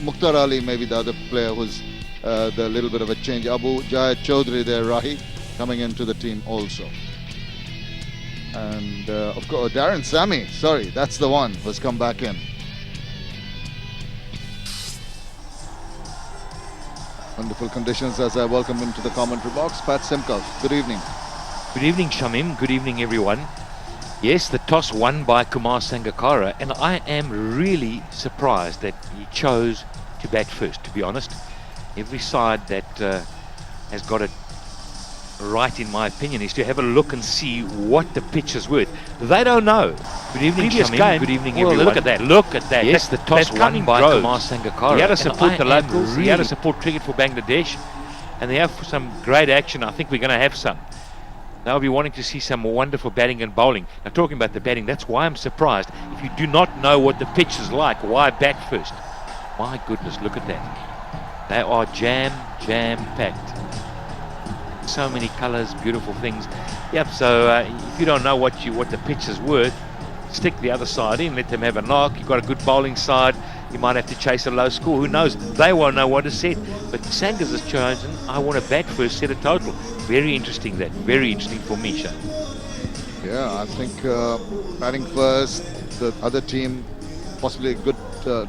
Mukhtar Ali, maybe the other player who's the little bit of a change. Abu Jayed Chaudhry there, Rahi, coming into the team also. And of course, Darren Sammy, sorry, that's the one who's come back in. Wonderful conditions as I welcome him to the commentary box. Pat Simcoe, good evening. Good evening, Shamim. Good evening, everyone. Yes, the toss won by Kumar Sangakkara, and I am really surprised that he chose to bat first, to be honest. Every side that has got it right, in my opinion, is to have a look and see what the pitch is worth. They don't know. Good evening, Shamim. Good evening, everyone. Look at that. Look at that. Yes, the toss won by Kumar Sangakkara. He had to support the locals. He had to support cricket for Bangladesh, and they have some great action. I think we're going to have some. They'll be wanting to see some wonderful batting and bowling. Now, talking about the batting, that's why I'm surprised. If you do not know what the pitch is like, why bat first? My goodness, look at that. They are jam-packed. So many colours, beautiful things. Yep, so if you don't know what the pitch is worth, stick the other side in, let them have a knock. You've got a good bowling side. You might have to chase a low score. Who knows? They won't know what is said. But Sangas has chosen, I want to bat first, set a total. Very interesting that. Very interesting for me, Shane. Yeah, I think batting first, the other team possibly a good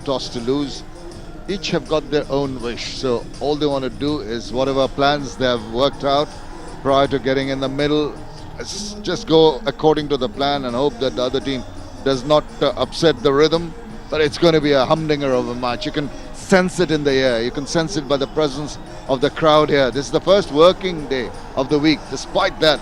toss to lose. Each have got their own wish. So all they want to do is whatever plans they have worked out prior to getting in the middle, just go according to the plan and hope that the other team does not upset the rhythm. But it's going to be a humdinger of a match. You can sense it in the air. You can sense it by the presence of the crowd here. This is the first working day of the week. Despite that,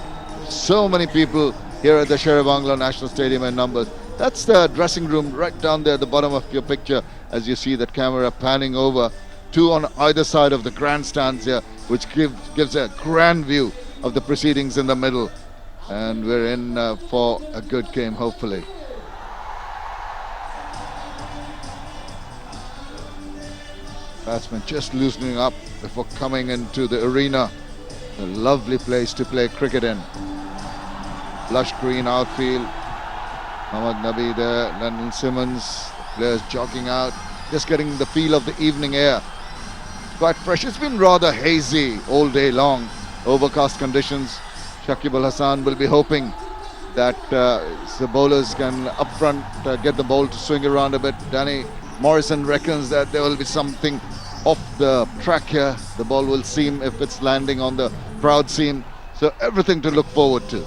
so many people here at the Sher-e-Bangla National Stadium in numbers. That's the dressing room right down there at the bottom of your picture, as you see that camera panning over. Two on either side of the grandstands here, which gives a grand view of the proceedings in the middle. And we're in for a good game, hopefully. Batsman just loosening up before coming into the arena. A lovely place to play cricket in. Lush green outfield. Mohammad Nabi there, Lennon Simmons, players jogging out, just getting the feel of the evening air. Quite fresh. It's been rather hazy all day long. Overcast conditions. Shakib Al Hasan will be hoping that the bowlers can up front get the ball to swing around a bit. Danny Morrison reckons that there will be something off the track here. The ball will seam if it's landing on the proud seam. So everything to look forward to.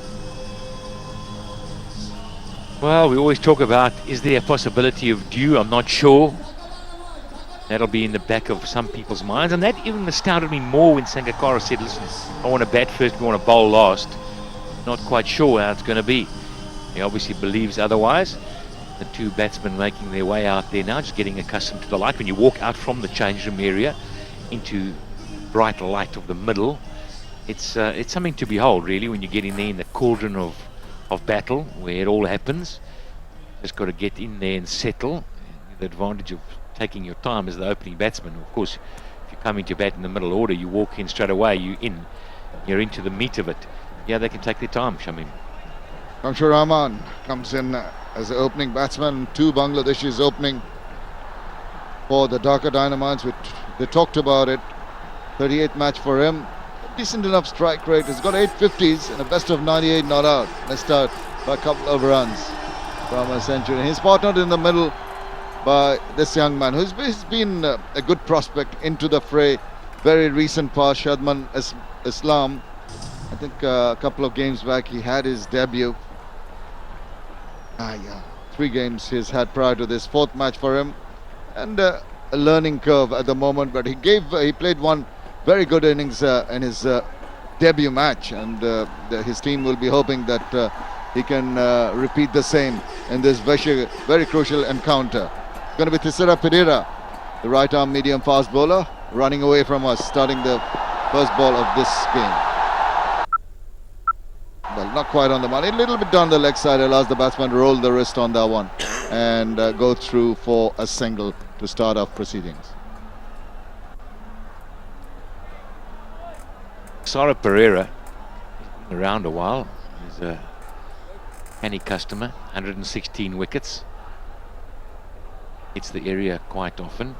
Well, we always talk about, is there a possibility of dew? I'm not sure. That'll be in the back of some people's minds. And that even astounded me more when Sangakkara said, listen, I want to bat first, we want to bowl last. Not quite sure how it's going to be. He obviously believes otherwise. The two batsmen making their way out there now, just getting accustomed to the light. When you walk out from the change room area into bright light of the middle, it's something to behold, really, when you get in there in the cauldron of battle where it all happens. Just got to get in there and settle. The advantage of taking your time as the opening batsman. Of course, if you come into bat in the middle order, you walk in straight away, you're into the meat of it. Yeah, they can take their time, Shamim. Kamshur Rahman comes in as the opening batsman. Two Bangladeshis opening for the Dhaka Dynamites, which they talked about it. 38th match for him. Decent enough strike rate. He's got 850s and a best of 98 not out. Missed out by a couple of runs from a century. He's partnered in the middle by this young man who's been a good prospect into the fray. Very recent past, Shadman Islam. I think a couple of games back he had his debut. 3 games he's had prior to this. 4th match for him, and a learning curve at the moment. But he played one very good innings in his debut match, and his team will be hoping that he can repeat the same in this very crucial encounter. Going to be Thisara Pereira, the right arm medium fast bowler, running away from us, starting the first ball of this game. Well, not quite on the money, a little bit down the leg side, allows the batsman to roll the wrist on that one and go through for a single to start off proceedings. Thisara Pereira, he's been around a while. He's a canny customer, 116 wickets. Hits the area quite often.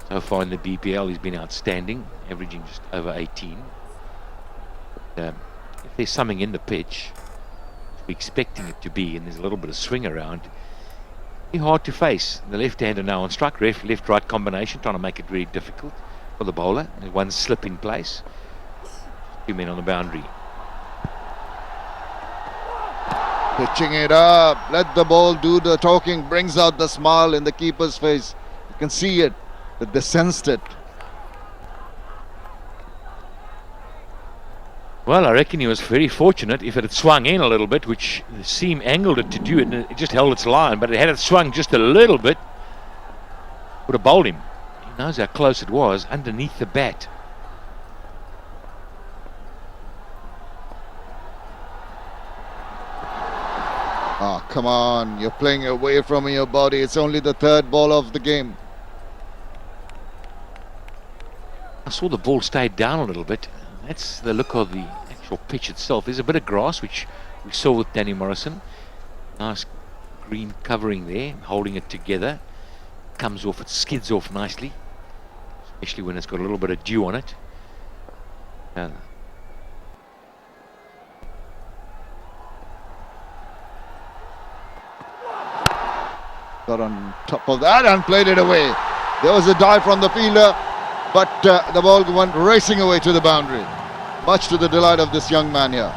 So far in the BPL, he's been outstanding, averaging just over 18. If there's something in the pitch, we're expecting it to be, and there's a little bit of swing around, be hard to face. The left-hander now on strike, left-right combination, trying to make it very difficult for the bowler. There's one slip in place. 2 men on the boundary. Pitching it up. Let the ball do the talking. Brings out the smile in the keeper's face. You can see it, that they sensed it. Well, I reckon he was very fortunate. If it had swung in a little bit, which the seam angled it to do it, and it just held its line, but had it swung just a little bit, would have bowled him. He knows how close it was underneath the bat. Ah, come on. You're playing away from your body. It's only the third ball of the game. I saw the ball stay down a little bit. That's the look of the actual pitch itself. There's a bit of grass, which we saw with Danny Morrison. Nice green covering there, holding it together. Comes off, it skids off nicely, especially when it's got a little bit of dew on it. Got on top of that and played it away. There was a dive from the fielder, but the ball went racing away to the boundary, much to the delight of this young man here.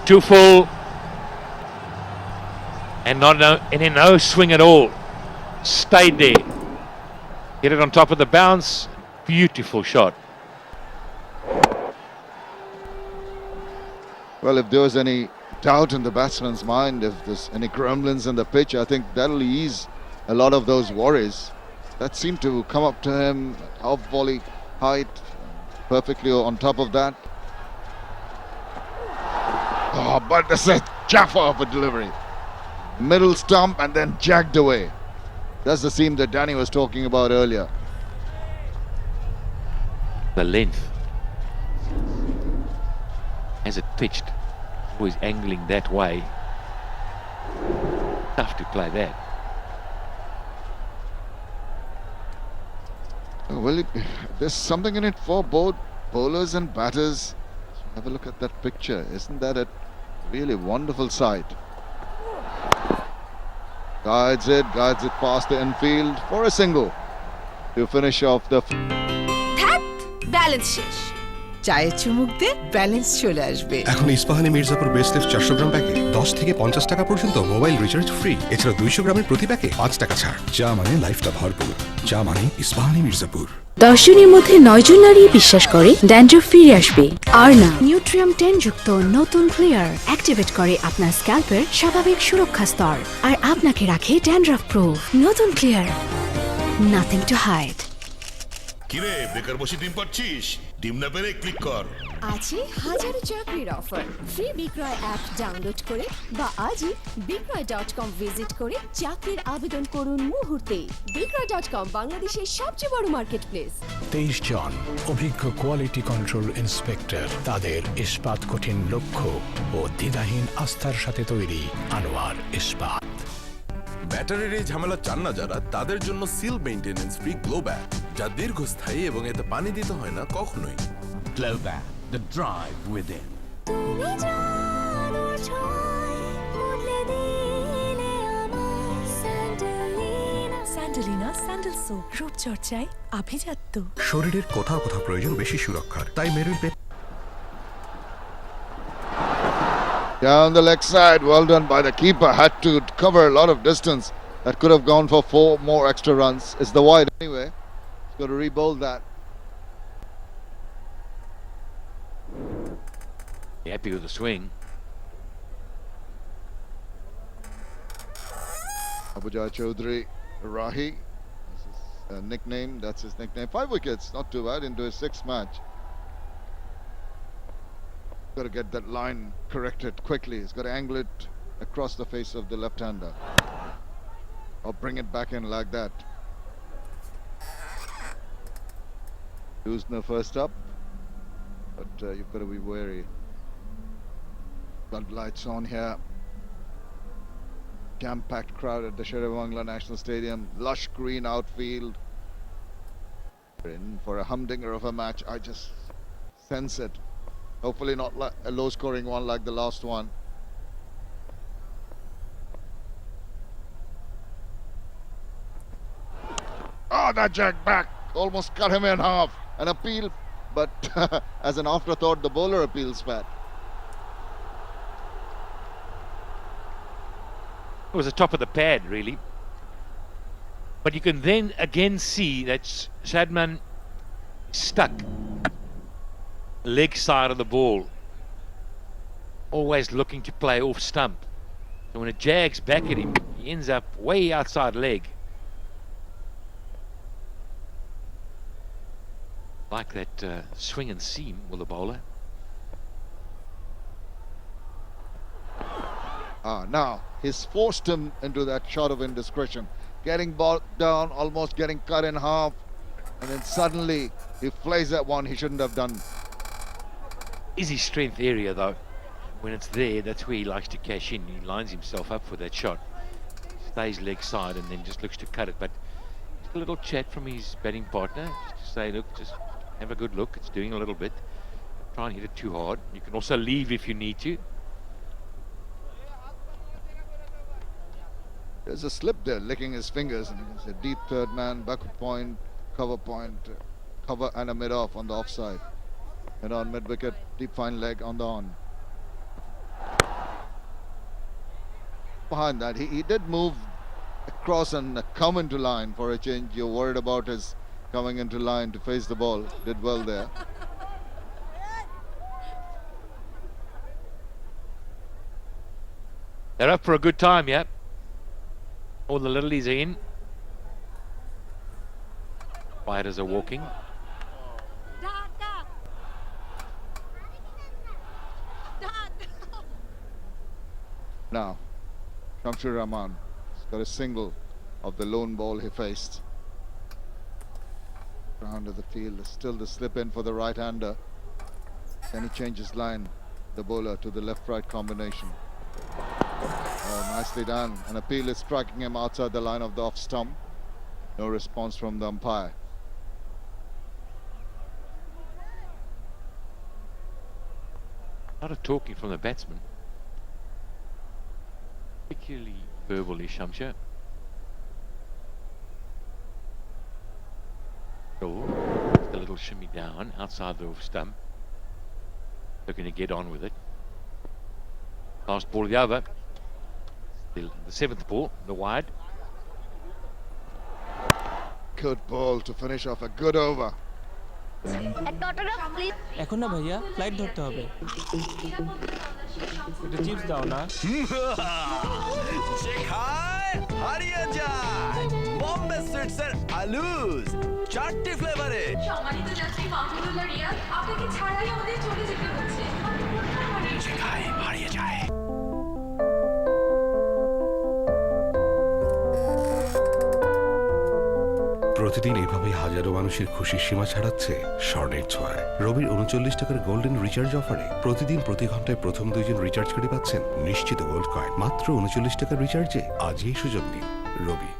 Too full, and no swing at all. Stayed there. Hit it on top of the bounce. Beautiful shot. Well, if there was any doubt in the batsman's mind, if there's any gremlins in the pitch, I think that'll ease a lot of those worries. That seemed to come up to him, off volley height, perfectly on top of that. Oh, but that's a jaffa of a delivery. Middle stump and then jagged away. That's the seam that Danny was talking about earlier. The length. As it pitched, always angling that way. Tough to play that. Well, there's something in it for both bowlers and batters. Have a look at that picture. Isn't that a really wonderful sight? Guides it past the infield for a single to finish off the... Balance শেষ চায়ে চুমুক দে balance চলে আসবে এখন Ispahani Mirzapur best leaf 400 gram প্যাকে 10 থেকে 50 টাকা পর্যন্ত মোবাইল রিচার্জ ফ্রি। এছাড়া 200 গ্রামের প্রতি প্যাকে 5 টাকা ছাড়। চা মানে লাইফটা ভরপুর। চা মানে ইস্পাহানি মির্জাপুর। 10 জনের মধ্যে 9 জন নারী বিশ্বাস করে ড্যান্ড্রফ ফিরে আসবে। আর না, নিউট্রিয়াম 10 যুক্ত নতুন ক্লিয়ার অ্যাক্টিভেট করে আপনার স্ক্যাল্পের স্বাভাবিক সুরক্ষা স্তর আর আপনাকে রাখে ড্যান্ড্রফ প্রুফ। নতুন ক্লিয়ার, নাথিং টু হাইড। কিরে বেকার বসে ডিম পাচ্ছিস? ডিম না পেরে ক্লিক কর। আছে হাজারো চাকরির অফার। ফ্রি বিক্রয় অ্যাপ ডাউনলোড করে বা আজই বিক্রয়.com ভিজিট করে চাকরির আবেদন করুন মুহূর্তে। বিক্রয়.com বাংলাদেশের সবচেয়ে বড় মার্কেট প্লেস। 23 জন অভিজ্ঞ কোয়ালিটি কন্ট্রোল ইন্সপেক্টর, তাদের ইস্পাত কঠিন লক্ষ্য ও দ্বিধাহীন আস্থার সাথে তৈরি আনোয়ার ইস্পাত। ব্যাটারির এই ঝামেলা চান না যারা, তাদের জন্য seal maintenance free glow bag, যা দীর্ঘস্থায়ী এবং এতে পানি দিতে হয় না কখনোই। Glow bag, the drive within. Sandalina sandal soap, রূপচর্চায় আভিজাত্য। শরীরের কোথাও কোথাও প্রয়োজন বেশি সুরক্ষার, তাই Merul Down the leg side, well done by the keeper. Had to cover a lot of distance. That could have gone for 4 more extra runs. It's the wide anyway. He's got to re-bowl that. Happy with the swing. Abujay Chaudhary, Rahi. That's his nickname. That's his nickname. 5 wickets, not too bad into his 6th match. Got to get that line corrected quickly. He's got to angle it across the face of the left-hander, or bring it back in like that. Usner first up, but you've got to be wary. Floodlights on here. jam-packed crowd at the Sherevangla National Stadium. Lush green outfield. In for a humdinger of a match. I just sense it. Hopefully not like a low-scoring one like the last one. Oh, that jack back almost cut him in half. An appeal, but as an afterthought, the bowler appeals, Pat. It was the top of the pad, really. But you can then again see that Shadman stuck leg side of the ball, always looking to play off stump. So when it jags back at him, he ends up way outside leg. Like that swing and seam with the bowler. Now he's forced him into that shot of indiscretion. Getting ball down, almost getting cut in half, and then suddenly he plays that one he shouldn't have done. Is his strength area though. When it's there, that's where he likes to cash in. He lines himself up for that shot. Stays leg side and then just looks to cut it. But just a little chat from his batting partner, just to say, look, just have a good look. It's doing a little bit. Try and hit it too hard. You can also leave if you need to. There's a slip there, licking his fingers, and it's a deep third man, backward point, cover and a mid-off on the offside. And on mid-wicket, deep fine leg on the on. Behind that, he did move across and come into line for a change. You're worried about his coming into line to face the ball. Did well there. They're up for a good time, yeah. All the littlies are in. Fighters are walking. Now, Shamsur Rahman has got a single of the lone ball he faced. Round of the field, still the slip in for the right-hander. Then he changes line, the bowler, to the left-right combination. Oh, nicely done. An appeal is striking him outside the line of the off stump. No response from the umpire. A lot of talking from the batsman. Particularly verbally, Shamsha. So, just a little shimmy down outside the off stump. Looking to get on with it. Last ball of the over. The seventh ball, the wide. Good ball to finish off a good over. এখন না ভাইয়া flight ধরতে হবে একটা chips দাও না যে খায় হারিয়ে যায় বম্বে সুইটসের আলুজ চারটি ফ্লেভারে সম্মানিত যাত্রী মাহমুদুল্লাহ রিয়াদ আপনাকে ছাড়াই আমাদের চলে যেতে হচ্ছে যে খায় হারিয়ে যায় প্রতিদিন এইভাবে হাজারো মানুষের খুশির সীমা ছাড়াচ্ছে স্বর্ণের ছোঁয়ায়। রবির ৩৯ টাকার গোল্ডেন রিচার্জ অফারে প্রতিদিন প্রতি ঘন্টায় প্রথম 2 জন রিচার্জকারী পাচ্ছেন নিশ্চিত গোল্ড কয়েন মাত্র ৩৯ টাকার রিচার্জে। আজই সুযোগ নিন। রবি।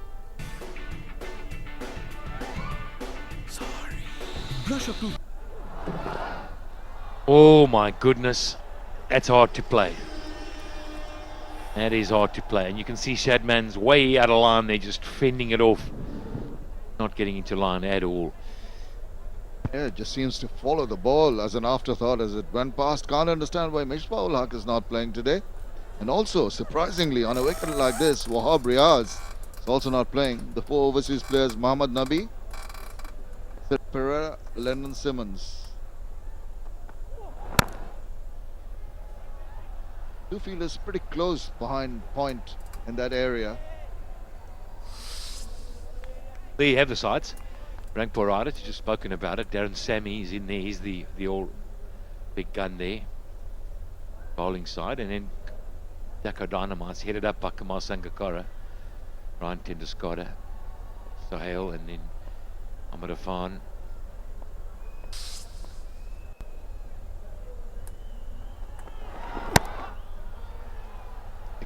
Oh my goodness, that's hard to play. That is hard to play, and you can see Shadman's way out of line. They're just fending it off. Not getting into line at all. Yeah, it just seems to follow the ball as an afterthought as it went past. Can't understand why Misbah-ul Haq is not playing today. And also, surprisingly, on a wicket like this, Wahab Riaz is also not playing. The 4 overseas players, Mohammad Nabi, Sid Pereira, Lennon Simmons. Do feel is pretty close behind point in that area. There you have the sides. Rangpur Riders, you've just spoken about it. Darren Sammy is in there. He's the all big gun there. Bowling side. And then Dhaka Dynamites headed up by Kamal Sangakkara, Ryan Tenduskota, Sohail, and then Ahmed Afan.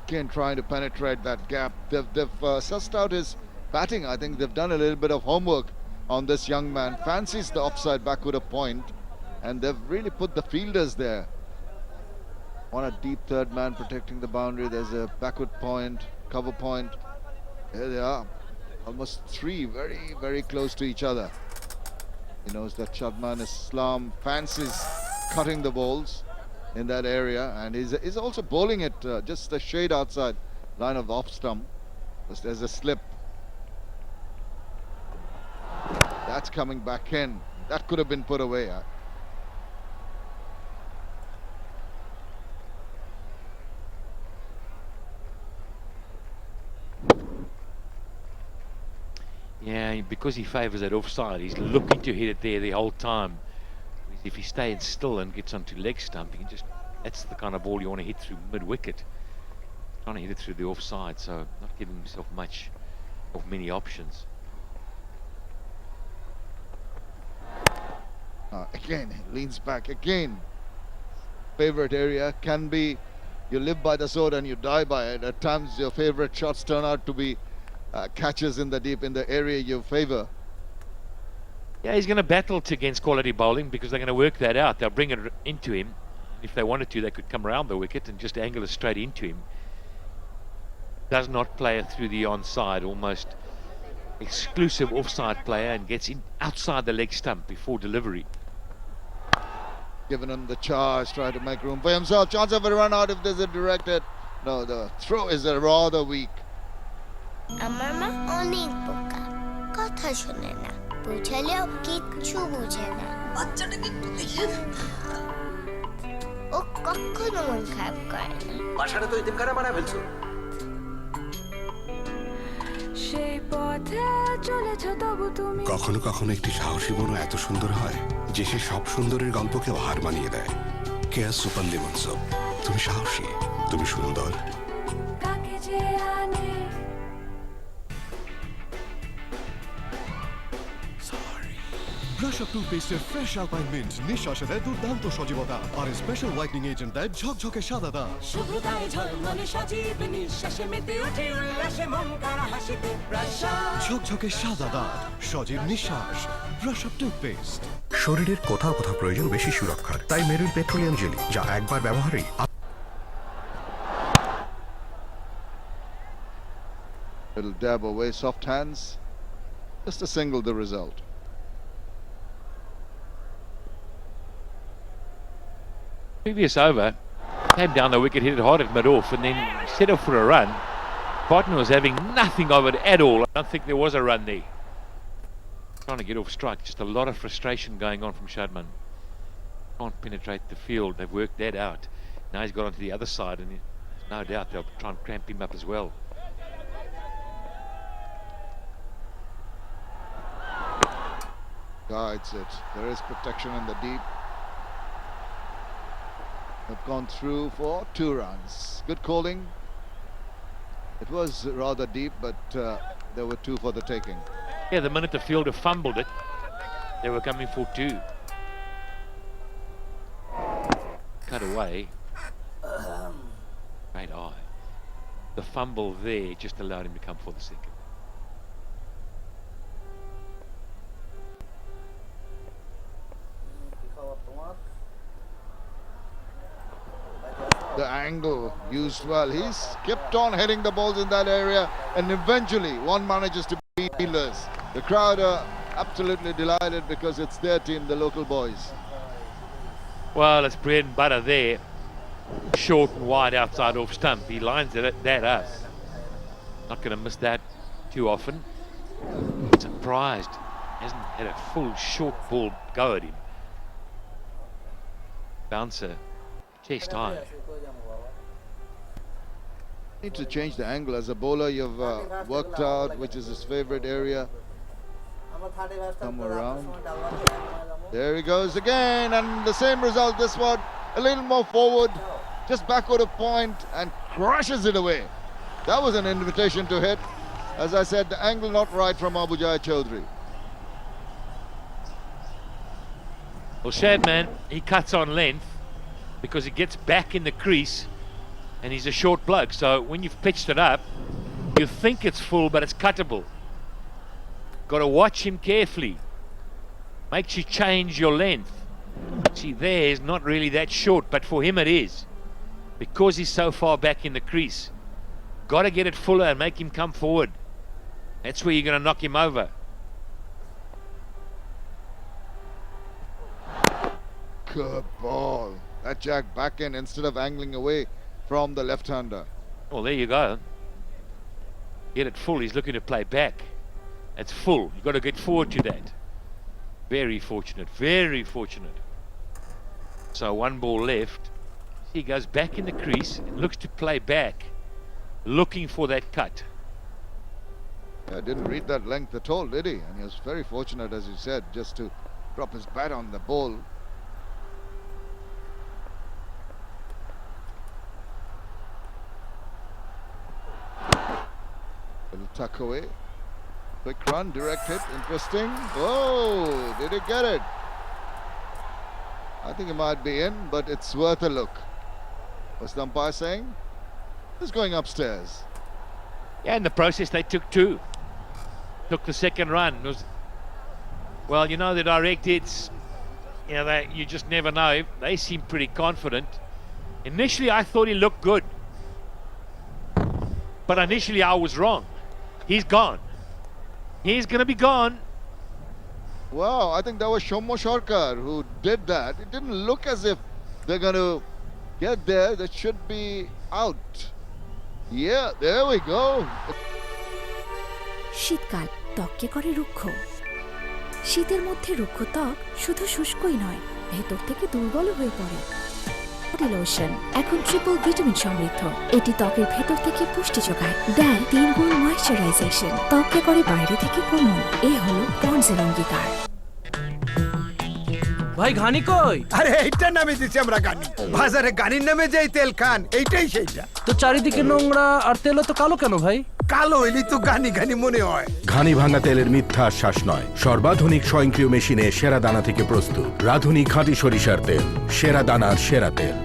Again, trying to penetrate that gap. They've sussed out his batting. I think they've done a little bit of homework on this young man. Fancies the offside backward of point, and they've really put the fielders there. On a deep third man protecting the boundary. There's a backward point, cover point. There they are. Almost three, very, very close to each other. He knows that Shadman Islam fancies cutting the balls in that area, and is also bowling it just a shade outside line of the off stump. There's a slip. That's coming back in. That could have been put away. Yeah, because he favours that offside, he's looking to hit it there the whole time. If he stays still and gets onto leg stump, he can that's the kind of ball you want to hit through mid-wicket. Trying to hit it through the offside, so not giving himself much of many options. Again, leans back again. Favorite area can be, you live by the sword and you die by it. At times your favorite shots turn out to be catches in the area you favor. Yeah, he's going to battle against quality bowling because they're going to work that out. They'll bring it into him. If they wanted to, they could come around the wicket and just angle it straight into him. Does not play it through the onside, almost exclusive offside player, and gets in outside the leg stump before delivery. Giving him the charge, trying to make room for himself. Chance of a run out if there's a directed. No, the throw is rather weak. আমার মা অনেক বোকা কথা শোনে না বুঝালেও কিচ্ছু বুঝে না বাচ্চাটাকে একটু দেখে ও কখনো মন খারাপ করে না বাসাটা তো এতিমখানা বানায় ফেলছো সেই পথে চলেছ তবু তুমি কখনো কখনো একটি সাহসী বনও এত সুন্দর হয় যে সে সব সুন্দরের গল্পকেও হার মানিয়ে দেয়। কেয়া সুপার লেমন সোপ, তুমি সাহসী, তুমি সুন্দর। কাকে যে আনে Brush Up টুথপেস্টের ফ্রেশ আলপাইন মিন্ট নিঃশ্বাসে দেয় দুর্দান্ত সজীবতা আর স্পেশাল হোয়াইটনিং এজেন্ট দেয় ঝকঝকে সাদা দাগ। শুভ্রতায় ঝলমলে সজীব নিঃশ্বাসে মেতে ওঠে উল্লাসে মন কাড়া হাসিতে ব্রাশ আপ ঝকঝকে সাদা দাগ, সজীব নিঃশ্বাস। Brush Up toothpaste. শরীরের কোথাও কোথাও প্রয়োজন বেশি সুরক্ষার, তাই মেরিল পেট্রোলিয়াম জেলি, যা একবার ব্যবহারেই Little dab away, soft hands. Just a single, the result. Previous over, came down the wicket, hit it hard at mid-off, and then set off for a run. Partner was having nothing of it at all. I don't think there was a run there. Trying to get off strike, just a lot of frustration going on from Shadman. Can't penetrate the field, they've worked that out. Now he's got onto the other side, and no doubt they'll try and cramp him up as well. Guides it. There is protection in the deep. Have gone through for 2 runs. Good calling. It was rather deep, but there were 2 for the taking. Yeah, the minute the fielder fumbled it, they were coming for 2. Cut away. Great eye. The fumble there just allowed him to come for the second. The angle used well. He's kept on hitting the balls in that area, and eventually one manages to beat fielders. The crowd are absolutely delighted because it's their team, the local boys. Well, it's bread and butter there. Short and wide outside off stump. He lines that up. Not going to miss that too often. Surprised. Hasn't had a full short ball go at him. Bouncer. Chest high. Need to change the angle. As a bowler, you've worked out which is his favorite area. Come around. There he goes again, and the same result. This one a little more forward, just backward of point, and crushes it away. That was an invitation to hit. As I said, the angle not right from Abu Jai Chaudhary. Well, Shadman, he cuts on length because he gets back in the crease And he's a short bloke, so when you've pitched it up, you think it's full, but it's cuttable. Got to watch him carefully. Makes you change your length. See, there is not really that short, but for him it is. Because he's so far back in the crease. Got to get it fuller and make him come forward. That's where you're going to knock him over. Good ball. That jack back in instead of angling away from the left-hander. Well, there you go. Get it full. He's looking to play back. It's full. You've got to get forward to that. Very fortunate. Very fortunate. So one ball left. He goes back in the crease and looks to play back, looking for that cut. Yeah, didn't read that length at all, did he? And he was very fortunate, as you said, just to drop his bat on the ball. Little tuck away. Quick run, direct hit, interesting. Oh, did he get it? I think he might be in, but it's worth a look. What's the umpire saying? He's going upstairs. Yeah, in the process they took two. Took the second run. It was, well, you know, the direct hits, you know, you just never know. They seem pretty confident. Initially I thought he looked good, but initially I was wrong. He's gone. He's going to be gone. Wow, I think that was Shomo Sharkar who did that. It didn't look as if they're going to get there. That should be out. Yeah, there we go. শীতকাল ত্বককে করে রুক্ষ। শীতের মধ্যে রুক্ষ ত্বক শুধু শুষ্কই নয়, ভেতর থেকে দুর্বল হয়ে পড়ে। বডি লোশন এখন ট্রিপল ভিটামিন সমৃদ্ধ। এটি ত্বকের ভেতর থেকে পুষ্টি যোগায়, দেয় 3 গুণ ময়েশ্চারাইজেশন, ত্বককে করে বাইরে থেকে কোমল। এই হলো পন্ডসের অঙ্গীকার। ভাই ঘানি কই? আরে এইটা নামে দিছি আমরা গানি। বাজারে গানির নামে যেই তেল খান, এইটাই সেইটা। তো চারিদিকে নোংরা আর তেল তো কালো কেন ভাই? কালো হইলি তো গানি গানি মনে হয়। ঘানি ভাঙা তেলের মিথ্যা আশ্বাস নয়, সর্বাধুনিক স্বয়ংক্রিয় মেশিনে সেরা দানা থেকে প্রস্তুত রাধুনী খাঁটি সরিষার তেল, সেরা দানার সেরা তেল।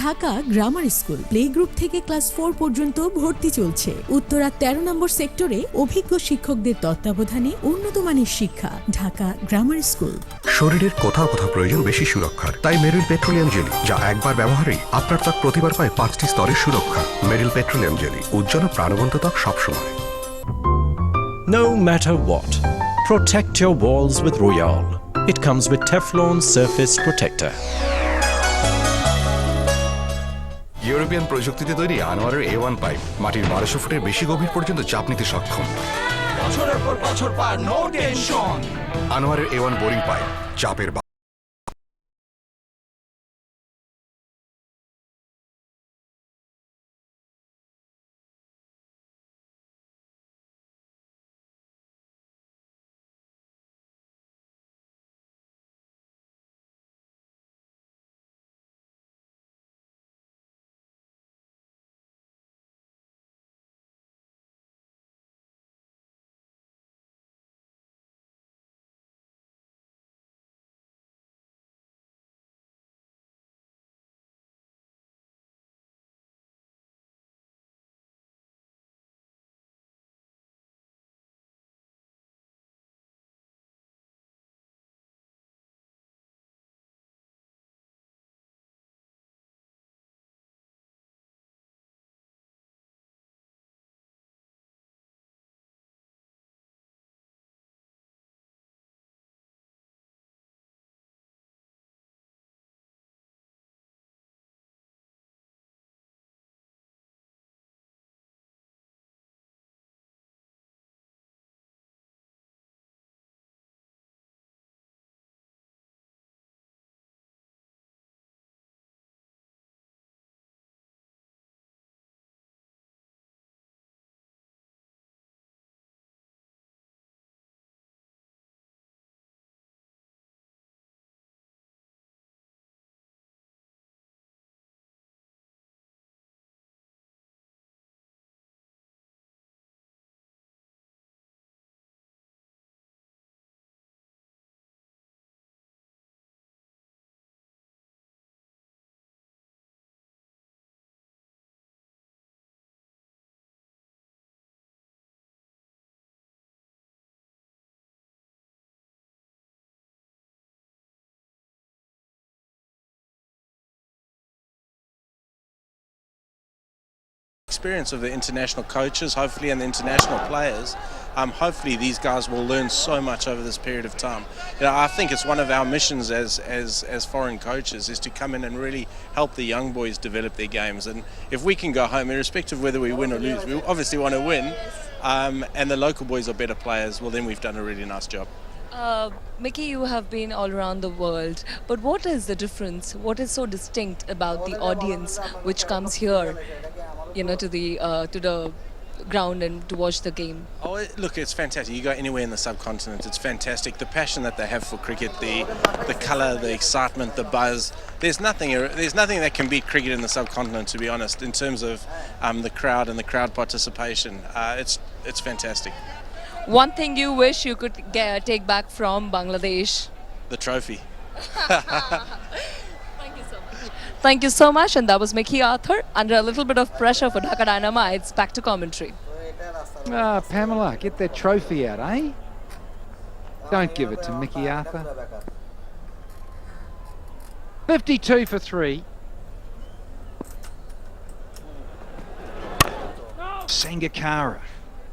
Dhaka grammar school play group থেকে ক্লাস 4 পর্যন্ত ভর্তি চলছে। উত্তরা 13 নম্বর সেক্টরে অভিজ্ঞ শিক্ষকদের তত্ত্বাবধানে উন্নত মানের শিক্ষা। Dhaka grammar school. শরীরের কোথাও কোথাও প্রয়োজন বেশি সুরক্ষার, তাই মেরিল পেট্রোলিয়াম জেলি, যা একবার ব্যবহারেই আপনার ত্বক প্রতিবার পায় 5টি স্তরের সুরক্ষা। মেরিল পেট্রোলিয়াম জেলি, উজ্জ্বল প্রাণবন্ত ত্বক সবসময়। No matter what, protect your walls with Royale. It comes with Teflon Surface Protector. European প্রযুক্তিতে তৈরি আনোয়ারের A1 পাইপ মাটির 1200 ফুটের বেশি গভীর পর্যন্ত চাপ নিতে সক্ষম। বছরের পর বছর পার নো টেনশন। আনোয়ারের A1 বোরিং পাইপ, চাপের experience of the international coaches, hopefully, and the international players, hopefully these guys will learn so much over this period of time. I think it's one of our missions as foreign coaches is to come in and really help the young boys develop their games. And if we can go home, irrespective of whether we win or lose, we obviously want to win, and the local boys are better players, well, then we've done a really nice job. Mickey, you have been all around the world, but what is the difference? What is so distinct about the audience which comes here, to the ground and to watch the game? Look, it's fantastic. You go anywhere in the subcontinent, it's fantastic. The passion that they have for cricket, the colour, the excitement, the buzz. There's nothing that can beat cricket in the subcontinent, to be honest, in terms of the crowd and the crowd participation. It's fantastic. One thing you wish you could take back from Bangladesh? The trophy. Thank you so much. And that was Mickey Arthur under a little bit of pressure for Dhaka Dynamites. Back to commentary. Pamela, get that trophy out, eh? Don't give it to Mickey Arthur. 52 for 3. Sangakkara.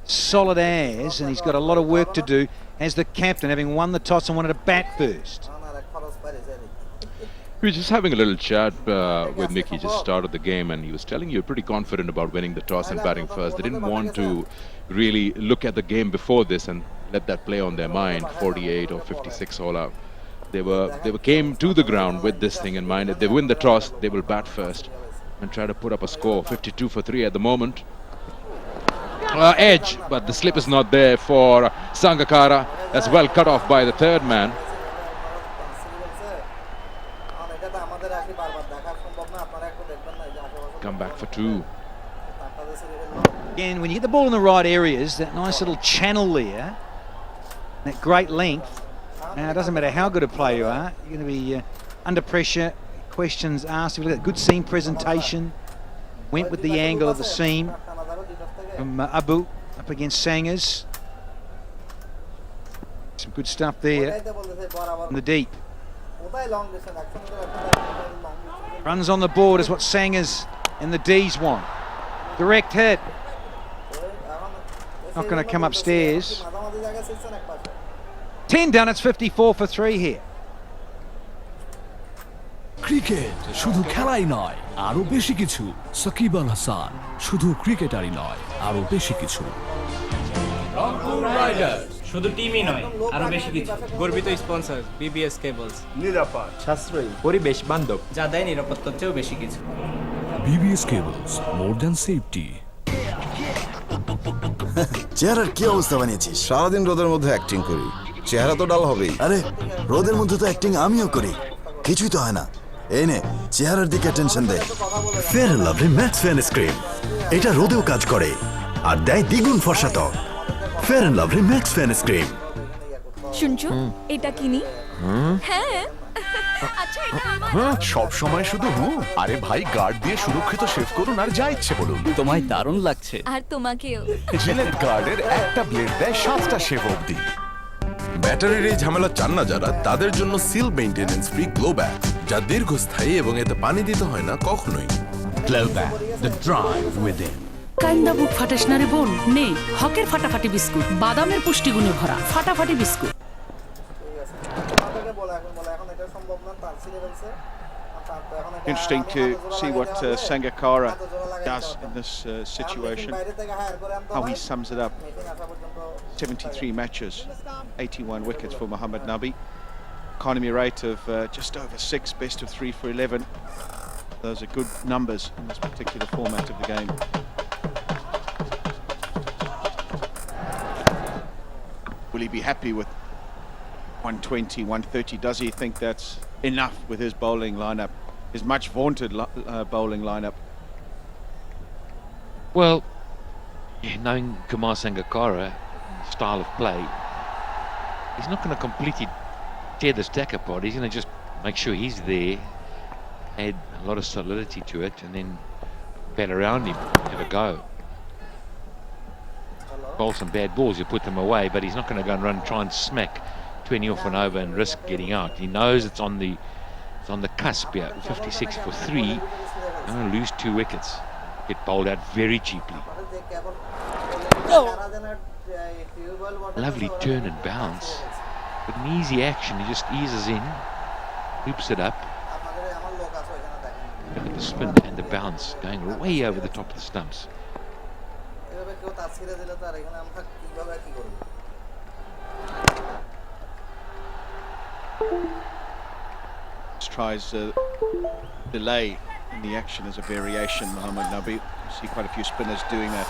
Solid as, and he's got a lot of work to do as the captain, having won the toss and wanted to bat first. We were just having a little chat with Mickey just started the game, and he was telling you pretty confident about winning the toss and batting first. They didn't want to really look at the game before this and let that play on their mind, 48 or 56 all out. They came to the ground with this thing in mind. If they win the toss, they will bat first and try to put up a score. 52 for 3 at the moment. Edge, but the slip is not there for Sangakkara. That's well cut off by the third man. Come back for 2. Again, when you get the ball in the right areas, that nice little channel there, that great length. Now, it doesn't matter how good a player you are, you're going to be under pressure, questions asked. If you look at good seam presentation, went with the angle of the seam from Abu up against Sangers. Some good stuff there in the deep. Runs on the board is what Sangers and the D's want. Direct hit. Not going to come upstairs. 10 done, it's 54 for 3 here. Cricket শুধু খেলাই নয়, আরো বেশি কিছু। সাকিব আল হাসান শুধু ক্রিকেটারই নয়, আরো বেশি কিছু। রংপুর রাইডার্স শুধু টিমই নয়, আরো বেশি কিছু। গর্বিত স্পন্সর বিবিএস কেবলস, নিরাপদ, সাশ্রয়ী, পরিবেশ বান্ধব, যা দেয় নিরাপত্তার চেয়েও বেশি কিছু। BBS cables, more than safety. চেহারার কি অবস্থা বানিয়েছিস? সারাদিন রোদের মধ্যে অ্যাক্টিং করি, চেহারা তো ডাল হবেই। আরে রোদের মধ্যে তো অ্যাক্টিং আমিও করি, কিছুই তো হয় না। এই নে চেহারার দিকে টেনশন দে। Fair and Lovely Max fairness cream, এটা রোদেও কাজ করে আর দেয় দ্বিগুণ ফর্সা ত্বক। Fair and Lovely Max fairness cream. শুনছো, এটা কিনি? হ্যাঁ। আচ্ছা, এটা আমার। সব সময় শুধু আরে ভাই, গার্ড দিয়ে সুরক্ষিত শেভ করুন আর যা ইচ্ছে বলুন। তোমায় দারুণ লাগছে। আর তোমাকেও। জিলেট গার্ডের একটা ব্লেড দেয় 7টা শেভ অবধি। ব্যাটারির এই ঝামেলা চান না যারা, তাদের জন্য seal maintenance free glow bag, যা দীর্ঘস্থায়ী এবং এতে পানি দিতে হয় না কখনোই। Glow bag, the drive within. কান্দা বুক ফাটাস না রে বোন, নে হকের ফাটাফাটি বিস্কুট, বাদামের পুষ্টিগুণে ভরা ফাটাফাটি biscuit. Interesting to see what Sangakkara does in this situation, how he sums it up. 73 matches, 81 wickets for Mohammad Nabi, economy rate of just over 6, best of 3 for 11. Those are good numbers in this particular format of the game. Will he be happy with 120, 130? Does he think that's enough with his bowling lineup, his much vaunted bowling lineup? Well, knowing Kumar Sangakkara style of play, he's not going to completely tear this deck apart. He's going to just make sure he's there, add a lot of solidity to it, and then bat around him, have a go. Bowl some bad balls, you put them away, but he's not going to go and run, try and smack 20 off and over and risk getting out. He knows it's on the cusp here. 56 for 3. I'm going to lose 2 wickets. get bowled out very cheaply. Lovely turn and bounce, but an easy action. He just eases in, loops it up. Look at the spin and the bounce going way over the top of the stumps. Tries delay in the action as a variation, Mohammad Nabi. You see quite a few spinners doing that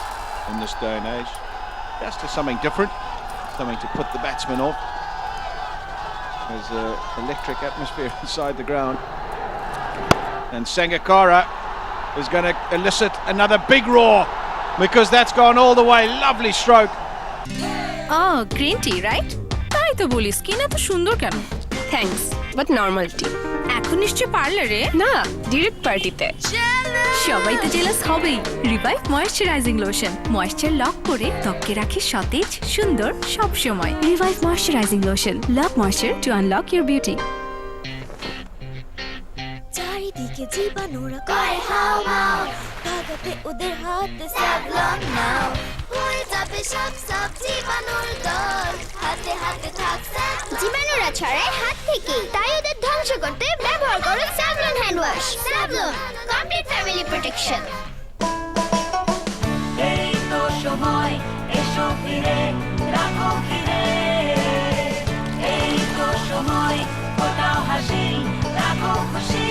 in this day and age. Just to something different, something to put the batsman off. There's an electric atmosphere inside the ground. And Sangakkara is going to elicit another big roar because that's gone all the way. Lovely stroke. Oh, green tea, right? তাই তো বলি skin এত সুন্দর কেন? Thanks, but normal tea. এখন নিশ্চয়ই পার্লারে? না, ডিরেক্ট পার্টিতে। সবাই তো জেলাস হবেই। Revive moisturising lotion moisture lock করে ত্বককে রাখে সতেজ সুন্দর সব সময়। Revive moisturising lotion, lock moisture to unlock your beauty. চারিদিকে জীবাণুরা করে হাওমাও, কাঁদাতে ওদের হাতে স্যাভলন নাও, হয়ে যাবে সব জীবাণুর দল, হাতে হাতে থাকছে জীবাণুরা ছড়ায় হাত থেকে, তাই ওদের ধ্বংস করতে ব্যবহার করো Savlon hand wash. Savlon complete family protection. এই তো সময়, এসো ফিরে রাখো ঘিরে, এই তো সময়, ফোটাও হাসি রাখো খুশি।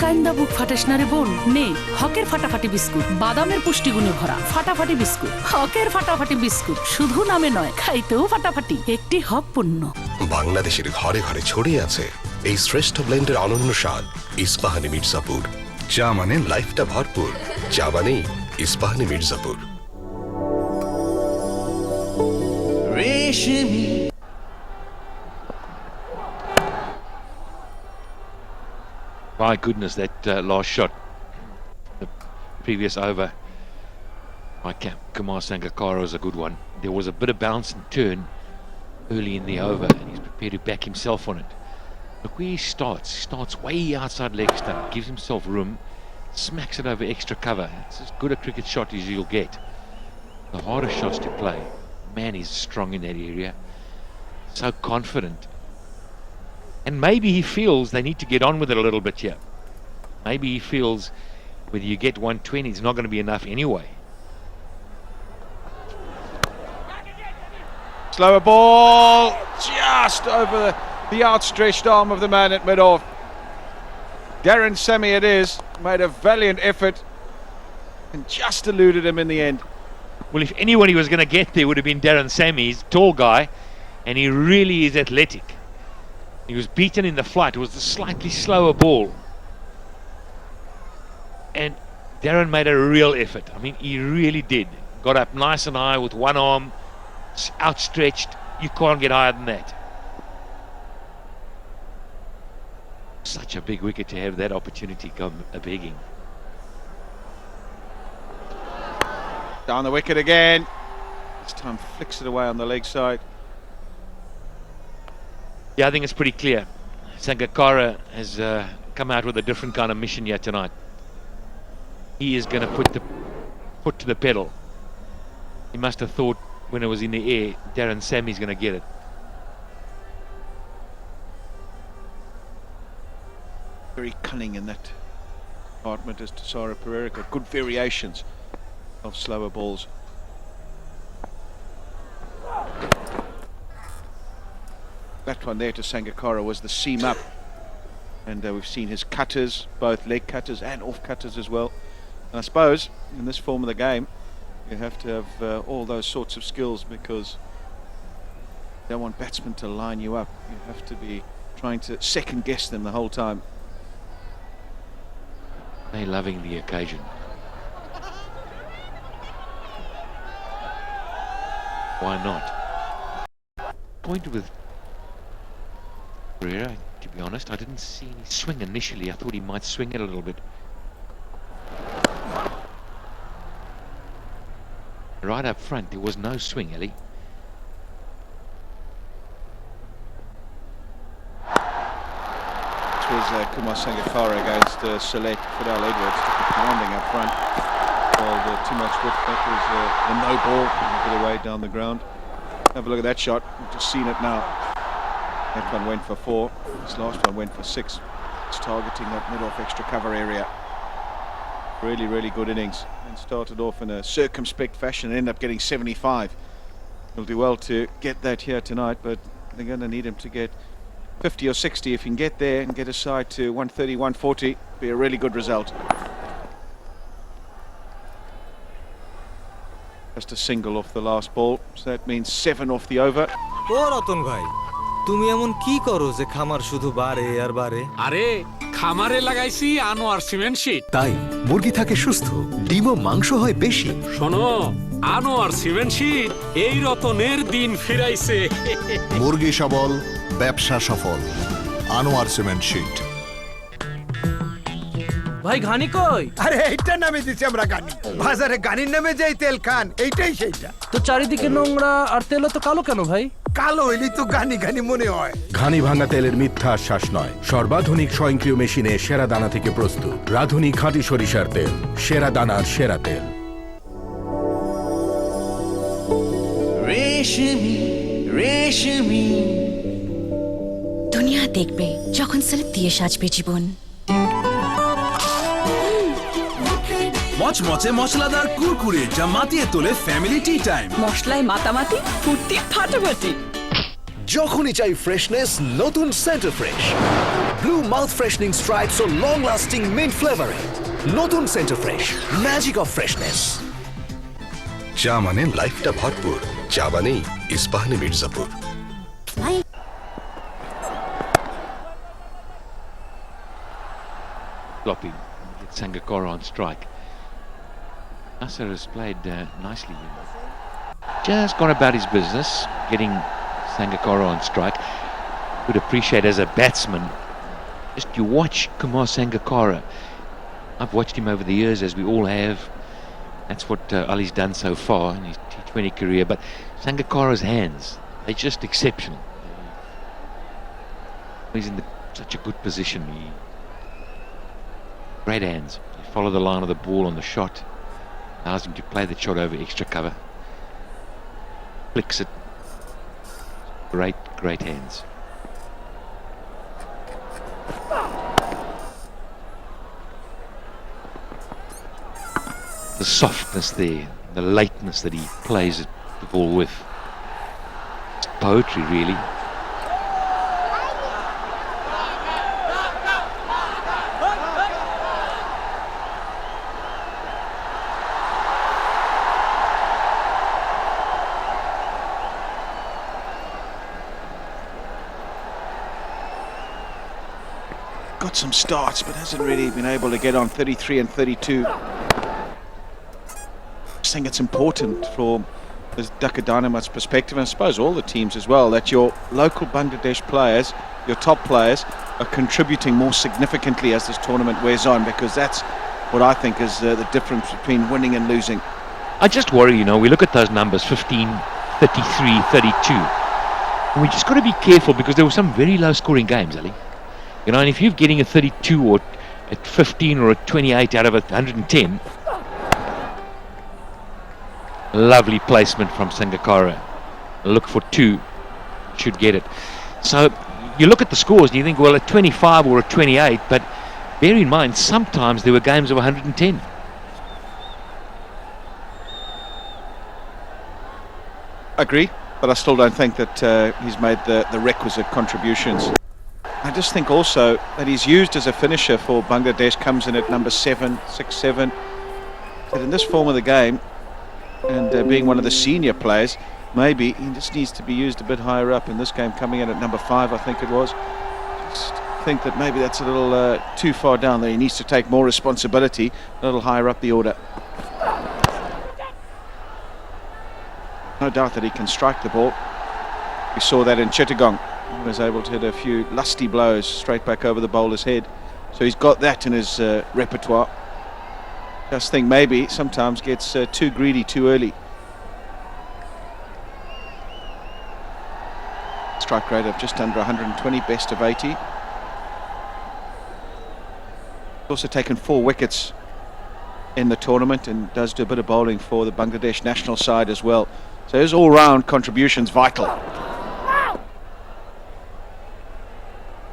কান্দা বুক ফাটাস না রে বোন, নে হকের ফাটাফাটি বিস্কুট, বাদামের পুষ্টিগুণে ভরা ফাটাফাটি বিস্কুট। হকের ফাটাফাটি বিস্কুট শুধু নামে নয়, খাইতেও ফাটাফাটি। একটি হক পণ্য। বাংলাদেশের ঘরে ঘরে ছড়িয়ে আছে এই শ্রেষ্ঠ ব্লেন্ডের অনন্য স্বাদ ইস্পাহানি মির্জাপুর। চা মানে লাইফটা ভরপুর, চা মানেই Ispahani Mirzapur. My goodness, that last shot, the previous over by Kumar Sangakkara was a good one. There was a bit of bounce and turn early in the over, and he's prepared to back himself on it. Look where he starts. He starts way outside leg stump, gives himself room, smacks it over extra cover. It's as good a cricket shot as you'll get. The hardest shots to play. Man, he's strong in that area. So confident. And maybe he feels they need to get on with it a little bit here. Maybe he feels whether you get 120, it's not going to be enough anyway. Slower ball, just over the outstretched arm of the man at mid-off. Darren Sammy it is, made a valiant effort and just eluded him in the end. Well, if anybody was going to get there, would have been Darren Sammy. He's a tall guy and he really is athletic. He was beaten in the flight. It was the slightly slower ball. And Darren made a real effort. I mean, he really did. Got up nice and high with one arm outstretched. You can't get higher than that. Such a big wicket to have that opportunity come a-begging. Down the wicket again. This time flicks it away on the leg side. Yeah, I think it's pretty clear. Sangakkara has come out with a different kind of mission here tonight. He is going to put the foot to the pedal. He must have thought when it was in the air, Darren Sammy's going to get it. Very cunning in that department as Tisara Pereira. Got good variations of slower balls. That one there to Sangakkara was the seam up, and we've seen his cutters, both leg cutters and off cutters as well. And I suppose in this form of the game you have to have all those sorts of skills, because you don't want batsmen to line you up. You have to be trying to second guess them the whole time. They're loving the occasion. Why not? Point with Pereira, to be honest, I didn't see any swing initially. I thought he might swing it a little bit. Right up front, there was no swing, Ellie. It was Kumar Sangakkara against Select. Fidel Edwards took a pounding up front. Well, too much width. That was a no ball, a bit away down the ground. Have a look at that shot. We've just seen it now. That one went for 4. This last one went for 6. It's targeting that mid-off extra cover area. Really, really good innings. And started off in a circumspect fashion and ended up getting 75. He'll do well to get that here tonight, but they're going to need him to get 50 or 60. If he can get there and get his side to 130, 140, be a really good result. Just a single off the last ball, so that means 7 off the over. Ratan ভাই তুমি এমন কি করো যে খামার শুধু বাড়ে আর বাড়ে? আরে খামারে লাগাইছি আনোয়ার সিমেন্ট শীট। তাই মুরগি থাকে সুস্থ, ডিম ও মাংস হয় বেশি। শোনো, আনোয়ার সিমেন্ট শীট এই রতনের দিন ফিরাইছে। মুরগি সবল, ব্যবসা সফল। Anwar cement sheet. ভাই ঘানি কই? আরে এইটা নামে দিছি আমরা গানি। বাজারে গানির নামে যেই তেল খান, এইটাই সেইটা। তো চারিদিকে নোংরা আর তেল তো কালো কেন ভাই? কালো হইলি তো গানি গানি মনে হয়। ঘানি ভাঙা তেলের মিথ্যা আশ্বাস নয়, সর্বাধুনিক স্বয়ংক্রিয় মেশিনে সেরা দানা থেকে প্রস্তুত রাধুনী খাঁটি সরিষার তেল, সেরা দানার সেরা তেল। রেশমি রেশমি দুনিয়া দেখবে যখন সিল্ক দিয়ে সাজবে জীবন। মচমচে মশলাদার কুরকুরে যা মাতিয়ে তোলে ফ্যামিলি টি টাইম। মশলায় মাতামাতি, ফুর্তি ফাটাফাটি। যখনই চাই ফ্রেশনেস, নতুন Center Fresh. Blue mouth freshening stripes ও লং লাস্টিং মিন্ট ফ্লেভারে। নতুন Center Fresh, magic of freshness. চা মানে লাইফটা ভরপুর, চা মানেই Ispahani Mirzapur. Floppy, get Sangakkara on strike. Nasser has played nicely. Just gone about his business, getting Sangakkara on strike. Would appreciate as a batsman, just you watch Kumar Sangakkara. I've watched him over the years, as we all have. That's what Ali's done so far in his T20 career. But Sangakkara's hands, they're just exceptional. He's in such a good position. Great hands. You follow the line of the ball on the shot. Allows him to play the shot over extra cover. Flicks it. Great, great hands. The softness there, the lightness that he plays the ball with. It's poetry, really. Got some starts, but hasn't really been able to get on 33 and 32. I think it's important from the Dhaka Dynamites perspective, and I suppose all the teams as well, that your local Bangladesh players, your top players, are contributing more significantly as this tournament wears on, because that's what I think is the difference between winning and losing. I just worry, we look at those numbers, 15, 33, 32. And we just got to be careful, because there were some very low scoring games, Ali. And if you're getting a 32 or a 15 or a 28 out of a 110, lovely placement from Sangakkara. Look for 2, should get it. So you look at the scores and you think, well, a 25 or a 28, but bear in mind, sometimes there were games of 110. Agree, but I still don't think that he's made the requisite contributions. I just think also that he's used as a finisher for Bangladesh, comes in at number 7, 6, 7. That in this form of the game, and being one of the senior players, maybe he just needs to be used a bit higher up. In this game, coming in at number 5, I think it was. Just think that maybe that's a little too far down there. He needs to take more responsibility, a little higher up the order. No doubt that he can strike the ball. We saw that in Chittagong. He was able to hit a few lusty blows straight back over the bowler's head. So he's got that in his repertoire. Just think maybe sometimes gets too greedy too early. Strike rate of just under 120, best of 80. Also taken 4 wickets in the tournament and does do a bit of bowling for the Bangladesh national side as well. So his all-round contributions vital.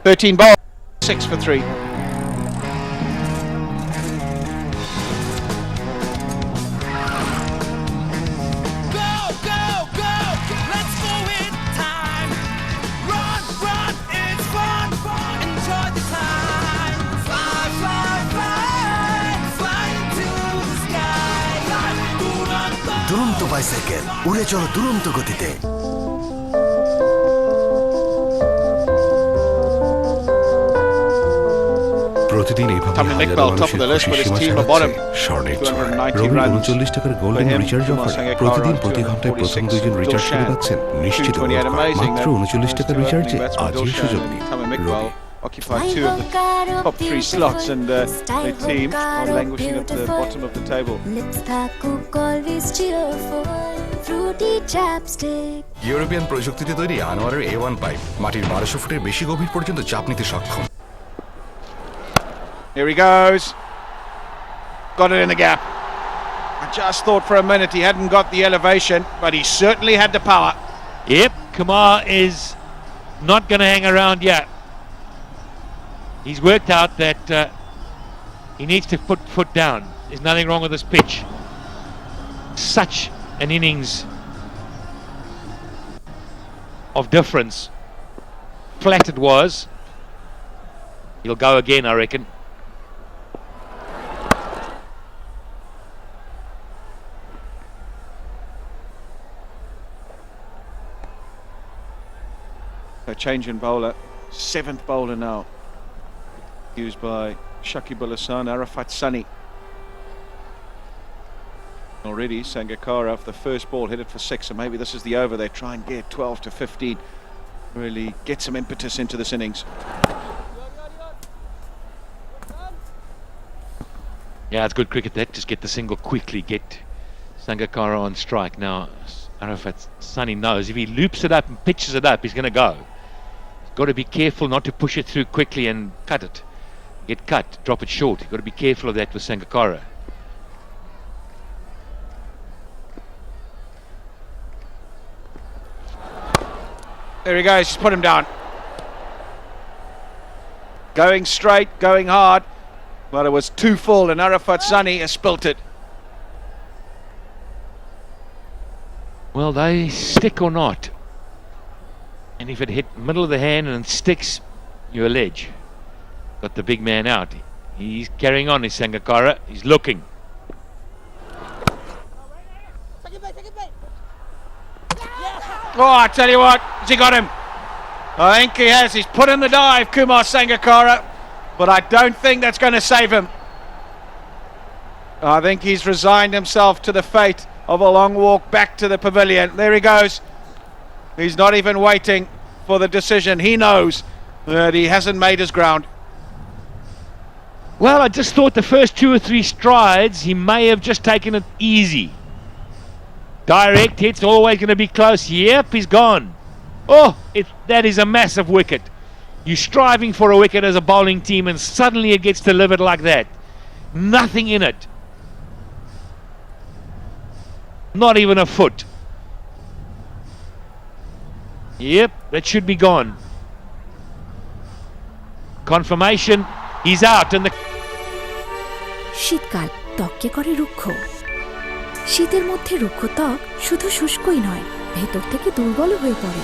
13 bowls, 6 for 3. দুরন্ত bicycle উড়ে চলো দুরন্ত গতিতে। প্রতিদিন এইভাবে হাজারো মানুষের খুশির সীমা ছাড়াচ্ছে স্বর্ণের ছোঁয়া। রবির 39 টাকার গোল্ডেন রিচার্জ অফারে প্রতিদিন প্রতি ঘন্টায় প্রথম 2 জন রিচার্জ করে পাচ্ছেন নিশ্চিত গোল্ড কয়েন। মাত্র 39 টাকার রিচার্জে আজই সুযোগ নিন। রবি Occupied 2 of the top 3 slots, and the team are languishing at the bottom of the table. European প্রযুক্তিতে তৈরি আনোয়ারের A1 পাইপ মাটির 1200 ফুটের বেশি গভীর পর্যন্ত চাপ নিতে সক্ষম। Here he goes. Got it in the gap. I just thought for a minute he hadn't got the elevation, but he certainly had the power. Yep, Kumar is not going to hang around yet. He's worked out that he needs to put foot down. There's nothing wrong with this pitch. Such an innings of difference. Flat it was. He'll go again, I reckon. A change in bowler. 7th bowler now. Used by Shakib Al Hasan, Arafat Sunny. Already Sangakkara for the first ball hit it for 6, so maybe this is the over. They try and get 12 to 15. Really get some impetus into this innings. Yeah, it's good cricket that. Just get the single quickly, get Sangakkara on strike. Now, Arafat Sunny knows if he loops it up and pitches it up, he's going to go. He's got to be careful not to push it through quickly and cut it. Get cut, drop it short. You've got to be careful of that with Sangakkara. There he goes, just put him down. Going straight, going hard, but it was too full and Arafat Sunny has spilt it. Well, they stick or not. And if it hit middle of the hand and sticks, you're a ledge. Got the big man out. He's carrying on, his Sangakkara. He's looking. Oh, I tell you what, has he got him? I think he has. He's put in the dive, Kumar Sangakkara, but I don't think that's going to save him. I think he's resigned himself to the fate of a long walk back to the pavilion. There he goes. He's not even waiting for the decision. He knows that he hasn't made his ground. Well, I just thought the first 2 or 3 strides, he may have just taken it easy. Direct hits, always going to be close. Yep, he's gone. Oh, that is a massive wicket. You're striving for a wicket as a bowling team and suddenly it gets delivered like that. Nothing in it. Not even a foot. Yep, that should be gone. Confirmation, he's out. And the শীতকাল ত্বককে করে রুক্ষ। শীতের মধ্যে রুক্ষ ত্বক শুধু শুষ্কই নয়, ভেতর থেকে দুর্বল হয়ে পড়ে।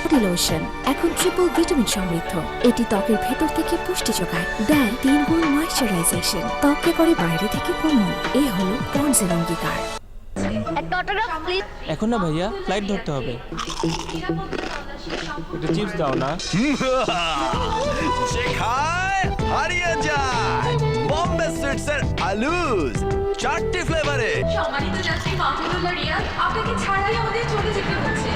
বডি লোশন এখন ট্রিপল ভিটামিন সমৃদ্ধ। এটি ত্বকের ভেতর থেকে পুষ্টি যোগায়, দেয় 3 গুণ ময়েশ্চারাইজেশন, ত্বককে করে বাইরে থেকে কোমল। এই হলো পন্ডসের অঙ্গীকার। এখন না ভাইয়া, ফ্লাইট ধরতে হবে। একটু চিপস দাও না। যে খায় হারিয়ে যায়। বম্বে সুইটসের আলুজ 4টি ফ্লেভারে। সম্মানিত যাত্রী মাহমুদুল্লাহ রিয়াদ, আপনাকে ছাড়াই আমাদের চলে যেতে হচ্ছে।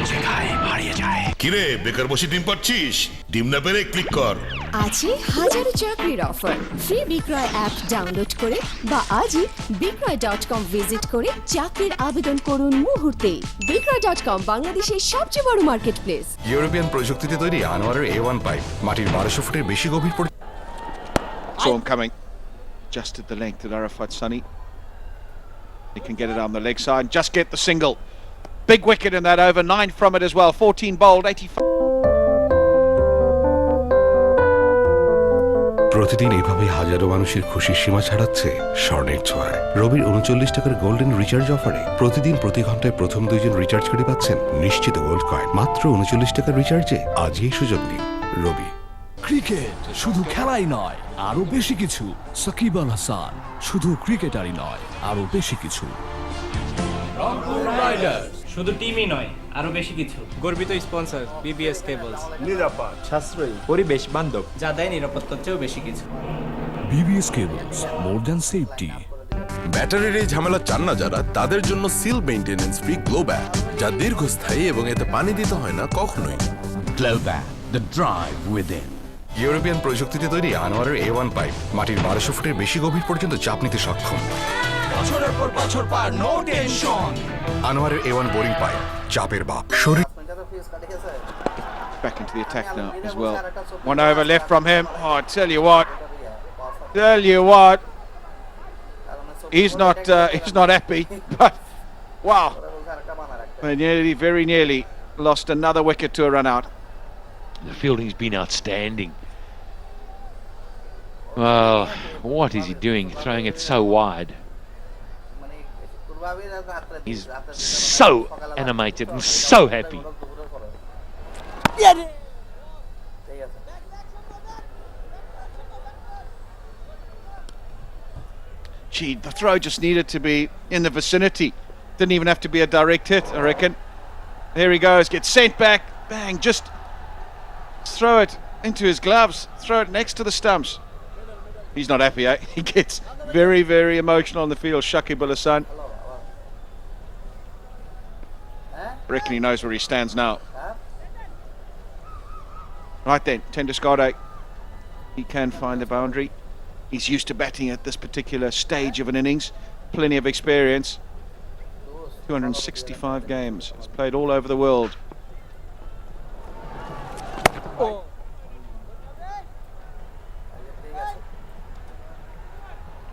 যে খায় হারিয়ে যায়। কিরে বেকার বসে ডিম পাচ্ছিস? ডিম না পেরে ক্লিক কর। আছে হাজারো চাকরির অফার। ফ্রি বিক্রয় অ্যাপ ডাউনলোড করে বা আজই বিক্রয়.com ভিজিট করে চাকরির আবেদন করুন মুহূর্তে। বিক্রয়.com বাংলাদেশের সবচেয়ে বড় মার্কেট প্লেস। ইউরোপিয়ান প্রযুক্তিতে তৈরি আনোয়ারের A1 পাইপ মাটির 1200 ফুটের বেশি গভীর Saw him coming. Just at the length of Arafat Sunny. He can get it on the leg side and just get the single. Big wicket in that over, 9 from it as well. 14 bowled, 85. প্রতিদিন এভাবে হাজারো মানুষের খুশির সীমা ছাড়াচ্ছে স্বর্ণের ছোঁয়ায়। রবির 39 টাকার golden recharge অফারে প্রতিদিন প্রতি ঘন্টায় প্রথম 2 জন রিচার্জ করে পাচ্ছেন নিশ্চিত গোল্ড কয়েন। মাত্র 39 টাকার রিচার্জে আজই এই সুযোগ নিন। রবি। ক্রিকেট শুধু খেলাই নয়, আরো বেশি কিছু। সাকিব আল হাসান শুধু ক্রিকেটারই নয়, আরো বেশি কিছু। রংপুর রাইডার্স শুধু টিমই নয়, আরো বেশি কিছু। গর্বিত স্পন্সর বিপিএল কেবলস। নিরাপদ, সাশ্রয়ী, পরিবেশ বান্ধব, যা দেয় নিরাপত্তার চেয়েও বেশি কিছু। BBS cables, more than safety. ব্যাটারির এই ঝামেলা চান না যারা, তাদের জন্য seal maintenance free glow bag, যা দীর্ঘস্থায়ী এবং এতে পানি দিতে হয় না কখনোই। Glow bag, the drive within. European প্রযুক্তিতে তৈরি আনোয়ারের A1 পাইপ মাটির 1200 ফুটের বেশি গভীর পর্যন্ত চাপ নিতে সক্ষম। বছরের পর বছর পার, নো টেনশন। আনোয়ারের A1 বোরিং পাইপ, চাপের বাপ। শরীর Back into the attack now as well. One over left from him. Oh, I tell you what. He's not happy. But wow, they very nearly lost another wicket to a run out. The fielding's been outstanding. Well, what is he doing? Throwing it so wide. He's so animated and so happy. Gee, the throw just needed to be in the vicinity. Didn't even have to be a direct hit, I reckon. There he goes, gets sent back. Bang, just throw it into his gloves. Throw it next to the stumps. He's not happy, eh? He gets very, very emotional on the field, Shakib Al Hasan. I reckon he knows where he stands now. Right then, Tendulkar, he can find the boundary. He's used to batting at this particular stage of an innings. Plenty of experience. 265 games. He's played all over the world.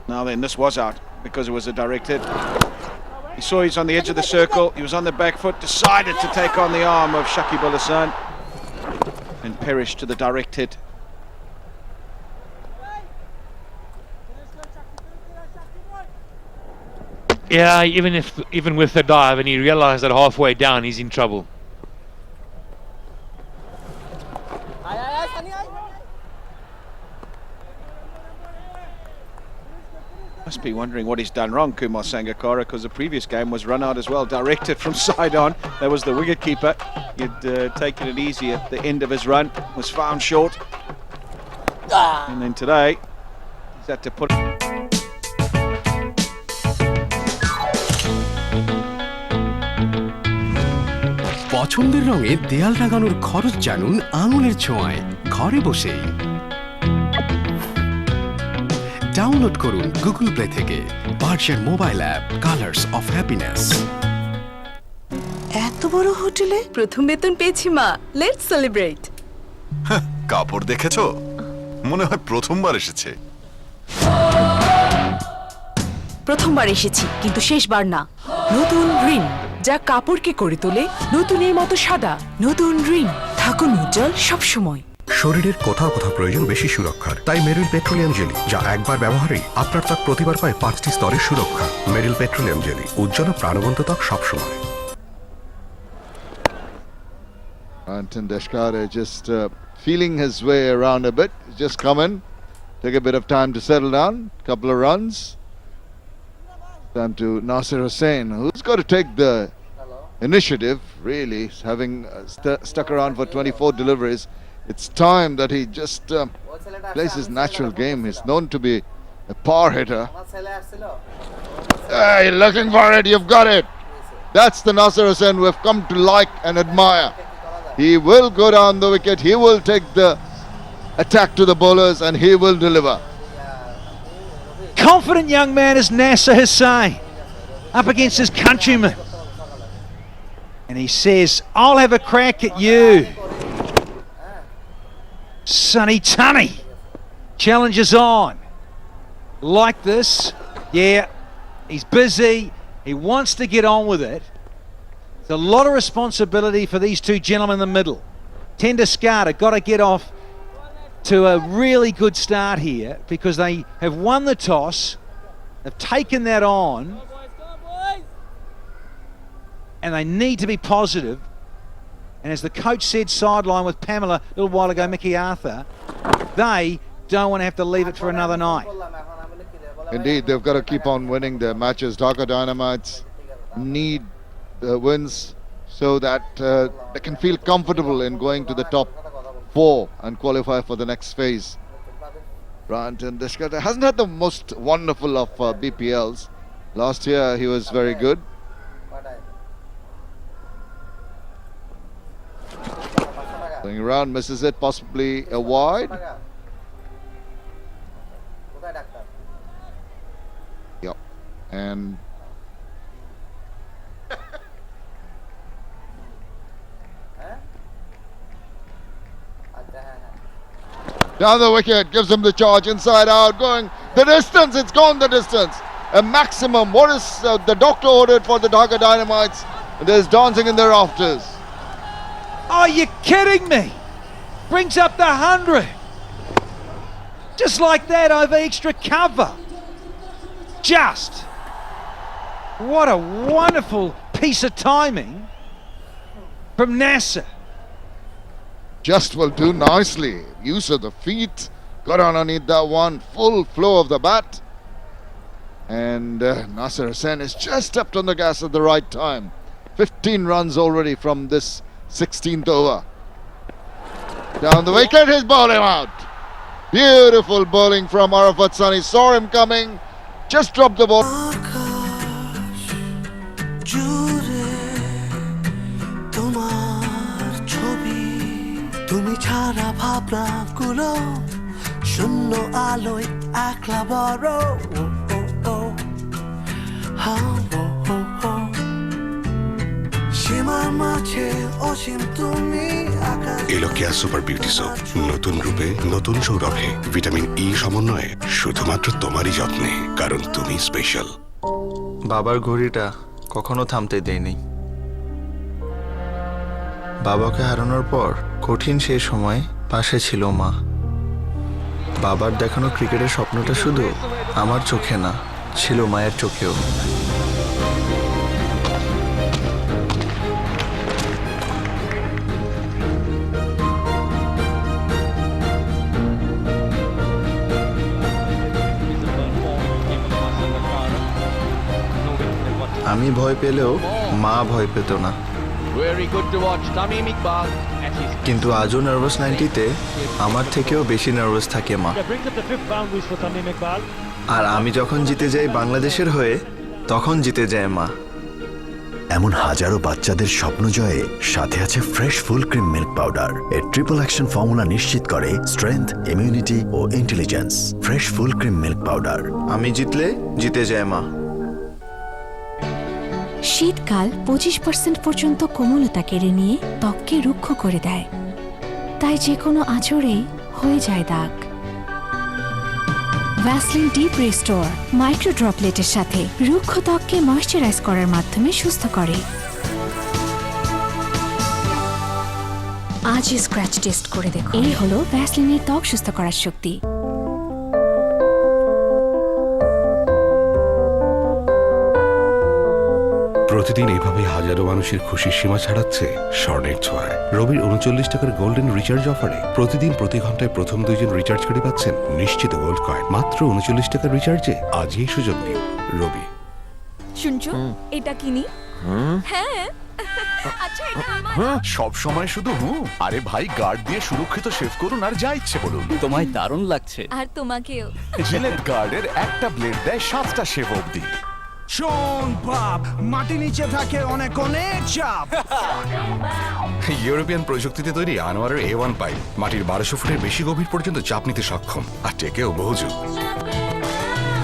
Now then, this was out because it was a direct hit. He saw he's on the edge of the circle. He was on the back foot, decided to take on the arm of Shakib Al Hasan and perished to the direct hit. Yeah, even with the dive, and he realised that halfway down he's in trouble. Must be wondering what he's done wrong, Kumar Sangakkara, because the previous game was run out as well, directed from side on. That was the wicketkeeper. He'd taken it easy at the end of his run, was found short. And then today, he's had to put... পছন্দের রঙে দেয়াল রাঙানোর খরচ জানুন আঙুলের ছোঁয়ায়, ঘরে বসেই। Download করুন গুগল প্লে থেকে virtual mobile app colours of happiness. এত বড় হোটেলে প্রথম বেতন পেয়েছি মা, লেটস সেলিব্রেট। কাপড় দেখেছো? মনে হয় প্রথমবার এসেছে। প্রথমবার এসেছি, কিন্তু শেষবার না। নতুন রিন, যা কাপড়কে করে তোলে নতুনের মতো সাদা। নতুন রিন, থাকুন উজ্জ্বল সবসময়। শরীরের কোথাও কোথাও প্রয়োজন বেশি সুরক্ষার, তাই মেরিল পেট্রোলিয়াম জেলি, যা একবার ব্যবহারেই আপনার ত্বক প্রতিবার পায় 5টি স্তরের সুরক্ষা। মেরিল পেট্রোলিয়াম জেলি, উজ্জ্বল ও প্রাণবন্ত ত্বক সবসময়। And Tendulkar just feeling his way around a bit. Just come in, take a bit of time to settle down, couple of runs. Time to Nasir Hussain, who's got to take the initiative, really, having stuck around for 24 deliveries. It's time that he just plays his natural game. He's known to be a power hitter. Hey, looking for it, you've got it. That's the Nasir Hussain we've come to like and admire. He will go down the wicket, he will take the attack to the bowlers and he will deliver. Confident young man is Nasir Hussain up against his countryman, and he says, I'll have a crack at you, Sonny Tunny. Challenges on. Like this. Yeah, he's busy. He wants to get on with it. It's a lot of responsibility for these two gentlemen in the middle. Tendescada got to get off to a really good start here because they have won the toss. They've taken that on. And they need to be positive. And as the coach said sideline with Pamela a little while ago, Mickey Arthur, they don't want to have to leave it for another night. Indeed, they've got to keep on winning their matches. Dhaka Dynamites need wins so that they can feel comfortable in going to the top 4 and qualify for the next phase. Brandon Deshkar hasn't had the most wonderful of BPLs. Last year he was very good. Going around, misses it, possibly a wide. Yep. And down the wicket, gives him the charge, inside out, going the distance, it's gone the distance. A maximum, what is the doctor ordered for the Dhaka Dynamites? There's dancing in the rafters. Oh, you're kidding me! Brings up the 100. Just like that over extra cover. Just. What a wonderful piece of timing from Nasser. Just will do nicely. Use of the feet. Got underneath that one. Full flow of the bat. And Nasser Hussain has just stepped on the gas at the right time. 15 runs already from this 16th over. Down the wicket, he's bowling out. Beautiful bowling from Arafat Sani. Saw him coming. Just dropped the ball. তুমি ছাড়া ভাবনা গুলো শূন্য আলোয় একলা বড় সীমার মাঝে অসীম তুমি এলোকিয়া সুপার বিউটি সোপ নতুন রূপে নতুন সৌরভে ভিটামিন ই সমন্বয়ে শুধুমাত্র তোমারই যত্নে কারণ তুমি স্পেশাল। বাবার ঘড়িটা কখনো থামতে দেয়নি। বাবাকে হারানোর পর কঠিন সেই সময় পাশে ছিল মা। বাবার দেখানো ক্রিকেটের স্বপ্নটা শুধু আমার চোখে না, ছিল মায়ের চোখেও। আমি ভয় পেলেও মা ভয় পেত না। কিন্তু আজও নার্ভাস 90-তে আমার থেকেও বেশি নার্ভাস থাকে মা। আর আমি যখন জিতে যাই বাংলাদেশের হয়ে তখন জিতে যায় মা। এমন হাজারো বাচ্চাদের স্বপ্ন জয়ে সাথে আছে fresh full cream milk powder. এর ট্রিপল অ্যাকশন ফর্মুলা নিশ্চিত করে স্ট্রেংথ, ইমিউনিটি ও intelligence. Fresh full cream milk powder. আমি জিতলে জিতে যায় মা। শীতকাল 25% পর্যন্ত কোমলতা কেড়ে নিয়ে ত্বককে রুক্ষ করে দেয়, তাই যে কোনো আঁচড়েই হয়ে যায় দাগ। ভ্যাসলিন ডিপ রিস্টোর মাইক্রো ড্রপলেটের সাথে রুক্ষ ত্বককে ময়শ্চারাইজ করার মাধ্যমে সুস্থ করে। আজই স্ক্র্যাচ টেস্ট করে দেখো। এই হলো ভ্যাসলিনের ত্বক সুস্থ করার শক্তি। প্রতিদিন এইভাবে হাজারো মানুষের খুশির সীমা ছাড়াচ্ছে স্বর্ণের ছোঁয়ায়। রবির 39 টাকার গোল্ডেন রিচার্জ অফারে প্রতিদিন প্রতি ঘন্টায় প্রথম 2 জন রিচার্জকারী পাচ্ছেন নিশ্চিত গোল্ড কয়েন। মাত্র 39 টাকার রিচার্জে আজই এই সুযোগ নিন। রবি শুনছো এটা কিনি? হ্যাঁ আচ্ছা এটা আমার। সব সময় শুধু আরে ভাই গার্ড দিয়ে সুরক্ষিত শেভ করুন আর যা ইচ্ছে বলুন। তোমায় দারুণ লাগছে। আর তোমাকেও। জিলেট গার্ডের একটা ব্লেড দেয় 7টা শেভ অবধি। শোন বাপ, মাটি নিচে থাকে অনেক অনেক চাপ। ইউরোপিয়ান প্রযুক্তিতে তৈরি আনোয়ারের A1 পাইপ মাটির 1200 ফুটের বেশি গভীর পর্যন্ত চাপ নিতে সক্ষম আর টেকেও বহুযুগ।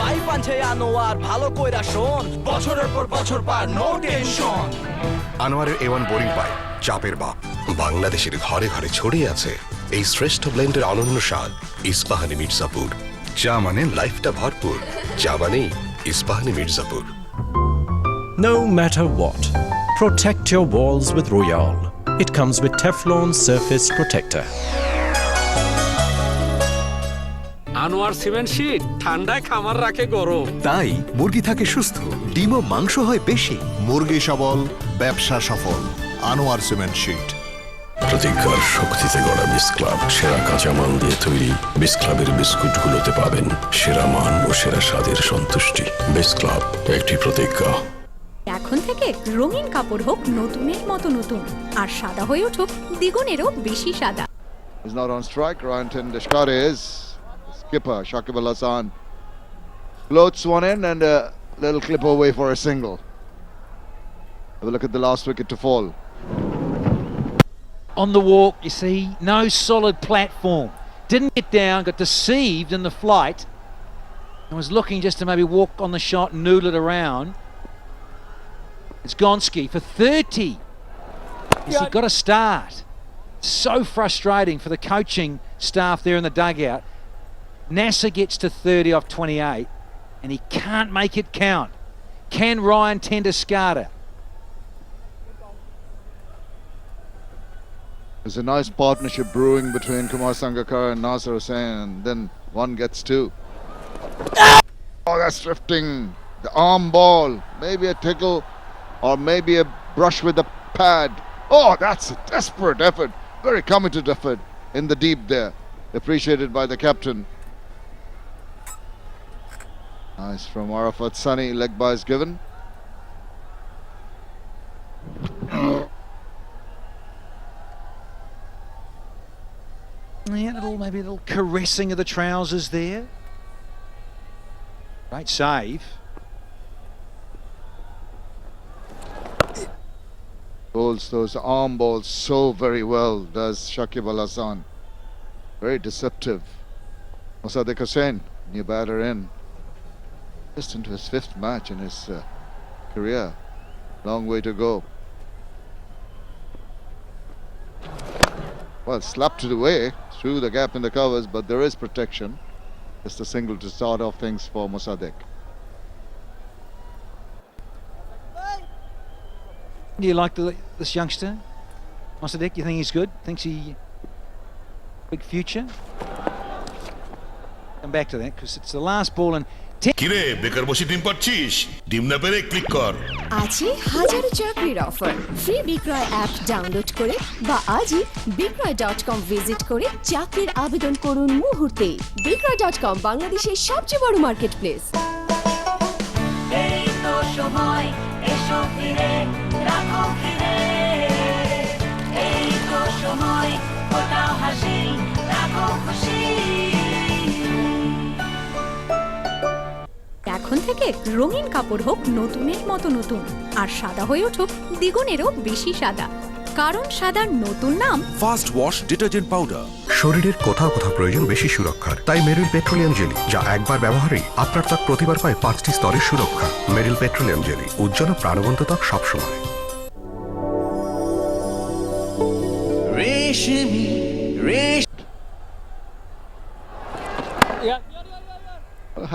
পাইপ আনছে আনোয়ার, ভালো কইরা শোন, বছরের পর বছর পার নো টেনশন। আনোয়ারের A1 বোরিং পাইপ চাপের বাপ বাংলাদেশের ঘরে ঘরে ছড়িয়ে আছে এই শ্রেষ্ঠ ব্লেন্ডের অনন্য স্বাদ ইস্পাহানি মির্জাপুর। চা মানে লাইফটা ভরপুর, চা মানেই Ispahani Mirzapur. No matter what, protect your walls with Royale. It comes with Teflon Surface Protector. Anwar cement sheet ঠান্ডায় খামার রাখে গরম। তাই মুরগি থাকে সুস্থ, ডিম ও মাংস হয় বেশি। মুরগি সবল, ব্যবসা সফল। Anwar cement sheet. প্রতিজ্ঞার শক্তিতে গড়া বিস ক্লাব, সেরা কাঁচামাল দিয়ে তৈরি বিস ক্লাবের বিস্কুটগুলোতে পাবেন সেরা মান ও সেরা স্বাদের সন্তুষ্টি। বিস ক্লাব, একটি প্রতিজ্ঞা। এখন থেকে রঙিন কাপড় হোক নতুনের মতো নতুন, আর সাদা হয়ে উঠুক দ্বিগুণেরও বেশি সাদা। Is not on strike. Ryan Deshkar is. Skipper Shakib Al Hassan floats one in and a little clip away for a single. Have a look at the last wicket to fall. On the walk, you see, no solid platform. Didn't get down, got deceived in the flight, and was looking just to maybe walk on the shot and noodle it around. It's Gonski for 30. Has he got a start? So frustrating for the coaching staff there in the dugout. Nasser gets to 30 off 28, and he can't make it count. Can Ryan Deshkar? There's a nice partnership brewing between Kumar Sangakkara and Nasser Hussain, and then one gets two. Oh, that's drifting. The arm ball, maybe a tickle, or maybe a brush with the pad. Oh, that's a desperate effort, very committed effort in the deep there, appreciated by the captain. Nice from Arafat Sunny, leg byes given. Yeah, maybe a little caressing of the trousers there. Great save. Bowls those arm balls so very well, does Shakib Al Hassan. Very deceptive. Mosaddiq Hussain, new batter in. Just into his 5th match in his career. Long way to go. Well, slapped it away through the gap in the covers, but there is protection. Just a single to start off things for Mosaddiq. Do you like this youngster, Mosaddiq? You think he's good? Thinks he big future? Come back to that because it's the last ball and কিরে বেকার বসে ডিম পাচ্ছিস? ডিম না পেরে click কর। আছে হাজারো চাকরির অফার। ফ্রি বিক্রয় অ্যাপ ডাউনলোড করে বা আজই বিক্রয়.com ভিজিট করে চাকরির আবেদন করুন মুহূর্তে। বিক্রয়.com বাংলাদেশের সবচেয়ে বড় মার্কেট প্লেস। এই তো সময়, এসো ফিরে, রাখো ঘিরে। এই তো সময়, ফোটাও হাসি, রাখো খুশি। এখন থেকে রঙিন কাপড় হোক নতুনের মতো নতুন, আর সাদা হয়ে উঠুক দ্বিগুণেরও বেশি সাদা, কারণ সাদার নতুন নাম ফাস্ট ওয়াশ ডিটারজেন্ট পাউডার। শরীরের কোথাও কোথাও প্রয়োজন বেশি সুরক্ষার, তাই মেরিল পেট্রোলিয়াম জেলি, যা একবার ব্যবহারেই আপনার ত্বক প্রতিবার পায় 5টি স্তরের সুরক্ষা। মেরিল পেট্রোলিয়াম জেলি, উজ্জ্বল ও প্রাণবন্ত ত্বক সবসময়।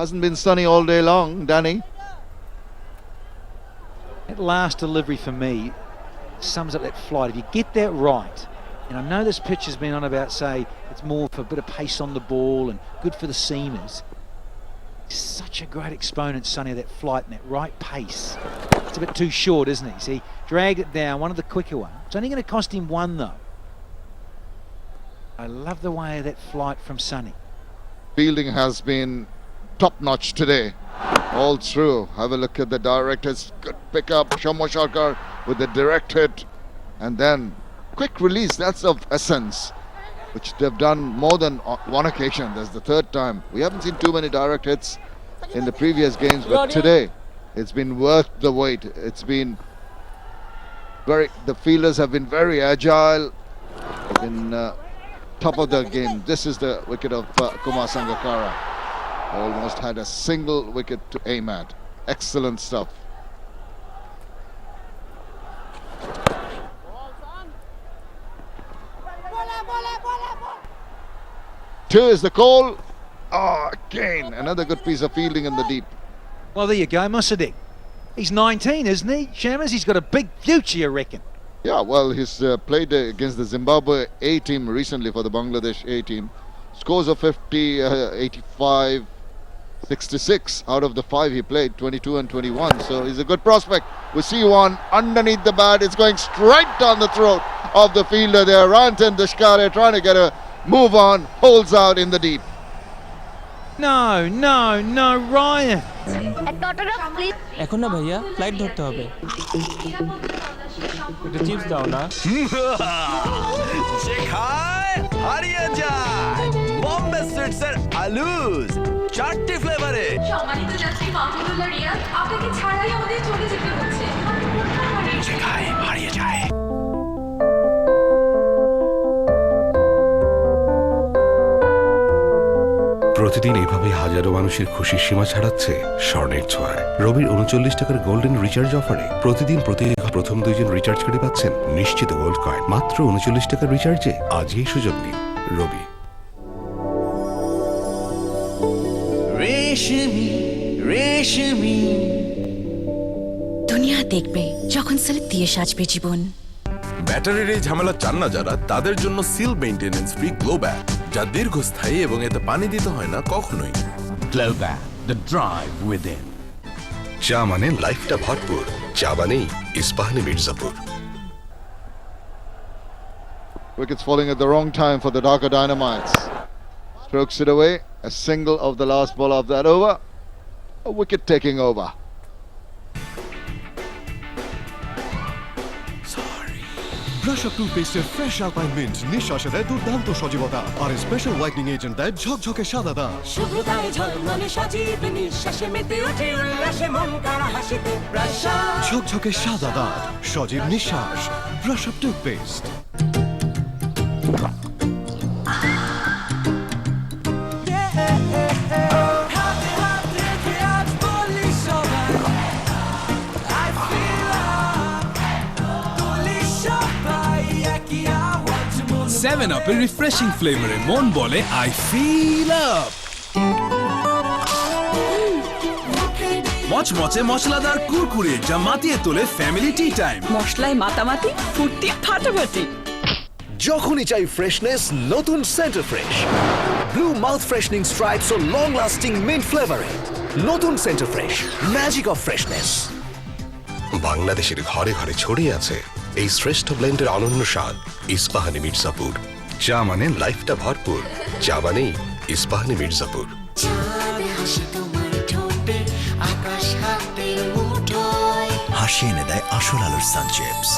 Hasn't been sunny all day long, Danny. That last delivery for me sums up that flight. If you get that right, and I know this pitch has been on about, say, it's more for a bit of pace on the ball and good for the seamers. He's such a great exponent, Sonny, of that flight and that right pace. It's a bit too short, isn't he? See, dragged it down, one of the quicker ones. It's only going to cost him one, though. I love the way of that flight from Sonny. Fielding has been top-notch today, all through. Have a look at the direct hits. Good pick-up, Shamo Sharkar with the direct hit, and then quick release. That's of essence, which they've done more than one occasion. That's the 3rd time. We haven't seen too many direct hits in the previous games, but today it's been worth the wait. It's been the fielders have been very agile, in top of the game. This is the wicket of Kumar Sangakkara. Almost had a single wicket to aim at. Excellent stuff. 2 is the call. Oh, again, another good piece of fielding in the deep. Well, there you go, Mossadegh. He's 19, isn't he, Shamas? He's got a big future, you reckon? Yeah, well, he's played against the Zimbabwe A team recently for the Bangladesh A team. Scores of 50, 85, 66 out of the 5 he played, 22 and 21. So he's a good prospect. We see one underneath the bat. It's going straight down the throat of the fielder there. Rantan Deshkare trying to get a move on, holds out in the deep. No, Ryan. এখন না ভাইয়া flight ধরতে হবে একটা chips দাও না যে খায় হারিয়ে যায় বম্বে সুইটসের আলুজ 4টি ফ্লেভারে সম্মানিত যাত্রী মাহমুদুল্লাহ রিয়াদ আপনাকে ছাড়াই আমাদের চলে যেতে হচ্ছে যে খায় হারিয়ে যায় প্রতিদিন এইভাবে হাজারো মানুষের খুশির সীমা ছাড়াচ্ছে স্বর্ণের ছোঁয়ায়। রবির 39 টাকার গোল্ডেন রিচার্জ অফারে প্রতিদিন প্রথম 2 জন রিচার্জকারী পাচ্ছেন নিশ্চিত গোল্ড কয়েন মাত্র 39 টাকার রিচার্জে। আজই এই সুযোগ নিন। রবি। রেশমি রেশমি দুনিয়া দেখবে যখন সিল্ক দিয়ে সাজবে জীবন। ব্যাটারির এই ঝামেলা চান না যারা, তাদের জন্য seal maintenance free glow bag, যা দীর্ঘস্থায়ী এবং এতে পানি দিতে হয় না কখনোই। Glow bag, the drive within. চা মানে লাইফটা ভরপুর, চা মানেই Ispahani Mirzapur. Wickets falling at the wrong time for the Dhaka Dynamites. Strokes it away, a single of the last ball of that over. A wicket taking over. Brush Up টুথপেস্টের fresh alpine mint নিঃশ্বাসে দেয় দুর্দান্ত সজীবতা আর special whitening agent দেয় ঝকঝকে সাদা দাগ। শুভ্রতায় ঝলমলে সজীব নিঃশ্বাসে মেতে ওঠে উল্লাসে মন কাড়া হাসিতে ব্রাশ আপ ঝকঝকে সাদা দাগ, সজীব নিঃশ্বাস, ব্রাশ আপ টুথপেস্ট। সেভেন আপের রিফ্রেশিং ফ্লেভারে মন বলে আই ফিল আপ। মচমচে মশলাদার কুরকুরে যা মাতিয়ে তোলে ফ্যামিলি টি টাইম। মশলায় মাতামাতি, ফুর্তি ফাটাফাটি। যখনই চাই ফ্রেশনেস, নতুন Center Fresh. Blue mouth freshening stripes ও লং লাস্টিং মিন্ট ফ্লেভারে নতুন Center Fresh, magic of freshness. বাংলাদেশের ঘরে ঘরে ছড়িয়ে আছে এই শ্রেষ্ঠ ব্লেন্ডের অনন্য স্বাদ, ইস্পাহানি মির্জাপুর। চা মানে লাইফটা ভরপুর, চা মানেই ইস্পাহানি মির্জাপুর। হাসি এনে দেয় আসল আলুর Sun Chips.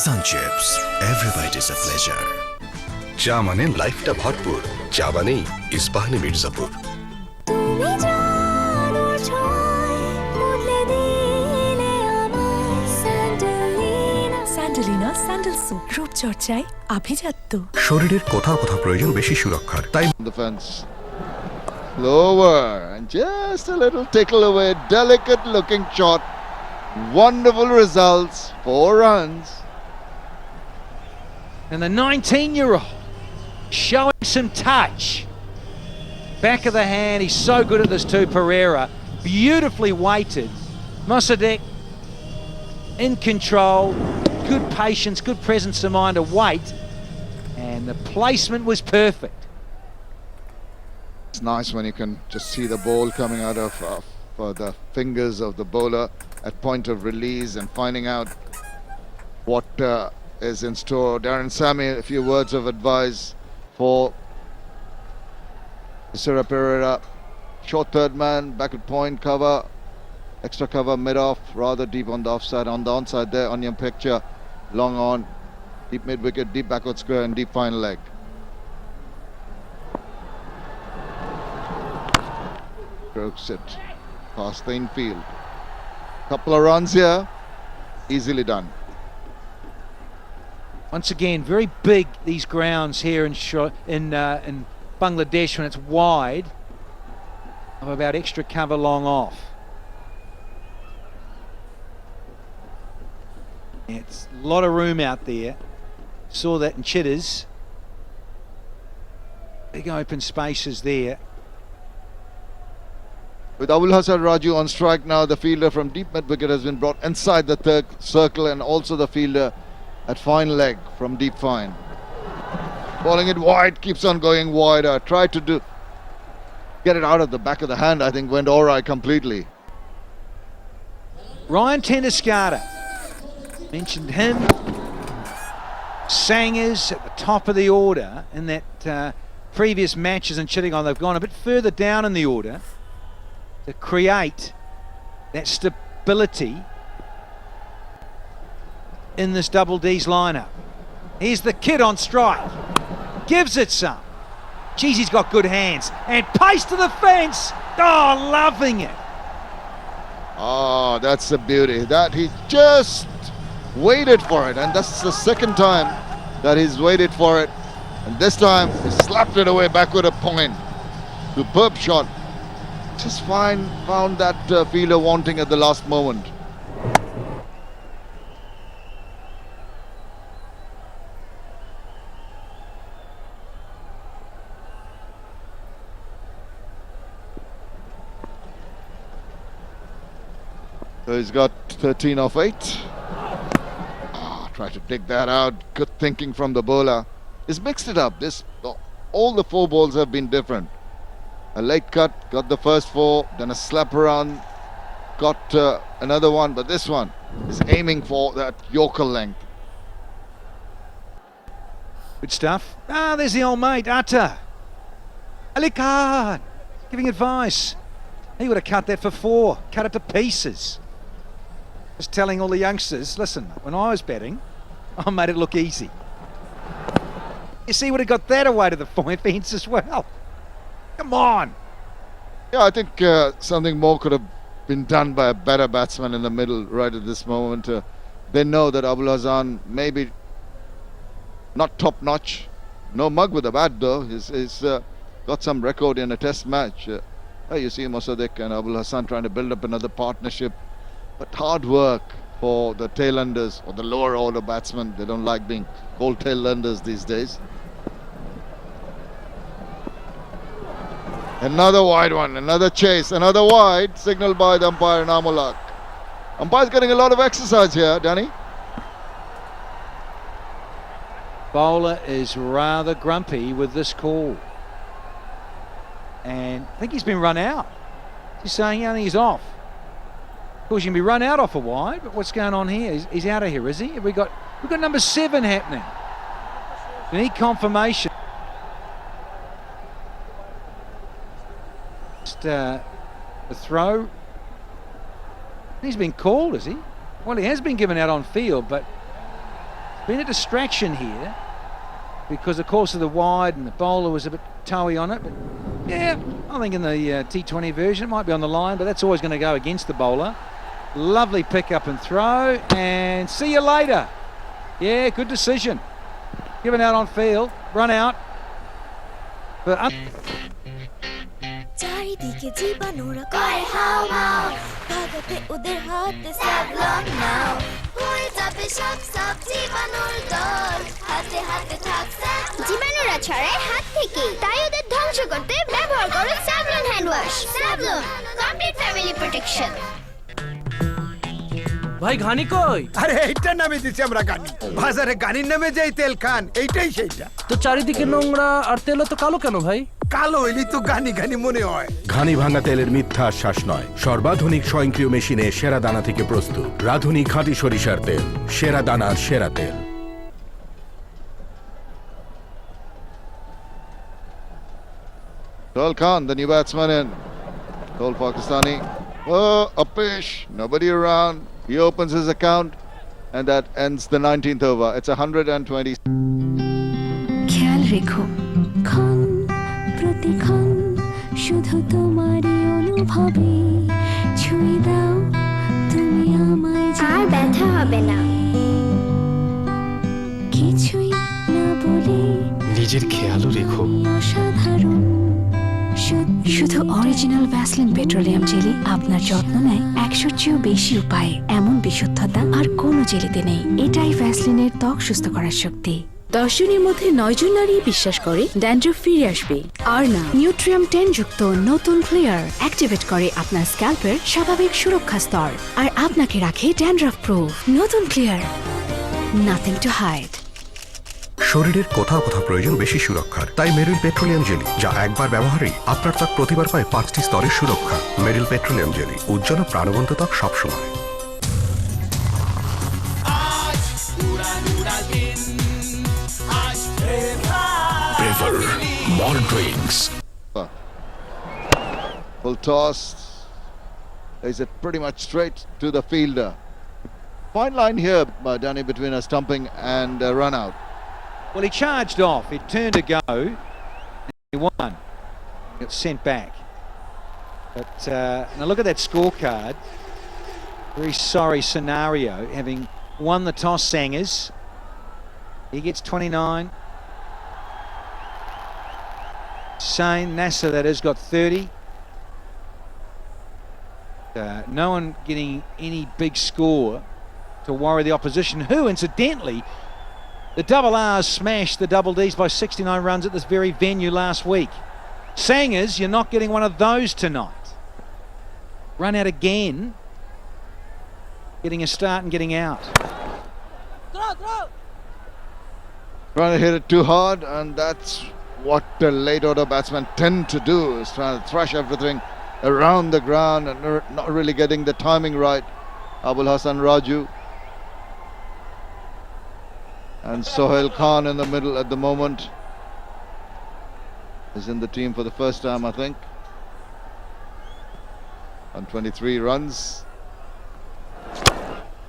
Sun Chips, every bite is a pleasure. চা মানে লাইফটা ভরপুর, চা মানেই ইস্পাহানি মির্জাপুর। স্যান্ডেল সুপ রূপচর্চায় আভিজাত্য। শরীরের কোথাও কোথাও প্রয়োজন বেশি সুরক্ষার, তাই Defense. Lower and just a little tickle away. Delicate looking shot. Wonderful results. 4 runs. And the 19-year-old showing some touch. Back of the hand, he's so good at this too, Pereira. Beautifully weighted. Mossadegh in control. Good patience, good presence of mind to wait. And the placement was perfect. It's nice when you can just see the ball coming out of the fingers of the bowler at point of release and finding out what is in store. Darren Sammy, a few words of advice for Sarah Pereira. Short third man, back at point, cover, extra cover mid-off, rather deep on the offside, on the onside there on your picture. Long on, deep mid-wicket, deep backward square and deep final leg. Strokes it past the infield. Couple of runs here, easily done. Once again, very big these grounds here in Bangladesh when it's wide. Of about extra cover long off. It's a lot of room out there. Saw that in Chitters. Big open spaces there. With Abul Hasan Raju on strike now, the fielder from deep mid wicket has been brought inside the third circle, and also the fielder at fine leg from deep fine. Bowling it wide, keeps on going wider. Tried to get it out of the back of the hand, I think went alright completely. Ryan Tenniscarter, mentioned him. Sangers at the top of the order in that previous matches in Chittagong. They've gone a bit further down in the order to create that stability in this double D's lineup. Here's the kid on strike, gives it some. Geez, he's got good hands, and pace to the fence. Oh, loving it. Oh, that's a beauty. That he just waited for it, and that's the second time that he's waited for it, and this time he slapped it away backward a point. Superb shot. Just found that fielder wanting at the last moment. So he's got 13 off 8. Try to dig that out. Good thinking from the bowler. He's mixed it up. All the 4 balls have been different. A late cut, got the first 4, then a slap around, got another one, but this one is aiming for that Yorker length. Good stuff. There's the old mate, Atta. Ali Khan, giving advice. He would have cut that for 4, cut it to pieces. Just telling all the youngsters, listen, when I was batting, I made it look easy. You see, would have got that away to the point fence as well. Come on. Yeah, I think something more could have been done by a better batsman in the middle right at this moment. They know that Abul Hasan maybe not top notch. No mug with the bat though. He's got some record in a test match. You see Mosaddeq and Abul Hasan trying to build up another partnership. But hard work for the tailenders or the lower order batsmen. They don't like being called tailenders these days. Another wide one, another chase, another wide, signaled by the umpire Namulak. Umpire's getting a lot of exercise here, Danny. Bowler is rather grumpy with this call. And I think he's been run out. He's saying, I think he's off. Of course, you can be run out off a wide, but what's going on here? He's out of here, is he? We've got number 7 happening. We need confirmation. Just the throw. He's been called, is he? Well, he has been given out on field, but it's been a distraction here because, of course, of the wide, and the bowler was a bit toey on it. But yeah, I think in the T20 version it might be on the line, but that's always going to go against the bowler. Lovely pick up and throw, and see you later. Yeah, good decision. Given out on field, run out. But চারিদিকে জীবাণুরা করে হাও হাও ভাগাতে ওদের হাতে Savlon নাও হয়ে যাবে সব সব জীবাণুর দল হাতে হাতে থাক জীবাণুরা ছড়ায় হাত থেকে তাই ওদের ধ্বংস করতে ব্যবহার করো Savlon hand wash Savlon complete family protection ভাই ঘানি কই? আরে এইটার নামে দিছি আমরা ঘানি। বাজারে ঘানির নামে যেই তেল খান এইটাই সেইটা। তো চারিদিকে নোংরা আর তেল তো কালো কেন ভাই? কালো হইলি তো ঘানি ঘানি মনে হয়। ঘানি ভাঙা তেলের মিথ্যা আশ্বাস নয়, সর্বাধুনিক স্বয়ংক্রিয় মেশিনে সেরা দানা থেকে প্রস্তুত রাধুনী খাঁটি সরিষার তেল, সেরা দানার সেরা তেল। Sohail Khan, the new batsman in. Told Pakistani. Oh, a pish, nobody around. He opens his account, and that ends the 19th over. It's 120. খেয়াল রেখো ক্ষণ প্রতিক্ষণ শুধু তোমারই অনুভবে ছুঁয়ে দাও তুমি আমায় আর ব্যথা হবে না কিছুই না বলে নিজের খেয়ালও রেখো অসাধারণ শুধু অরিজিনাল ভ্যাসলিন পেট্রোলিয়াম জেলি আপনার যত্ন নেয় 100-র চেয়েও বেশি উপায়ে। এমন বিশুদ্ধতা আর কোনো জেলিতে নেই। এটাই ভ্যাসলিনের ত্বক সুস্থ করার শক্তি। 10 জনের মধ্যে 9 জন নারী বিশ্বাস করে ড্যান্ড্রফ ফিরে আসবে। আর না, নিউট্রিয়াম 10 যুক্ত নতুন ক্লিয়ার অ্যাক্টিভেট করে আপনার স্ক্যাল্পের স্বাভাবিক সুরক্ষা স্তর আর আপনাকে রাখে ড্যান্ড্রফ প্রুফ। নতুন ক্লিয়ার, নাথিং টু হাইড। শরীরের কোথাও কোথাও প্রয়োজন বেশি সুরক্ষার, তাই মেরিল পেট্রোলিয়াম জেলি, যা একবার ব্যবহারেই আপনার ত্বক প্রতিবার পায় 5টি স্তরের সুরক্ষা। মেরিল পেট্রোলিয়াম জেলি, উজ্জ্বল ও প্রাণবন্ত ত্বক সবসময়। Prefer more drinks. Full toss. Is it pretty much straight to the fielder? Fine line here, Danny, between a stumping and a run out. Well, he charged off. He turned to go. And he won. Got sent back. But now look at that scorecard. Very sorry scenario. Having won the toss, Sangers. He gets 29. Sane, Nasser, that is, got 30. No one getting any big score to worry the opposition, who, incidentally, the double R's smashed the double D's by 69 runs at this very venue last week. Sangers, you're not getting one of those tonight. Run out again, getting a start and getting out. Trying to hit it too hard, and that's what the late order batsmen tend to do, is trying to thrash everything around the ground and not really getting the timing right. Abul Hassan Raju and Sohail Khan in the middle at the moment is in the team for the first time, I think, on 23 runs.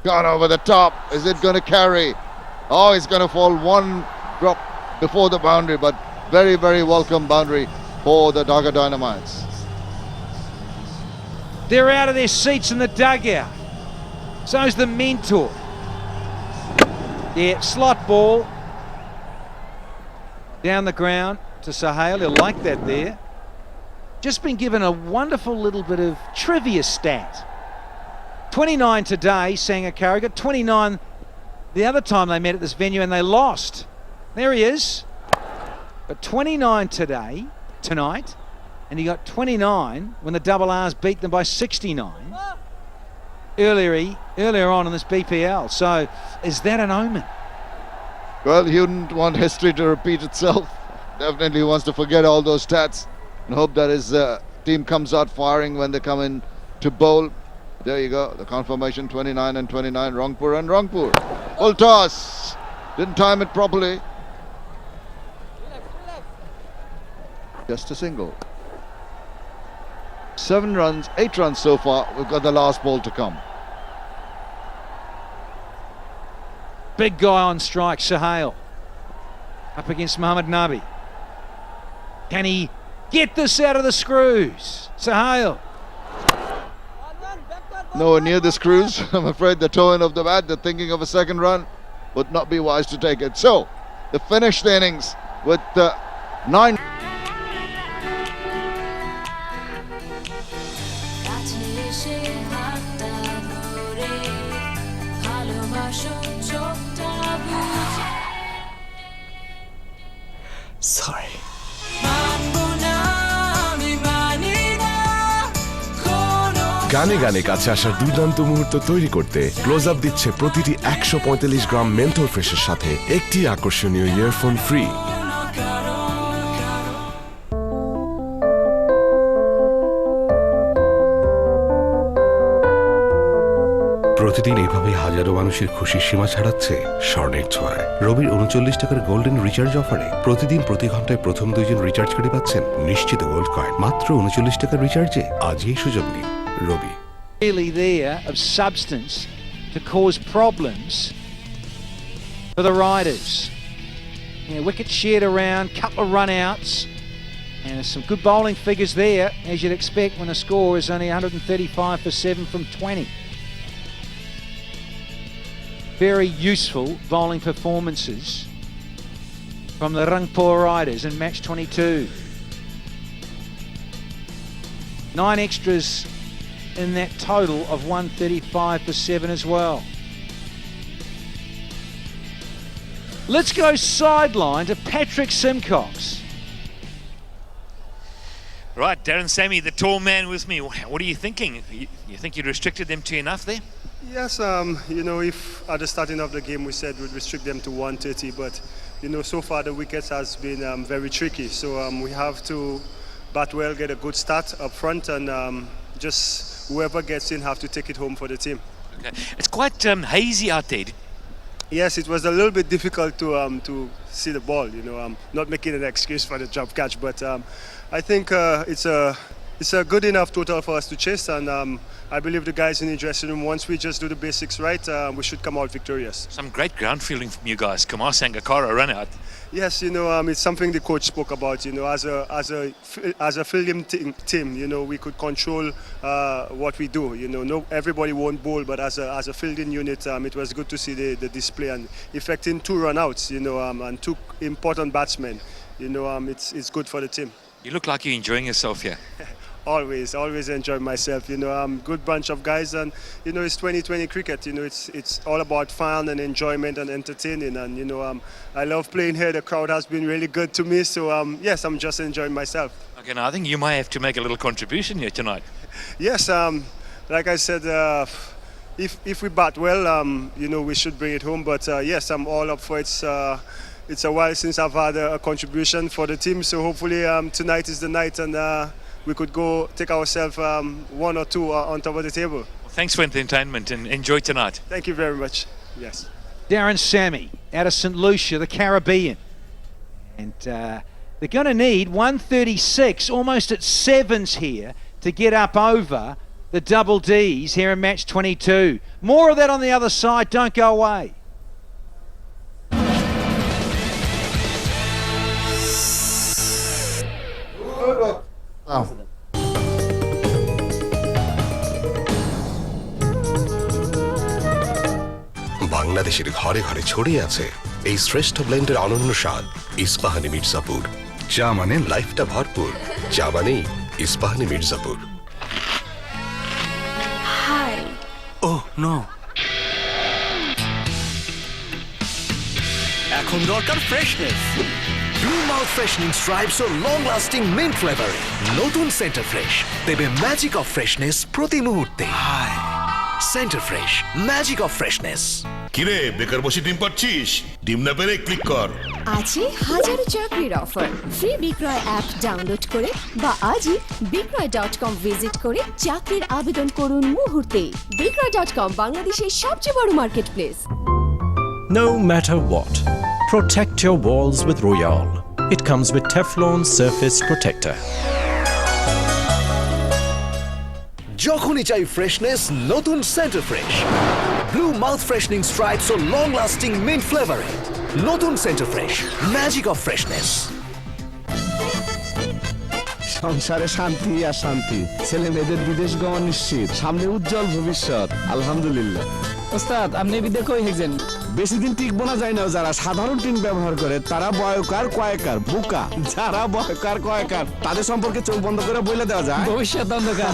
Gone over the top. Is it going to carry? Oh, it's going to fall one drop before the boundary, but very, very welcome boundary for the Dhaka Dynamites. They're out of their seats in the dugout. So's the mentor. Yeah, slot ball down the ground to Sohail. He'll like that there. Just been given a wonderful little bit of trivia stat. 29 today, Sangakkara got 29 the other time they met at this venue and they lost. There he is. But 29 tonight, and he got 29 when the double R's beat them by 69 earlier on in this BPL. So is that an omen? Well, he wouldn't want history to repeat itself. Definitely wants to forget all those stats and hope that his team comes out firing when they come in to bowl. There you go, the confirmation, 29 and 29, Rangpur and Rangpur. Full toss, didn't time it properly. Just a single. 7 runs, 8 runs so far. We've got the last ball to come. Big guy on strike, Sohail, up against Mohammad Nabi. Can he get this out of the screws? Sohail. Nowhere near the screws. I'm afraid the toe end of the bat. They're thinking of a second run. Would not be wise to take it. So, they finish the innings with 9. Sorry. গানে গানে কাছে আসার দুর্দান্ত মুহূর্ত তৈরি করতে close up দিচ্ছে প্রতিটি 145 গ্রাম মেন্থল ফ্রেশের সাথে একটি আকর্ষণীয় ইয়ারফোন ফ্রি। প্রতিদিন এইভাবে হাজারো মানুষের খুশির সীমা ছাড়াচ্ছে স্বর্ণের ছোঁয়ায়। রবির 39 টাকার গোল্ডেন রিচার্জ অফারে প্রতিদিন প্রতি ঘন্টায় প্রথম 2 জন রিচার্জকারী পাচ্ছেন নিশ্চিত গোল্ড কয়েন। মাত্র 39 টাকার রিচার্জে আজই এই সুযোগ নিন। রবি। Really there of substance to cause problems for the riders. Wicket shared around, couple of run-outs, and there's some good bowling figures there, as you'd expect when the score is only 135 for 7 from 20. Very useful bowling performances from the Rangpur riders in match 22. 9 extras in that total of 135 for 7 as well. Let's go sideline to Patrick Simcox. Right, Darren Sammy, the tall man with me. What are you thinking? You think you restricted them to enough there? Yes, if at the starting of the game we said we'd restrict them to 130, but so far the wickets has been very tricky. So we have to bat well, get a good start up front, and just whoever gets in have to take it home for the team. Okay. It's quite hazy out there. Yes, it was a little bit difficult to see the ball. Not making an excuse for the drop catch, but I think it's a good enough total for us to chase, and I believe the guys in the dressing room, once we just do the basics right, we should come out victorious. Some great ground fielding from you guys. Kumar Sangakkara run out. Yes, it's something the coach spoke about. As a fielding team, we could control what we do. No, everybody won't bowl, but as a fielding unit, it was good to see the display and effecting 2 run-outs. And 2 important batsmen. It's good for the team. You look like you're enjoying yourself here. Always enjoy myself. Good bunch of guys, and it's 2020 cricket. It's all about fun and enjoyment and entertaining, and I love playing here. The crowd has been really good to me, so yes, I'm just enjoying myself. Okay, now I think you might have to make a little contribution here tonight. Yes, like I said, if we bat well, we should bring it home. But yes, I'm all up for it. It's a while since I've had a contribution for the team, so hopefully tonight is the night, and we could go take ourselves 1 or 2 on top of the table. Well, thanks for entertainment and enjoy tonight. Thank you very much. Yes. Darren Sammy out of St Lucia, the Caribbean. And they're going to need 136, almost at 7s here, to get up over the double Ds here in match 22. More of that on the other side. Don't go away. বাংলাদেশের ঘরে ঘরে ছড়িয়ে আছে এই শ্রেষ্ঠ ব্লেন্ডের অনন্য স্বাদ ইস্পাহানি মির্জাপুর। চা মানে লাইফটা ভরপুর, চা মানেই Ispahani Mirzapur. Hi oh no, এখন দরকার freshness. Blue mouth freshening stripes ও লং লাস্টিং মিন্ট ফ্লেভারে নতুন সেন্টার ফ্রেশ দেবে ম্যাজিক অফ ফ্রেশনেস প্রতি মুহূর্তে। Center Fresh, magic of freshness. কিরে বেকার বসে ডিম পাচ্ছিস? ডিম না পেরে ক্লিক কর। আছে হাজারো চাকরির অফার। ফ্রি বিক্রয় অ্যাপ ডাউনলোড করে বা আজই বিক্রয়.com ভিজিট করে চাকরির আবেদন করুন মুহূর্তে। বিক্রয়.com বাংলাদেশের সবচেয়ে বড় market place. No matter what, protect your walls with Royale. It comes with Teflon Surface Protector. যখনই চাই ফ্রেশনেস, নতুন Center Fresh. Blue mouth freshening stripes ও লং লাস্টিং মিন্ট ফ্লেভারে নতুন Center Fresh, magic of freshness. সংসারে শান্তি আর শান্তি, ছেলে মেয়েদের বিদেশ গমন নিশ্চিত, সামনে উজ্জ্বল ভবিষ্যৎ আলহামদুলিল্লাহ। ওস্তাদ আপনি বিদেশ কই হেছেন? বেশি দিন টিকবো না যায় না। যারা সাধারণ টিন ব্যবহার করে তারা বয়কার কয়েকার বোকা, যারা বয়কার কয়েকার তাদের সম্পর্কে চোখ বন্ধ করে বলে দেওয়া যায় ভবিষ্যৎ অন্ধকার।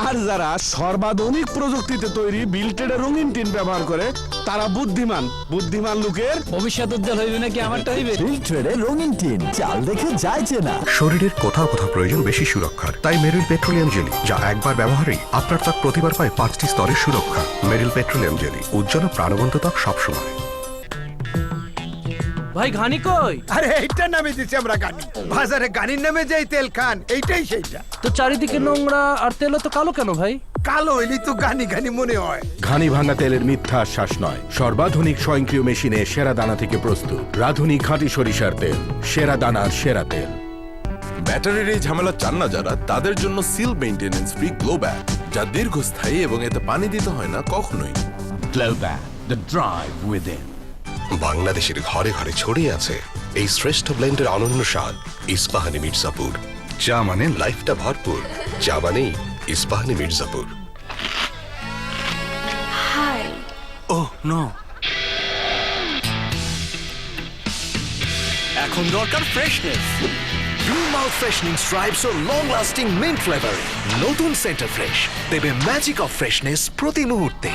আর যারা সর্বাধুনিক প্রযুক্তিতে তৈরি বিল্টেডের রঙিন টিন ব্যবহার করে তারা বুদ্ধিমান। বুদ্ধিমান লোকের ভবিষ্যৎ উজ্জ্বল হইবে নাকি আমারটা হইবে? বিল্টেডের রঙিন টিন, চাল দেখে যায় চেনা। শরীরের কোথাও কোথাও প্রয়োজন বেশি সুরক্ষার, তাই মেরিল পেট্রোলিয়াম জেলি, যা একবার ব্যবহারেই আপনার ত্বক প্রতিবার পায় 5টি স্তরের সুরক্ষা। মেরিল পেট্রোলিয়াম জেলি, উজ্জ্বল প্রাণবন্ত ত্বক সবসময়। ভাই গানি কই? আরে এইটার নামে দিছি আমরা গানি। বাজারে গানির নামে যেই তেল খান এইটাই সেইটা। তো চারিদিকে নোংরা আর তেল তো কালো কেন ভাই? কালো হইলি তো গানি গানি মনে হয়। ঘানি ভাঙা তেলের মিথ্যা আশ্বাস নয়, সর্বাধুনিক স্বয়ংক্রিয় মেশিনে সেরা দানা থেকে প্রস্তুত রাধুনী খাঁটি সরিষার তেল, সেরা দানার সেরা তেল। ব্যাটারির এই ঝামেলা চান না যারা, তাদের জন্য seal maintenance free glow bag, যা দীর্ঘস্থায়ী এবং এতে পানি দিতে হয় না কখনোই। Glow bag, the drive within. বাংলাদেশের ঘরে ঘরে ছড়িয়ে আছে এই শ্রেষ্ঠ ব্লেন্ডের অনন্য স্বাদ ইস্পাহানি মির্জাপুর। চা মানে লাইফটা ভরপুর, চা মানেই Ispahani Mirzapur. Hi oh no, এখন দরকার freshness. Blue mouth freshening stripes ও লং লাস্টিং মিন্ট ফ্লেভারে নতুন সেন্টার ফ্রেশ দেবে ম্যাজিক অফ ফ্রেশনেস প্রতি মুহূর্তে।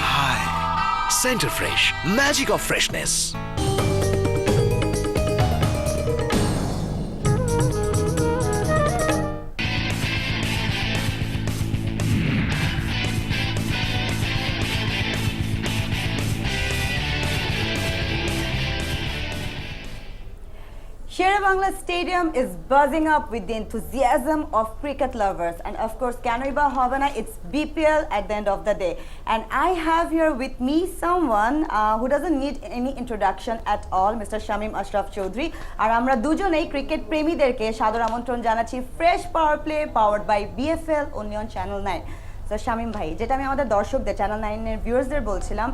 Center Fresh, magic of freshness. Sher-e-Bangla Stadium is buzzing up with the enthusiasm of cricket lovers, and of course, Kanoiba Hovana, it's BPL at the end of the day. And I have here with me someone who doesn't need any introduction at all, Mr. Shamim Ashraf Choudhury. আর আমরা দুজনেই cricket প্রেমীদেরকে সাদর আমন্ত্রণ জানাচ্ছি fresh power play powered by BFL onion channel 9। তো শামিম ভাই, যেটা আমি আমাদের দর্শকদের চ্যানেল 9 এর ভিউয়ার্সদের বলছিলাম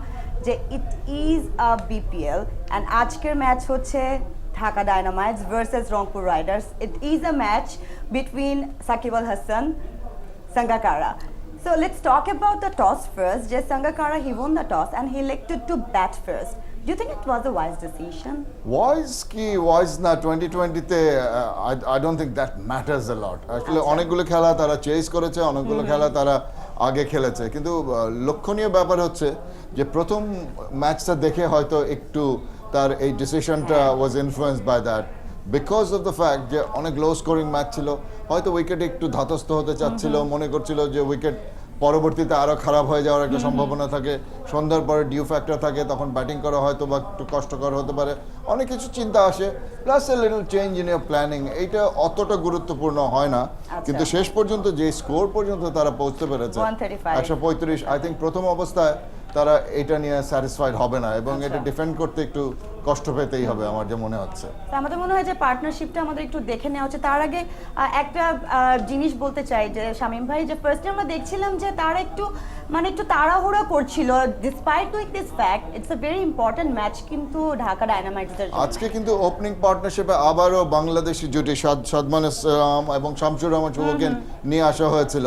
যে it is a BPL and আজকের ম্যাচ হচ্ছে Dhaka Dynamites versus Rangpur Riders. It is a match between Sakib Al Hasan, Sangakkara. So let's talk about the toss first. Just Sangakkara, he won the toss and he elected to bat first. Do you think it was a wise decision? Wise na 2020 te I don't think that matters a lot. Actually অনেকগুলো খেলা তারা chess করেছে, অনেকগুলো খেলা তারা আগে খেলেছে, কিন্তু লক্ষণীয় ব্যাপার হচ্ছে যে প্রথম ম্যাচটা দেখে হয়তো একটু তার এই ডিসিশনটা was influenced by that because of the fact যে অনেক লো স্কোরিং ম্যাচ ছিল, হয়তো উইকেট একটু ধাতস্থ হতে চাচ্ছিল, মনে করছিল যে উইকেট পরবর্তীতে আরও খারাপ হয়ে যাওয়ার একটা সম্ভাবনা থাকে, সন্ধ্যার পরে ডিউ ফ্যাক্টর থাকে, তখন ব্যাটিং করা হয়তো বা একটু কষ্টকর হতে পারে, অনেক কিছু চিন্তা আসে, plus a little change in year planning. এইটা অতটা গুরুত্বপূর্ণ হয় না, কিন্তু শেষ পর্যন্ত যে স্কোর পর্যন্ত তারা পৌঁছতে পেরেছে 135, আই থিঙ্ক প্রথম অবস্থায় তারা এটা নিয়ে স্যাটিসফাইড হবে না এবং এটা ডিফেন্ড করতে একটু কষ্ট পেতেই হবে আমার যে মনে হচ্ছে। আমাদের মনে হয় যে পার্টনারশিপটা আমাদের একটু দেখে নেওয়া হচ্ছে। তার আগে একটা জিনিস বলতে চাই যে শামিম ভাই, যে ফার্স্টে আমরা দেখছিলাম যে তারা একটু তাড়াহুড়া করছিল, despite with this fact it's a very important match কিন্তু ঢাকা ডায়নামাইটসদের জন্য। আজকে কিন্তু ওপেনিং পার্টনারশিপে আবারও বাংলাদেশি জুটি সাদমান ইসলাম এবং শামসুর রহমান শুভকে নিয়ে আসা হয়েছিল,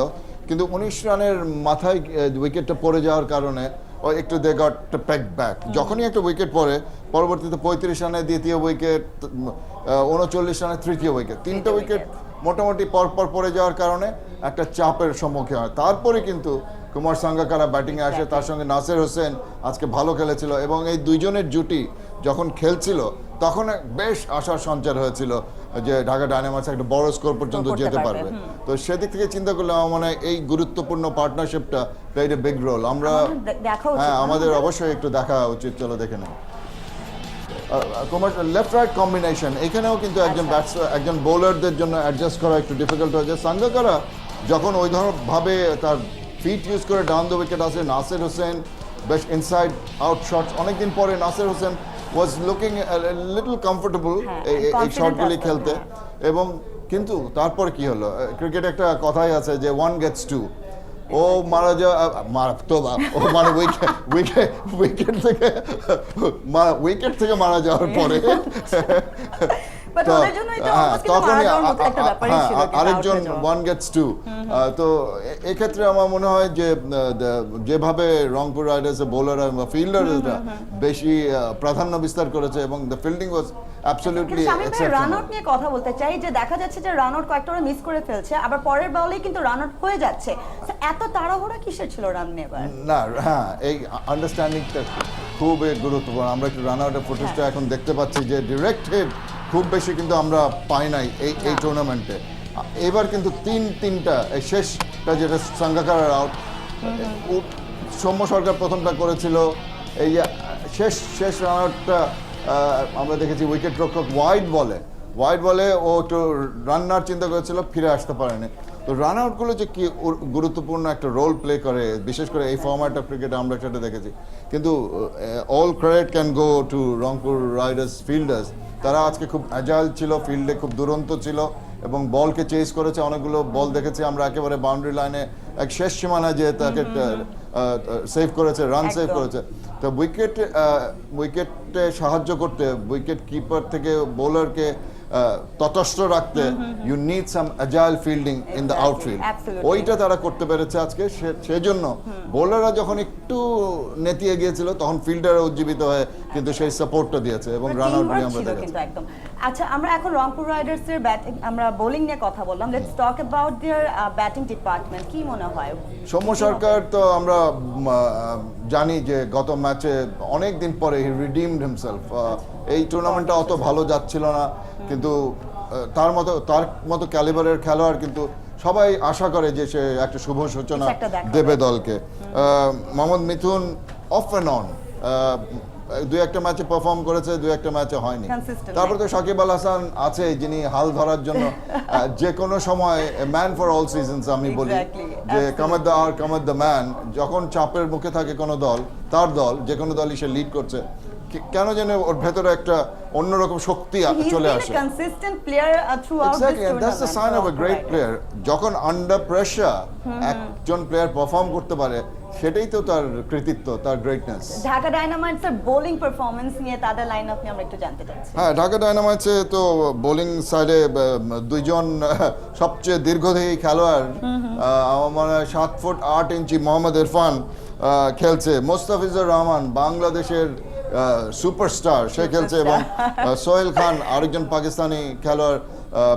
কিন্তু 19 রানের মাথায় উইকেটটা পড়ে যাওয়ার কারণে একটু দে গট প্যাক ব্যাক। যখনই একটা উইকেট পড়ে পরবর্তীতে 35 রানে দ্বিতীয় উইকেট, 39 রানে তৃতীয় উইকেট, তিনটা উইকেট মোটামুটি পরপর পড়ে যাওয়ার কারণে একটা চাপের সম্মুখীন হয়। তারপরে কিন্তু কুমার সাঙ্গাকারা ব্যাটিংয়ে আসে, তার সঙ্গে নাসির হোসেন আজকে ভালো খেলেছিল এবং এই দুইজনের জুটি যখন খেলছিল তখন বেশ আশার সঞ্চার হয়েছিল যে ঢাকা ডায়নামাইটস একটা বড় স্কোর পর্যন্ত যেতে পারবে। তো সেদিক থেকে চিন্তা করলে আমার মনে হয় এই গুরুত্বপূর্ণ পার্টনারশিপটা প্লেড এ বিগ রোল। আমরা আমাদের অবশ্যই একটু দেখা উচিত, চলো দেখে নেই। কুমার লেফট রাইট কম্বিনেশন, এখানেও কিন্তু একজন বোলারদের জন্য অ্যাডজাস্ট করা একটু ডিফিকাল্ট হয়েছে। সাঙ্গাকারা যখন ওই ধরনভাবে তার ফিট ইউজ করে ডাউন দ্য উইকেট আসে, নাসির হোসেন বেশ ইনসাইড আউট শটস, অনেকদিন পরে Nasir Hossain was looking a little comfortable এই শটগুলি খেলতে, এবং কিন্তু তারপর কি হলো, ক্রিকেট একটা কথাই আছে যে 1 gets 2, ও মারা যাওয়া ও মানে উইকেট থেকে মারা যাওয়ার পরে তখনই আরেকজন 1 gets 2। তো এক্ষেত্রে আমার মনে হয় যে যেভাবে রংপুর রাইডার্সের বোলার এবং ফিল্ডাররা বেশি প্রাধান্য বিস্তার করেছে এবং the fielding was absolutely exceptional. Run out নিয়ে কথা বলতে চাই যে দেখা যাচ্ছে যে রান আউট কয়েকটা মিস করে ফেলছে, আবার পরের বলেই কিন্তু রান আউট হয়ে যাচ্ছে। এত তাড়াহুড়া কিসের ছিল রান নেবার? না, হ্যাঁ, এই আন্ডারস্ট্যান্ডিংটা খুব গুরুত্বপূর্ণ। আমরা একটু রান আউটের ফুটেজটা এখন দেখতে পাচ্ছি যে ডিরেক্ট হিট খুব বেশি কিন্তু আমরা পাই নাই এই টুর্নামেন্টে। এবার কিন্তু তিনটা এই শেষটা যেটা সাঙ্গাকারার আউট, সৌম্য সরকার প্রথমটা করেছিল, এই শেষ রান আউটটা আমরা দেখেছি উইকেট রক্ষক ওয়াইড বলে ও একটু রান্নার চিন্তা করেছিল, ফিরে আসতে পারেনি। তো রান আউটগুলো যে কি গুরুত্বপূর্ণ একটা রোল প্লে করে, বিশেষ করে এই ফরম্যাট অফ ক্রিকেটে আমরা সেটা দেখেছি। কিন্তু all credit can go to Rangpur Riders fielders. তারা আজকে খুব অ্যাজাইল ছিল, ফিল্ডে খুব দুরন্ত ছিল এবং বলকে চেস করেছে। অনেকগুলো বল দেখেছি আমরা একেবারে বাউন্ডারি লাইনে এক শেষ সীমানায় যে তাকে সেভ করেছে, রান সেভ করেছে। তো উইকেটে সাহায্য করতে, উইকেট কিপার থেকে বোলারকে তটস্থ রাখতে you need some agile fielding in the outfield. ওইটা তারা করতে পেরেছে আজকে। সেজন্য বোলাররা যখন একটু নেতিয়ে গিয়েছিল তখন ফিল্ডাররা উজ্জীবিত হয়ে কিন্তু সেই সাপোর্টটা দিয়েছে এবং রান আউট নিয়ে আমরা দেখেছি। আচ্ছা, আমরা এখন রংপুর রাইডার্সের আমরা বোলিং নিয়ে কথা বললাম, let's talk about their batting department. কি মনে হয় সৌম্য সরকার? তো আমরা জানি যে গত ম্যাচে অনেক দিন পরে হি রিডিমড হিমসেলফ। এই টুর্নামেন্টটা অত ভালো যাচ্ছিল না, কিন্তু তার মতো ক্যালিবারের খেলোয়াড় কিন্তু সবাই আশা করে যে সে একটা শুভ সূচনা দেবে দলকে। মোহাম্মদ মিথুন অফ অ্যান্ড অন দুই একটা ম্যাচে পারফর্ম করেছে, দুই একটা ম্যাচে হয়নি। Consistent, তারপর তো সাকিব আল হাসান আছে যিনি হাল ধরার জন্য যে কোনো সময় ম্যান ফর অল সিজনস আমি বলি যে কামাদ দ্য আর কামাদ দ্য ম্যান, যখন চাপের মুখে থাকে কোনো দল, তার দল যে কোনো দলই সে লিড করছে, কেন যেন ওর ভেতরে একটা অন্যরকম শক্তি চলে আসে। consistent player throughout this Exactly, and that's the sign of a great tournament. player. যখন আন্ডার প্রেসার একজন প্লেয়ার পারফর্ম করতে পারে, সেটাই তো তার কৃতিত্ব, তার গ্রেটনেস। ঢাকা ডায়নামাইটস এর বোলিং পারফরম্যান্স নিয়ে তাদের লাইনআপ নিয়ে আমরা একটু জানতে চাচ্ছি। হ্যাঁ, ঢাকা ডায়নামাইটসে তো বোলিং সাইডে দুইজন সবচেয়ে দীর্ঘদেহী খেলোয়াড়, আমার মনে হয় 7 ফুট 8 ইঞ্চি মোহাম্মদ ইরফান খেলছে, মোস্তাফিজুর রহমান বাংলাদেশের সুপারস্টার সে খেলছে, এবং সোহেল খান আরেকজন পাকিস্তানি খেলোয়াড়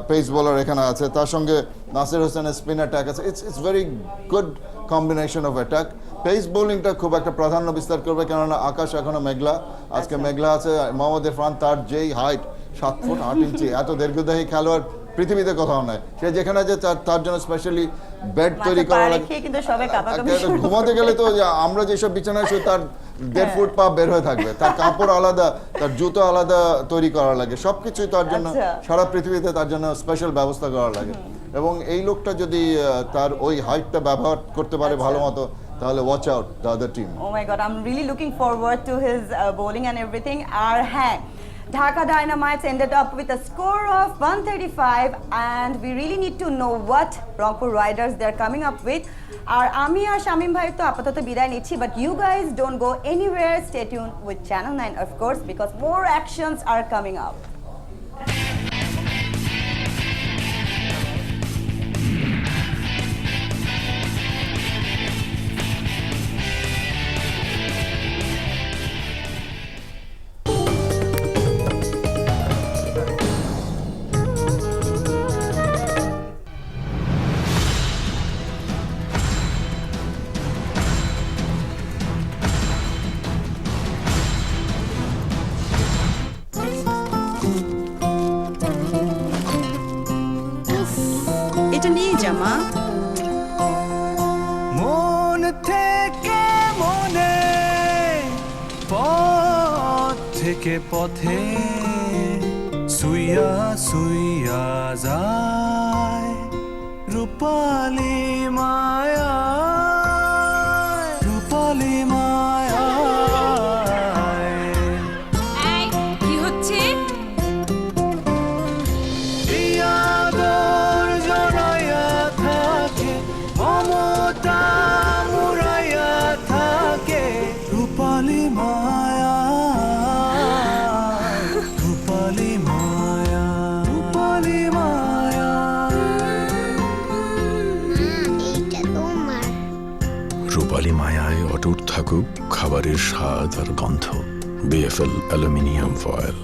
পেস বোলার এখানে আছে, তার সঙ্গে নাসির হোসেনের স্পিন অ্যাটাক আছে। It's very good combination of attack. Pace বোলিংটা খুব একটা প্রাধান্য বিস্তার করবে, কেননা আকাশ এখনো মেঘলা, আজকে মেঘলা আছে। মোহাম্মদ ইরফান তার যেই হাইট 7 ফুট 8 ইঞ্চি, এত দীর্ঘদেহী খেলোয়াড় পৃথিবীতে কোথাও নাই। সে যেখানে যে তার জন্য স্পেশালি বেড তৈরি করা লাগে, ঘুমাতে গেলে তো আমরা যেসব বিছানায় শুই তার 1.5 ফুট পা বের হয়ে থাকবে, তার কাপড় আলাদা, তার জুতো আলাদা তৈরি করা লাগে, সবকিছুই তার জন্য সারা পৃথিবীতে তার জন্য স্পেশাল ব্যবস্থা করা লাগে। এবং এই লোকটা যদি তার ওই হাইটটা ব্যবহার করতে পারে ভালো মতো, তাহলে watch out the other team. Oh my god, I'm really looking forward to his bowling and everything. Our hand Dhaka Dynamites ended up with a score of 135, and we really need to know what Rangpur Riders they're coming up with. Our Ami আর Shamim bhai to apatat biday nichi, but you guys don't go anywhere. Stay tuned with Channel 9, of course, because more actions are coming up. এটা নিয়ে জামা মন থেকে মনে, পথ থেকে পথে, সুইয়া সুইয়া যায় রূপালি মায়া, রূপালি মায়া। কি হচ্ছে? মমতা মুরাইয়া থাকে রূপালি মায়া, রূপালি মায়া, রূপালি মায়া। এইটা তোমার। রূপালী মায়ায় অটুট থাকুক খাবারের স্বাদ আর গন্ধ। BPL aluminium foil.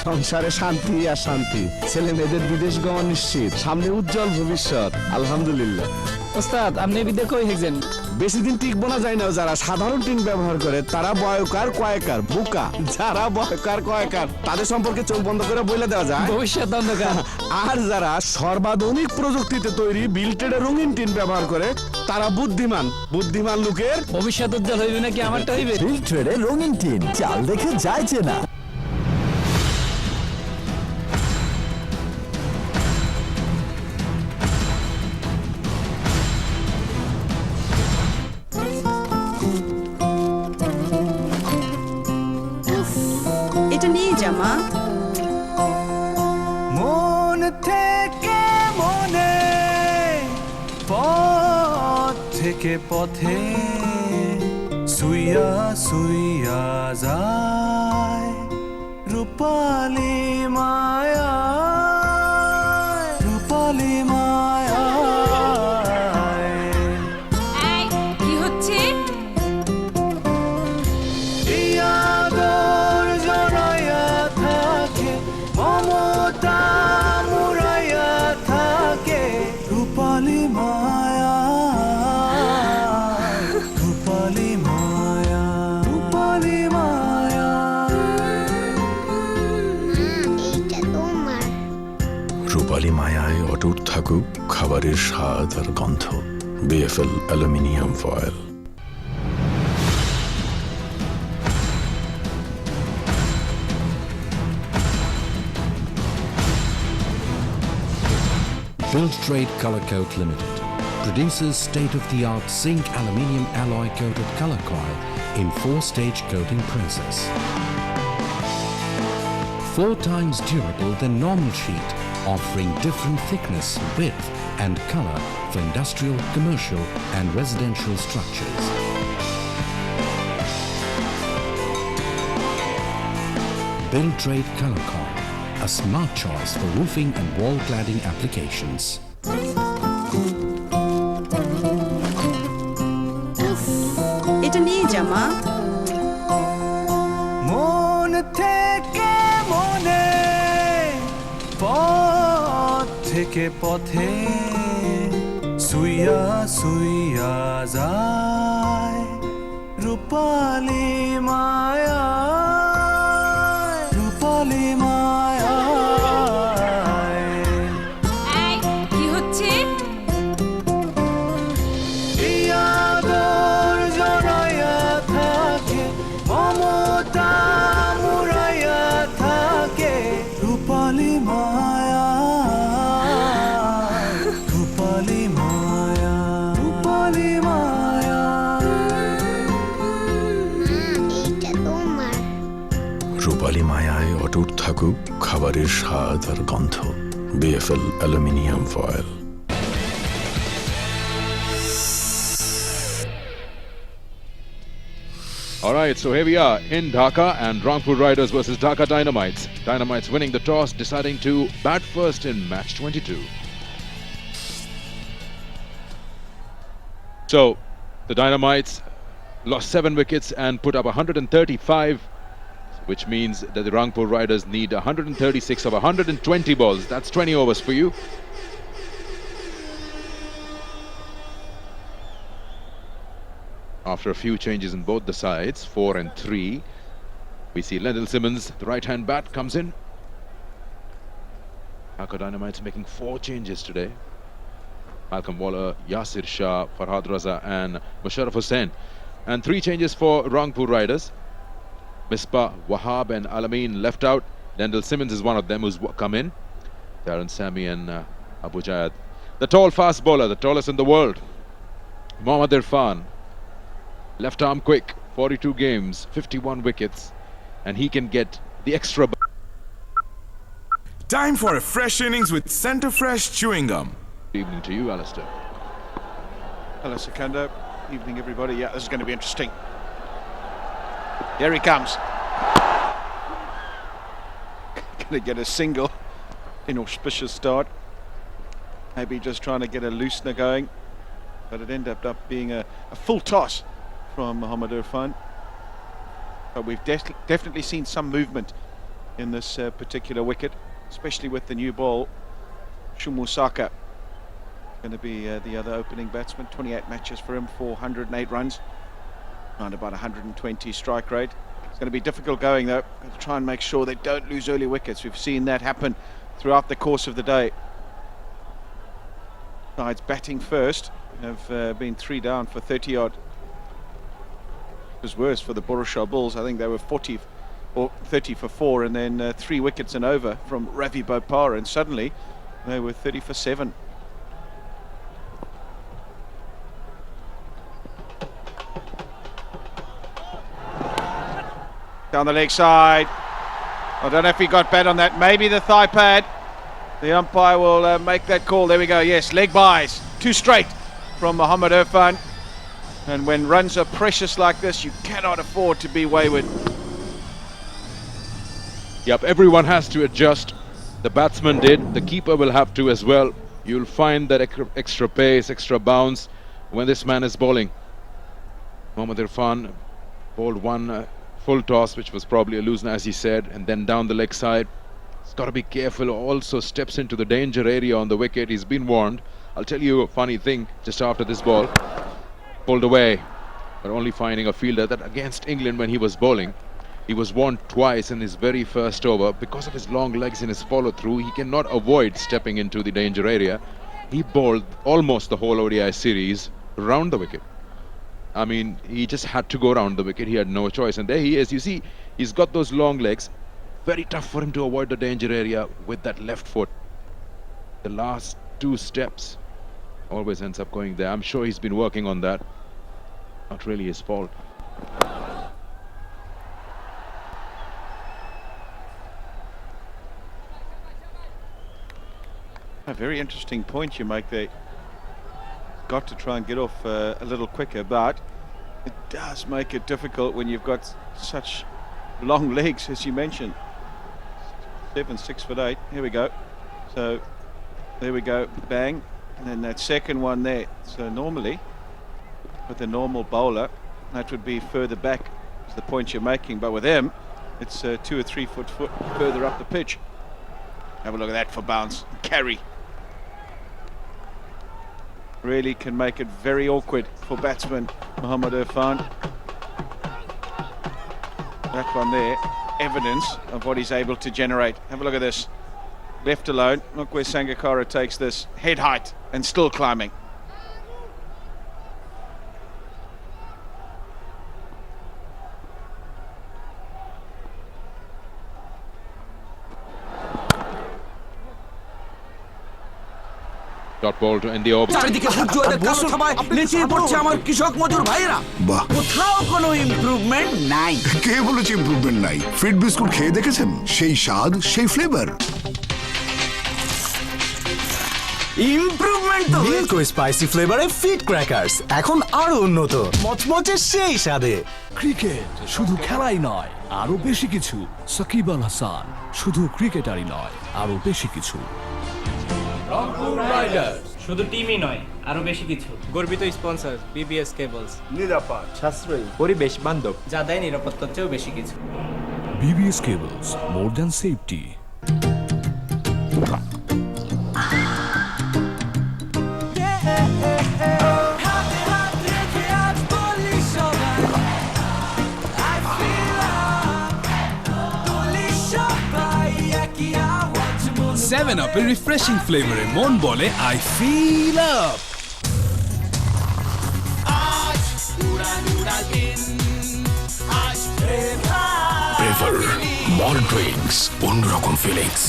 সংসারে শান্তি আর শান্তি, ছেলে মেয়েদের বিদেশ গমন নিশ্চিত, সামনে উজ্জ্বল ভবিষ্যৎ আলহামদুলিল্লাহ। ওস্তাদ আপনি বিদে কই হেগেন? বেশি দিন টিকবো না যায় না, যারা সাধারণ টিন ব্যবহার করে তারা বয়কার কয়েকার বোকা, যারা বয়কার কয়েকার তাদের সম্পর্কে চোখ বন্ধ করে বলে দেওয়া যায় ভবিষ্যৎ অন্ধকার। আর যারা সর্বাধুনিক প্রযুক্তিতে তৈরি বিল্টেড রঙিন টিন ব্যবহার করে তারা বুদ্ধিমান। বুদ্ধিমান লোকের ভবিষ্যৎ উজ্জ্বল হইবে নাকি আমারটা হইবে? বিল্টেডে রঙিন টিন, চাল দেখে যায় চেনা। এটা নিয়ে জামা মন থেকে মনে, পথ থেকে পথে, সুইয়া সুইয়া যায় রূপালি মায়া, রূপালি মায়া। কি হচ্ছে? মমতা মুরাইয়া থাকে রূপালি মায়া, রূপালি মায়া, রূপালি মায়া। এইটা মায়ায় অটুট থাকুক খাবারের স্বাদ আর গন্ধ। BFL aluminium foil. Build Trade Color Coat Limited produces state-of-the-art zinc aluminium alloy coated color coil in 4-stage coating process. 4 times durable than normal sheet, offering different thickness, width and color for industrial, commercial and residential structures. Build Trade Color Coil, a smart choice for roofing and wall cladding applications. এটা নিয়ে যা মা। মন থেকে মনে, পথ থেকে পথে, সুইয়া সুইয়া যায় রূপালী মায়া, রূপালী মায়া। কি হচ্ছে? ইয়াদর জড়াইয়া থাকে, মমতা মুড়াইয়া থাকে, রূপালী মায়া, রূপালী মায়া, রূপালী মায়া। এইটা তোমার। রূপালী মায়ায় অটুট থাকুক খাবারের স্বাদ আর গন্ধ। BFL aluminium foil. All right, so here we are in Dhaka and Rangpur Riders versus Dhaka Dynamites. Dynamites winning the toss, deciding to bat first in match 22. So, the Dynamites lost 7 wickets and put up 135, which means that the Rangpur Riders need 136 of 120 balls. That's 20 overs for you. After a few changes in both the sides, 4 and 3, we see Lendl Simmons, the right-hand bat, comes in. Dhaka Dynamites making 4 changes today. Malcolm Waller, Yasir Shah, Farhad Raza and Musharraf Hussain. And 3 changes for Rangpur Riders. Misbah, Wahab and Alameen left out. Lendl Simmons is one of them who's come in. Darren Sammy and Abu Jayad. The tall fast bowler, the tallest in the world, Mohammad Irfan. Left arm quick, 42 games, 51 wickets, and he can get the extra. Time for a fresh innings with Center Fresh Chewing Gum. Good evening to you, Alistair. Hello, Secondo. Evening, everybody. Yeah, this is going to be interesting. Here he comes. Going to get a single. Inauspicious start. Maybe just trying to get a loosener going, but it ended up being a full toss from Mohammad Irfan. But we've definitely seen some movement in this particular wicket, especially with the new ball. Shumusaka going to be the other opening batsman. 28 matches for him, 408 runs, around about 120 strike rate. It's going to be difficult going though. Got to try and make sure they don't lose early wickets. We've seen that happen throughout the course of the day. Sides batting first have been 3 down for 30 odd. It was worse for the Borussia Bulls. I think they were 40 or 30 for 4 and then 3 wickets and over from Ravi Bopara, and suddenly they were 30 for 7. Down the leg side. I don't know if he got bad on that. Maybe the thigh pad. The umpire will make that call. There we go. Yes, leg buys. 2 straight from Mohammad Irfan. And when runs are precious like this, you cannot afford to be wayward. Yep, everyone has to adjust. The batsman did. The keeper will have to as well. You'll find that extra pace, extra bounce when this man is bowling. Mohammad Irfan bowled 1 full toss, which was probably a loosener, as he said, and then down the leg side. He's got to be careful. Also steps into the danger area on the wicket. He's been warned. I'll tell you a funny thing just after this ball. Pulled away, but only finding a fielder that against England when he was bowling. He was warned twice in his very first over. Because of his long legs in his follow-through, he cannot avoid stepping into the danger area. He bowled almost the whole ODI series round the wicket. I mean, he just had to go round the wicket. He had no choice. And there he is. You see, he's got those long legs. Very tough for him to avoid the danger area with that left foot. The last 2 steps always ends up going there. I'm sure he's been working on that. Not really his fault. A very interesting point you make there. Got to try and get off a little quicker, but it does make it difficult when you've got such long legs, as you mentioned. 6'8". Here we go. So there we go, bang, and then that second one there. So normally, with a normal bowler, that would be further back, is the point you're making. But with him, it's 2 or 3 foot further up the pitch. Have a look at that for bounce, carry. Really can make it very awkward for batsman Mohammad Irfan. That one there, evidence of what he's able to generate. Have a look at this. Left alone, look where Sangakkara takes this. Head height and still climbing. Dot ball to end the over. চারিদিকে সূর্য এদের কালো থাবায় নেচে পড়ছে আমার কৃষক মজুর ভাইরা। বাহ, কোথাও কোনো ইমপ্রুভমেন্ট নাই। কে বলেছে ইমপ্রুভমেন্ট নাই? ফিট বিস্কুট খেয়ে দেখেছেন? সেই স্বাদ, সেই ফ্লেভার। ইমপ্রুভমেন্ট তো মিল্ক ও স্পাইসি ফ্লেভারে ফিট ক্র্যাকারস এখন আরো উন্নত, মচমচে সেই স্বাদে। ক্রিকেট শুধু খেলাই নয়, আরো বেশি কিছু। সাকিব আল হাসান শুধু ক্রিকেটারই নয়, আরো বেশি কিছু। রংপুর রাইডার্স শুধু টিমই নয়, আরো বেশি কিছু। গর্বিত স্পন্সর বিবিএস কেবলস, নিরাপদ, সাশ্রয়ী, পরিবেশ বান্ধব, যা দেয় নিরাপত্তার চেয়েও বেশি কিছু। BBS Cables, more than safety. Seven Up a refreshing flavor e mon bole I feel up. Prefer malt drinks, অন্যরকম ফিলিংস।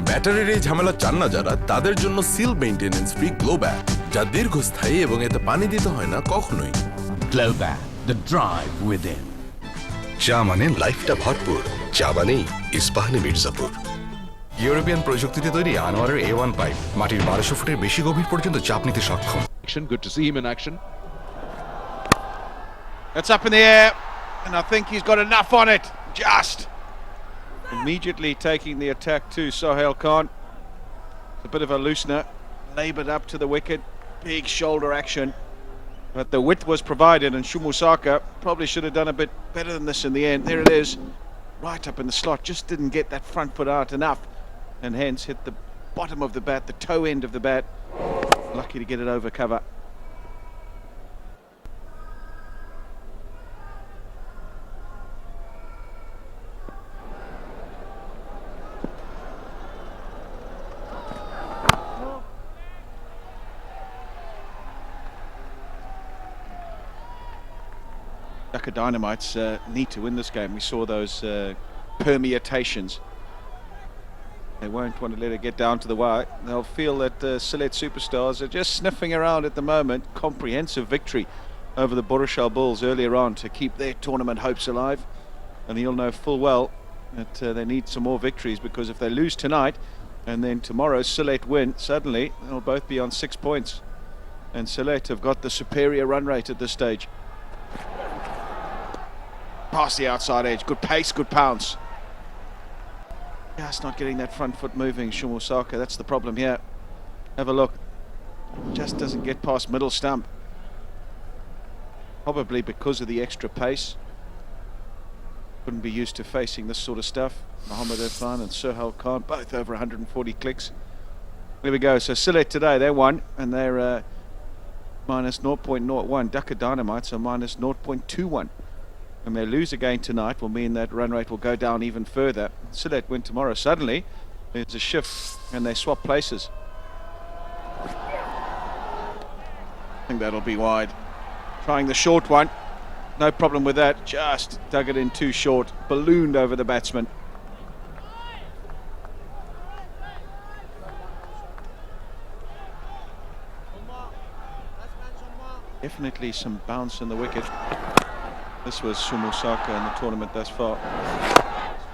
ব্যাটারির এই ঝামেলা চান না যারা, তাদের জন্য seal maintenance free glow bag, যা দীর্ঘস্থায়ী এবং এতে পানি দিতে হয় না কখনোই। Glow bag, the drive within. চা মানে লাইফটা ভরপুর, চা মানেই ইস্পাহানি মির্জাপুর। ইউরোপিয়ান প্রযুক্তিতে তৈরি আনোয়ারের A1 পাইপ মাটির 1200 ফুটের বেশি গভীর পর্যন্ত চাপ নিতে সক্ষম। Good to see him in action. That's up in the air, and I think he's got enough on it. Just immediately taking the attack to Sohail Khan. It's a bit of a loosener, laboured up to the wicket, big shoulder action, but the width was provided, and Shumusaka probably should have done a bit better than this in the end. There it is, right up in the slot, just didn't get that front foot out enough, and hence hit the bottom of the bat, the toe end of the bat. Lucky to get it over cover. Dhaka Dynamites need to win this game. We saw those permutations. They won't want to let it get down to the wire. They'll feel that Sylhet Superstars are just sniffing around at the moment. Comprehensive victory over the Borishal Bulls earlier on to keep their tournament hopes alive. And he'll know full well that they need some more victories, because if they lose tonight and then tomorrow Sylhet win, suddenly they'll both be on 6 points. And Sylhet have got the superior run rate at this stage. Past the outside edge, good pace, good pounce. Just not getting that front foot moving, Shumusaka. That's the problem here. Have a look. Just doesn't get past middle stump. Probably because of the extra pace. Wouldn't be used to facing this sort of stuff. Mohammad Irfan and Sohail Khan, both over 140 clicks. There we go. So Sylhet today, they won, and they're minus 0.01. Dhaka Dynamites are minus 0.21. and they lose again tonight will mean that run rate will go down even further. Sylhet win tomorrow. Suddenly there's a shift and they swap places. I think that'll be wide. Trying the short one, no problem with that, just dug it in too short, ballooned over the batsman. Definitely some bounce in the wicket. This was Shumusaka in the tournament thus far.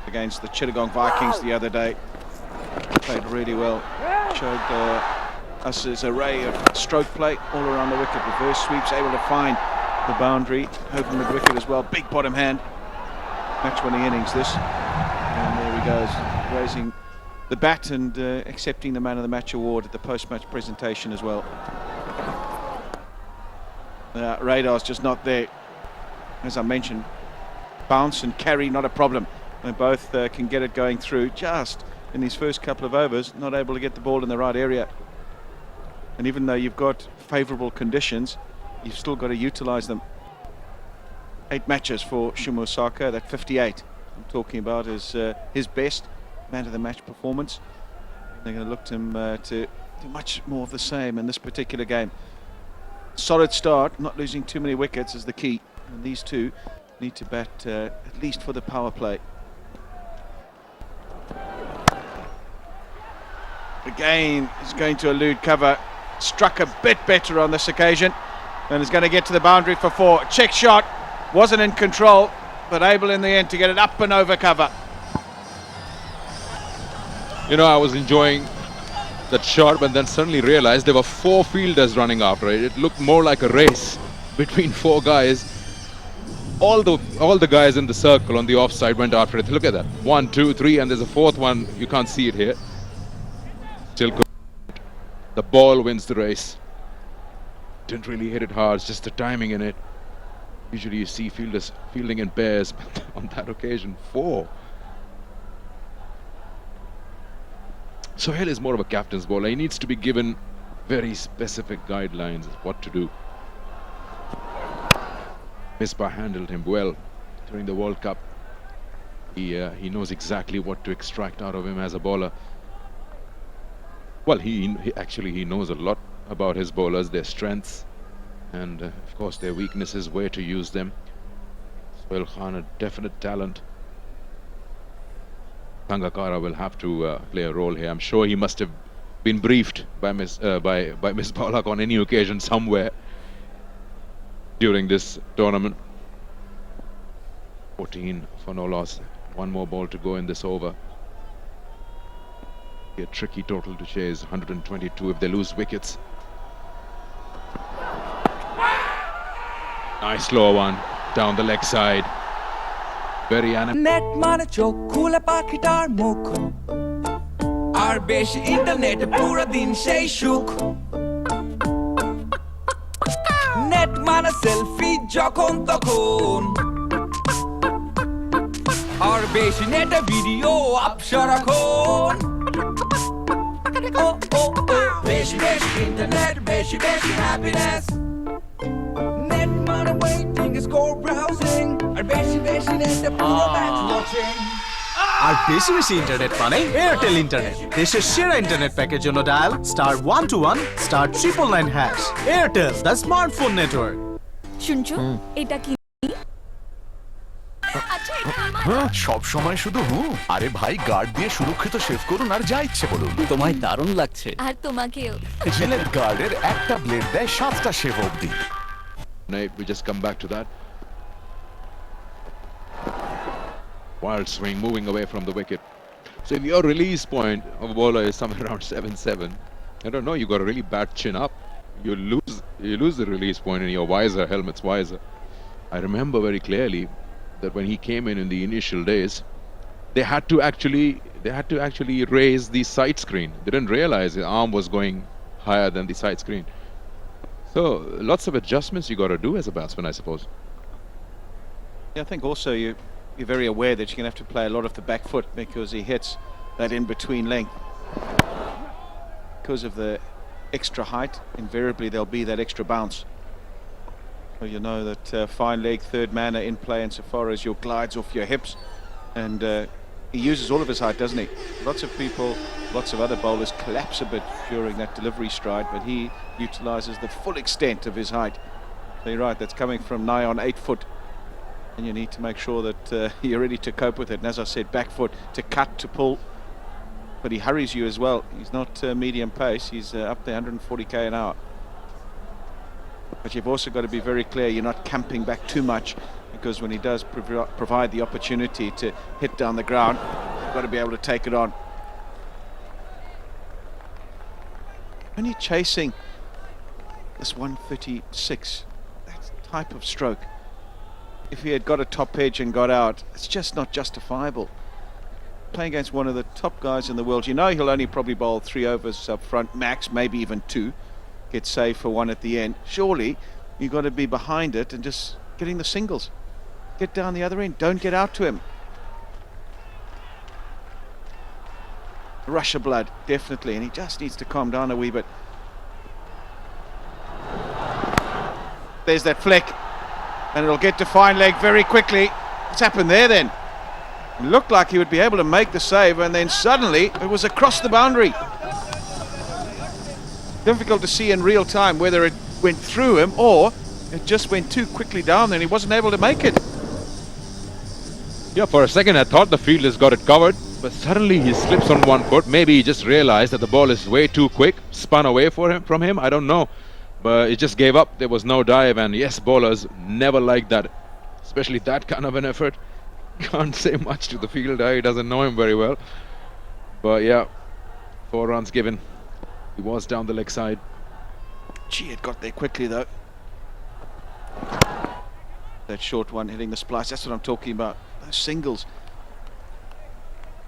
Against the Chittagong Vikings the other day. Played really well. Showed us his array of stroke play all around the wicket. Reverse sweeps, able to find the boundary. Open mid-wicket as well. Big bottom hand. Match-winning innings this. And there he goes, raising the bat and accepting the Man of the Match award at the post-match presentation as well. Radar's just not there. As I mentioned, bounce and carry not a problem. They both can get it going through. Just in these first couple of overs, not able to get the ball in the right area. And even though you've got favourable conditions, you've still got to utilise them. 8 matches for Shumusaka. That 58 I'm talking about is his best Man of the Match performance. They're going to look to him to do much more of the same in this particular game. Solid start, not losing too many wickets is the key. And these two need to bat at least for the power play. Again, he's going to elude cover. Struck a bit better on this occasion. And is going to get to the boundary for 4. Check shot. Wasn't in control, but able in the end to get it up and over cover. You know, I was enjoying that shot, but then suddenly realized there were 4 fielders running after it. It looked more like a race between 4 guys. All the guys in the circle on the offside went after it. Look at that. 1, 2, 3, and there's a 4th one. You can't see it here. Still good. The ball wins the race. Didn't really hit it hard. It's just the timing in it. Usually you see fielders fielding in pairs, but on that occasion, 4. Sohail is more of a captain's bowler. He needs to be given very specific guidelines of what to do. Misbah handled him well during the World Cup. He knows exactly what to extract out of him as a bowler. Well, he knows a lot about his bowlers, their strengths, and of course their weaknesses, where to use them. Sohail Khan, a definite talent. Sangakkara will have to play a role here. I'm sure he must have been briefed by Miss Baulak on any occasion somewhere during this tournament. 14 for no loss. 1 more ball to go in this over. A tricky total to chase. 122 if they lose wickets. Nice slow one down the leg side. Very animated. Net মানে চোখ খুলে পাখিটার মুখ আর বেশি internet পুরো দিন সেই সুখ নেট মানে সেলফি যখন তখন আর বেশি নেটে ভিডিও আপ সারাক্ষণ বেশি বেশি ইন্টারনেট বেশি বেশি হ্যাপিনেস নেট মানে ওয়েটিং স্কোর ব্রাউজিং আর বেশি বেশি নেটে পুরো ম্যাচ ওয়াচিং আর বেশি বেশি ইন্টারনেট মানে এয়ারটেল ইন্টারনেট দেশের সেরা ইন্টারনেট প্যাকের জন্য dial *121 *999# Airtel the smartphone network শুনছো এটা কি সব সময় শুধু আরে ভাই গার্ড দিয়ে সুরক্ষিত শেভ করুন আর যা ইচ্ছে বলুন তোমায় দারুণ লাগছে আর তোমাকেও জিলেট গার্ডের একটা ব্লেড দেয় 7টা শেভ অবধি We just come back to that. Wild swing, moving away from the wicket. So if your release point of a bowler is somewhere around 7-7, I don't know, you got a really bad chin up. You lose the release point in your visor, helmet's visor. I remember very clearly that when he came in the initial days, they had to actually raise the side screen. They didn't realize the arm was going higher than the side screen. So lots of adjustments you got to do as a batsman, I suppose. Yeah, I think also you're very aware that you're going to have to play a lot of the back foot because he hits that in-between length. Because of the extra height, invariably there'll be that extra bounce. Well, you know that fine leg, third man are in play insofar as your glides off your hips. And he uses all of his height, doesn't he? Lots of people, lots of other bowlers collapse a bit during that delivery stride, but he utilises the full extent of his height. So you're right, that's coming from nigh on 8 foot. And you need to make sure that you're ready to cope with it. And as I said, back foot to cut, to pull. But he hurries you as well. He's not medium pace. He's up there 140k an hour. But you've also got to be very clear you're not camping back too much, because when he does provide the opportunity to hit down the ground, you've got to be able to take it on. Only chasing this 136, that type of stroke, if he had got a top edge and got out, it's just not justifiable. Playing against one of the top guys in the world, you know he'll only probably bowl 3 overs up front, max, maybe even 2. Get saved for 1 at the end. Surely you've got to be behind it and just getting the singles. Get down the other end. Don't get out to him. Rush of blood, definitely, and he just needs to calm down a wee bit. There's that flick, and it'll get to fine leg very quickly. What's happened there then? It looked like he would be able to make the save, and then suddenly it was across the boundary. Difficult to see in real time whether it went through him or it just went too quickly down and he wasn't able to make it. Yeah, for a second I thought the fielder's got it covered, but suddenly he slips on 1 foot. Maybe he just realized that the ball is way too quick, spun away from him, I don't know. But it just gave up, there was no dive, and yes, bowlers never like that, especially that kind of an effort. Can't say much to the fielder, he doesn't know him very well. But yeah, 4 runs given. He was down the leg side. Gee, it got there quickly though. That short one hitting the splice, that's what I'm talking about. Those singles.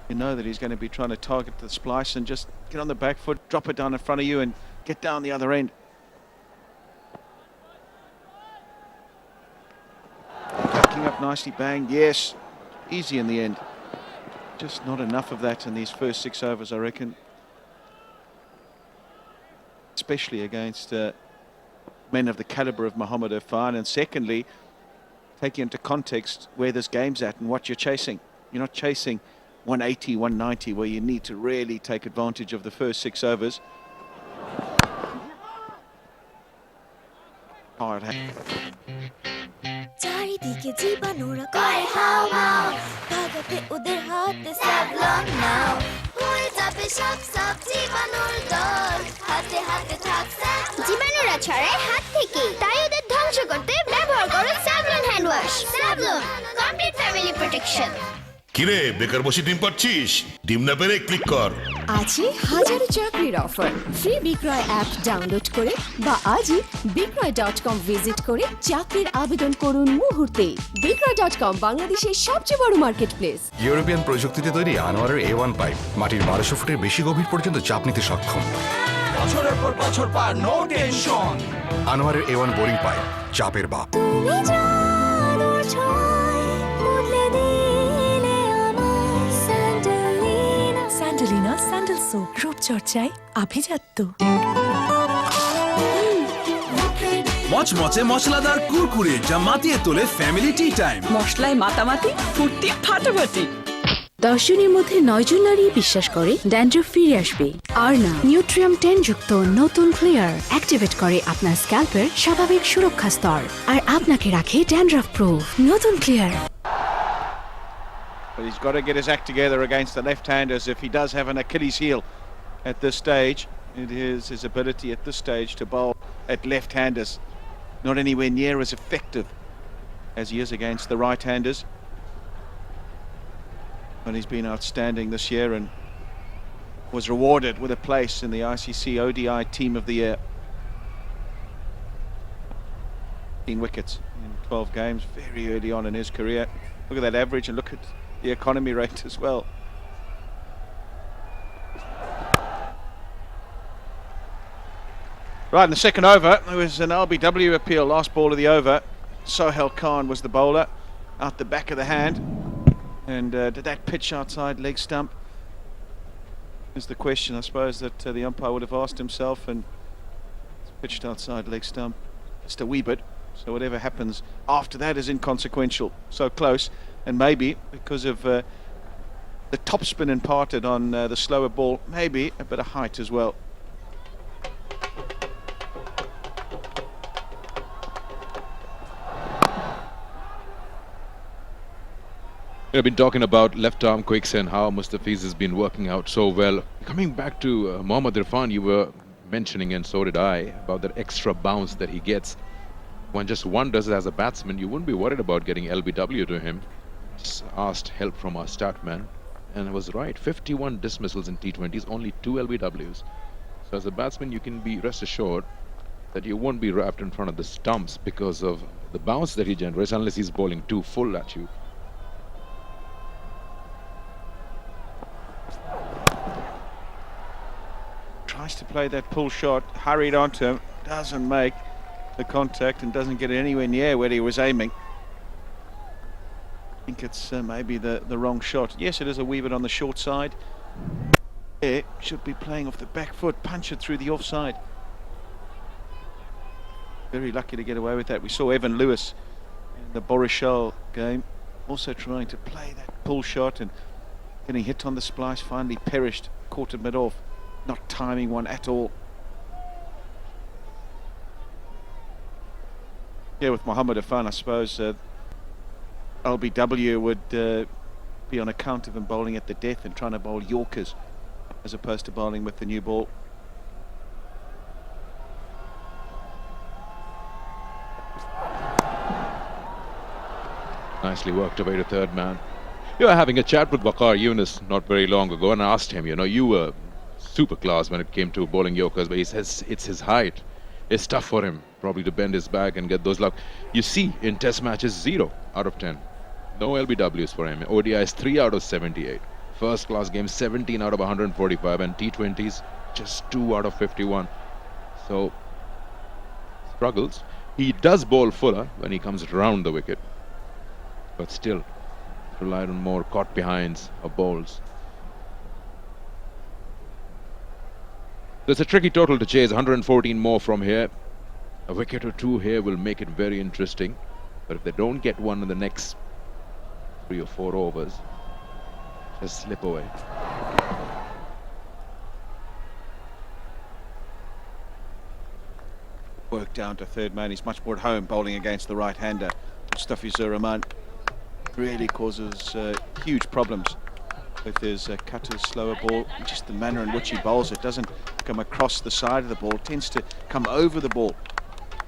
You know that he's going to be trying to target the splice and just get on the back foot, drop it down in front of you and get down the other end. Tucking up nicely, bang, yes. Easy in the end. Just not enough of that in these first 6 overs, I reckon. Especially against men of the calibre of Mohammad Irfan, and secondly, taking into context where this game's at and what you're chasing. You're not chasing 180, 190, where you need to really take advantage of the first 6 overs. Hard hand. চারিদিকে জীবাণুরা করে হাও মাও ভাগাতে ওদের হাতে Savlon নাও হয়ে যাবে সব সব জীবাণুর দল হাতে হাতে থাক জীবাণুরা ছড়ায় হাত থেকে তাই ওদের ধ্বংস করতে ব্যবহার করো Savlon hand wash Savlon complete family protection কিরে বেকার বসে ডিম পাচ্ছিস ডিম না পেরে ক্লিক কর আছে হাজারো চাকরির অফার ফ্রি বিক্রয় অ্যাপ ডাউনলোড করে বা আজই বিক্রয়.com ভিজিট করে চাকরির আবেদন করুন মুহূর্তে বিক্রয়.com বাংলাদেশের সবচেয়ে বড় মার্কেট প্লেস ইউরোপিয়ান প্রযুক্তিতে তৈরি আনোয়ারের A1 পাইপ মাটির 1200 ফুটের বেশি গভীর পর্যন্ত চাপ নিতে সক্ষম বছরের পর বছর পার নো টেনশন আনোয়ারের A1 বোরিং পাইপ চাপের বাপ স্যান্ডেলিনা স্যান্ডেল সোপ রূপচর্চায় আভিজাত্য মচমচে মশলাদার কুরকুরে যা মাতিয়ে তোলে ফ্যামিলি টি টাইম মশলায় মাতামাতি ফুর্তি ফাটাফাটি 10 জনের মধ্যে 9 জন নারী বিশ্বাস করে ড্যান্ড্রফ ফিরে আসবে আর না নিউট্রিয়াম 10 যুক্ত নতুন ক্লিয়ার অ্যাক্টিভেট করে আপনার স্ক্যাল্পের স্বাভাবিক সুরক্ষা স্তর আর আপনাকে রাখে ড্যান্ড্রফ প্রুফ নতুন clear But he's got to get his act together against the left-handers if he does have an Achilles heel at this stage. It is his ability at this stage to bowl at left-handers. Not anywhere near as effective as he is against the right-handers. But he's been outstanding this year and was rewarded with a place in the ICC ODI Team of the Year. 15 wickets in 12 games, very early on in his career. Look at that average and look at the economy rate as well. Right, in the second over, there was an LBW appeal, last ball of the over. Sohail Khan was the bowler, out the back of the hand. And did that pitch outside leg stump? Is the question, I suppose, that the umpire would have asked himself. And it's pitched outside leg stump, just a wee bit. So whatever happens after that is inconsequential. So close, and maybe because of the topspin imparted on the slower ball, maybe a bit of height as well. We've been talking about left arm quicks and how Mustafiz has been working out so well. Coming back to Mohammad Irfan, you were mentioning, and so did I, about that extra bounce that he gets. When just one does it as a batsman, you wouldn't be worried about getting LBW to him. Just asked help from our stat man, and I was right. 51 dismissals in T20s, only 2 LBWs. So as a batsman, you can be rest assured that you won't be wrapped in front of the stumps because of the bounce that he generates, unless he's bowling too full at you. Tries to play that pull shot, hurried onto him, doesn't make the contact and doesn't get it anywhere near where he was aiming. I think it's maybe the wrong shot. Yes, it is a wee bit on the short side. It should be playing off the back foot, punch it through the offside. Very lucky to get away with that. We saw Evan Lewis in the Borishal game also trying to play that pull shot and getting hit on the splice, finally perished, caught him mid off. Not timing one at all. Yeah, with Mohammad Irfan, I suppose LBW would be on account of him bowling at the death and trying to bowl Yorkers as opposed to bowling with the new ball. Nicely worked away to third man. You were having a chat with Waqar Yunus not very long ago, and I asked him, you know, you were super class when it came to bowling Yorkers, but he says it's his height. It's tough for him probably to bend his back and get those luck. You see in test matches 0 out of 10. No LBWs for him. ODIs 3 out of 78. First class games 17 out of 145, and T20s just 2 out of 51. So struggles. He does bowl fuller when he comes round the wicket, but still relied on more caught behinds of bowls. It's a tricky total to chase. 114 more from here. A wicket or two here will make it very interesting. But if they don't get one in the next 3 or 4 overs, just slip away. Work down to third man. He's much more at home bowling against the right-hander. Mustafiz Rahman really causes huge problems with his cutter, slower ball, just the manner in which he bowls. It doesn't come across the side of the ball, it tends to come over the ball.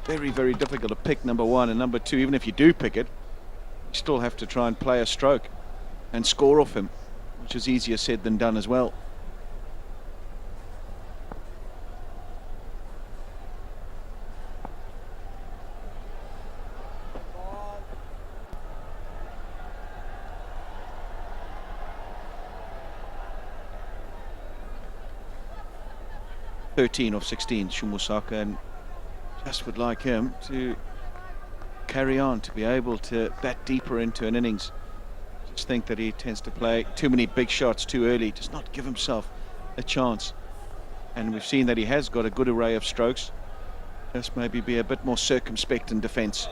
Very, very difficult to pick, number one, and number two, even if you do pick it, you still have to try and play a stroke and score off him, which is easier said than done as well. Of 16, Shumusaka, and just would like him to carry on, to be able to bat deeper into an innings. Just think that he tends to play too many big shots too early, does not give himself a chance. And we've seen that he has got a good array of strokes. Just maybe be a bit more circumspect in defence.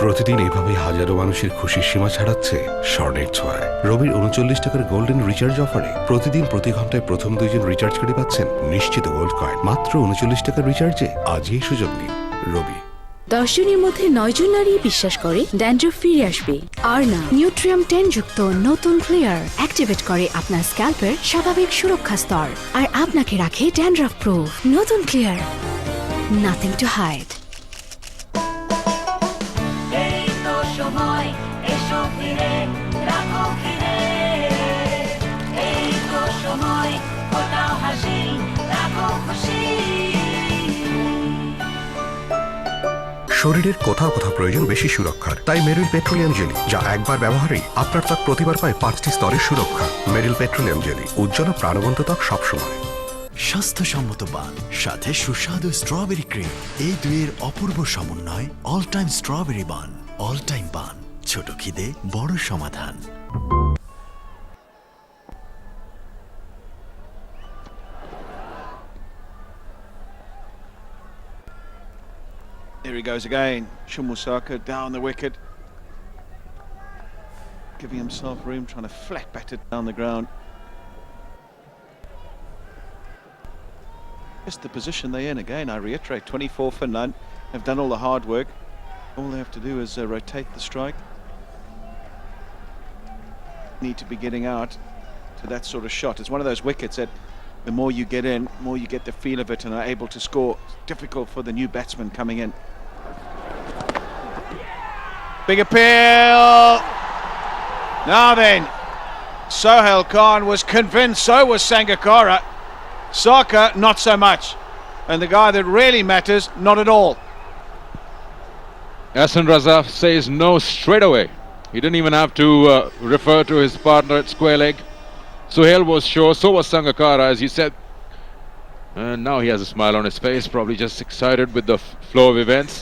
প্রতিদিন এভাবে হাজারো মানুষের খুশির সীমা ছাড়াচ্ছে স্বর্ণের ছোঁয়ায়। রবির 39 টাকার golden recharge অফারে প্রতিদিন প্রতি ঘন্টায় প্রথম 2 জন রিচার্জকারী পাচ্ছেন নিশ্চিত গোল্ড কয়েন মাত্র 39 টাকার রিচার্জে। আজই এই সুযোগ নিন। রবি। 10 জনের মধ্যে 9 জন নারী বিশ্বাস করে ড্যান্ড্রফ ফিরে আসবে। আর না, নিউট্রিয়াম 10 যুক্ত নতুন ক্লিয়ার অ্যাক্টিভেট করে আপনার স্ক্যাল্পের স্বাভাবিক সুরক্ষা স্তর আর আপনাকে রাখে ড্যান্ড্রফ প্রুফ। নতুন ক্লিয়ার, নাথিং টু হাইড। শরীরের কোথাও কোথাও প্রয়োজন বেশি সুরক্ষার, তাই মেরিল পেট্রোলিয়াম জেলি, যা একবার ব্যবহারেই আপনার ত্বক প্রতিবার পায় 5টি স্তরের সুরক্ষা। মেরিল পেট্রোলিয়াম জেলি, উজ্জ্বল প্রাণবন্ত ত্বক সবসময়। স্বাস্থ্যসম্মত পান সাথে সুস্বাদু স্ট্রবেরি ক্রিম, এই দুইয়ের অপূর্ব সমন্বয় অল টাইম স্ট্রবেরি বান। অল টাইম বান, ছোট খিদে বড় সমাধান। There he goes again. Shumusaka down the wicket, giving himself room, trying to flat bat it down the ground. Just the position they're in again, I reiterate, 24 for none. Have done all the hard work. All they have to do is rotate the strike. Need to be getting out to that sort of shot. It's one of those wickets that the more you get in, the more you get the feel of it and are able to score. It's difficult for the new batsman coming in. Big appeal. Now then, Sohail Khan was convinced, so was Sangakkara. Saka, not so much. And the guy that really matters, not at all. Hassan Raza says no straight away. He didn't even have to refer to his partner at square leg. Sohail was sure, so was Sangakkara, as he said. And now he has a smile on his face, probably just excited with the flow of events.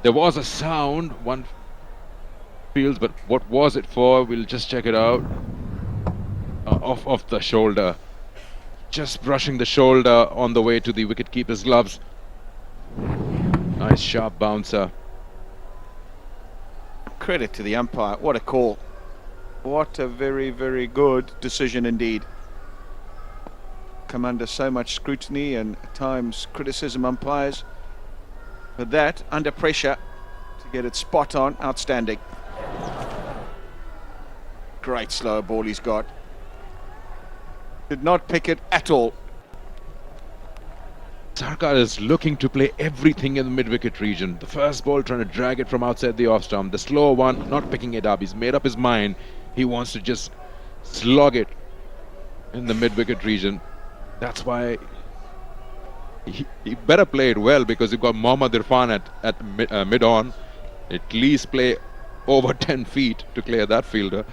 There was a sound, one feels, but what was it for? We'll just check it out. Off the shoulder. Just brushing the shoulder on the way to the wicketkeeper's gloves. Nice sharp bouncer. Credit to the umpire. What a call. What a very, very good decision indeed. Come under so much scrutiny and at times criticism, umpires. But that, under pressure, to get it spot on, outstanding. Great slow ball he's got. Did not pick it at all. Sarkar is looking to play everything in the mid-wicket region. The first ball trying to drag it from outside the off-stump. The slower one not picking it up. He's made up his mind. He wants to just slog it in the mid-wicket region. That's why he better play it well, because you've got Mohammad Irfan at mid-on. At least play over 10 feet to clear that fielder.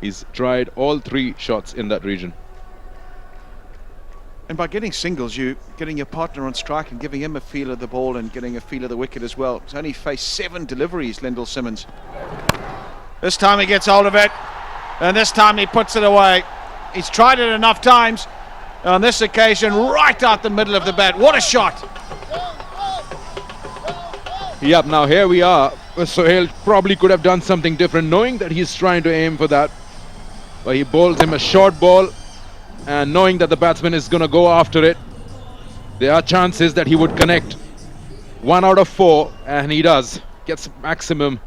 He's tried all three shots in that region. And by getting singles, you getting your partner on strike and giving him a feel of the ball and getting a feel of the wicket as well. He's only faced 7 deliveries, Lendl Simmons. This time he gets hold of it, and this time he puts it away. He's tried it enough times. On this occasion, right out the middle of the bat. What a shot! Yep, now here we are. Sohail probably could have done something different, knowing that he's trying to aim for that. But he bowls him a short ball, and knowing that the batsman is going to go after it, there are chances that he would connect 1 out of 4, and he does. Gets maximum,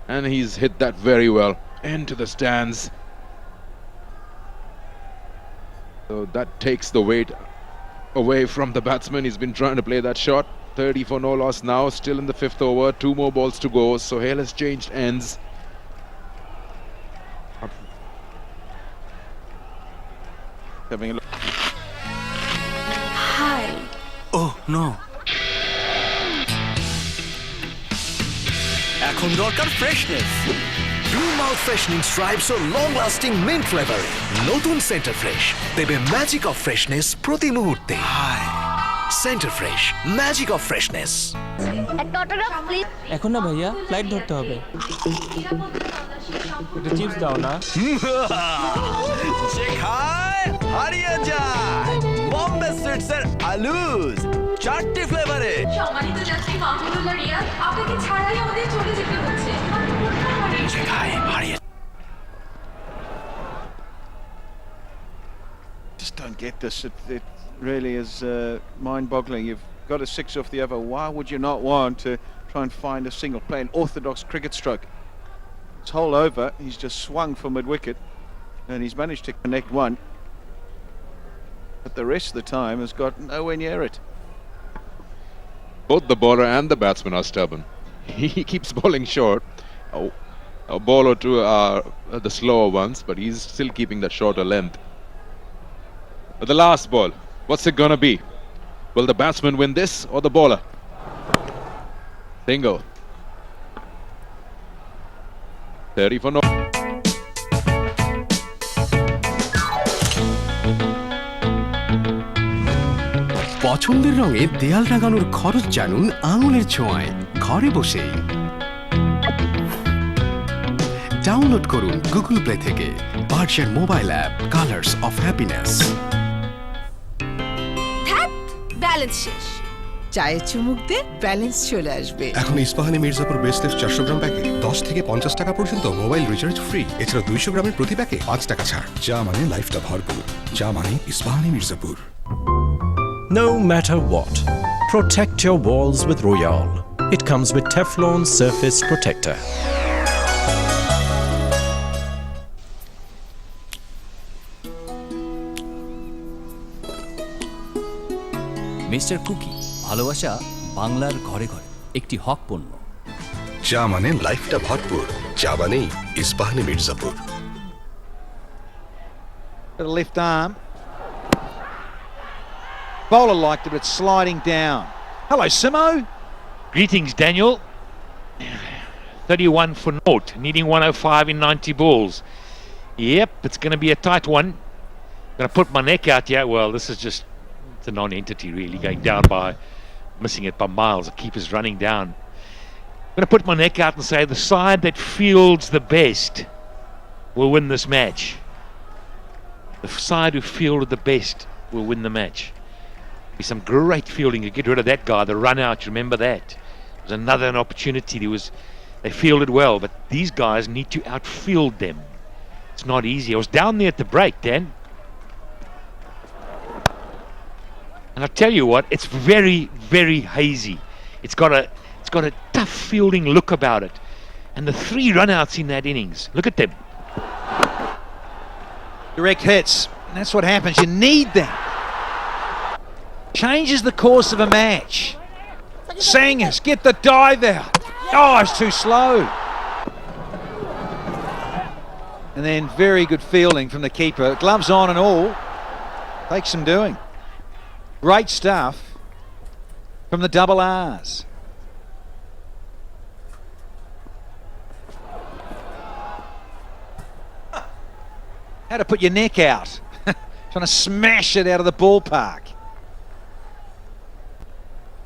and he's hit that very well into the stands. So that takes the weight away from the batsman. He's been trying to play that shot. 30 for no loss now, still in the 5th over. 2 more balls to go. Sohail has changed ends. Having a look. Hi. Oh no. এখন দরকার freshness. Blue mouth freshening stripes ও long lasting mint ফ্লেভারে নতুন Center Fresh দেবে magic of freshness প্রতি মুহূর্তে। Center Fresh, magic of freshness. এখন না ভাইয়া, ফ্লাইট ধরতে হবে। চিপস দাও না। যে খায় হারিয়ে যায়। বম্বে সুইটসের আলুজ 4টি ফ্লেভারে। সম্মানিত যাত্রী মাহমুদুল্লাহ রিয়াদ, আপনাকে ছাড়াই আমাদের চলে যেতে হচ্ছে। যে খায় হারিয়ে। Just don't get this. It really is mind-boggling. You've got a 6 off the over. Why would you not want to try and find a single, play an orthodox cricket stroke? It's whole over. He's just swung for mid-wicket, and he's managed to connect one. But the rest of the time has got nowhere near it. Both the bowler and the batsman are stubborn. He keeps bowling short. A ball or two are the slower ones, but he's still keeping that shorter length. But the last ball, what's it gonna be? Will the batsman win this or the bowler? Single. 30 for no. পছন্দের রঙে দেয়াল রাঙানোর খরচ জানুন আঙুলের ছোঁয়ায় ঘরে বসেই। Download করুন গুগল প্লে থেকে Berger mobile app colours of happiness. Balance শেষ, চায়ে চুমুক দে ব্যালেন্স চলে আসবে। এখন ইস্পাহানি মির্জাপুর বেসলেস 400 গ্রাম প্যাকে 10 থেকে 50 টাকা পর্যন্ত মোবাইল রিচার্জ ফ্রি। এছাড়া 200 গ্রামের প্রতি প্যাকে 5 টাকা ছাড়। চা মানে লাইফটা ভরপুর, চা মানে Ispahani Mirzapur. No matter what, protect your walls with Royale. It comes with Teflon Surface Protector. Mister Cookie, ভালোবাসা বাংলার ঘরে ঘরে একটি হক পণ্য। চা মানে লাইফটা ভরপুর, চা মানেই Ispahani Mirzapur. Got a left arm. Bowler liked it, but sliding down. Hello, Simo. Greetings, Daniel. 31 for naught, needing 105 in 90 balls. Yep, it's going to be a tight one. Going to put my neck out here. Well, this is just, it's a non-entity really, going down by, missing it by miles. The keeper's running down. I'm going to put my neck out and say the side that fields the best will win this match. The side who fielded the best will win the match. Be some great fielding to get rid of that guy, the run out, remember that. It was another opportunity. They fielded well, but these guys need to outfield them. It's not easy. I was down there at the break, Dan. And I tell you what, it's very, very hazy. It's got a tough fielding look about it. And the 3 run-outs in that innings, look at them. Direct hits. That's what happens. You need that. Changes the course of a match. Sangers, get the dive out. Oh, it's too slow. And then very good fielding from the keeper. Gloves on and all. Takes some doing. Great stuff from the double R's. How to put your neck out. Trying to smash it out of the ballpark.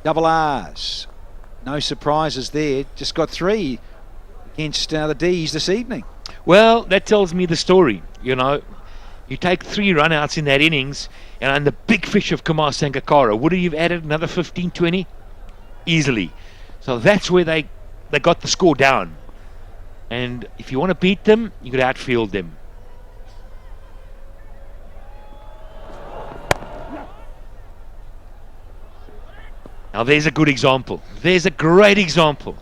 Double R's. No surprises there. Just got 3 against the D's this evening. Well, that tells me the story. You know, you take 3 run-outs in that innings, and the big fish of Kumar Sangakkara, would he have added another 15, 20? Easily. So that's where they got the score down. And if you want to beat them, you got to outfield them. Now there's a good example. There's a great example.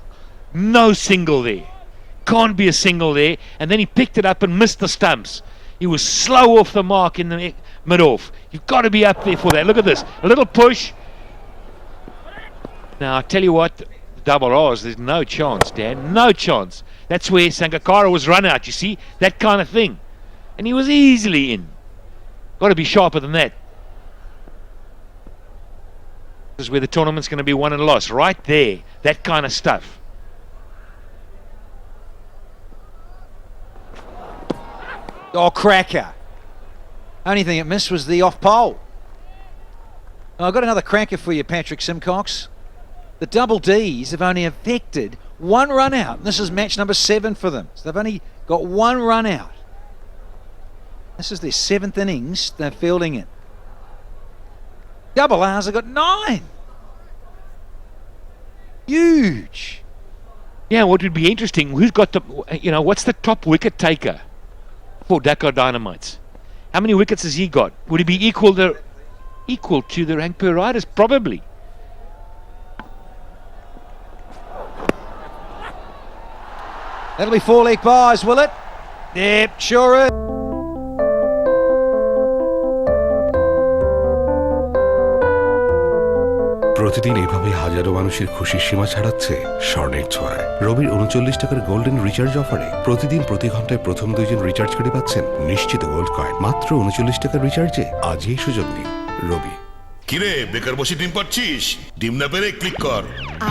No single there. Can't be a single there. And then he picked it up and missed the stumps. He was slow off the mark in the mid-off. You've got to be up there for that. Look at this. A little push. Now, I tell you what, the double R's, there's no chance, Dan. No chance. That's where Sangakkara was run out, you see? That kind of thing. And he was easily in. Got to be sharper than that. This is where the tournament's going to be won and lost. Right there. That kind of stuff. Oh, cracker. Only thing it missed was the off pole. Oh, I've got another cracker for you, Patrick Simcox. The double D's have only affected 1 run out. This is match number 7 for them. So they've only got 1 run out. This is their 7th innings. They're fielding it. Double R's have got 9. Huge. Yeah, what would be interesting, who's got the, what's the top wicket taker for Dhaka Dynamites? How many wickets has he got? Would he be equal to the Rangpur Riders? Probably. That'll be 4-leg bars, will it? Yep, sure is. প্রতিদিন এভাবে হাজারো মানুষের খুশির সীমা ছাড়াচ্ছে স্বর্ণের ছোঁয়ায়। রবির 39 টাকার golden recharge অফারে প্রতিদিন প্রতি ঘন্টায় প্রথম 2 জন রিচার্জ করে পাচ্ছেন নিশ্চিত গোল্ড কয়েন। মাত্র 39 টাকার রিচার্জে আজই সুযোগ নিন। রবি। কিরে বেকার বসে ডিম পাচ্ছিস? ডিম না পেরে ক্লিক কর।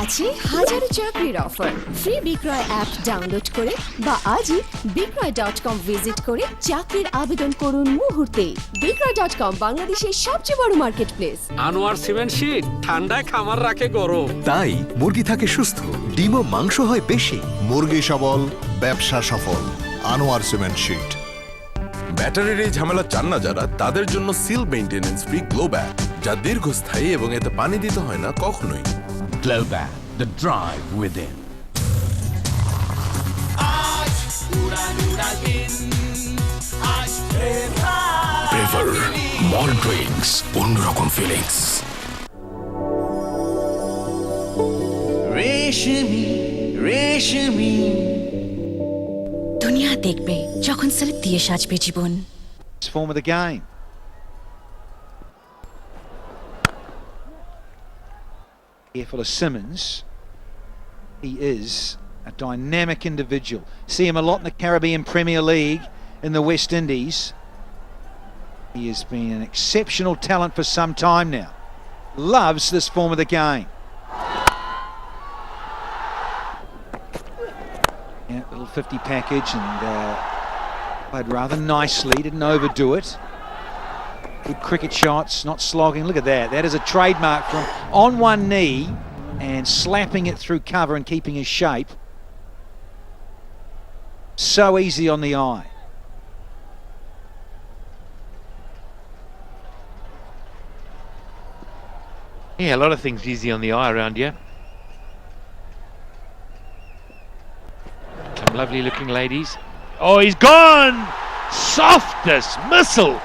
আছে হাজারো চাকরির অফার। ফ্রি বিক্রয় অ্যাপ ডাউনলোড করে বা আজই বিক্রয়.com ভিজিট করে চাকরির আবেদন করুন মুহূর্তে। বিক্রয়.com বাংলাদেশের সবচেয়ে বড় market place. Anwar cement sheet ঠান্ডায় খামার রাখে গরম। তাই মুরগি থাকে সুস্থ, ডিম ও মাংস হয় বেশি। মুরগি সবল, ব্যবসা সফল। Anwar cement sheet. ব্যাটারির এই ঝামেলা চান না যারা, তাদের জন্য seal maintenance free glow bag, যা দীর্ঘস্থায়ী এবং এতে পানি দিতে হয় না কখনোই। Glow Bag, the drive within. Prefer malt drinks, অন্যরকম ফিলিংস। রেশমি রেশমি দুনিয়া দেখবে যখন সিল্ক দিয়ে সাজবে জীবন। Form of the game. Careful of Simmons. He is a dynamic individual. See him a lot in the Caribbean Premier League in the West Indies. He has been an exceptional talent for some time now. Loves this form of the game. Yeah, little 50 package and played rather nicely, didn't overdo it. Good cricket shots, not slogging. Look at that. That is a trademark from on one knee and slapping it through cover and keeping his shape. So easy on the eye. Yeah, a lot of things easy on the eye around here. Some lovely looking ladies. Oh, he's gone! Softest missile!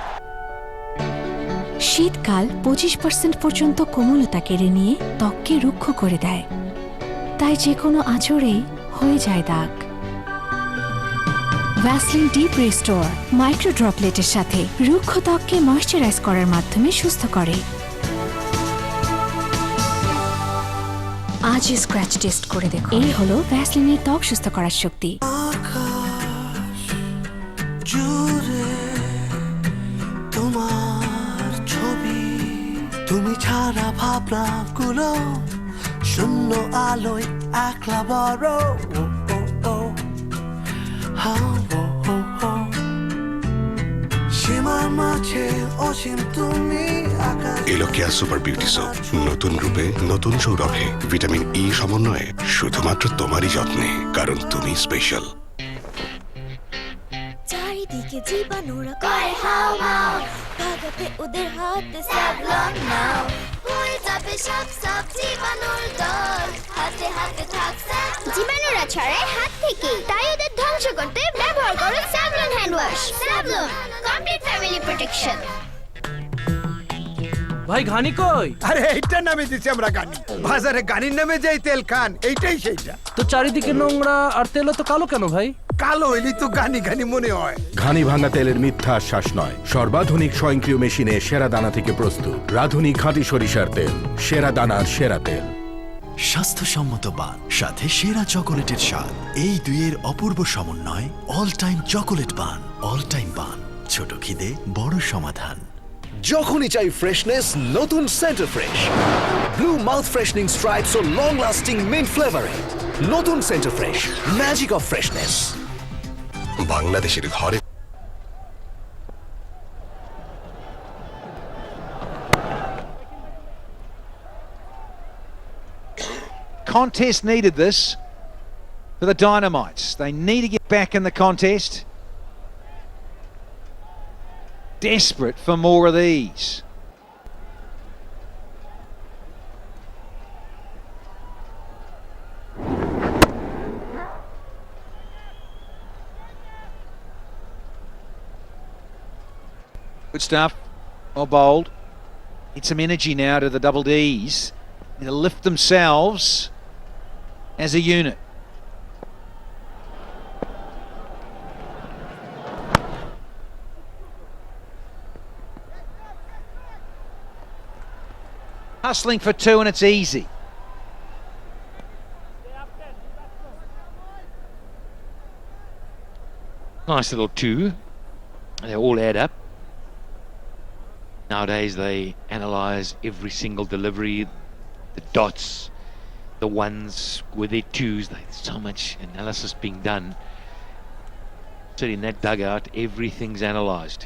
শীতকাল 25% পর্যন্ত কোমলতা কেড়ে নিয়ে ত্বককে রুক্ষ করে দেয়, তাই যে কোনো আঁচড়েই হয়ে যায় দাগ। ভ্যাসলিন ডিপ রিস্টোর মাইক্রো ড্রপলেটের সাথে রুক্ষ ত্বককে ময়শ্চারাইজ করার মাধ্যমে সুস্থ করে। আজই স্ক্র্যাচ টেস্ট করে দেখো। এই হলো ভ্যাসলিনের ত্বক সুস্থ করার শক্তি। তুমি ছাড়া ভাবনা গুলো শূন্য আলোয় একলা বড় সীমার মাঝে অসীম তুমি এলোকিয়া সুপার বিউটি সোপ, নতুন রূপে নতুন সৌরভে ভিটামিন ই সমন্বয়ে শুধুমাত্র তোমারই যত্নে, কারণ তুমি স্পেশাল। চারিদিকে জীবাণুরা করে হাওমাও, ভাগাতে ওদের হাতে স্যাভলন নাও। হয়ে যাবে সব সব জীবাণুর দল, হাতে হাতে থাক স্যাভলন। জীবাণুরা ছড়ায় হাত থেকে, তাই ওদের ধ্বংস করতে ব্যবহার করো Savlon hand wash. Savlon complete family protection. ভাই ঘানি কই? আরে এইটার নামে দিছি আমরা গানি। বাজারে গানির নামে যেই তেল খান, এইটাই সেইটা। তো চারিদিকে নোংরা আর তেল তো কালো কেন ভাই? কালো হইলি তো গানি গানি মনে হয়। ঘানি ভাঙা তেলের মিথ্যা আশ্বাস নয়, সর্বাধুনিক স্বয়ংক্রিয় মেশিনে সেরা দানা থেকে প্রস্তুত রাঁধুনি খাঁটি সরিষার তেল, সেরা দানার সেরা তেল। স্বাস্থ্যসম্মত বান সাথে সেরা চকোলেটের স্বাদ, এই দুইয়ের অপূর্ব সমন্বয় all time chocolate bun. All time bun, ছোট খিদে বড় সমাধান। যখনই চাই ফ্রেশনেস, নতুন Center Fresh. Blue mouth freshening stripes ও লং লাস্টিং মিন্ট ফ্লেভারে নতুন Center Fresh, magic of freshness. বাংলাদেশের ঘরে Contest needed this for the Dynamites. They need to get back in the contest. Desperate for more of these. Good stuff. Well bowled. Need some energy now to the double Ds. Need to lift themselves as a unit. Hustling for two and it's easy. Nice little two. They all add up. Nowadays they analyze every single delivery, the dots, the ones with their twos. There's so much analysis being done. So in that dugout, everything's analysed.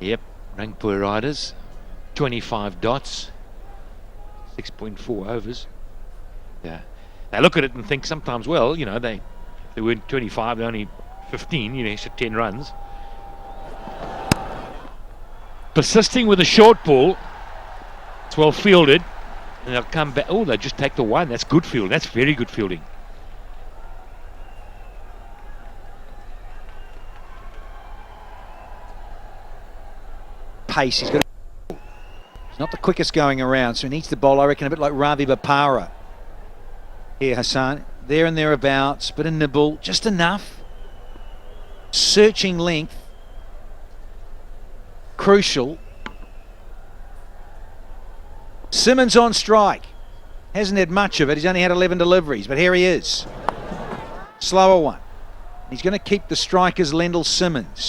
Yep, Rangpur riders, 25 dots, 6.4 overs. Yeah, they look at it and think sometimes, well, you know, they weren't 25, they're only 15, you know, extra 10 runs. Persisting with a short ball, it's well fielded, and they'll come back. Oh, they just take the one. That's good fielding. That's very good fielding. Pace. He's not the quickest going around, so he needs to bowl, I reckon, a bit like Ravi Bapara. Here, Hassan, there and thereabouts, bit of nibble, just enough. Searching length. Crucial. Simmons on strike. Hasn't had much of it. He's only had 11 deliveries, but here he is. Slower one. He's going to keep the strikers Lendl Simmons.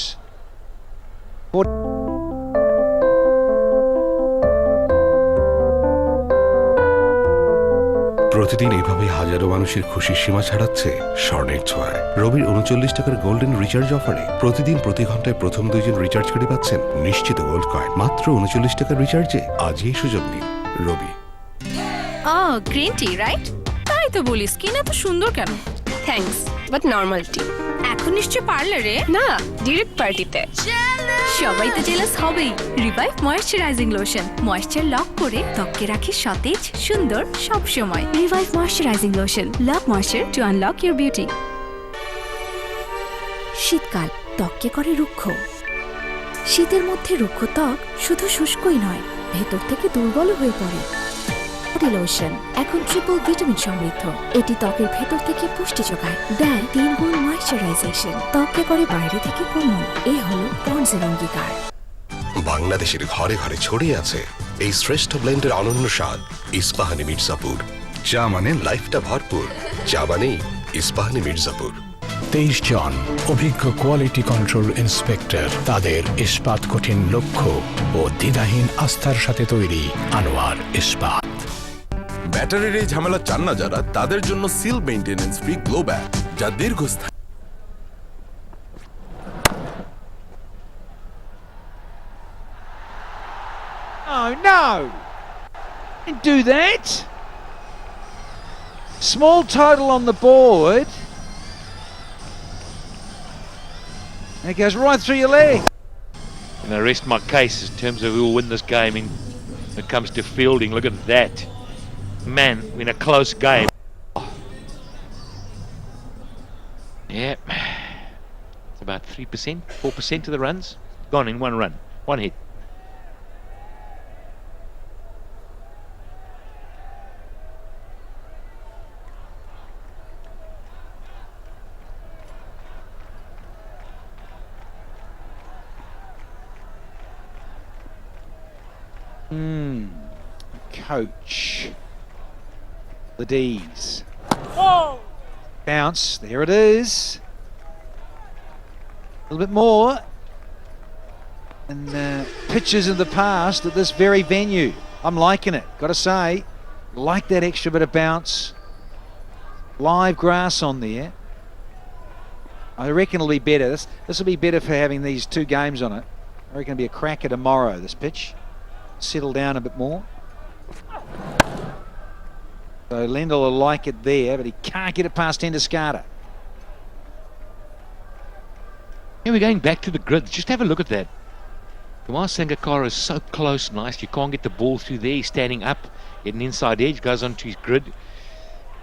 প্রতিদিন এইভাবে হাজারো মানুষের খুশির সীমা ছাড়াচ্ছে স্বর্ণের ছোঁয়ায়। রবির 39 টাকার golden recharge অফারে প্রতিদিন প্রতি ঘন্টায় প্রথম 2 জন রিচার্জকারী পাচ্ছেন নিশ্চিত গোল্ড কয়েন মাত্র 39 টাকার রিচার্জে। আজই এই সুযোগ নিন। রবি। Green tea right? তাই তো বলি, স্কিন এত সুন্দর কেন? Thanks, but normal tea. এখন নিশ্চয় পার্লারে না, ডিরেক্ট পার্টিতে। সবাই তো জেলাস হবেই। Revive moisturising lotion moisture lock করে ত্বককে রাখে সতেজ সুন্দর সব সময়। Revive moisturising lotion, love moisture to unlock your beauty. শীতকাল ত্বককে করে রুক্ষ। শীতের মধ্যে রুক্ষ ত্বক শুধু শুষ্কই নয়, ভেতর থেকে দুর্বল হয়ে পড়ে। লোশন এখন ট্রিপল ভিটামিন সমৃদ্ধ। এটি ত্বকের ভেতর থেকে পুষ্টি যোগায়, দেয় 3 গুণ ময়েশ্চারাইজেশন, ত্বককে করে বাইরে থেকে কোমল। এই হলো পন্ডসের অঙ্গীকার। বাংলাদেশের ঘরে ঘরে ছড়িয়ে আছে এই শ্রেষ্ঠ ব্লেন্ডের অনন্য স্বাদ ইস্পাহানি মির্জাপুর। চা মানে লাইফটা ভরপুর, চা মানেই ইস্পাহানি মির্জাপুর। 23 জন অভিজ্ঞ কোয়ালিটি কন্ট্রোল ইন্সপেক্টর, তাদের ইস্পাত কঠিন লক্ষ্য ও দ্বিধাহীন আস্থার সাথে তৈরি আনোয়ার ইস্পাত। ব্যাটারির এই ঝামেলা চান না যারা, তাদের জন্য seal maintenance free glow bag, যা দীর্ঘস্থায়ী। Oh no! Didn't do that. Small total on the board. And it goes right through your leg. And I rest my case in terms of who will win this game when it comes to fielding. Look at that. Man, in a close game. Oh. Yep. It's about 3%, 4% of the runs. Gone in one run, one hit. Coach. The D's. Bounce. There it is. A little bit more. And pitches in the past at this very venue. I'm liking it. Got to say, like that extra bit of bounce. Live grass on there. I reckon it'll be better. This will be better for having these 2 games on it. I reckon it'll be a cracker tomorrow, this pitch. Settle down a bit more. So Lendl will like it there, but he can't get it past Tenduscarter. Here we're going back to the grid. Just have a look at that. Kumar Sangakkara is so close, nice. You can't get the ball through there. He's standing up, getting inside edge, goes onto his grid.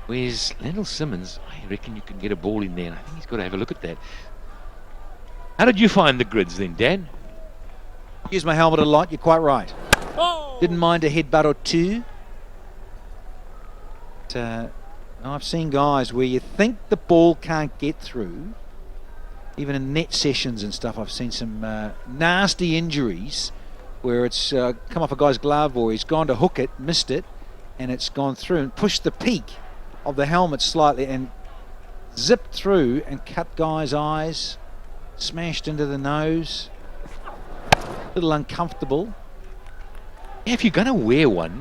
Whereas Lendl Simmons, I reckon you can get a ball in there. And I think he's got to have a look at that. How did you find the grids then, Dan? Use my helmet a lot, you're quite right. Didn't mind a headbutt or two. But, I've seen guys where you think the ball can't get through. Even in net sessions and stuff, I've seen some nasty injuries where it's come off a guy's glove or he's gone to hook it, missed it, and it's gone through and pushed the peak of the helmet slightly and zipped through and cut guys' eyes, smashed into the nose. A little uncomfortable. If you're going to wear one,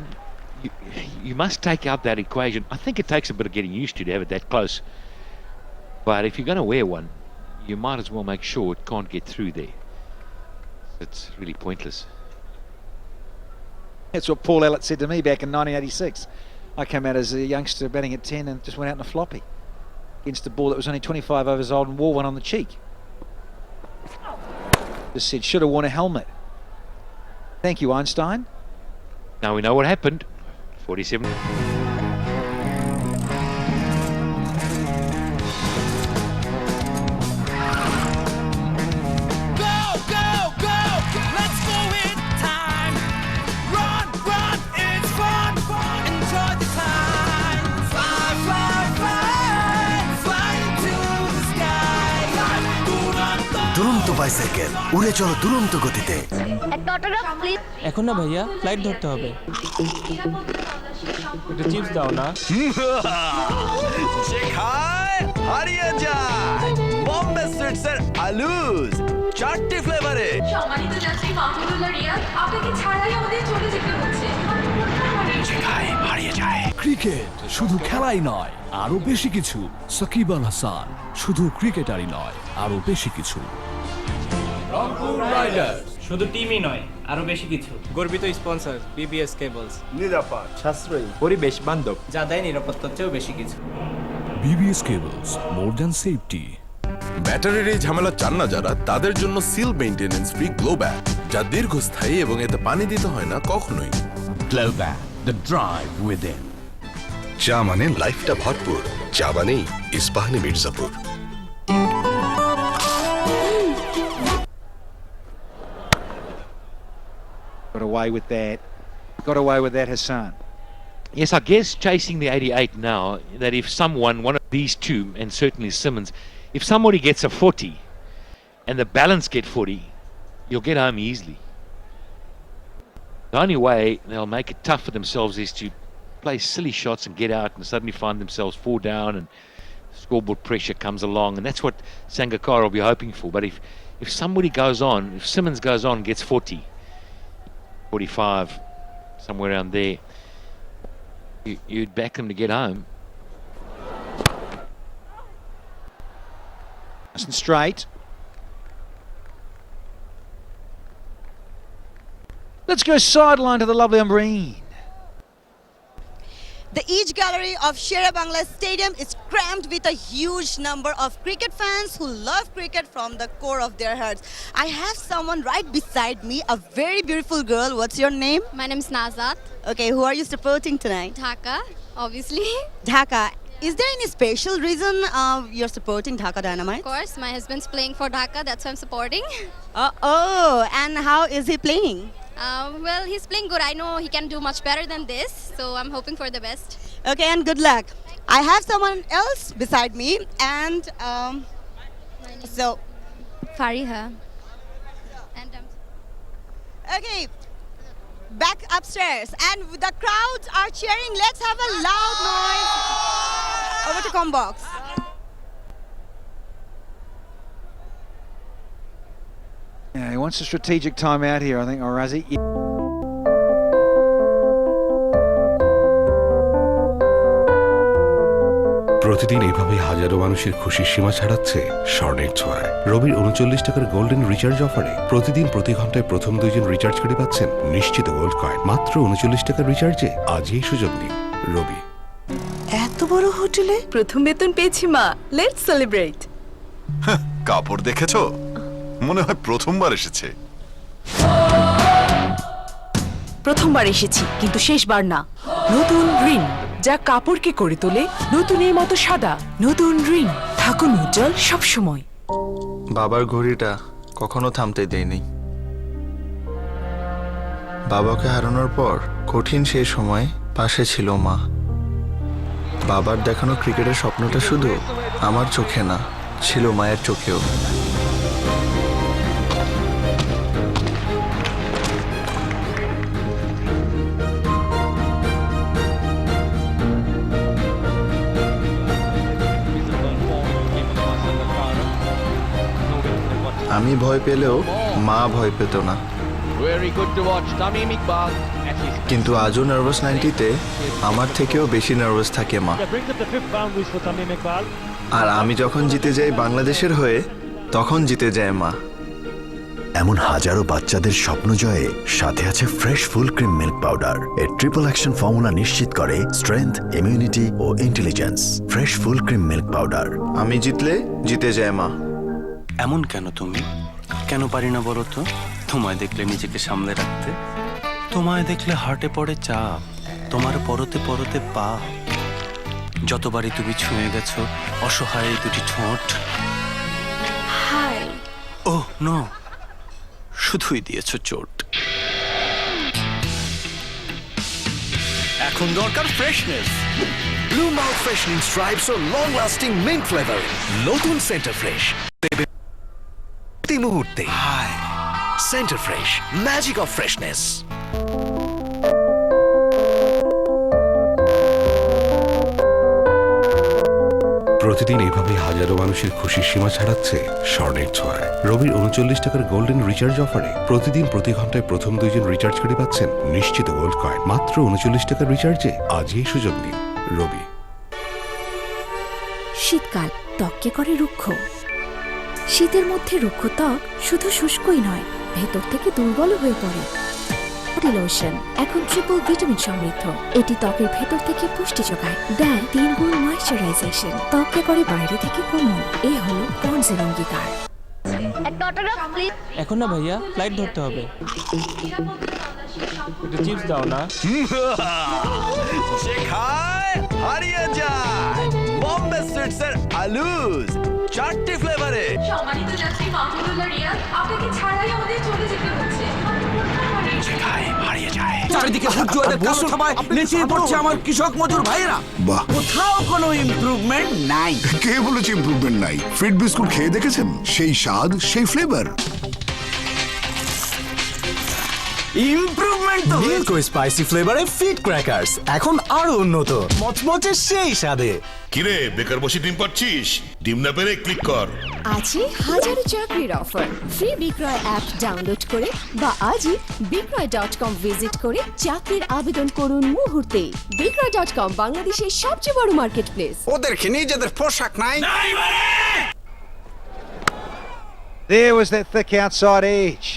you must take out that equation. I think it takes a bit of getting used to have it that close. But if you're going to wear one, you might as well make sure it can't get through there. It's really pointless. That's what Paul Ellett said to me back in 1986. I came out as a youngster batting at 10 and just went out in a floppy against a ball that was only 25 overs old and wore one on the cheek. Just said, should have worn a helmet. Thank you, Einstein. Now we know what happened. 47. দুরন্ত bicycle উড়ে চলো দুরন্ত গতিতে। এখন না ভাইয়া, flight ধরতে হবে। একটা চিপস দাও না। যে খায় হারিয়ে যায়। বম্বে সুইটসের আলুজ 4টি ফ্লেভারে। সম্মানিত যাত্রী মাহমুদুল্লাহ রিয়াদ, আপনাকে ছাড়াই আমাদের চলে যেতে হচ্ছে। যে খায় হারিয়ে যায়। ক্রিকেট শুধু খেলাই নয়, আরো বেশি কিছু। সাকিব আল হাসান শুধু ক্রিকেটারই নয়, আরো বেশি কিছু। রংপুর রাইডার্স শুধু টিমই নয়, আরো বেশি কিছু। গর্বিত স্পন্সর BPL কেবলস, নিরাপদ, সাশ্রয়ী, পরিবেশ বান্ধব, যা দেয় নিরাপত্তার চেয়েও বেশি কিছু। BPL cables, more than safety. ব্যাটারির এই ঝামেলা চান না যারা, তাদের জন্য seal maintenance free glow bag, যা দীর্ঘস্থায়ী এবং এতে পানি দিতে হয় না কখনোই। Glow bag, the drive within. চা মানে লাইফটা ভরপুর, চা মানেই Ispahani Mirzapur. Got away with that. Got away with that, Hassan. Yes, I guess chasing the 88 now, that if someone, one of these two, and certainly Simmons, if somebody gets a 40 and the balance get 40, you'll get home easily. The only way they'll make it tough for themselves is to play silly shots and get out and suddenly find themselves 4 down and scoreboard pressure comes along, and that's what Sangakkara will be hoping for. But if somebody goes on, if Simmons goes on and gets 40, 45, somewhere around there, you'd back them to get home. Nice and straight. Let's go sideline to the lovely Umbreen. The Each Gallery of Sherabangla Stadium is crammed with a huge number of cricket fans who love cricket from the core of their hearts. I have someone right beside me, a very beautiful girl. What's your name? My name is Nazat. Okay, who are you supporting tonight? Dhaka, obviously. Dhaka. Is there any special reason you're supporting Dhaka Dynamites? Of course, my husband's playing for Dhaka, that's why I'm supporting. Oh, and how is he playing? Well, he's playing good. I know he can do much better than this, so I'm hoping for the best. Okay, and good luck. I have someone else beside me, and so Fariha. And okay, back upstairs, and the crowds are cheering. Let's have a loud noise. Over to Combox. Yeah, he wants a strategic time out here, I think, Orazi. প্রতিদিন এইভাবে হাজারো মানুষের খুশির সীমা ছাড়াচ্ছে স্বর্ণের ছোঁয়ায়। রবির 39 টাকার golden recharge অফারে প্রতিদিন প্রতি ঘন্টায় প্রথম 2 জন রিচার্জ করে পাচ্ছেন নিশ্চিত গোল্ড কয়েন। মাত্র 39 টাকার রিচার্জে আজই সুযোগ নিন। রবি। এত বড় হোটেলে প্রথম বেতন পেয়েছি মা, লেটস সেলিব্রেট। কাপড় দেখেছো? মনে হয় প্রথমবার এসেছে। প্রথমবার এসেছি, কিন্তু শেষবার না। নতুন রিন, যা কাপড়কে করে তোলে নতুনের মতো সাদা। নতুন রিন, থাকুন উজ্জ্বল সবসময়। বাবার ঘড়িটা কখনো থামতে দেয়নি। বাবাকে হারানোর পর কঠিন সেই সময় পাশে ছিল মা। বাবার দেখানো ক্রিকেটের স্বপ্নটা শুধু আমার চোখে না, ছিল মায়ের চোখেও। আমি ভয় পেলেও মা ভয় পেত না। Very good to watch Tamim Iqbal. কিন্তু আজও নার্ভাস 90-তে আমার থেকেও বেশি নার্ভাস থাকে মা। আর আমি যখন জিতে যাই বাংলাদেশের হয়ে, তখন জিতে যায় মা। এমন হাজারো বাচ্চাদের স্বপ্ন জয়ে সাথে আছে fresh full cream milk powder. এর ট্রিপল অ্যাকশন ফর্মুলা নিশ্চিত করে স্ট্রেংথ, ইমিউনিটি ও intelligence. Fresh full cream milk powder. আমি জিতলে জিতে যায় মা। এমন কেন তুমি? কেন পারি না বলো তো? তোমায় দেখলে নিজেকে সামলে রাখতে, তোমায় দেখলে হার্টে পড়ে চাপ, তোমার পরতে পরতে পা। যতবারই তুমি ছুঁয়ে গেছো অসহায় এই দুটি ঠোঁট। হাই। ওহ নো, শুধুই দিয়েছো চোট। এখন দরকার freshness. Blue mouth freshening stripes ও লং লাস্টিং মিন্ট ফ্লেভার। নতুন সেন্টার ফ্রেশ দেবে প্রতি মুহূর্তে। Center Fresh, magic of freshness. প্রতিদিন এভাবে হাজারো মানুষের খুশির সীমা ছাড়াচ্ছে স্বর্ণের ছোঁয়ায়। রবির 39 টাকার গোল্ডেন রিচার্জ অফারে প্রতিদিন প্রতি ঘন্টায় প্রথম 2 জন রিচার্জকারী পাচ্ছেন নিশ্চিত গোল্ড কয়েন। মাত্র 39 টাকার রিচার্জে আজই এই সুযোগ নিন। রবি। শীতকাল ত্বককে করে রুক্ষ। শীতের মধ্যে রুক্ষ ত্বক শুধু শুষ্কই নয়, ভেতর থেকে দুর্বল হয়ে পড়ে। লোশন এখন ট্রিপল ভিটামিন সমৃদ্ধ। এটি ত্বকের ভেতর থেকে পুষ্টি যোগায়, দেয় 3 গুণ ময়েশ্চারাইজেশন। ত্বককে করে বাইরে থেকে কোমল। এই হলো পন্ডসের অঙ্গীকার। এখন না ভাইয়া, ফ্লাইট ধরতে হবে। একটু চিপস দাও না। যে খায় হারিয়ে যায়। বম্বে সুইটসের আলুজ 4টি ফ্লেভারে। সম্মানিত যাত্রী মাহমুদুল্লাহ রিয়াদ, আপনাকে ছাড়াই আমাদের চলে যেতে হচ্ছে। যে খায় হারিয়ে যায়। চারিদিকে সূর্যোদয়ের কালো সবাই নেচিয়ে পড়ছে আমার কৃষক মজুর ভাইয়েরা। বাহ, কোথাও কোনো ইমপ্রুভমেন্ট নাই। কে বলেছে ইমপ্রুভমেন্ট নাই? ফিট বিস্কুট খেয়ে দেখেছেন? সেই স্বাদ, সেই ফ্লেভার। ইমপ্রুভমেন্ট তো মিল্ক ও স্পাইসি ফ্লেভারে ফিট ক্র্যাকারস এখন আরো উন্নত, মচমচে সেই স্বাদে। কিরে বেকার বসে ডিম পাচ্ছিস? ডিম না পেরে ক্লিক কর। আছে হাজারো চাকরির অফার। ফ্রি বিক্রয় অ্যাপ ডাউনলোড করে বা আজই বিক্রয়.com ভিজিট করে চাকরির আবেদন করুন মুহূর্তেই। বিক্রয়.com বাংলাদেশের সবচেয়ে বড় মার্কেট প্লেস। ওদেরকে নিজেদের পোশাক নাই। There was that thick outside edge.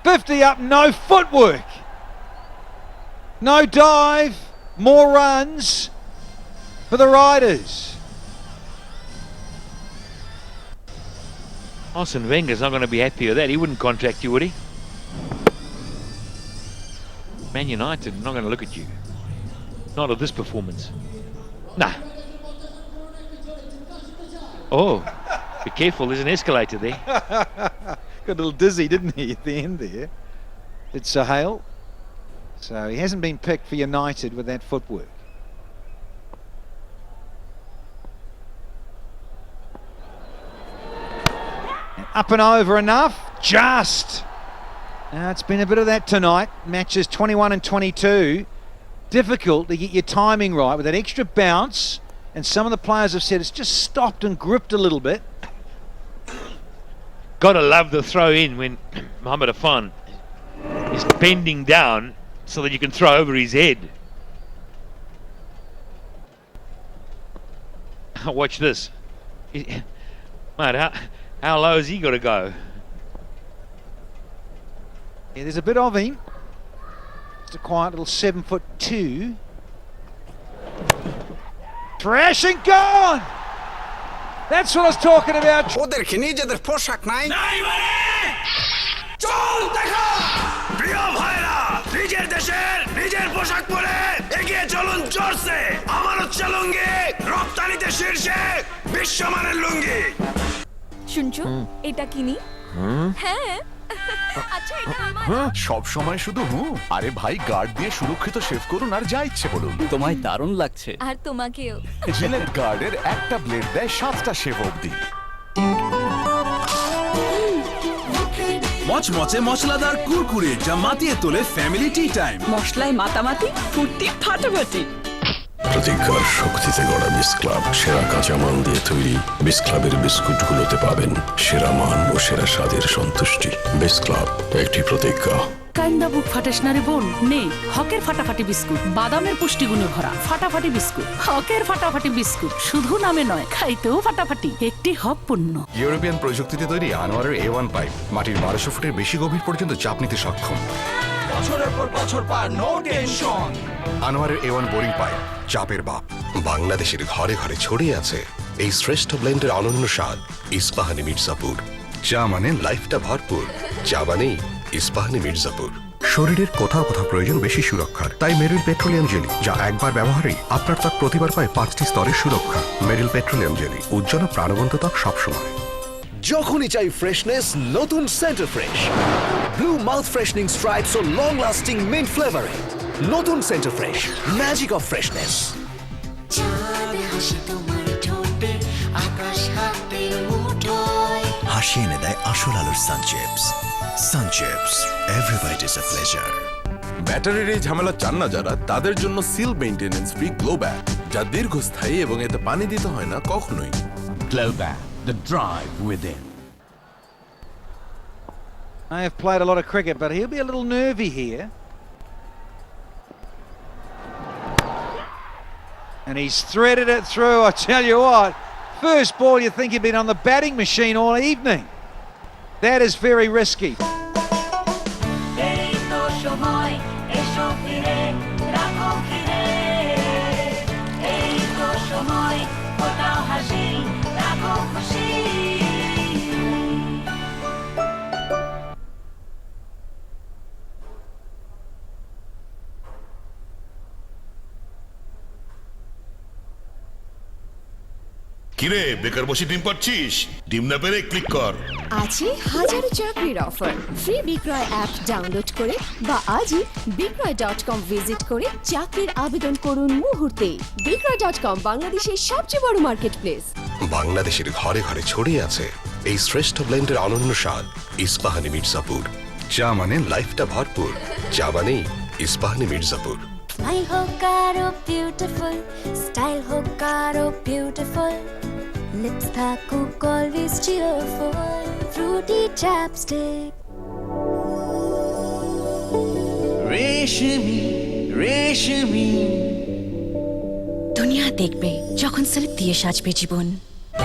50 up, no footwork. No dive, more runs for the Riders. Arsene Wenger's not going to be happy with that. He wouldn't contract you, would he? Man United not going to look at you. Not at this performance. Nah. Oh, be careful, there's an escalator there. Got a little dizzy, didn't he, at the end there? Did Sahel. So he hasn't been picked for United with that footwork. And up and over enough, just. Now it's been a bit of that tonight. Matches 21 and 22. Difficult to get your timing right with that extra bounce. And some of the players have said it's just stopped and gripped a little bit. Gotta love the throw in when Mohamed Afan is bending down so that you can throw over his head. Watch this. Mate, how low has he got to go? Yeah, there's a bit of him. Just a quiet little 7'2". Trash and gone! That's what I was talking about. ওদেরকে নিজেদের পোশাক নাই। চল দেখা প্রিয় ভাইরা, নিজের দেশের নিজের পোশাক পরে এগিয়ে চলুন জোরসে। আমার হচ্ছে লুঙ্গি, রপ্তানিতে শীর্ষে, বিশ্বমানের লুঙ্গি। শুনছো, এটা কিনি? হ্যাঁ। আচ্ছা, এটা আমার। সব সময় শুধু আরে ভাই, গার্ড দিয়ে সুরক্ষিত শেভ করুন আর যা ইচ্ছে বলুন। তোমায় দারুণ লাগছে। আর তোমাকেও। জিলেট গার্ডের একটা ব্লেড দেয় 7টা শেভ অবধি। মচমচে মশলাদার কুরকুরে, যা মাতিয়ে তোলে ফ্যামিলি টি টাইম। মশলায় মাতামাতি, ফুর্তি ফাটাফাটি। প্রতিজ্ঞার শক্তিতে গড়া বিস ক্লাব সেরা কাঁচামাল দিয়ে তৈরি। বিস ক্লাবের বিস্কুটগুলোতে পাবেন সেরা মান ও সেরা স্বাদের সন্তুষ্টি। বিস ক্লাব, একটি প্রতিজ্ঞা। কাইন্দা বুক ফাটাস না রে বোন, নে হকের ফাটাফাটি বিস্কুট, বাদামের পুষ্টিগুণে ভরা ফাটাফাটি বিস্কুট। হকের ফাটাফাটি বিস্কুট শুধু নামে নয়, খাইতেও ফাটাফাটি, একটি হক পণ্য। ইউরোপিয়ান প্রযুক্তিতে তৈরি আনোয়ারের A1 পাইপ মাটির 1200 ফুটের বেশি গভীর পর্যন্ত চাপ নিতে সক্ষম। বছরের পর বছর পার নো টেনশন। আনোয়ারের A1 বোরিং পাইপ, চাপের বাপ। বাংলাদেশের ঘরে ঘরে ছড়িয়ে আছে এই শ্রেষ্ঠ ব্লেন্ডের অনন্য স্বাদ, ইস্পাহানি মির্জাপুর। চা মানে লাইফটা ভরপুর, চা মানেই ইস্পাহানি মির্জাপুর। শরীরের কোথাও কোথাও প্রয়োজন বেশি সুরক্ষার, তাই মেরিল পেট্রোলিয়াম জেলি, যা একবার ব্যবহারেই আপনার ত্বক প্রতিবার পায় 5টি স্তরের সুরক্ষা। মেরিল পেট্রোলিয়াম জেলি, উজ্জ্বল ও প্রাণবন্ত ত্বক সবসময়। যখনই চাই ফ্রেশনেস, নতুন Center Fresh. Blue mouth freshening stripes ও লং লাস্টিং মিন্ট ফ্লেভারে নতুন Center Fresh, magic of freshness. হাসি এনে দেয় আসল আলুর Sun Chips. Sun Chips, every bite is a pleasure. ব্যাটারির এই ঝামেলা চান না যারা, তাদের জন্য seal maintenance free glow bag, যা দীর্ঘস্থায়ী এবং এতে পানি দিতে হয় না কখনোই। Glow back, the drive within. May have played a lot of cricket, but he'll be a little nervy here. And he's threaded it through, I tell you what. First ball, you think he'd been on the batting machine all evening. That is very risky. কিরে বেকার বসে ডিম পাচ্ছিস? ডিম না পেরে click কর। আছে হাজারো চাকরির অফার। ফ্রি বিক্রয় অ্যাপ ডাউনলোড করে বা আজই বিক্রয়.com ভিজিট করে চাকরির আবেদন করুন মুহূর্তে। বিক্রয়.com বাংলাদেশের সবচেয়ে বড় মার্কেট প্লেস। বাংলাদেশের ঘরে ঘরে ছড়িয়ে আছে এই শ্রেষ্ঠ ব্লেন্ডের অনন্য স্বাদ, ইস্পাহানি মির্জাপুর। চা মানে লাইফটা ভরপুর, চা মানেই ইস্পাহানি মির্জাপুর। স্মাইল হোক কারো বিউটিফুল, স্টাইল হোক কারো বিউটিফুল, লিপস থাকুক অলওয়েজ চিয়ারফুল, ফ্রুটি চ্যাপস্টিক। রেশমি রেশমি দুনিয়া দেখবে যখন স্লিপ দিয়ে সাজবে জীবন।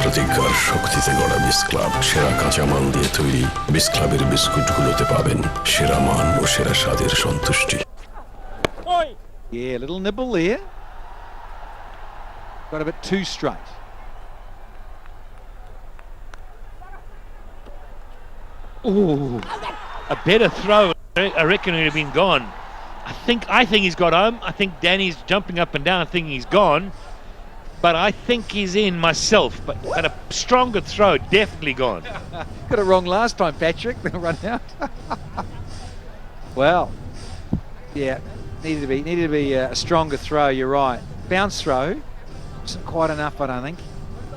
প্রতিজ্ঞার শক্তিতে গড়া বিস ক্লাব, সেরা কাঁচামাল দিয়ে তৈরি বিস ক্লাবের বিস্কুটগুলোতে পাবেন সেরা মান ও সেরা স্বাদের সন্তুষ্টি। Yeah, a little nibble there. Got a bit too straight. Ooh, a better throw. I reckon it would have been gone. I think he's got home. I think Danny's jumping up and down thinking he's gone. But I think he's in myself. But a stronger throw, definitely gone. Got it wrong last time, Patrick. They'll run out. Well, yeah. Needed to be a stronger throw, you're right. Bounce throw, wasn't quite enough, I don't think.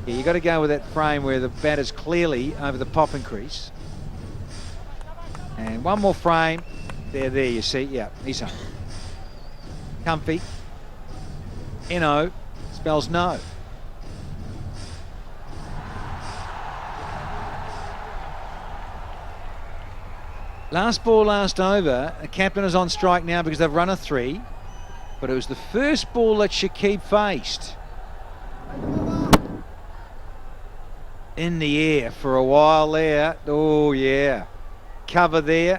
Yeah, you got to go with that frame where the batter's clearly over the popping crease. And one more frame. There, you see. Yeah, he's home. Comfy. NO spells no. Last ball, last over. The captain is on strike now because they've run a 3. But it was the first ball that Shakib faced. In the air for a while there. Oh, yeah. Cover there.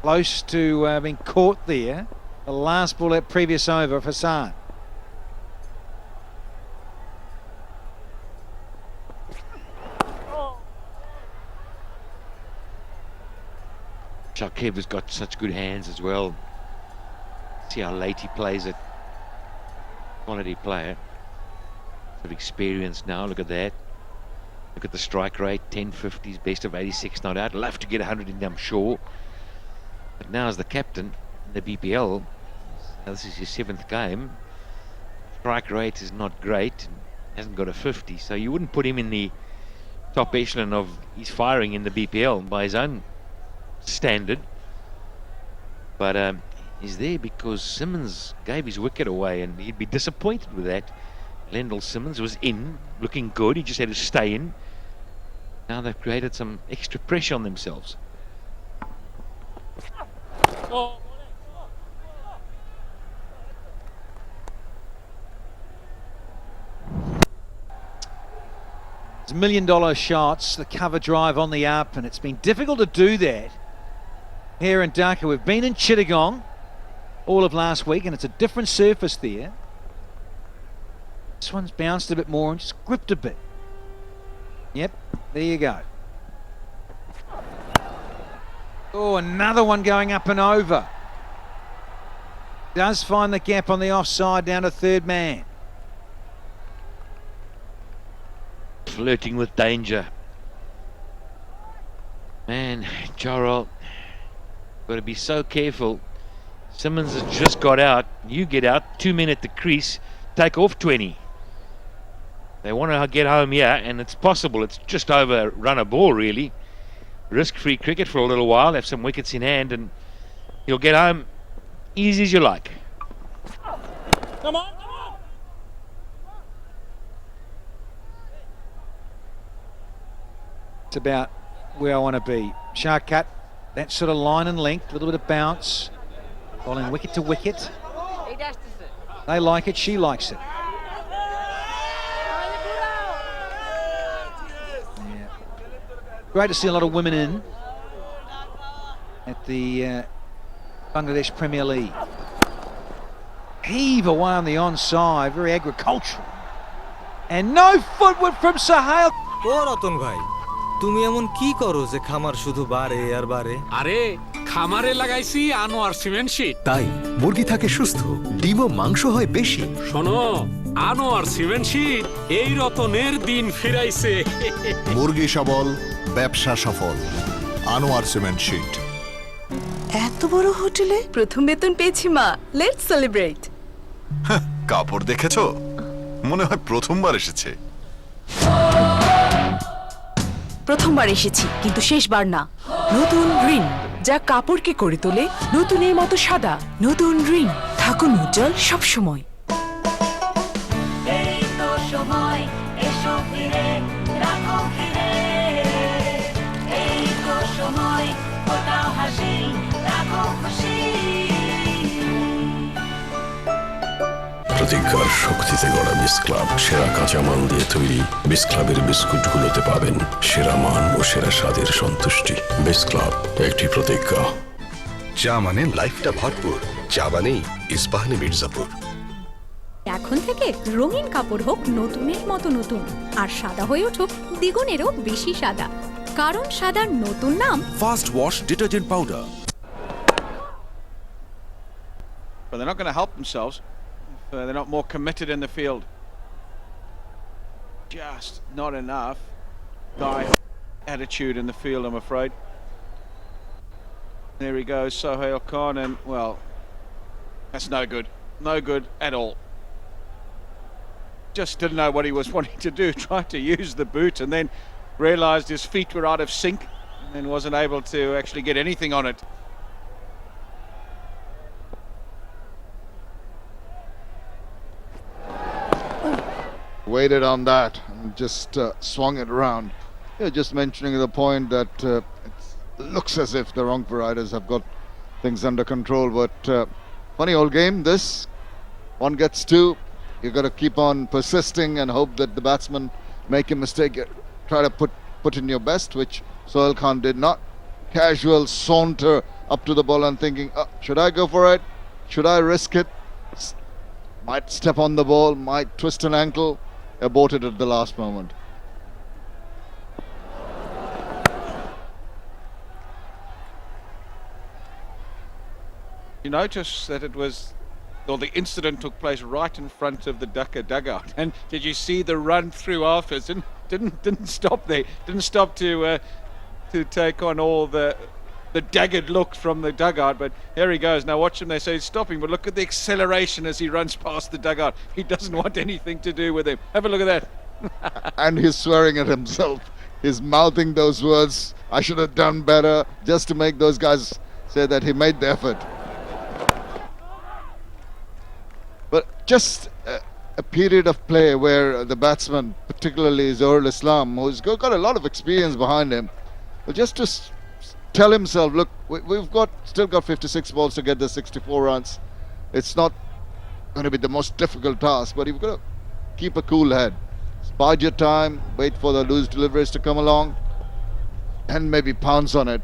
Close to being caught there. The last ball that previous over of Hassan. Shakib has got such good hands as well. See how late he plays it. Quality player. Of experience now, look at that. Look at the strike rate, 1050s, best of 86 not out. Love to get 100 in, I'm sure. But now as the captain in the BPL, now this is your 7th game. Strike rate is not great, hasn't got a 50, so you wouldn't put him in the top echelon of his firing in the BPL by his own standard. But he's there because Simmons gave his wicket away, and he'd be disappointed with that. Lendl Simmons was in, looking good, he just had to stay in. Now they've created some extra pressure on themselves. It's $1 million shots, the cover drive on the up, and it's been difficult to do that here in Dhaka. We've been in Chittagong all of last week, and it's a different surface there. This one's bounced a bit more and just gripped a bit. Yep, there you go. Oh, another one going up and over. Does find the gap on the offside down to third man. Flirting with danger. Man, Jarrell, got to be so careful. Simmons has just got out. You get out, 2 men at the crease, take off 20. They want to get home here, and it's possible. It's just over run a ball, really. Risk-free cricket for a little while, have some wickets in hand, and you'll get home easy as you like. Come on. It's about where I want to be. Shark cut, that sort of line and length, a little bit of bounce. Bowling wicket to wicket. They like it, she likes it. Yeah. Great to see a lot of women in at the Bangladesh Premier League. Heave away on the onside, very agricultural. And no footwork from Sohail. তুমি এমন কি করো যে খামার শুধু বাড়ে আর বাড়ে? আরে খামারে লাগাইছি আনোয়ার সিমেন্ট শীট। তাই মুরগি থাকে সুস্থ, ডিম ও মাংস হয় বেশি। শোনো, আনোয়ার সিমেন্ট শীট এই রতনের দিন ফিরাইছে। মুরগি সবল, ব্যবসা সফল। Anwar cement sheet. এত বড় হোটেলে প্রথম বেতন পেয়েছি মা, লেটস সেলিব্রেট। কাপড় দেখেছো? মনে হয় প্রথমবার এসেছে। প্রথমবার এসেছি কিন্তু শেষবার না। নতুন রিন, যা কাপড়কে করে তোলে নতুনের মতো সাদা। নতুন রিন, থাকুন উজ্জ্বল সব সময়। এই তো সময়, এসো ফিরে, রাখো ঘিরে। এই তো সময়, ফোটাও হাসি, রাখো খুশি। প্রতিজ্ঞার শক্তিতে গড়া বিস ক্লাব, সেরা কাঁচামাল দিয়ে তৈরি বিস ক্লাবের বিস্কুটগুলোতে পাবেন সেরা মান ও সেরা স্বাদের সন্তুষ্টি। বিস ক্লাব, একটি প্রতিজ্ঞা। চা মানে লাইফটা ভরপুর, চা মানেই ইস্পাহানি মির্জাপুর। এখন থেকে রঙিন কাপড় হোক নতুনের মতো নতুন, আর সাদা হয়ে উঠুক দ্বিগুণেরও বেশি সাদা, কারণ সাদার নতুন নাম fast wash detergent powder. But they're not going to help themselves if they're not more committed in the field. Just not enough guy attitude in the field, I'm afraid. There he goes, Sohail Khan, and well, that's no good. No good at all. Just didn't know what he was wanting to do. Tried to use the boot and then realised his feet were out of sync and then wasn't able to actually get anything on it. Waited on that and just swung it around. Yeah, just mentioning the point that it looks as if the Rangpur Riders have got things under control, but funny old game this. One gets two, you got to keep on persisting and hope that the batsman make a mistake. Try to put in your best, which Sohail Khan did not. Casual saunter up to the ball and thinking, should I go for it? Should I risk it? Might step on the ball, might twist an ankle. Aborted at the last moment. You notice that it was, or the incident took place right in front of the Dhaka dugout, and did you see the run through afterwards? And didn't stop there. Didn't stop to take on all the daggered look from the dugout, but here he goes. Now watch him, they say he's stopping, but look at the acceleration as he runs past the dugout. He doesn't want anything to do with him. Have a look at that. And he's swearing at himself. He's mouthing those words, I should have done better, just to make those guys say that he made the effort. But just a period of play where the batsman, particularly Zohar Islam, who's got a lot of experience behind him, just to tell himself, look, we've still got 56 balls to get the 64 runs. It's not going to be the most difficult task, but you've got to keep a cool head. Bide your time, wait for the loose deliveries to come along, and maybe pounce on it.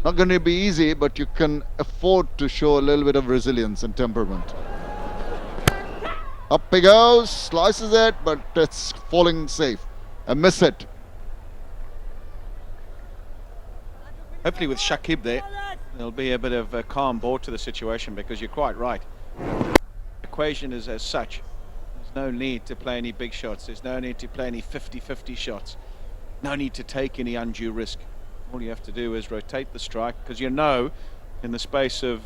Not going to be easy, but you can afford to show a little bit of resilience and temperament. Up he goes, slices it, but it's falling safe. A miss it. Hopefully with Shakib there, there'll be a bit of a calm board to the situation, because you're quite right. The equation is as such. There's no need to play any big shots. There's no need to play any 50-50 shots. No need to take any undue risk. All you have to do is rotate the strike, because you know in the space of,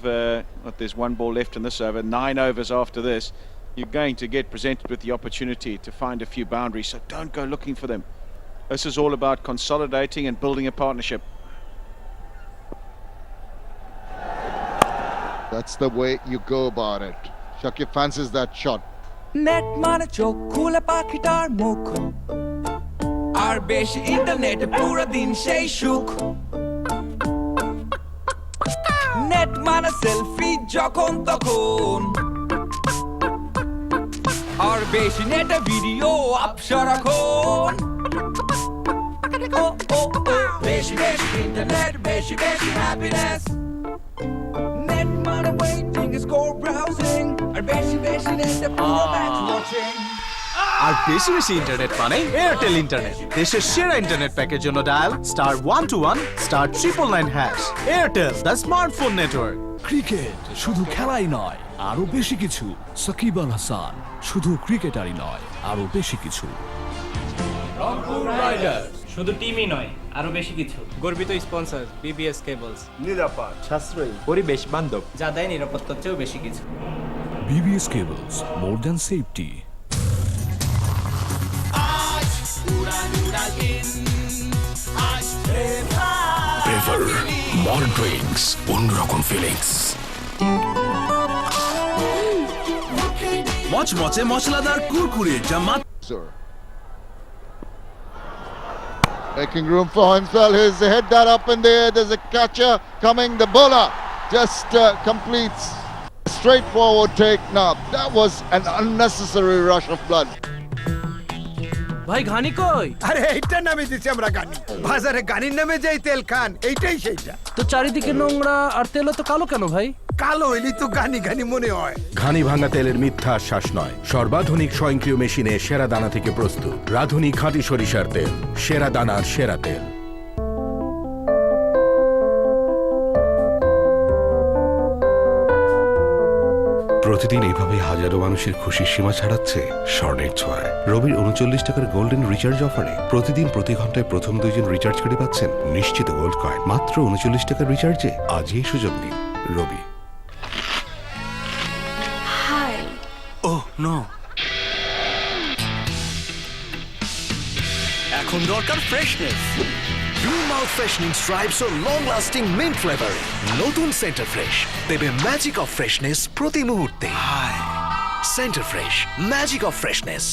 there's one ball left in this over, 9 overs after this, you're going to get presented with the opportunity to find a few boundaries, so don't go looking for them. This is all about consolidating and building a partnership. That's the way you go about it. Shakib fancies that shot. Net মানে চোখ খুলে পাখিটার মুখ আর বেশি ইন্টারনেটে পুরো দিন সেই সুখ নেট মানে সেলফি যখন তখন আর বেশি নেটে ভিডিও আপ সারাক্ষণ বেশি বেশি ইন্টারনেট বেশি বেশি হ্যাপিনেস নেট মানে ওয়েটিং স্কোর ব্রাউজিং আর বেশি বেশি নেটে পুরো ম্যাচ ওয়াচিং আর বেশি বেশি ইন্টারনেট মানে এয়ারটেল ইন্টারনেট দেশের সেরা ইন্টারনেট প্যাকের জন্য dial *121*999#। Airtel the smartphone network. Cricket শুধু খেলাই নয়, আরো বেশি কিছু। সাকিব আল হাসান শুধু ক্রিকেটারই নয়, আরো বেশি কিছু। রংপুর রাইডার্স শুধু টিমই নয়, আরো বেশি কিছু। গর্বিত স্পন্সর বিপিএস কেবলস, নিরাপদ, সাশ্রয়ী, পরিবেশ বান্ধব, যা দেয় নিরাপত্তার চেয়েও বেশি কিছু। BBS Cables, more than safety. Bever, more drinks, অন্যরকম ফিলিংস। মচমচে মশলাদার কুরকুরে যা Making room for himself. His head that up in the air. There's a catcher coming. The bowler just completes a straightforward take. Now that was an unnecessary rush of blood. ভাই ঘানি কই? আরে এইটা নামে দিছি আমরা গানি। বাজারে গানির নামে যেই তেল খান, এইটাই সেইটা। তো চারিদিকে নোংরা আর তেল তো কালো কেন ভাই? কালো হইলি তো গানি গানি মনে হয়। ঘানি ভাঙা তেলের মিথ্যা শ্বাস নয়, সর্বাধুনিক স্বয়ংক্রিয় মেশিনে সেরা দানা থেকে প্রস্তুত রাধুনী খাঁটি সরিষার তেল, সেরা দানার সেরা তেল। প্রতিদিন এইভাবে হাজারো মানুষের খুশির সীমা ছাড়াচ্ছে স্বর্ণের ছোঁয়ায়। রবির ৩৯ টাকার গোল্ডেন রিচার্জ অফারে প্রতিদিন প্রতি ঘন্টায় প্রথম 2 জন রিচার্জ করে পাচ্ছেন নিশ্চিত গোল্ড কয়েন মাত্র ৩৯ টাকার রিচার্জে। আজই সুযোগ নিন। রবি। হাই। Oh no. এখন দরকার freshness. New mouth freshening stripes or long-lasting mint flavor. নতুন সেন্টার ফ্রেশ দেবে ম্যাজিক অফ ফ্রেশনেস প্রতি মুহূর্তে। Center Fresh, magic of freshness.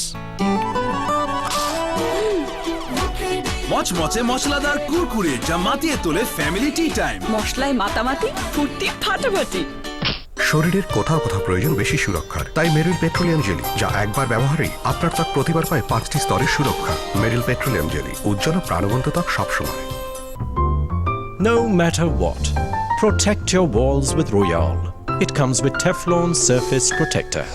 মচমচে মশলাদার কুরকুরে যা মাতিয়ে তোলে ফ্যামিলি টি টাইম। মশলায় মাতামাতি, ফুর্তি ফাটাফাটি। শরীরের কোথাও কোথাও প্রয়োজন বেশি সুরক্ষার, তাই মেরিল পেট্রোলিয়াম জেলি, যা একবার ব্যবহারেই আপনার ত্বক প্রতিবার পায় 5টি স্তরের সুরক্ষা। মেরিল পেট্রোলিয়াম জেলি, উজ্জ্বল প্রাণবন্ত ত্বক সবসময়। No matter what, protect your walls with Royale. It comes with Teflon Surface Protector.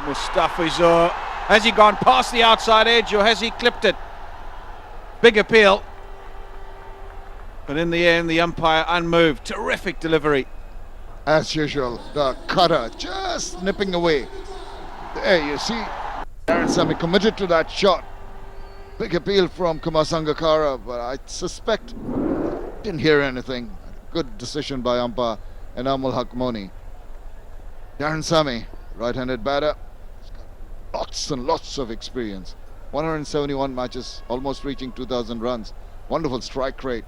Mustafizur. Has he gone past the outside edge or has he clipped it? Big appeal. But in the end, the umpire unmoved. Terrific delivery. As usual, the cutter just nipping away. There you see, Darren Sammy committed to that shot. Big appeal from Kumar Sangakkara, but I suspect didn't hear anything. Good decision by umpire Enamul Hakmoni. Darren Sammy, right-handed batter, he's got lots and lots of experience. 171 matches, almost reaching 2,000 runs. Wonderful strike rate.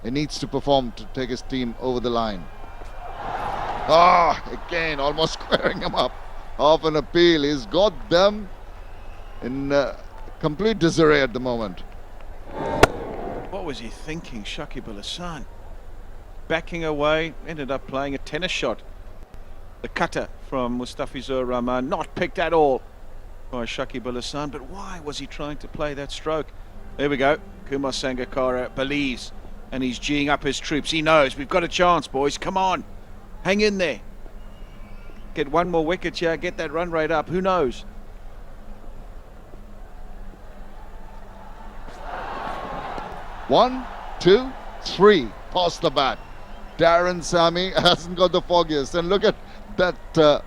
He needs to perform to take his team over the line. Again, almost squaring him up. Off an appeal. He's got them in complete disarray at the moment. What What was he thinking, Shakib Al Hassan? Backing away, ended up playing a tennis shot. The cutter from Mustafizur Rahman, not picked at all by Shakib Al Hassan, but why was he trying to play that stroke? There we go. Kumar Sangakkara believes, and he's geeing up his troops. He knows we've got a chance, boys. Come on, hang in there. Get one more wicket here, get that run rate up. Who knows? One, two, three. Pass the bat. Darren Sammy hasn't got the foggiest, and look at that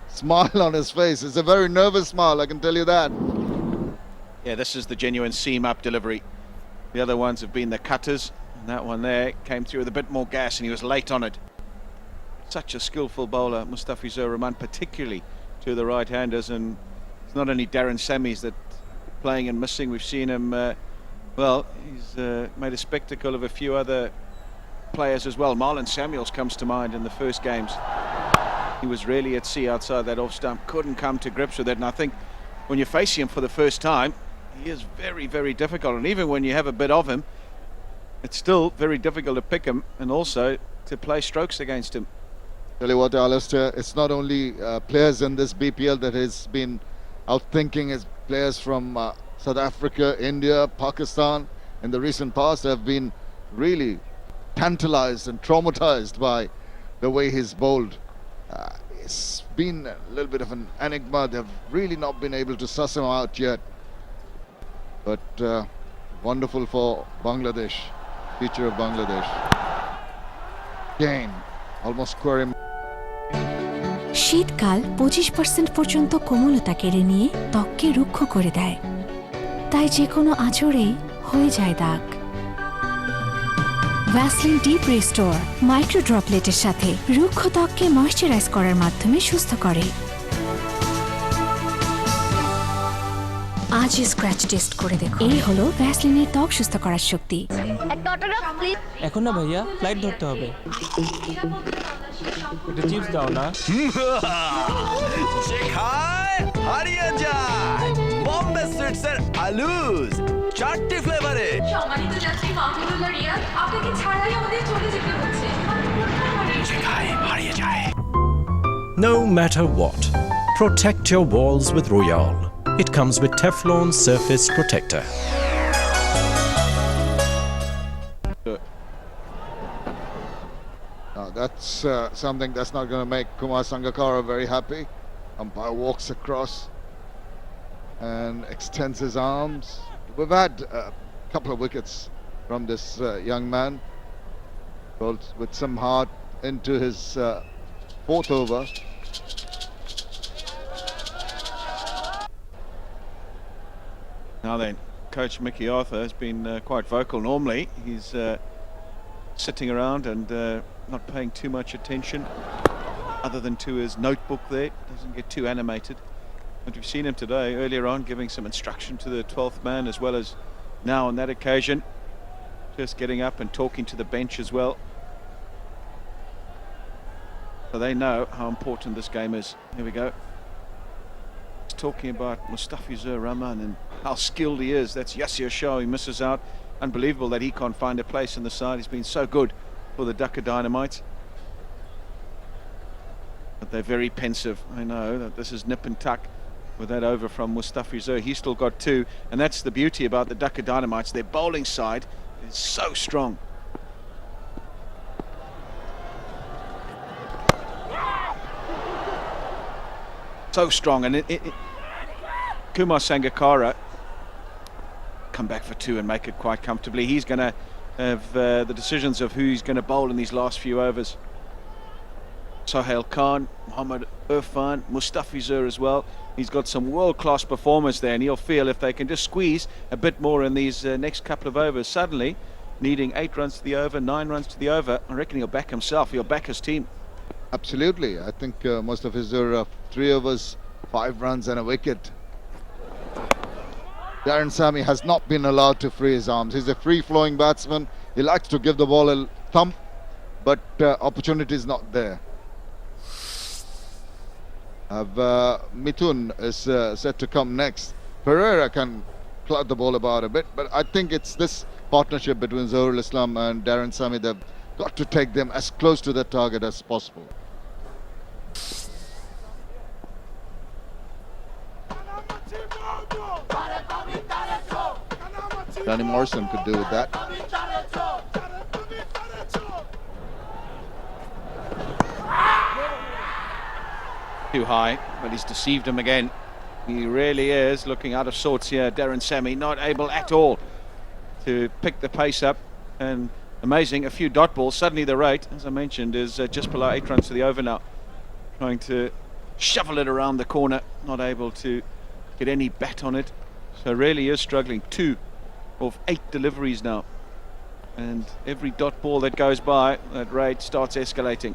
smile on his face. It's a very nervous smile, I can tell you that. Yeah, this is the genuine seam-up delivery. The other ones have been the cutters, and that one there came through with a bit more gas, and he was late on it. Such a skillful bowler, Mustafizur Rahman, particularly to the right-handers, and it's not only Darren Sammys that playing and missing. We've seen him, well, he's made a spectacle of a few other players as well. Marlon Samuels comes to mind in the first games. He was really at sea outside that off stump, couldn't come to grips with it, and I think when you face him for the first time, he is very, very difficult, and even when you have a bit of him, it's still very difficult to pick him and also to play strokes against him. Tell you what, Alistair, it's not only players in this BPL that has been outthinking his players from South Africa, India, Pakistan in the recent past have been really tantalized and traumatized by the way he's bowled. It's been a little bit of an enigma. They've really not been able to suss him out yet. But wonderful for Bangladesh, future of Bangladesh. Again, almost square him. শীতকাল 25% পর্যন্ত কোমলতা কেড়ে নিয়ে ত্বককে রুক্ষ করে দেয়, তাই যে কোনো আঁচড়েই হয়ে যায় দাগ। ভ্যাসলিন ডিপ রিস্টোর মাইক্রো ড্রপলেটের সাথে রুক্ষ ত্বককে ময়শ্চারাইজ করার মাধ্যমে সুস্থ করে। আজই স্ক্র্যাচ টেস্ট করে দেখো। এই হলো ভ্যাসলিনের ত্বক সুস্থ করার শক্তি। এখন না ভাইয়া, ফ্লাইট ধরতে হবে। চিপস দাও না। যে খায় হারিয়ে যায় বম্বে সুইটসের আলুজ 4টি ফ্লেভারে। সম্মানিত যাত্রী মাহমুদুল্লাহ রিয়াদ, আপনাকে ছাড়াই আমাদের চলে যেতে হচ্ছে। যে খায় হারিয়ে যায়। No matter what, protect your walls with Royale. It comes with Teflon Surface Protector. That's something that's not going to make Kumar Sangakkara very happy. Umpire walks across and extends his arms. We've had a couple of wickets from this young man. Bowled with some heart into his fourth over. Now then, Coach Mickey Arthur has been quite vocal. Normally he's sitting around and not paying too much attention other than to his notebook there. Doesn't get too animated. But we've seen him today, earlier on, giving some instruction to the 12th man, as well as now on that occasion, just getting up and talking to the bench as well. So they know how important this game is. Here we go. He's talking about Mustafizur Rahman and how skilled he is. That's Yasir Shah. He misses out. Unbelievable that he can't find a place in the side. He's been so good for the Dhaka Dynamites. But they're very pensive. I know that this is nip and tuck with that over from Mustafizur. He's still got two, and that's the beauty about the Dhaka Dynamites. Their bowling side is so strong. So strong, and Kumar Sangakkara come back for two and make it quite comfortably. He's going to have the decisions of who he's going to bowl in these last few overs. Sohail Khan, Mohammad Irfan, Mustafizur as well. He's got some world-class performers there, and he'll feel if they can just squeeze a bit more in these next couple of overs, suddenly needing 8 runs to the over, 9 runs to the over, I reckon he'll back himself, he'll back his team. Absolutely. I think Mustafizur 3 overs, 5 runs and a wicket. Darren Sammy has not been allowed to free his arms. He's a free-flowing batsman. He likes to give the ball a thump, but opportunity is not there. Mithun is set to come next. Pereira can cloud the ball about a bit, but I think it's this partnership between Zohar Islam and Darren Sammy. They've got to take them as close to the target as possible. Danny Morrison could do with that. Too high, but he's deceived him again. He really is looking out of sorts here. Darren Sammy not able at all to pick the pace up, and amazing, a few dot balls. Suddenly the rate, as I mentioned, is just below 8 runs to the over now. Trying to shovel it around the corner, not able to get any bat on it. So really is struggling. 2 of 8 deliveries now. And every dot ball that goes by, that rate starts escalating.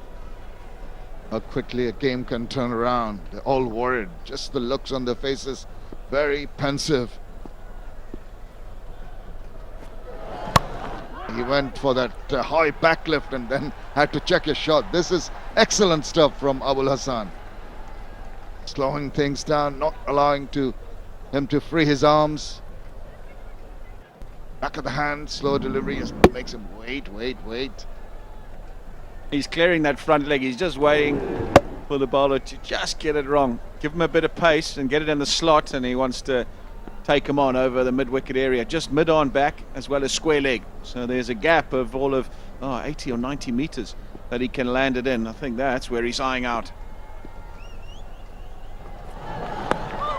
How quickly a game can turn around. They're all worried. Just the looks on their faces, very pensive. He went for that high backlift and then had to check his shot. This is excellent stuff from Abul Hassan. Slowing things down, not allowing him to free his arms. Back of the hand, slow delivery just makes him wait. He's clearing that front leg. He's just waiting for the bowler to just get it wrong. Give him a bit of pace and get it in the slot, and he wants to take him on over the mid-wicket area. Just mid-on back as well as square leg. So there's a gap of all of 80 or 90 metres that he can land it in. I think that's where he's eyeing out.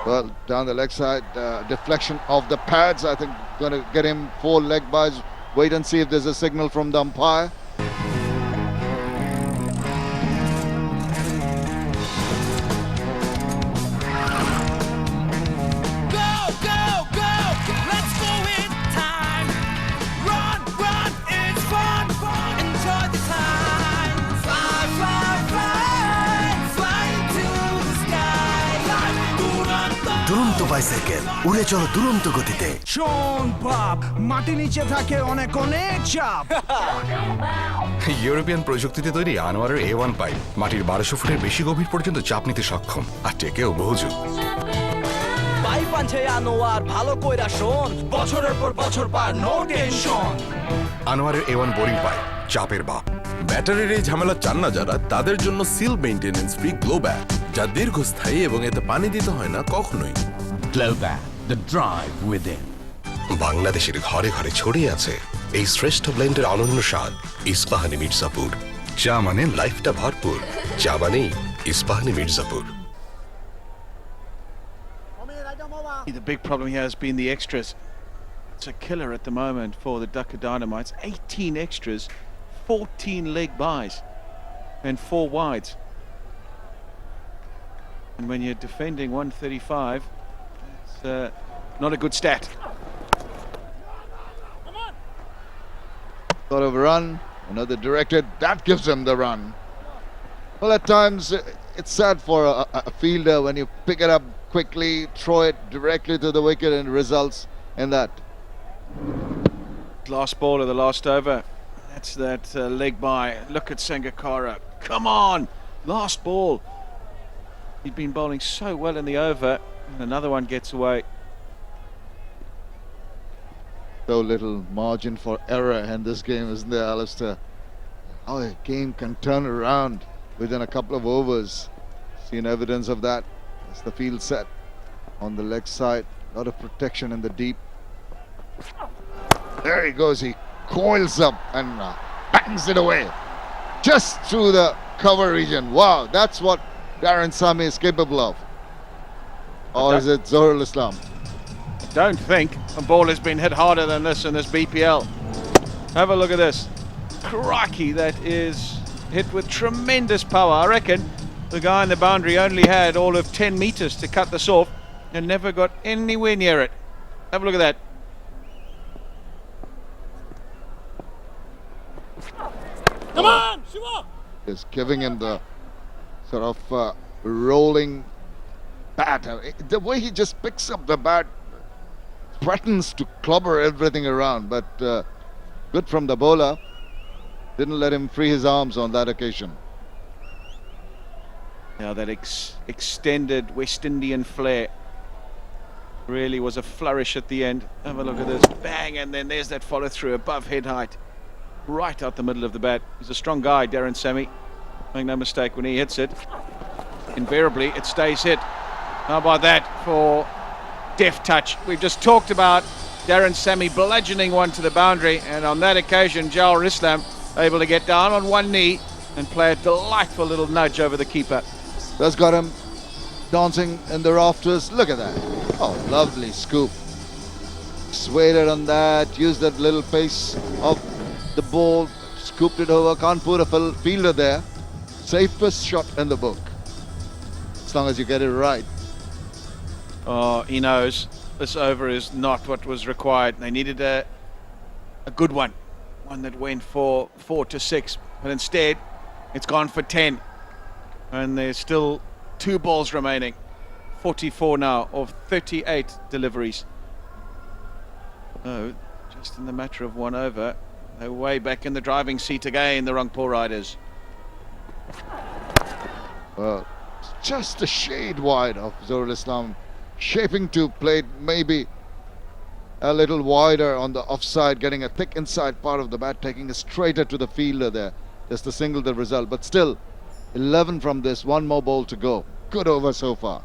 Well, down the leg side, deflection of the pads. I think going to get him 4 leg byes. Wait and see if there's a signal from the umpire. দুরন্ত bicycle উড়ে চলো দুরন্ত গতিতে। শোন বাপ, মাটি নিচে থাকে অনেক চাপ। ইউরোপিয়ান প্রযুক্তিতে তৈরি আনোয়ারের A1 পাইপ মাটির 1200 ফুটের বেশি গভীর পর্যন্ত চাপ নিতে সক্ষম, আর টেকেও বহুযুগ। পাইপ আনছে আনোয়ার, ভালো কইরা শোন, বছরের পর বছর পার, নো টেনশন। আনোয়ারের A1 বোরিং পাইপ, চাপের বাপ। ব্যাটারির এই ঝামেলা চান না যারা, তাদের জন্য সিল মেইনটেনেন্স ফ্রি গ্লোব্যাক, যা দীর্ঘস্থায়ী এবং এতে পানি দিতে হয় না কখনোই। গ্লোব্যাক, দ্য ড্রাইভ উইদিন। বাংলাদেশের ঘরে ঘরে ছড়িয়ে আছে এই শ্রেষ্ঠ ব্লেন্ডের অনন্য স্বাদ। ইস্পাহানি মির্জাপুর, চা মানে লাইফটা ভরপুর, চা মানেই Ispahani Mirzapur. The big problem here has been the extras. It's a killer at the moment for the Dhaka Dynamites. 18 extras, 14 leg byes and 4 wides. And when you're defending 135, it's not a good stat. Thought of a run, another directed, that gives him the run. Well, at times it's sad for a fielder when you pick it up quickly, throw it directly to the wicket, and results in that. Last ball of the last over. That's that leg by. Look at Sangakkara. Come on! Last ball. He'd been bowling so well in the over, and another one gets away. So little margin for error in this game, isn't there, Alistair? How a game can turn around within a couple of overs. Seen evidence of that. As the field set on the leg side, a lot of protection in the deep. There he goes. He coils up and bangs it away, just through the cover region. Wow, that's what Darren Sammy is capable of. Or is it Zohar Islam? Don't think a ball has been hit harder than this in this BPL. Have a look at this. Crikey, that is hit with tremendous power. I reckon the guy in the boundary only had all of 10 metres to cut this off and never got anywhere near it. Have a look at that. Come on, Shiva! Is giving him the sort of rolling bat. The way he just picks up the bat threatens to clobber everything around, but good from the bowler. Didn't let him free his arms on that occasion. Now that extended West Indian flair. Really was a flourish at the end. Have a look at this. Bang, and then there's that follow through above head height. Right out the middle of the bat. He's a strong guy, Darren Sammy. Make no mistake, when he hits it, invariably it stays hit. How about that for deft touch? We've just talked about Darren Sammy bludgeoning one to the boundary, and on that occasion, Jawal Islam able to get down on one knee and play a delightful little nudge over the keeper. That's got him dancing in the rafters. Look at that. Oh, lovely scoop. Swayed it on that, used that little pace of the ball, scooped it over. Can't put a fielder there. Safest shot in the book, as long as you get it right. Oh, he knows this over is not what was required. They needed a good one that went for 4 to 6, but instead it's gone for 10, and there's still 2 balls remaining. 44 now of 38 deliveries. Oh, just in the matter of 1 over, they're way back in the driving seat again, the Rangpur Riders. Well, just a shade wide of Zohar Islam, shaping to play maybe a little wider on the offside, getting a thick inside part of the bat, taking it straighter to the fielder there. Just a single the result, but still 11 from this, 1 more ball to go. Good over so far.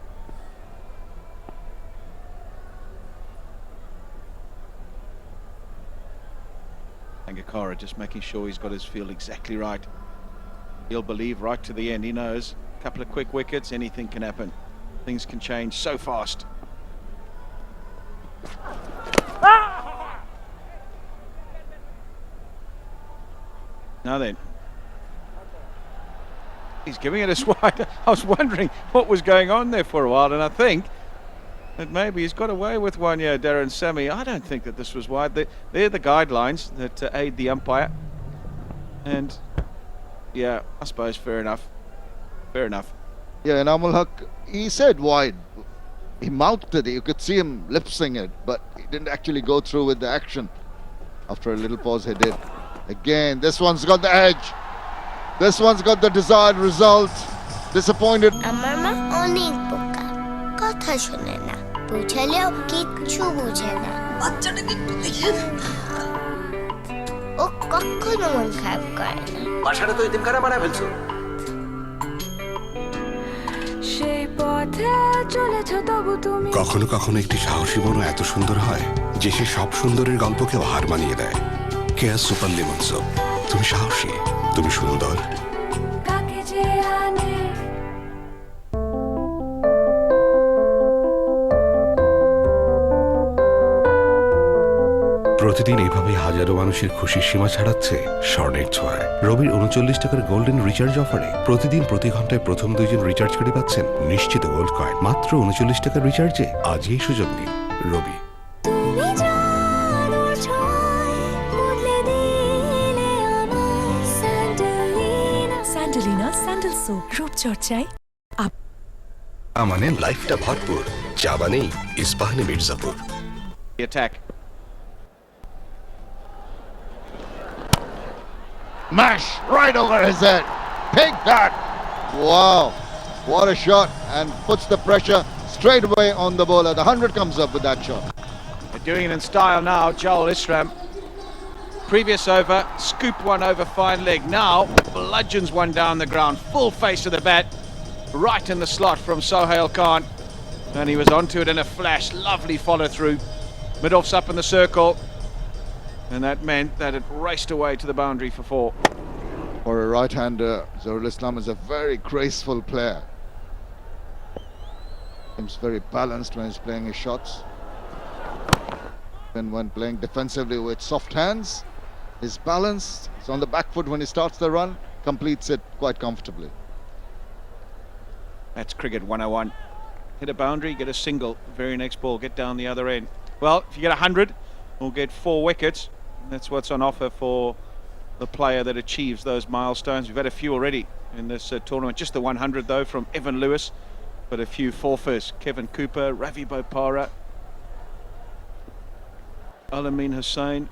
Sangakkara just making sure he's got his field exactly right. He'll believe right to the end. He knows a couple of quick wickets, anything can happen. Things can change so fast. Now then, he's giving it a wide. I was wondering what was going on there for a while, and I think that maybe he's got away with one. Yeah, Darren Sammy. I don't think that this was wide. They're the guidelines that aid the umpire, and yeah, I suppose fair enough. Fair enough. Yeah, and Amul Haq, he said wide. He mouthed it. You could see him lip-syncing it, but he didn't actually go through with the action. After a little pause, he did. Again, this one's got the edge. This one's got the desired result. Disappointed. আমার মা অনেক বোকা, কথা শোনে না, বুঝালেও কিচ্ছু বুঝে না। বাচ্চাটাকে একটু দেখে ও কখনো মন খারাপ করে না। বাসাটা তো এতিম খানা বানায় ফেলছো। সেই পথে চলেছ তবু তুমি। কখনো কখনো একটি সাহসী মনও এত সুন্দর হয় যে সে সব সুন্দরের গল্পকেও হার মানিয়ে দেয়। কেয়া সুপার লেমন সোপ। তুমি সাহসী, তুমি সুন্দর। কাকে যে আনে প্রতিদিন এভাবে হাজারো মানুষের খুশির সীমা ছাড়াচ্ছে স্বর্ণের ছোঁয়ায়। রবির 39 টাকার গোল্ডেন রিচার্জ অফারে প্রতিদিন প্রতি ঘন্টায় প্রথম 2 জন রিচার্জকারী পাচ্ছেন নিশ্চিত গোল্ড কয়েন। মাত্র 39 টাকার রিচার্জে আজই এই সুযোগ নিন। রবি। স্যান্ডেলিনা স্যান্ডেল সোপ, রূপচর্চায় মানে লাইফটা ভরপুর, চা বানেই Ispahani Mirzapur. The attack. Mash right over his head. Take that. Wow, what a shot, and puts the pressure straight away on the bowler. The 100 comes up with that shot. They're doing it in style now. Jawal Islam, previous over, scooped one over fine leg. Now bludgeons one down the ground, full face of the bat, right in the slot from Sohail Khan, and he was onto it in a flash. Lovely follow through. Midoff's up in the circle, and that meant that it raced away to the boundary for 4. For a right-hander, Zohar Islam is a very graceful player. Seems very balanced when he's playing his shots. And when playing defensively with soft hands, he's balanced. He's on the back foot when he starts the run, completes it quite comfortably. That's cricket 101. Hit a boundary, get a single. Very next ball, get down the other end. Well, if you get 100, we'll get 4 wickets. That's what's on offer for the player that achieves those milestones. We've had a few already in this tournament. Just the 100 though from Evan Lewis, but a few forfeits. Kevin Cooper, Ravi Bopara, Alamin Hussain.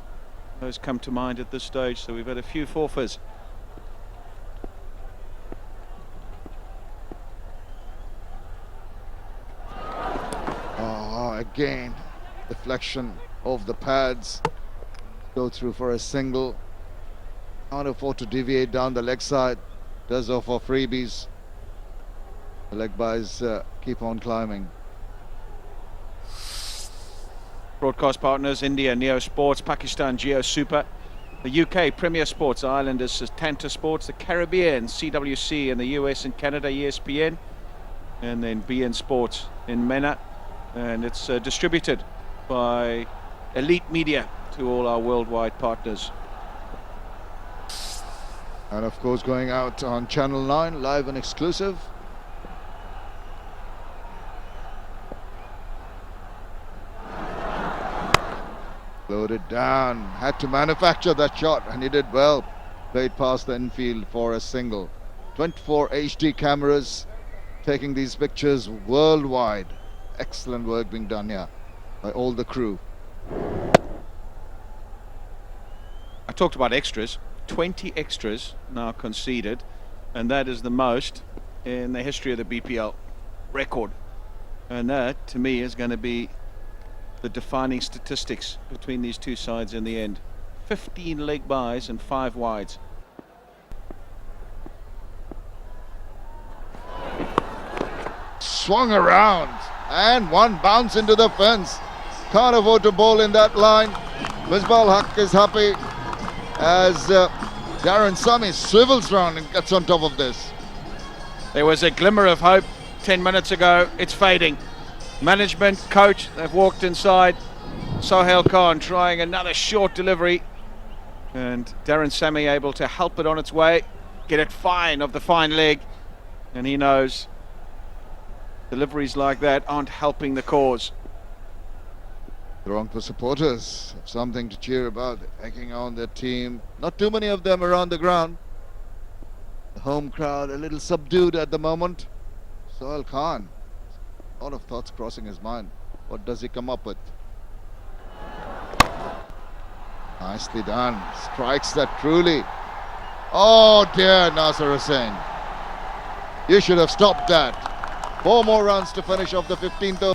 Those come to mind at this stage. So we've had a few forfeits. again, deflection of the pads. Go through for a single. Can't afford to deviate down the leg side. Does offer freebies. The leg buys keep on climbing. Broadcast partners: India, Neo Sports; Pakistan, Geo Super; the UK, Premier Sports; Ireland is Tanta Sports; the Caribbean, CWC; and the US and Canada, ESPN; and then BN Sports in MENA. And it's distributed by Elite Media to all our worldwide partners. And of course going out on Channel 9, live and exclusive. Loaded down, had to manufacture that shot, and he did well. Played past the infield for a single. 24 HD cameras taking these pictures worldwide. Excellent work being done here by all the crew. I talked about extras. 20 extras now conceded, and that is the most in the history of the BPL record. And that, to me, is going to be the defining statistics between these two sides in the end. 15 leg byes and 5 wides. Swung around, and one bounce into the fence. Can't afford to bowl in that line. Misbah Haq is happy as Darren Sammy swivels round and gets on top of this. There was a glimmer of hope 10 minutes ago. It's fading. Management, coach, they've walked inside. Sohail Khan trying another short delivery, and Darren Sammy able to help it on its way, get it fine of the fine leg, and he knows deliveries like that aren't helping the cause. The Rangpur supporters have something to cheer about, egging on their team. Not too many of them around the ground. The home crowd a little subdued at the moment. Sohail Khan, a lot of thoughts crossing his mind. What does he come up with? Nicely done. Strikes that truly. Oh dear, Nasser Hussain. You should have stopped that. 4 more runs to finish off the 15th over.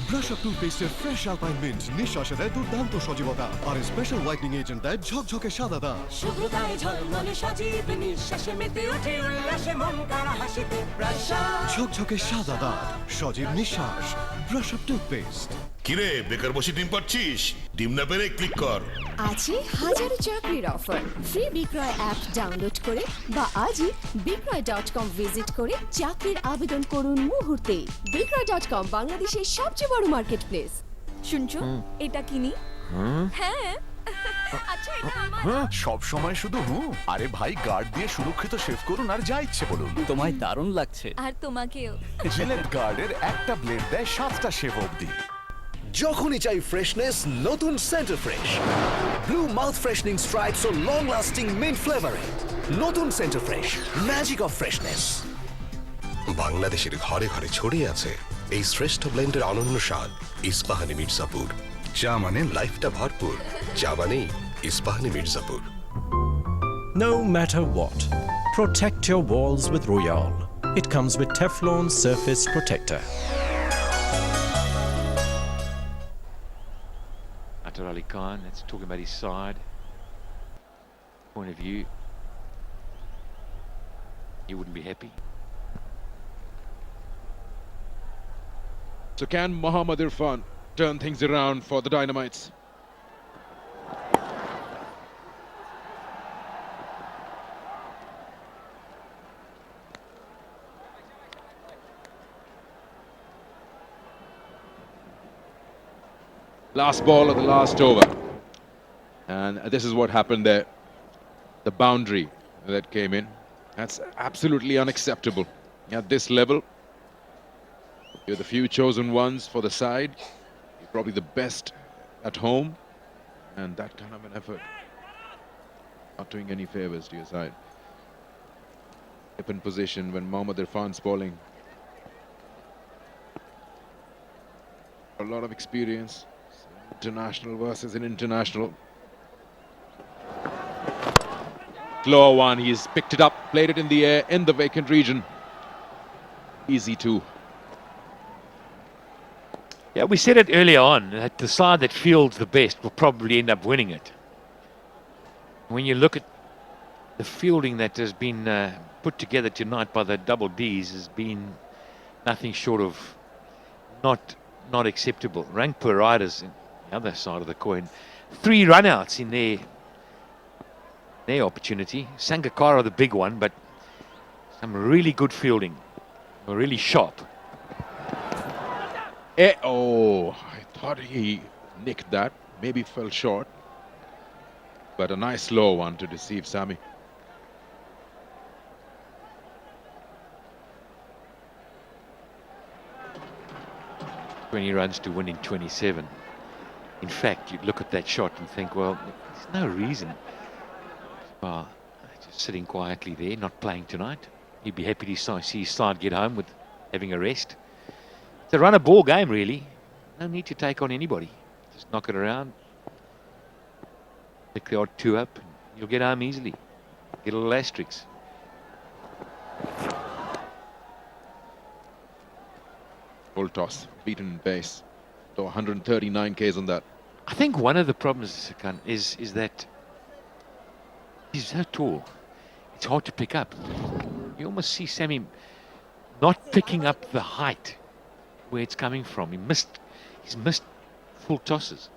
Brush Up টুথপেস্টের fresh alpine mint নিঃশ্বাসে দেয় দুর্দান্ত সজীবতা আর special whitening agent দেয় ঝকঝকে সাদা দাগ। শুভ্রতায় ঝলমলে সজীব নিঃশ্বাসে মেতে ওঠে উল্লাসে মন কাড়া হাসিতে ব্রাশ আপ। ঝকঝকে সাদা দাগ, সজীব নিঃশ্বাস, ব্রাশ আপ টুথপেস্ট। কিরে বেকার বসে ডিম পাচ্ছিস? ডিম না পেরে ক্লিক কর। আছে হাজারো চাকরির অফার। ফ্রি বিক্রয় অ্যাপ ডাউনলোড করে বা আজই বিক্রয়.com ভিজিট করে চাকরির আবেদন করুন মুহূর্তে। বিক্রয়.com বাংলাদেশের সবচেয়ে বড় মার্কেট প্লেস। শুনছো এটা কিনি? হ্যাঁ আচ্ছা এটা আমার। সব সময় শুধু আরে ভাই গার্ড দিয়ে সুরক্ষিত শেভ করুন আর যা ইচ্ছে বলুন। তোমায় দারুণ লাগছে। আর তোমাকেও। জিলেট গার্ডের একটা ব্লেড দেয় 7টা শেভ অবধি। যখনই চাই ফ্রেশনেস, নতুন Center Fresh. Blue mouth freshening stripes ও লং লাস্টিং মিন্ট ফ্লেভারে। নতুন Center Fresh, magic of freshness. বাংলাদেশের ঘরে ঘরে ছড়িয়ে আছে এই শ্রেষ্ঠ ব্লেন্ডের অনন্য স্বাদ। ইস্পাহানি মির্জাপুর, চা মানে লাইফটা ভরপুর, চা মানেই Ispahani Mirzapur. No matter what, protect your walls with Royale. It comes with Teflon Surface Protector. Atar Ali Khan, that's talking about his side. Point of view, you wouldn't be happy. So can Mohammad Irfan turn things around for the Dynamites? Last ball of the last over. And this is what happened there. The boundary that came in. That's absolutely unacceptable. At this level, you're the few chosen ones for the side. You're probably the best at home. And that kind of an effort, not doing any favors to your side. Up in position when Mohammad Irfan's bowling. A lot of experience. International versus an international. Lower one, he's picked it up, played it in the air, in the vacant region. easy too. Yeah, we said it earlier on that the side that fields the best will probably end up winning it. When you look at the fielding that has been put together tonight by the double Ds, has been nothing short of not acceptable. Rangpur riders on the other side of the coin, 3 runouts in their opportunity. Sangakkara the big one, but some really good fielding, really sharp. Oh, I thought he nicked that, maybe fell short, but a nice slow one to deceive Sammy. He runs to win in 27. In fact, you look at that shot and think, well, there's no reason. Well, just sitting quietly there, not playing tonight. He'd be happy to see his side get home with having a rest. It's a run a ball game, really. No need to take on anybody. Just knock it around, pick the odd 2 up, and you'll get home easily. Get a little asterisk. Full toss, beaten base. So 139 Ks on that. I think one of the problems is that he's so tall. It's hard to pick up. You almost see Sammy not picking up the height where it's coming from. He's missed full tosses.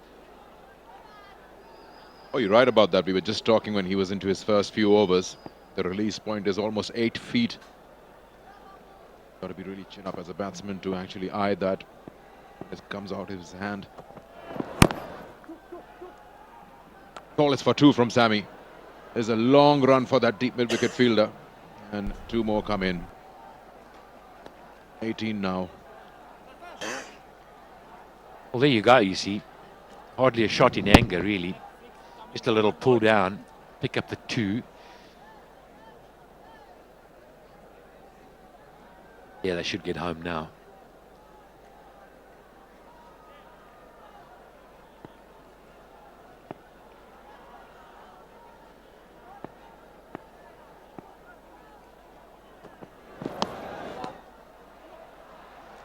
Oh, you're right about that. We were just talking when he was into his first few overs. The release point is almost 8 feet. Got to be really chin up as a batsman to actually eye that as it comes out of his hand. Call is for 2 from Sammy. There's a long run for that deep mid-wicket fielder, and 2 more come in. 18 now. Well, there you go, you see. Hardly a shot in anger, really. Just a little pull down, pick up the 2. Yeah, they should get home now.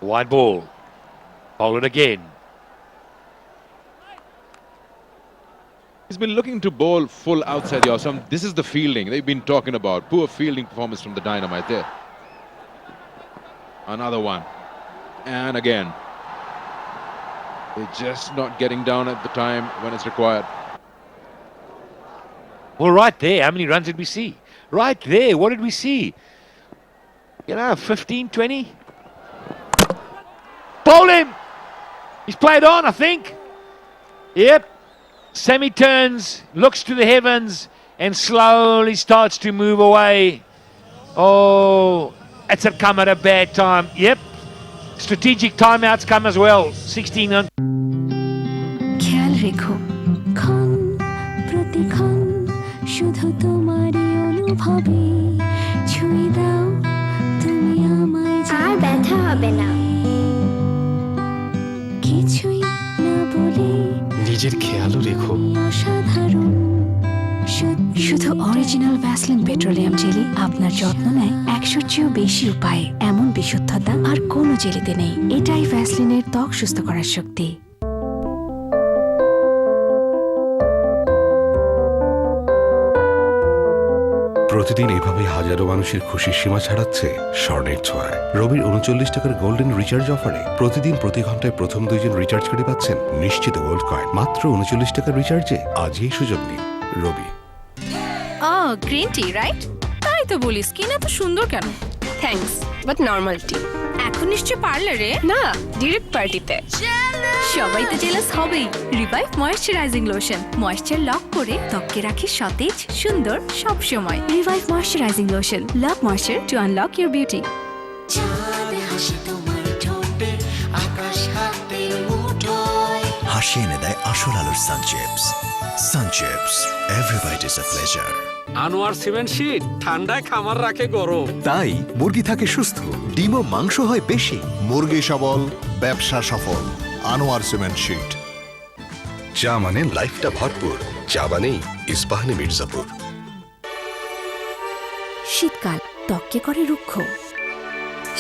Wide ball. Bowl it again. He's been looking to bowl full outside the off. This is the fielding they've been talking about. Poor fielding performance from the Dynamite there. Another one. And again. They're just not getting down at the time when it's required. Well, right there, how many runs did we see? Right there, what did we see? 15, 20? Bowl him! He's played on, I think. Yep. Sammy turns, looks to the heavens, and slowly starts to move away. Oh, it's come at a bad time. Yep. Strategic timeouts come as well. 16 on. খেয়াল রেখো ক্ষণ প্রতিক্ষণ শুধু তোমারই অনুভবে ছুঁয়ে দাও তুমি আমায় আর ব্যথা হবে না কিছুই না বলে নিজের খেয়ালও রেখো অসাধারণ শুধু অরিজিনাল ভ্যাসলিন পেট্রোলিয়াম জেলি আপনার যত্ন নেয় 100-র চেয়েও বেশি উপায়ে এমন বিশুদ্ধতা আর কোনো জেলিতে নেই এটাই ভ্যাসলিনের ত্বক সুস্থ করার শক্তি প্রতিদিন এভাবে হাজারো মানুষের খুশির সীমা ছাড়াচ্ছে স্বর্ণের ছোঁয়ায় রবির 39 টাকার গোল্ডেন রিচার্জ অফারে প্রতিদিন প্রতি ঘন্টায় প্রথম 2 জন রিচার্জকারী পাচ্ছেন নিশ্চিত গোল্ড কয়েন মাত্র 39 টাকার রিচার্জে আজই সুযোগ নিন রবি গ্রিন টি রাইট তাই তো বলি স্কিন এত সুন্দর কেন থ্যাঙ্কস বাট নর্মাল টি এখন নিশ্চয় পার্লারে না ডিরেক্ট পার্টিতে সবাই তো জেলাস হবেই Revive moisturising lotion moisture lock করে ত্বককে রাখে সতেজ সুন্দর সব সময় Revive moisturising lotion love moisture to unlock your beauty হাসি এনে দেয় আসল আলুর Sun Chips Sun Chips every bite is a pleasure Anwar cement sheet ঠান্ডায় খামার রাখে গরম তাই মুরগি থাকে সুস্থ ডিম ও মাংস হয় বেশি মুরগি সবল ব্যবসা সফল আনোয়ার সিমেন্ট শীট চা মানে লাইফটা ভরপুর চা মানেই ইস্পাহানি মির্জাপুর শীতকাল ত্বককে করে রুক্ষ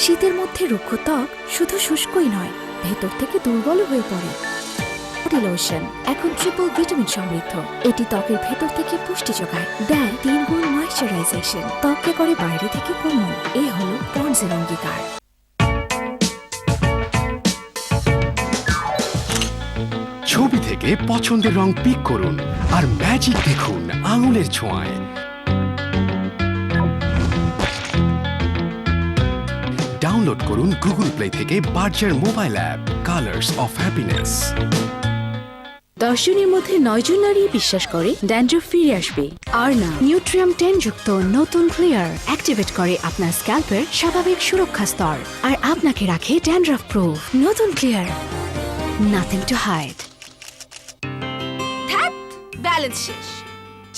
শীতের মধ্যে রুক্ষ ত্বক শুধু শুষ্কই নয়, ভেতর থেকে দুর্বল হয়ে পড়ে। বডি লোশন এখন ট্রিপল ভিটামিন সমৃদ্ধ। এটি ত্বকের ভেতর থেকে পুষ্টি যোগায়, দেয় 3 গুণ ময়েশ্চারাইজেশন, ত্বককে করে বাইরে থেকে কোমল। এই হলো পন্ডসের অঙ্গীকার। ছবি থেকে পছন্দের রং পিক করুন আর ম্যাজিক দেখুন আঙুলের ছোঁয়ায়। ডাউনলোড করুন গুগল প্লে থেকে Berger mobile app colours of happiness. 10 জনের মধ্যে 9 জন নারী বিশ্বাস করে ড্যান্ড্রফ ফিরে আসবে। আর না, নিউট্রিয়াম 10 যুক্ত নতুন ক্লিয়ার অ্যাক্টিভেট করে আপনার স্ক্যাল্পের স্বাভাবিক সুরক্ষা স্তর আর আপনাকে রাখে ড্যান্ড্রফ প্রুফ। নতুন Clear, nothing to hide. Balance শেষ।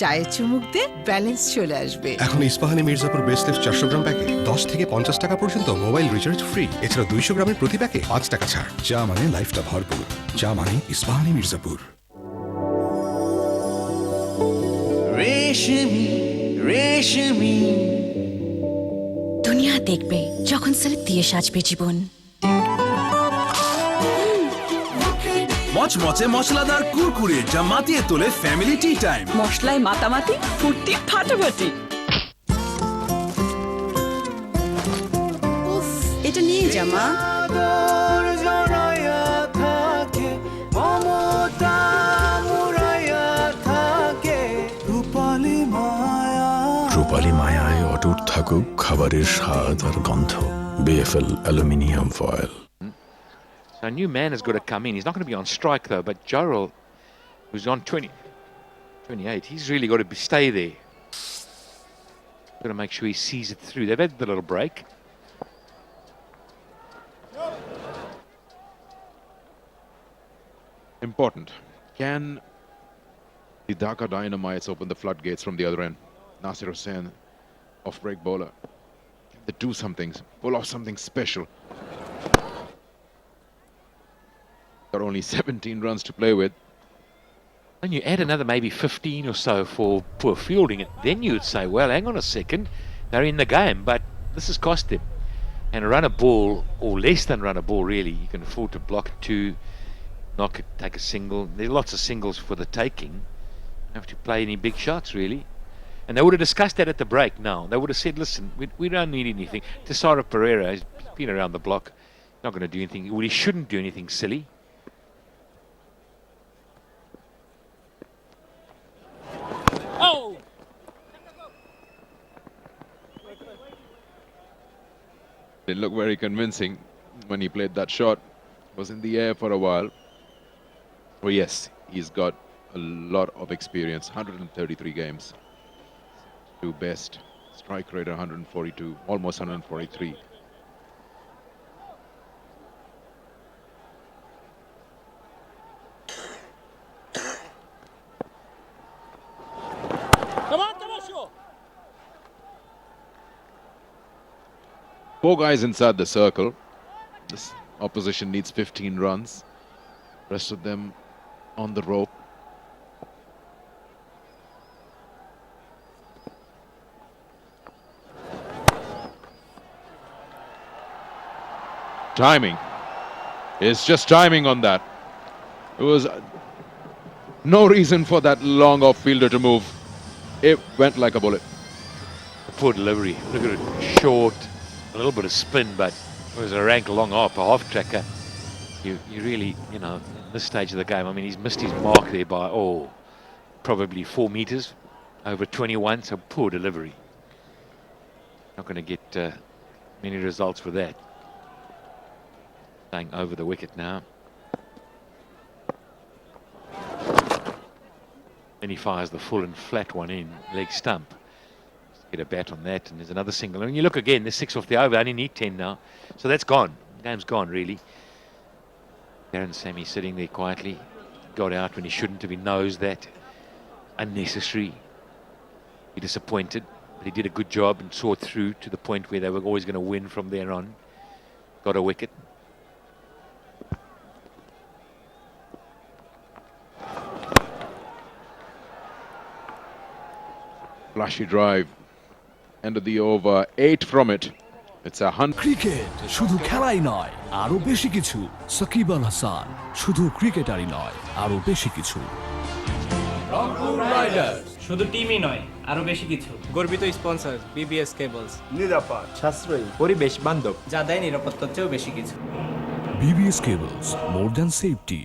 চায়ের চুমুক দে, ব্যালেন্স চলে আসবে। এখন Ispahani Mirzapur best leaf 400 gram প্যাকে 10 থেকে 50 টাকা পর্যন্ত মোবাইল রিচার্জ ফ্রি। এছাড়া 200 গ্রামের প্রতি প্যাকে 5 টাকা ছাড়। চা মানে লাইফটা ভরপুর, চা মানে ইস্পাহানি মির্জাপুর। রেশমি রেশমি দুনিয়া দেখবে যখন সিল্ক দিয়ে সাজবে জীবন। মচমচে মশলাদার কুরকুরে যা মাতিয়ে তোলে ফ্যামিলি টি টাইম। মশলায় মাতামাতি, ফুর্তি ফাটাফাটি। উফ, এটা নিয়ে যা মা। রূপালী মায়ায় অটুট থাকুক খাবারের স্বাদ আর গন্ধ। BFL aluminium foil. So a new man has got to come in. He's not going to be on strike though, but Jorrell, who's on 28, he's really got to stay there. Got to make sure he sees it through. They've had the little break. Important. Can the Dhaka Dynamites open the floodgates from the other end? Nasir Hussain, off-break bowler. Can they do something, pull off something special? There are only 17 runs to play with. And you add another maybe 15 or so for poor fielding, then you'd say, well, hang on a second, they're in the game, but this has cost them. And a run a ball, or less than run a ball really, you can afford to block it 2, knock it, take a single. There are lots of singles for the taking. You don't have to play any big shots really. And they would have discussed that at the break now. They would have said, listen, we don't need anything. Tessara Pereira has been around the block, not going to do anything. Well, he shouldn't do anything silly. Oh! Didn't look very convincing when he played that shot. Was in the air for a while. Oh yes, he's got a lot of experience. 133 games. Two best. Strike rate 142, almost 143. Sure. 4 guys inside the circle. This opposition needs 15 runs. Rest of them on the rope. Timing. It's just timing on that. There was no reason for that long off-fielder to move. It went like a bullet. Poor delivery. Look at it, short, a little bit of spin, but it was a rank long off, a half tracker. You really, you know, at this stage of the game, I mean, he's missed his mark there by, probably 4 meters over 21, so poor delivery. Not going to get many results for that. Staying over the wicket now. Then he fires the full and flat one in, leg stump. Just get a bat on that, and there's another single. And when you look again, there's 6 off the over, only need 10 now. So that's gone. The game's gone, really. Darren Sammy sitting there quietly. Got out when he shouldn't have. He knows that. Unnecessary. He disappointed, but he did a good job and saw it through to the point where they were always going to win from there on. Got a wicket. Flashy drive. End of the over. 8 from it. It's 100. Cricket শুধু খেলাই নয় আরো বেশি কিছু। সাকিব আল হাসান শুধু ক্রিকেটারই নয় আরো বেশি কিছু। রংপুর রাইডার্স শুধু টিমই নয় আরো বেশি কিছু। গর্বিত স্পন্সর বিবিএস কেবলস। নিরাপদ, সাশ্রয়ী, পরিবেশ বান্ধব, যা দেয় নিরাপত্তার চেয়েও বেশি কিছু। BBS Cables, more than safety.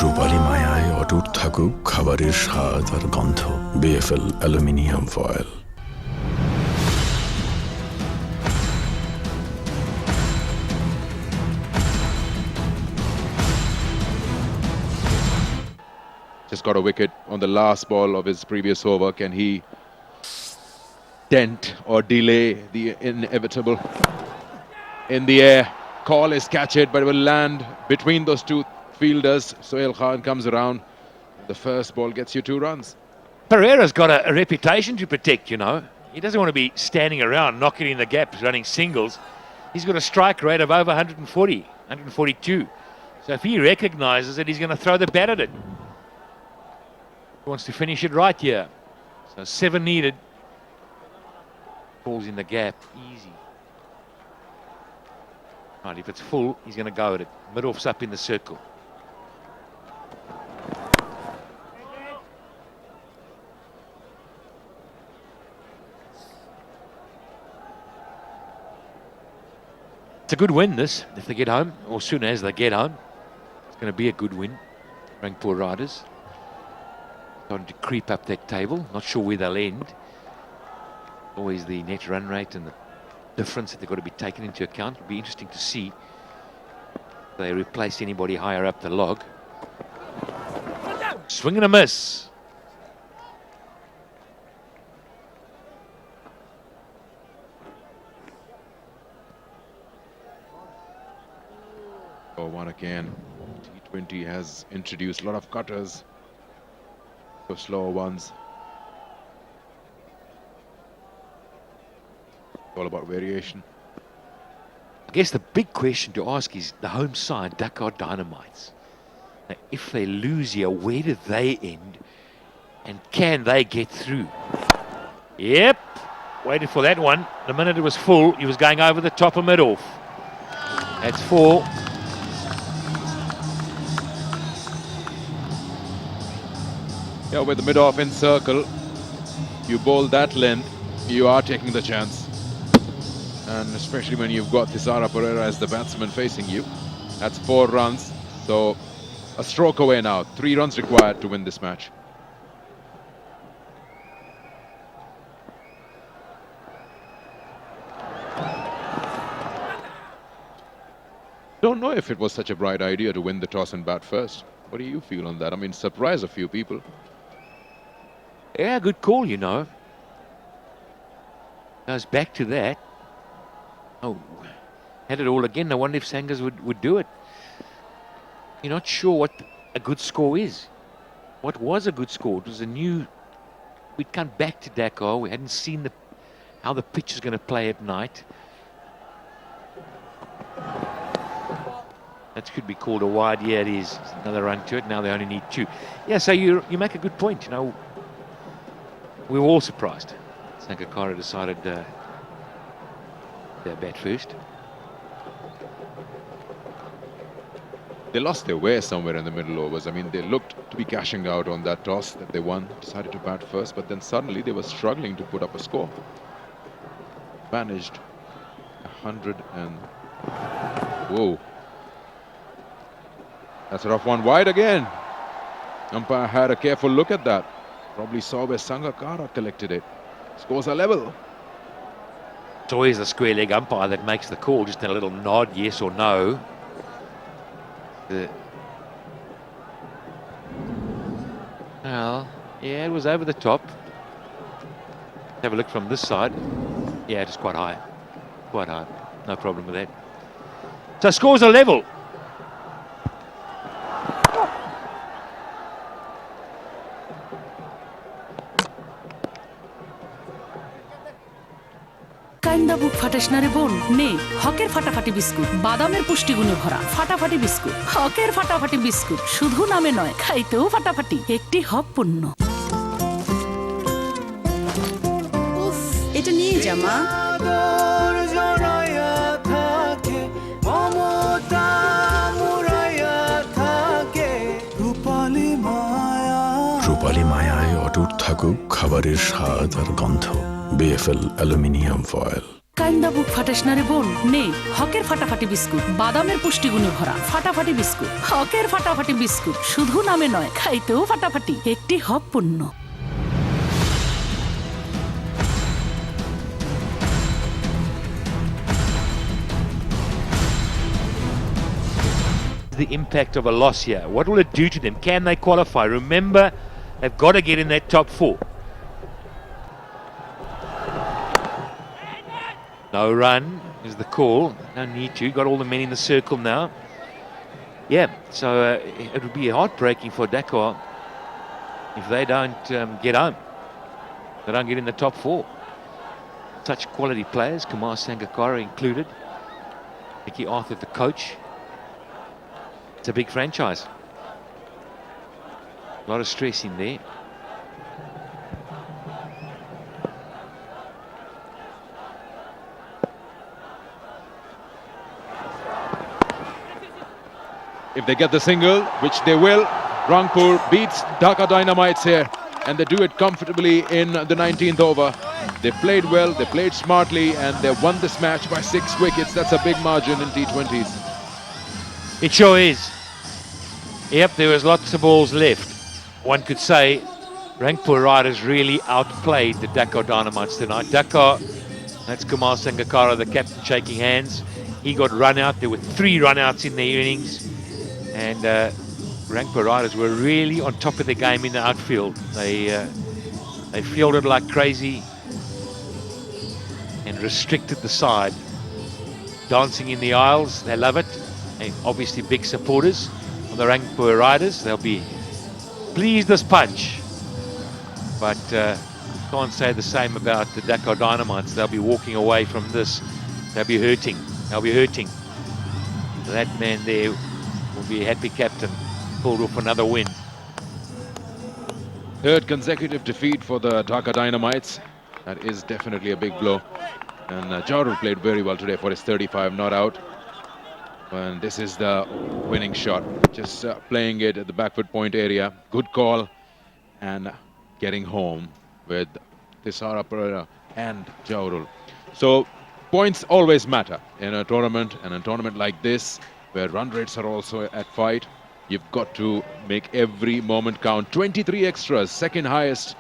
রূপালী মায়ায় অটুট থাকুক খাবারের স্বাদ আর গন্ধ। BPL aluminium foil. Just got a wicket on the last ball of his previous over. Can he dent or delay the inevitable? In the air, call is catch it, but it will land between those two fielders. Sohail Khan comes around. The first ball gets you 2 runs. Pereira's got a reputation to protect, you know. He doesn't want to be standing around knocking in the gaps, running singles. He's got a strike rate of over 140, 142. So if he recognises it, he's going to throw the bat at it. He wants to finish it right here. So 7 needed. Falls in the gap, easy. Right, if it's full, he's going to go at it. Mid-off's up in the circle. It's a good win, this, if they get home, or soon as they get home. It's going to be a good win. Rangpur Riders starting to creep up that table. Not sure where they'll end. Always the net run rate and the difference that they've got to be taken into account. It'll be interesting to see if they replace anybody higher up the log. Swing and a miss. Oh, one again. T20 has introduced a lot of cutters. So slower ones. All about variation. I guess the big question to ask is the home side, Dhaka Dynamites. Now, if they lose here, where do they end? And can they get through? Yep. Waited for that one. The minute it was full, he was going over the top of mid-off. That's 4. Yeah, with the mid-off in circle, you bowl that length, you are taking the chance. And especially when you've got Thisara Pereira as the batsman facing you. That's 4 runs. So a stroke away now. 3 runs required to win this match. Don't know if it was such a bright idea to win the toss and bat first. What do you feel on that? I mean, surprise a few people. Yeah, good call, you know. Goes back to that. Oh, had it all again. I wonder if Sangas would do it. You're not sure what a good score is. What was a good score? It was a new... We'd come back to Dhaka. We hadn't seen how the pitch is going to play at night. That could be called a wide. Yeah, it is. There's another run to it. Now they only need 2. Yeah, so you make a good point. You know, we were all surprised. Sangakkara decided their bat first. They lost their way somewhere in the middle overs. I mean, they looked to be cashing out on that toss that they won. Decided to bat first, but then suddenly they were struggling to put up a score. Managed 100 and... Whoa. That's a rough one wide again. Umpire had a careful look at that. Probably saw where Sangakkara collected it. Scores are level. It's always the square leg umpire that makes the call. Just a little nod, yes or no. Well, yeah, it was over the top. Have a look from this side. Yeah, it is quite high. Quite high. No problem with that. So scores are level. কান্দা বুক ফাটাস না রে বোন, নে হকের ফাটাফাটি biscuit, বাদামের পুষ্টিগুণে ভরা ফাটাফাটি বিস্কুট। হকের ফাটাফাটি বিস্কুট শুধু নামে নয়, খাইতেও ফাটাফাটি, একটি হক পণ্য। উফ, এটা নিয়ে যা মা। রূপালী মায়ায় অটুট থাকুক খাবারের স্বাদ আর গন্ধ। BFL aluminium foil. কান্দা বুক ফাটাস না রে বোন, নে হকের ফাটাফাটি বিস্কুট, বাদামের পুষ্টিগুণে ভরা ফাটাফাটি বিস্কুট। হকের ফাটাফাটি বিস্কুট শুধু নামে নয়, খাইতেও ফাটাফাটি, একটি হক পণ্য। The impact of a loss here. What will it do to them? Can they qualify? Remember, they've got to get in that top 4. No run is the call. No need to. Got all the men in the circle now. Yeah, so it would be heartbreaking for Dhaka if they don't get home. They don't get in the top 4. Such quality players, Kumar Sangakkara included. Nicky Arthur, the coach. It's a big franchise. A lot of stress in there. If they get the single, which they will, Rangpur beats Dhaka Dynamites here, and they do it comfortably in the 19th over. They played well, they played smartly, and they won this match by 6 wickets. That's a big margin in T20s. It sure is. Yep, there was lots of balls left. One could say Rangpur Riders really outplayed the Dhaka Dynamites tonight. Dhaka, that's Kumar Sangakkara, the captain, shaking hands. He got run out. There were 3 run outs in the innings. And Rangpur Riders were really on top of the game in the outfield. They fielded like crazy and restricted the side. Dancing in the aisles, they love it. And obviously big supporters of the Rangpur Riders. They'll be pleased as punch. But can't say the same about the Dhaka Dynamites. They'll be walking away from this. They'll be hurting. They'll be hurting. That man there will be a happy captain. Pulled off another win. 3rd consecutive defeat for the Dhaka Dynamites. That is definitely a big blow. And Jaurul played very well today for his 35 not out. And this is the winning shot. Just playing it at the back foot point area. Good call. And getting home with Tisara Pereira and Jaurul. So points always matter in a tournament. And a tournament like this, where run rates are also at fight, you've got to make every moment count. 23 extras, second highest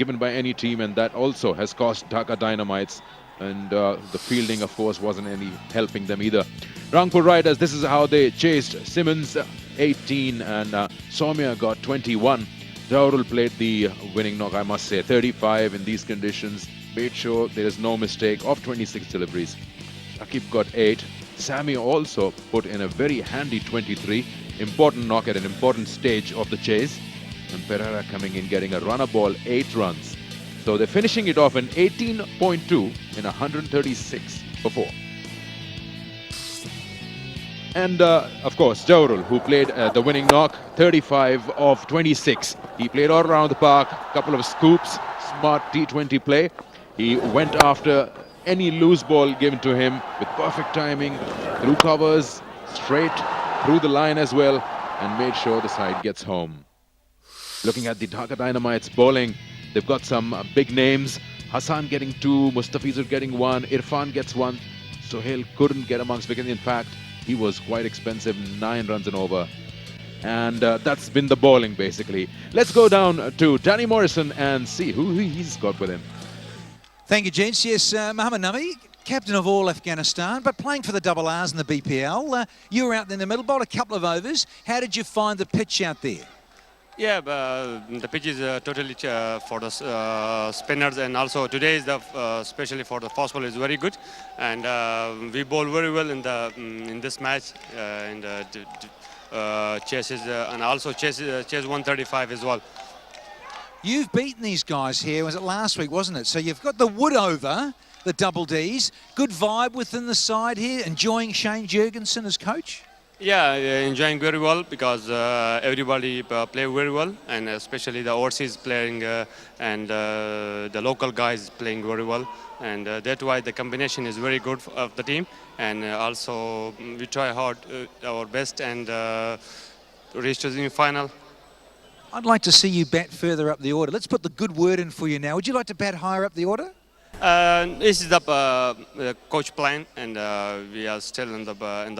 given by any team, and that also has cost Dhaka Dynamites. And the fielding, of course, wasn't any helping them either. Rangpur Riders, this is how they chased Simmons, 18, and Soumya got 21. Jaurul played the winning knock, I must say, 35 in these conditions. Made sure there is no mistake of 26 deliveries. Akib got 8. Sammy also put in a very handy 23. Important knock at an important stage of the chase. And Pereira coming in, getting a runner ball, 8 runs. So they're finishing it off in 18.2 in 136 for 4. And of course, Jaurul, who played the winning knock, 35 of 26. He played all around the park, couple of scoops, smart T20 play. He went after any loose ball given to him with perfect timing, through covers, straight through the line as well, and made sure the side gets home. Looking at the Dhaka Dynamites bowling, they've got some big names. Hassan getting 2, Mustafizur getting 1, Irfan gets 1. Sohail couldn't get amongst because in fact he was quite expensive, 9 runs and over. And that's been the bowling basically. Let's go down to Danny Morrison and see who he's got with him. Thank you, gents. Yes, Mohammad Nami, captain of all Afghanistan, but playing for the double R's in the BPL. You were out in the middle, bowled a couple of overs. How did you find the pitch out there? Yeah, the pitch is totally for the spinners, and also today is the especially for the fast ball is very good, and we bowl very well in this match in the chases and also chase 135 as well. You've beaten these guys here, was it last week, wasn't it? So you've got the wood over, the double Ds. Good vibe within the side here, enjoying Shane Jurgensen as coach? Yeah, enjoying very well because everybody play very well, and especially the overseas playing and the local guys playing very well, and that's why the combination is very good of the team, and also we try hard our best and reach to the final. I'd like to see you bat further up the order. Let's put the good word in for you now. Would you like to bat higher up the order? This is the coach plan, and we are still in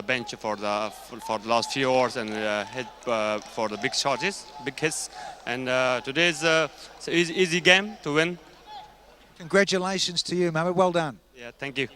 the bench for the last few hours, and head for the big shots, big hits. And today is an easy game to win. Congratulations to you, Mohammed. Well done. Yeah, thank you.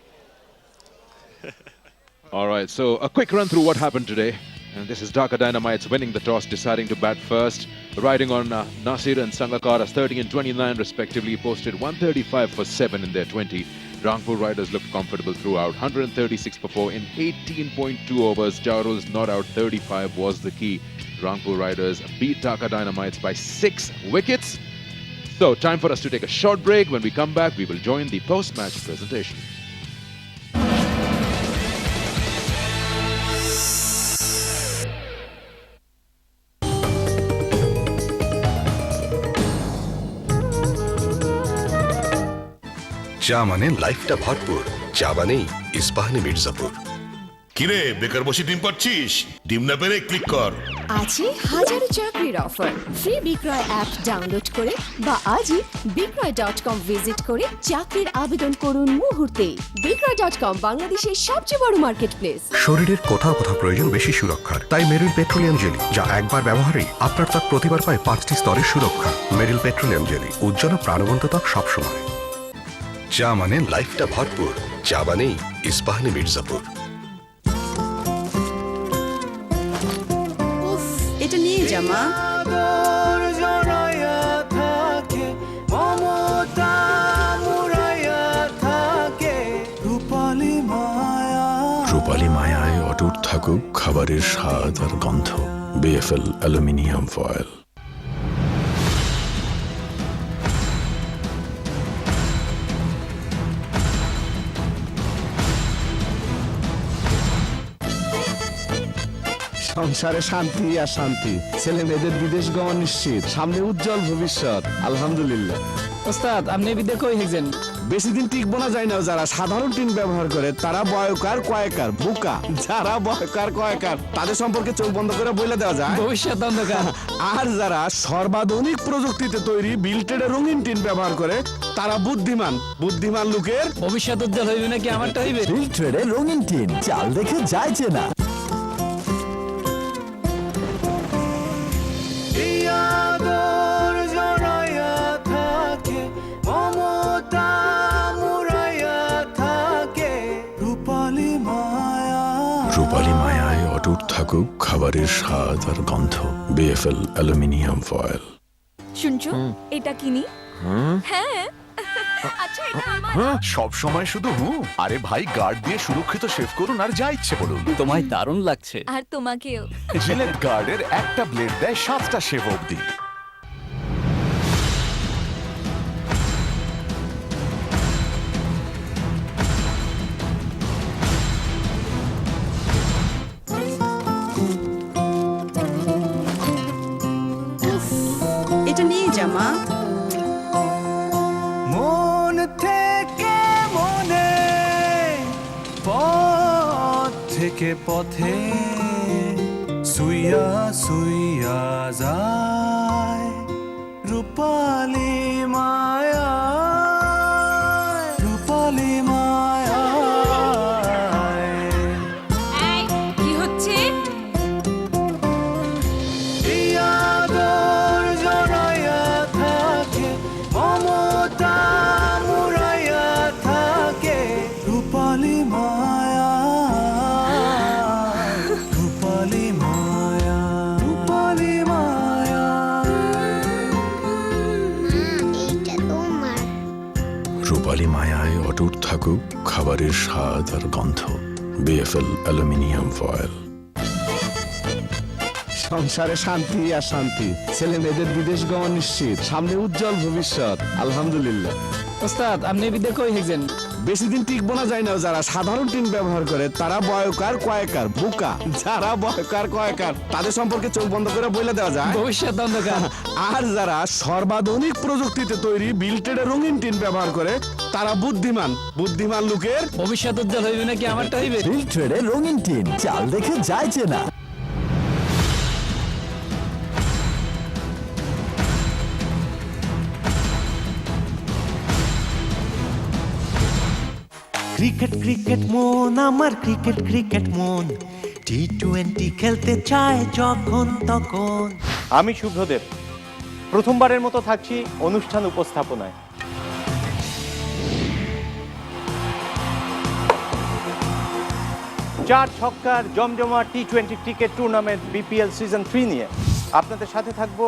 All right, so a quick run through what happened today. And this is Dhaka Dynamites winning the toss, deciding to bat first. Riding on Nasir and Sangakkara's 30 and 29 respectively, posted 135 for 7 in their 20. Rangpur Riders looked comfortable throughout, 136 for 4 in 18.2 overs. Chaurul's not out 35 was the key. Rangpur Riders beat Dhaka Dynamites by 6 wickets. So time for us to take a short break. When we come back, we will join the post-match presentation. চা মানে লাইফটা ভরপুর, চা মানেই ইস্পাহানি মির্জাপুর। কিরে বেকার বসে ডিম পাচ্ছিস? ডিম না পেরে ক্লিক কর। আছে হাজারো চাকরির অফার। ফ্রি বিক্রয় অ্যাপ ডাউনলোড করে বা আজই বিক্রয়.com ভিজিট করে চাকরির আবেদন করুন মুহূর্তে। বিক্রয়.com বাংলাদেশের সবচেয়ে বড় মার্কেট প্লেস। শরীরের কোথাও কোথাও প্রয়োজন বেশি সুরক্ষার, তাই মেরিল পেট্রোলিয়াম জেলি, যা একবার ব্যবহারেই আপনার ত্বক প্রতিবার পায় 5টি স্তরের সুরক্ষা। মেরিল পেট্রোলিয়াম জেলি, উজ্জ্বল প্রাণবন্ত ত্বক সবসময়। চা মানে লাইফটা ভরপুর, চা মানেই ইস্পাহানি মির্জাপুর। এটা নিয়ে যা মা। রূপালী মায়ায় অটুট থাকুক খাবারের স্বাদ আর গন্ধ। BPL aluminium foil. সংসারে শান্তি আর শান্তি, ছেলে মেয়েদের বিদেশ গমন নিশ্চিত, সামনে উজ্জ্বল ভবিষ্যৎ আলহামদুলিল্লাহ। ওস্তাদ আপনি বিদে কই হেছেন? বেশি দিন টিকবো না যায় না। যারা সাধারণ টিন ব্যবহার করে তারা বয়কার কয়েকার বোকা, যারা বয়কার কয়েকার তাদের সম্পর্কে চোখ বন্ধ করে বলে দেওয়া যায় ভবিষ্যৎ অন্ধকার। আর যারা সর্বাধুনিক প্রযুক্তিতে তৈরি বিল্টেড রঙিন টিন ব্যবহার করে তারা বুদ্ধিমান। বুদ্ধিমান লোকের ভবিষ্যৎ উজ্জ্বল হইবে নাকি আমারটা হইবে? বিল্টেড রঙিন টিন, চাল দেখে যায় চেনা। রূপালী মায়ায় অটুট থাকুক খাবারের স্বাদ আর গন্ধ। BPL aluminium foil. শুনছো এটা কিনি? হ্যাঁ আচ্ছা এটা আমার। সব সময় শুধু আরে ভাই গার্ড দিয়ে সুরক্ষিত শেভ করুন আর যা ইচ্ছে বলুন। তোমায় দারুণ লাগছে। আর তোমাকেও। জিলেট গার্ডের একটা ব্লেড দেয় 7টা শেভ অবধি। এটা নিয়ে যা মা। মন থেকে মনে, পথ থেকে পথে, সুইয়া সুইয়া যায় রূপালী মায়া, রূপালী মায়া। কি হচ্ছে? রূপালী মায়া, রূপালী মায়া, রূপালী মায়া। এইটা তোমার। রূপালী মায়ায় অটুট থাকুক খাবারের স্বাদ আর গন্ধ। BPL aluminium foil. সংসারে শান্তি আর শান্তি, ছেলে মেয়েদের বিদেশ গমন নিশ্চিত, সামনে উজ্জ্বল ভবিষ্যৎ আলহামদুলিল্লাহ। ওস্তাদ আপনি বিদে কই হেগছেন বেশি দিন টিকবো না যায় না যারা সাধারণ টিন ব্যবহার করে তারা বয়কার কয়েকার বোকা যারা বয়কার কয়েকার তাদের সম্পর্কে চোখ বন্ধ করে বলে দেওয়া যায় ভবিষ্যৎ অন্ধকার আর যারা সর্বাধুনিক প্রযুক্তিতে তৈরি বিল্টেডের রঙিন টিন ব্যবহার করে তারা বুদ্ধিমান বুদ্ধিমান লোকের ভবিষ্যৎ উজ্জ্বল হইবে নাকি আমারটা হইবে বিল্টেডের রঙিন টিন চাল দেখে যায় চেনা ক্রিকেট ক্রিকেট মন আমার ক্রিকেট ক্রিকেট মন টি20 খেলতে চায় যখন তখন। আমি শুভ্রদেব প্রথমবারের মতো থাকছি অনুষ্ঠান উপস্থাপনায়। চার ছক্কার জমজমা টি20 ক্রিকেট টুর্নামেন্ট বিপিএল সিজন 3 নিয়ে আপনাদের সাথে থাকবো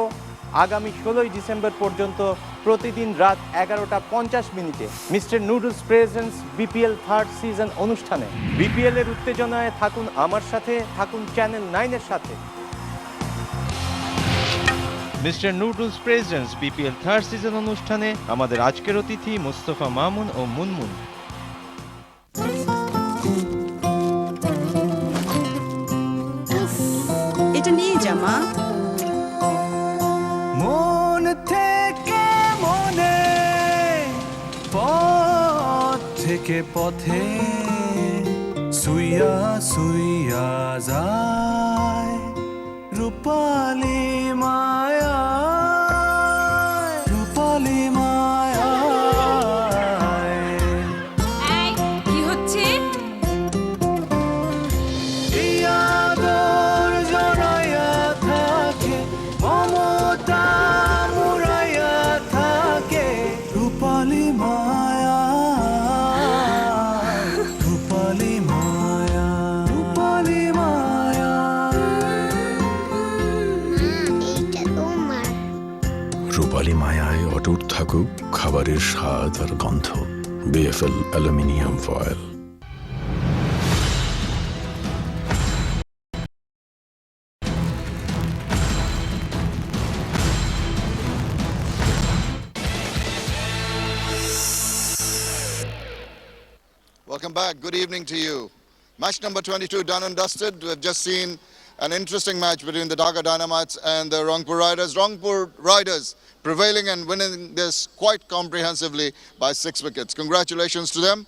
আগামী 16ই ডিসেম্বর পর্যন্ত প্রতিদিন রাত 11:50 mister noodles presence BPL third season অনুষ্ঠানে। বিপিএল এর উত্তেজনায় থাকুন আমার সাথে, থাকুন চ্যানেল 9 এর সাথে। Mister noodles presence BPL third season অনুষ্ঠানে আমাদের আজকের অতিথি মুস্তফা মামুন ও মুনমুন। এটা নিয়ে যা মা। মন থেকে মনে, পথ থেকে পথে, সুইয়া সুইয়া যায় রূপালি মায়া, রূপালি মায়া। কি হচ্ছে? ইয়াদর জড়াইয়া থাকে, মমতা মুড়াইয়া থাকে, রূপালি মায়া, রূপালি মায়া, রূপালি মায়া। এইটা তোমার। রূপালী মায়ায় অটুট থাকুক খাবারের স্বাদ আর গন্ধ। BFL aluminium foil. Welcome back. Good evening to you. Match number 22 done and dusted. We've just seen an interesting match between the Dhaka Dynamites and the Rangpur Riders. Rangpur Riders prevailing and winning this quite comprehensively by 6 wickets. Congratulations to them.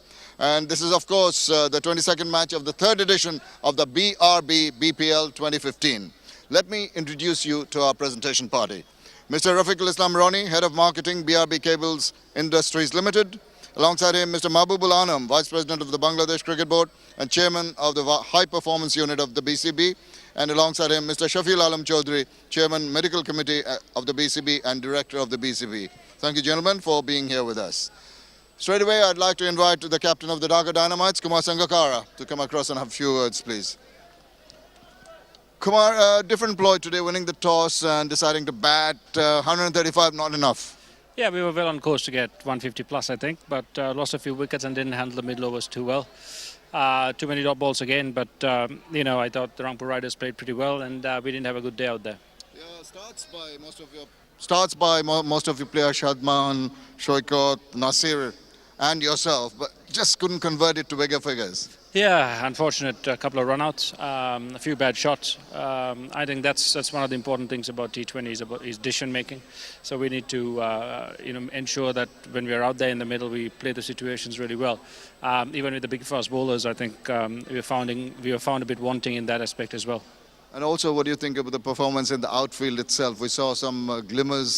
And this is, of course, the 22nd match of the third edition of the BRB BPL 2015. Let me introduce you to our presentation party. Mr. Rafiqul Islam Roni, Head of Marketing, BRB Cables Industries Limited. Alongside him, Mr. Mahbubul Anam, Vice President of the Bangladesh Cricket Board and Chairman of the High Performance Unit of the BCB. And alongside him, Mr. Shafiul Alam Chaudhry, Chairman Medical Committee of the BCB and Director of the BCB. Thank you, gentlemen, for being here with us. Straight away, I'd like to invite the captain of the Dhaka Dynamites, Kumar Sangakkara, to come across and have a few words, please. Kumar, different ploy today, winning the toss and deciding to bat. 135, not enough. Yeah, we were well on course to get 150 plus, I think, but lost a few wickets and didn't handle the middle overs too well. Too many dot balls again, but I thought the Rangpur Riders played pretty well, and we didn't have a good day out there. Yeah, starts by most of your players, Shadman, Shoikot, Nasir, and yourself, but just couldn't convert it to bigger figures. Yeah, unfortunate couple of runouts, a few bad shots. I think that's one of the important things about T20 is decision making. So we need to ensure that when we are out there in the middle, we play the situations really well. Even with the big fast bowlers, I think we were found a bit wanting in that aspect as well. And also, what do you think about the performance in the outfield itself? We saw some glimmers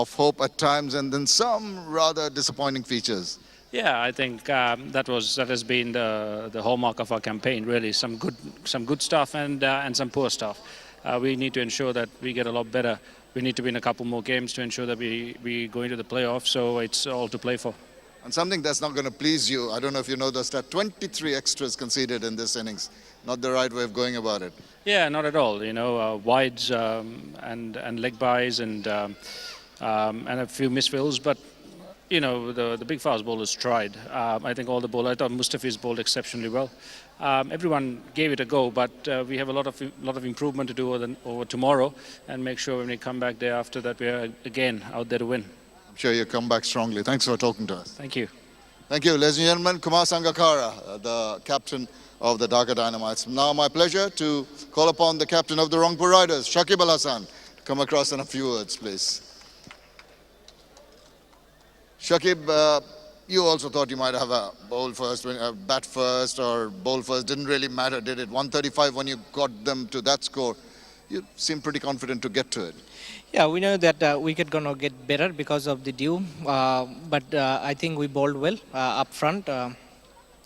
of hope at times, and then some rather disappointing features. Yeah, I think that has been the hallmark of our campaign. Really, some good stuff and some poor stuff. We need to ensure that we get a lot better. We need to win a couple more games to ensure that we go into the playoffs. So it's all to play for. And something that's not going to please you, I don't know if you know the stat, 23 extras conceded in this innings. Not the right way of going about it. Yeah, not at all. Wides and leg buys and a few misfills, but. The big fast bowlers tried. I think all the bowlers. I thought Mustafi's bowled exceptionally well. Everyone gave it a go, but we have a lot of improvement to do over tomorrow, and make sure when we come back there after that we are again out there to win. I'm sure you'll come back strongly. Thanks for talking to us. Thank you. Thank you. Ladies and gentlemen, Kumar Sangakkara, the captain of the Dhaka Dynamites. Now my pleasure to call upon the captain of the Rangpur Riders, Shakib Al Hasan, to come across in a few words, please. Shakib, you also thought you might have a bowl first, bat first or bowl first. Didn't really matter, did it? 135 when you got them to that score. You seem pretty confident to get to it. Yeah, we know that wicket gonna get better because of the dew, but I think we bowled well up front.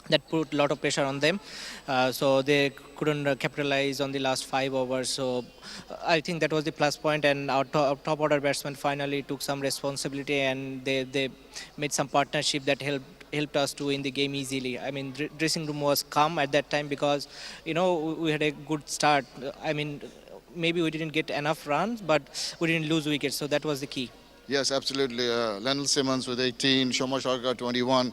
That put a lot of pressure on them, so they couldn't capitalize on the last 5 overs. So I think that was the plus point, and our top order batsmen finally took some responsibility, and they made some partnership that helped us to win the game easily. I mean, dressing room was calm at that time because, you know, we had a good start. I mean, maybe we didn't get enough runs, but we didn't lose wickets, so that was the key. Yes, absolutely. Lionel Simmons with 18, Shoma Sharkar 21.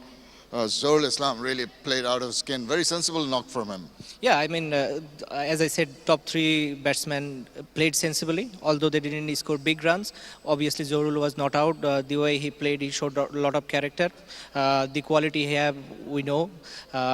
Zohar Islam really played out of skin. Very sensible knock from him. Yeah, I mean, as I said, top 3 batsmen played sensibly, although they didn't score big runs. Obviously, Zohar was not out. The way he played, he showed a lot of character. The quality he have, we know.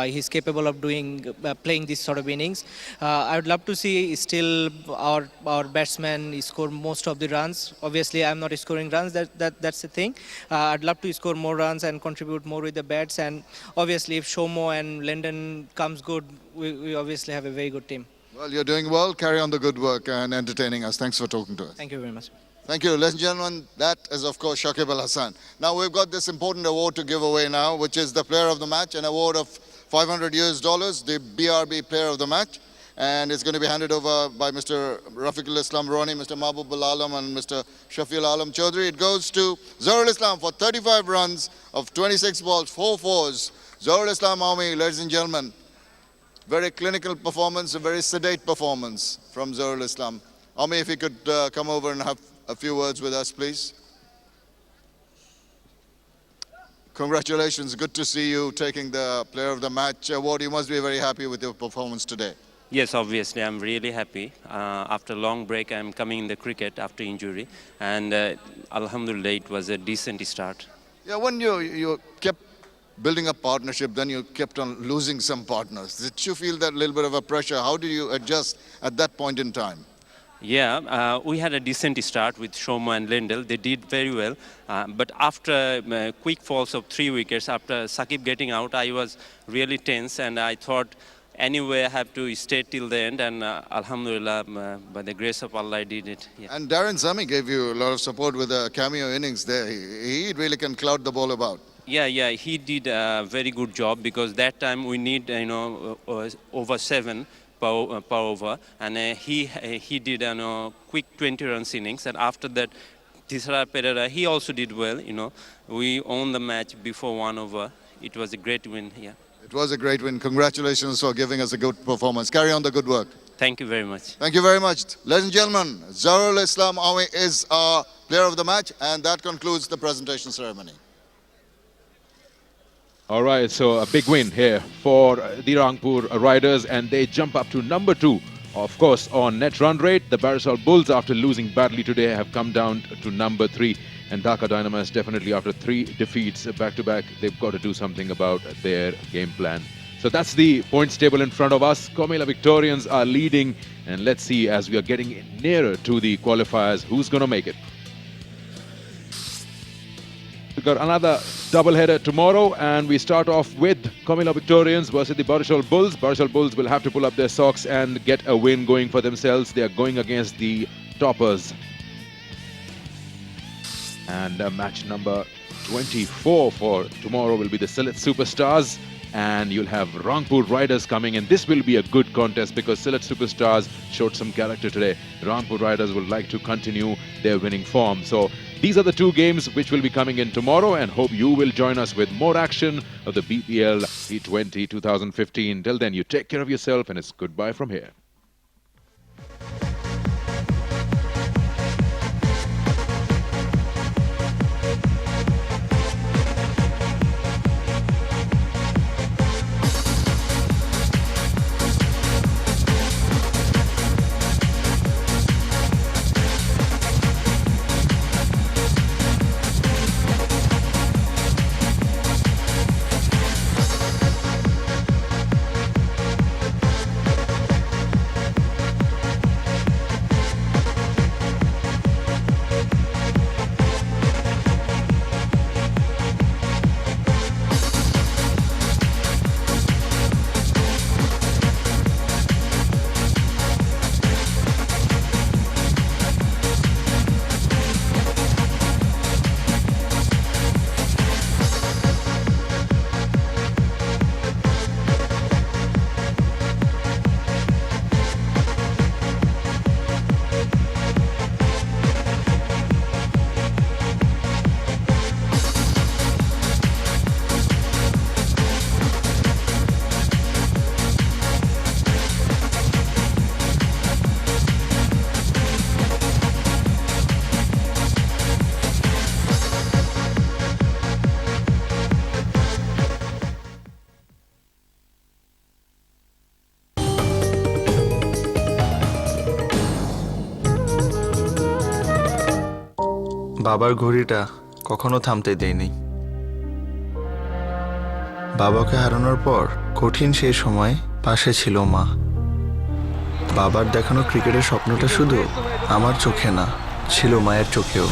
He's capable of playing this sort of innings. I would love to see still our batsmen score most of the runs. Obviously, I'm not scoring runs. That's the thing. I'd love to score more runs and contribute more with the bats. And obviously, if Shomo and London comes good, we obviously have a very good team. Well, you're doing well. Carry on the good work and entertaining us. Thanks for talking to us. Thank you very much. Thank you. Ladies and gentlemen, that is, of course, Shakib Al Hasan. Now, we've got this important award to give away now, which is the Player of the Match, an award of $500 US, the BRB Player of the Match. And it's going to be handed over by Mr. Rafiqul Islam Roni, Mr. Mahbub Al Alam and Mr. Shafiul Alam Chaudhry. It goes to Zohar Islam for 35 runs of 26 balls, 4 fours. Zohar Islam Army, ladies and gentlemen, very clinical performance, a very sedate performance from Zohar Islam. Army, if you could come over and have a few words with us, please. Congratulations, good to see you taking the Player of the Match award. You must be very happy with your performance today. Yes, obviously, I'm really happy. After a long break, I'm coming in the cricket after injury. And Alhamdulillah, it was a decent start. Yeah, when you kept building a partnership, then you kept on losing some partners. Did you feel that little bit of a pressure? How did you adjust at that point in time? Yeah, we had a decent start with Shoma and Lendl. They did very well. But after quick falls of 3 wickets, after Sakib getting out, I was really tense. And I thought, anyway, I have to stay till the end, and Alhamdulillah, by the grace of Allah, I did it. Yeah. And Darren Sami gave you a lot of support with a cameo innings there. He really can cloud the ball about. Yeah, he did a very good job because that time we need, over 7 per over, and he did a quick 20 runs innings, and after that, Thisara Pereira, he also did well. We won the match before 1 over. It was a great win. Yeah. It was a great win. Congratulations for giving us a good performance. Carry on the good work. Thank you very much. Thank you very much. Ladies and gentlemen, Zohar Islam Awi is our Player of the Match, and that concludes the presentation ceremony. All right, so a big win here for the Rangpur Riders, and they jump up to number 2. Of course, on net run rate, the Barisal Bulls, after losing badly today, have come down to number 3. And Dhaka Dynamites, definitely after 3 defeats back-to-back, they've got to do something about their game plan. So that's the points table in front of us. Comilla Victorians are leading, and let's see, as we are getting nearer to the qualifiers, who's going to make it. We've got another double-header tomorrow, and we start off with Comilla Victorians versus the Barisal Bulls. Barisal Bulls will have to pull up their socks and get a win going for themselves. They are going against the toppers. And match number 24 for tomorrow will be the Sylhet Superstars, and you'll have Rangpur Riders coming in. This will be a good contest because Sylhet Superstars showed some character today. Rangpur Riders would like to continue their winning form. So these are the 2 games which will be coming in tomorrow, and hope you will join us with more action of the BPL T20 2015. Till then, you take care of yourself, and it's goodbye from here. বাবার ঘড়িটা কখনো থামতে দেয়নি। বাবাকে হারানোর পর কঠিন সেই সময় পাশে ছিল মা। বাবার দেখানো ক্রিকেটের স্বপ্নটা শুধু আমার চোখে না, ছিল মায়ের চোখেও।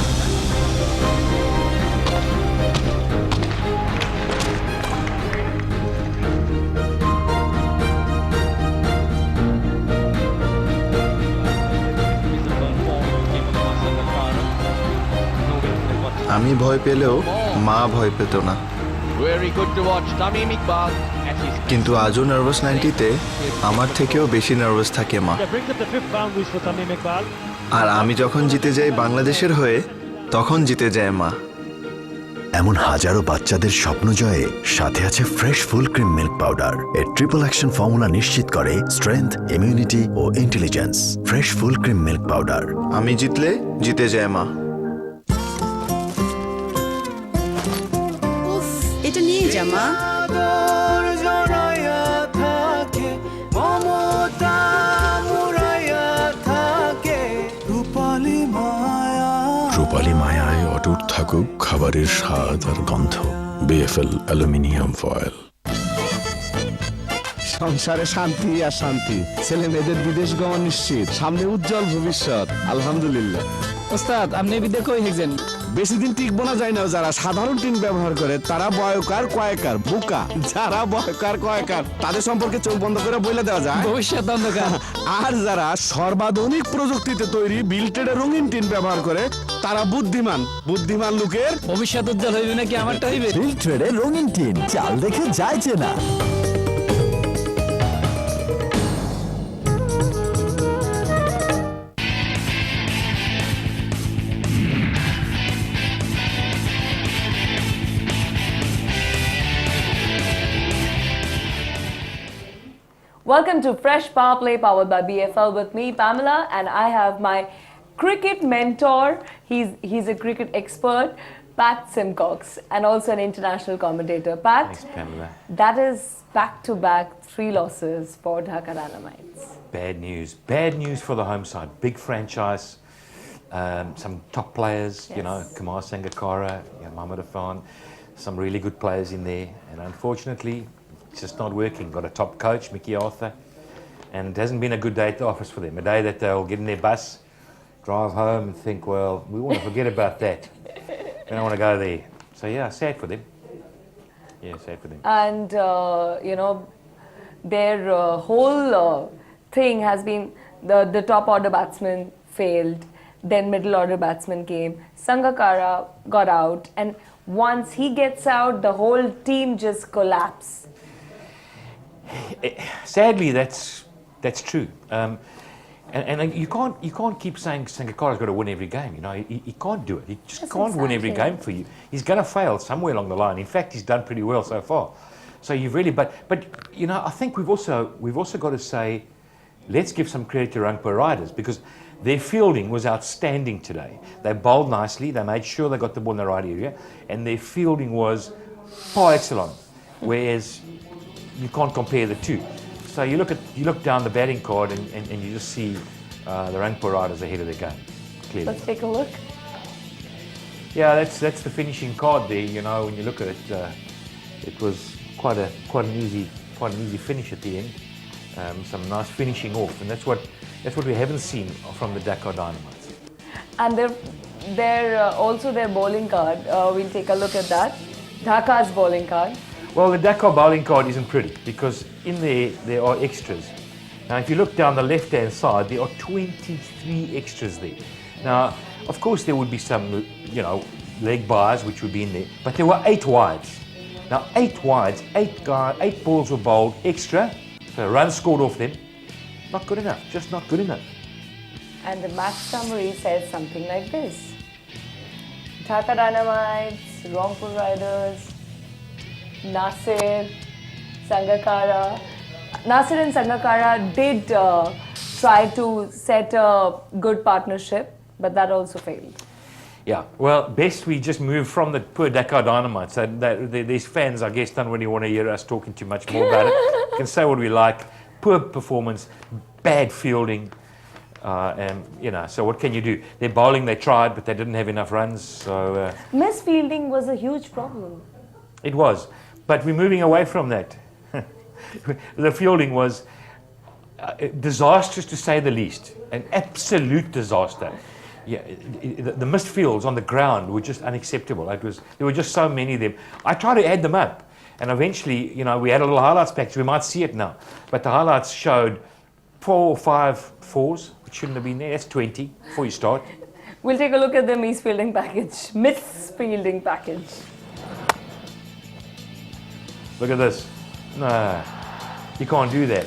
আমি ভয় পেলেও মা ভয় পেত না। কিন্তু আজও নার্ভাস 90-তে আমার থেকেও বেশি নার্ভাস থাকে মা। আর আমি যখন জিতে যাই বাংলাদেশের হয়ে, তখন জিতে যায় মা। এমন হাজারো বাচ্চাদের স্বপ্ন জয়ে সাথে আছে fresh full cream milk powder. এর ট্রিপল অ্যাকশন ফর্মুলা নিশ্চিত করে স্ট্রেংথ, ইমিউনিটি ও intelligence. Fresh full cream milk powder. আমি জিতলে জিতে যায় মা। এটা নিয়ে যা মা। রূপালী মায়ায় অটুট থাকুক খাবারের স্বাদ আর গন্ধ। BFL aluminium foil. সংসারে শান্তি আর শান্তি, ছেলে মেয়েদের বিদেশ গমন নিশ্চিত, সামনে উজ্জ্বল ভবিষ্যৎ আলহামদুলিল্লাহ। ওস্তাদ আপনি বিদে কই হেগেন? বেশি দিন টিকবো না যায় না। যারা সাধারণ টিন ব্যবহার করে তারা বয়কার কয়েকার বোকা। যারা বয়কার কয়েকার তাদের সম্পর্কে চোখ বন্ধ করে বলে দেওয়া যায় ভবিষ্যৎ অন্ধকার। আর যারা সর্বাধুনিক প্রযুক্তিতে তৈরি বিল্টেড রঙিন টিন ব্যবহার করে তারা বুদ্ধিমান। বুদ্ধিমান লোকের ভবিষ্যৎ উজ্জ্বল হইবে নাকি আমারটা হইবে? বিল্টেড রঙিন টিন, চাল দেখে যায় চেনা। Welcome to Fresh Power Play powered by BFL with me, Pamela, and I have my cricket mentor. He's a cricket expert, Pat Simcox, and also an international commentator. Pat, Thanks, Pamela. that is back-to-back 3 losses for Dhaka Dynamites. Bad news. Bad news for the home side. Big franchise. Some top players, you know, Kumar Sangakkara, Mohammad Afan, some really good players in there. And unfortunately, it's just not working. Got a top coach, Mickey Arthur, and it hasn't been a good day at the office for them. A day that they'll get in their bus, drive home and think, well, we want to forget about that. We don't want to go there. So yeah, sad for them. Yeah, sad for them. And, you know, their whole thing has been the top order batsman failed, then middle order batsman came, Sangakkara got out, and once he gets out, the whole team just collapsed. Sadly, that's true. And you can't keep saying Sangakkara's got to win every game. You know, he can't do it. He just can't win every game for you. He's going to fail somewhere along the line. In fact, he's done pretty well so far. So you've really, but you know, I think we've also got to say, let's give some credit to Rangpur Riders because their fielding was outstanding today. They bowled nicely. They made sure they got the ball in the right area, and their fielding was par excellent. Whereas you can't compare the two. So you look down the batting card and you just see the Rangpur Riders ahead of the game. Clearly. Let's take a look. Yeah, that's the finishing card there. You know, when you look at it, it was quite an easy finish at the end. Some nice finishing off, and that's what we haven't seen from the Dhaka Dynamites. And they're also their bowling card. We'll take a look at that. Dhaka's bowling card. Well, the Dhaka bowling card isn't pretty because in there are extras. Now, if you look down the left-hand side, there are 23 extras there. Now, of course, there would be some, you know, leg bars which would be in there, but there were 8 wides. Now, 8 wides, 8 balls were bowled extra, so runs scored off them. Not good enough, just not good enough. And the match summary says something like this. Dhaka Dynamites, Rangpur Riders, Nasir, Sangakkara. Nasir and Sangakkara did try to set a good partnership, but that also failed. Yeah, well, best we just move from the poor Dhaka Dynamites. These fans, I guess, don't really want to hear us talking too much more about it. We can say what we like. Poor performance, bad fielding. And so what can you do? Their bowling, they tried, but they didn't have enough runs. So Misfielding was a huge problem. it was, but we're moving away from that. The fielding was disastrous, to say the least. An absolute disaster. Yeah, the missed fields on the ground were just unacceptable. There were just so many of them. I tried to add them up, and eventually, we had a little highlights package. We might see it now, but the highlights showed 4 or 5 fours, which shouldn't have been there. That's 20 before you start. We'll take a look at the misfielding package. Look at this. No, you can't do that.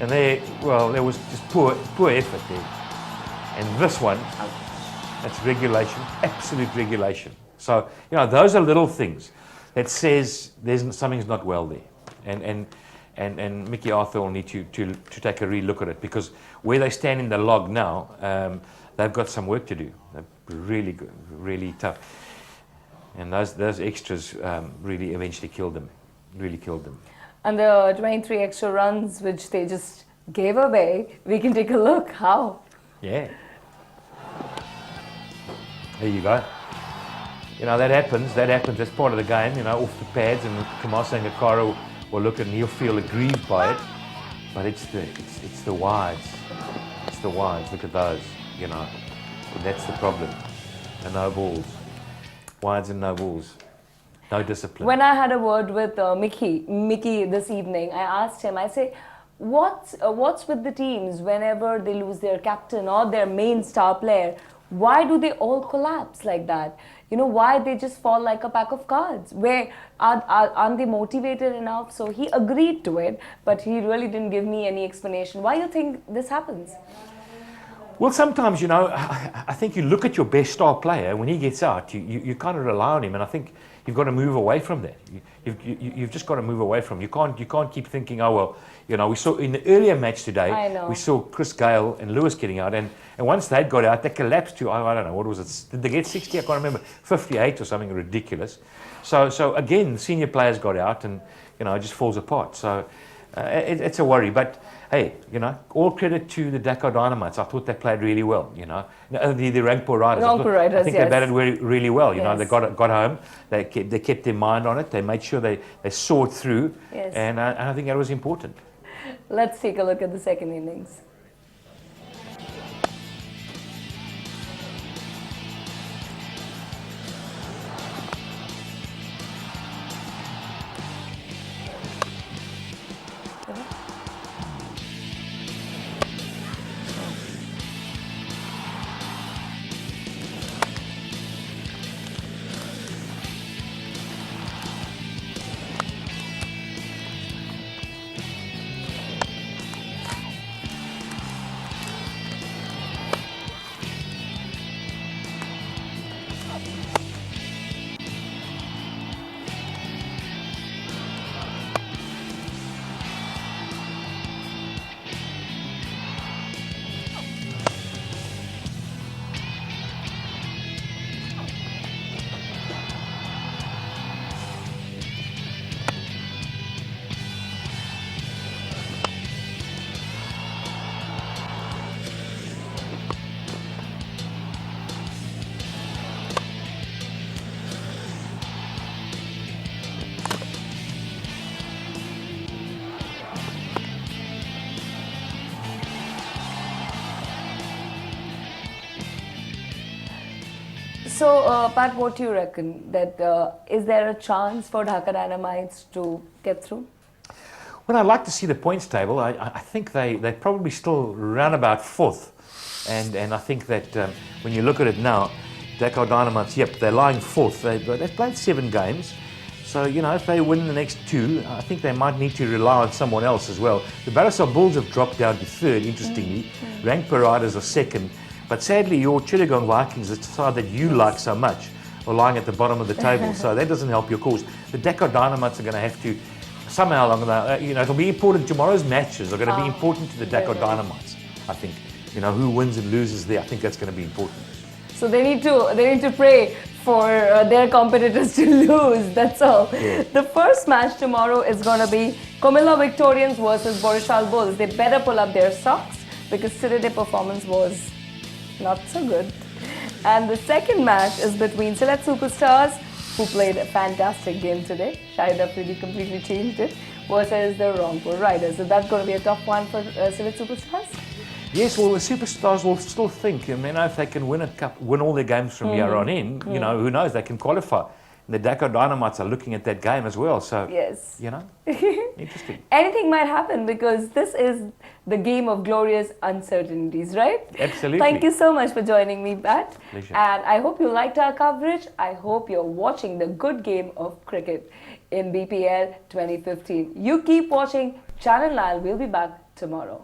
And there was just poor effort there. And this one, that's regulation, absolute regulation. So, those are little things that says something's not well there. And Mickey Arthur will need to take a re-look at it, because where they stand in the log now, they've got some work to do. They're really good, really tough. And those extras really eventually killed them, really killed them. And the 23 extra runs which they just gave away, we can take a look. How? Yeah. There you go. That happens. That's part of the game, off the pads, and Kamasa and Ngakara will look and he'll feel aggrieved by it. But it's the wides. It's the wides. Look at those, And that's the problem. The no balls. Wides and no balls. No discipline. When I had a word with Mickey this evening, I asked him, I say, what's with the teams whenever they lose their captain or their main star player? Why do they all collapse like that? Why they just fall like a pack of cards? Where aren't they motivated enough? So he agreed to it, but he really didn't give me any explanation. Why do you think this happens? Well, sometimes, I think you look at your best star player, when he gets out, you kind of rely on him, and I think you've got to move away from that. You've just got to move away from it. You can't keep thinking, we saw in the earlier match today, we saw Chris Gale and Lewis getting out, and once they'd got out, they collapsed to, I don't know, what was it? Did they get 60? I can't remember. 58 or something ridiculous. So again, the senior players got out, and it just falls apart. So it's a worry, but hey, all credit to the Dhaka Dynamites. I thought they played really well, the Rangpur Riders. I think they batted really well, Yes. They got home, they kept their mind on it, they made sure they saw it through, Yes. and I think that was important. Let's take a look at the second innings. So, Pat, what do you reckon? Is there a chance for Dhaka Dynamites to get through? Well, I'd like to see the points table. I think they probably still run about 4th. And I think that when you look at it now, Dhaka Dynamites, they're lying 4th. They've played 7 games. So, if they win the next 2, I think they might need to rely on someone else as well. The Barasat Bulls have dropped down to 3rd, interestingly. Rangpur Riders are 2nd. But sadly, your Chittagong Vikings, the side that you like so much, are lying at the bottom of the table. So that doesn't help your cause. The Dhaka Dynamites are going to have to, somehow, it'll be important. Tomorrow's matches are going to be important to the Dhaka Dynamites, I think. Who wins and loses there, I think that's going to be important. So they need to pray for their competitors to lose, that's all. Yeah. The first match tomorrow is going to be Comilla Victorians versus Borishal Bulls. They better pull up their socks because today their performance was not so good. And the second match is between Sylhet Superstars, who played a fantastic game today. Shahid Afridi completely changed it, versus the Rangpur Riders. Is that going to be a tough one for Sylhet Superstars? Yes, well, the superstars will still think, if they can win all their games from here on in, who knows, they can qualify. The Dhaka Dynamites are looking at that game as well, so, yes. Interesting. Anything might happen because this is the game of glorious uncertainties, right? Absolutely. Thank you so much for joining me, Pat. Pleasure. And I hope you liked our coverage. I hope you're watching the good game of cricket in BPL 2015. You keep watching Channel 9. We'll be back tomorrow.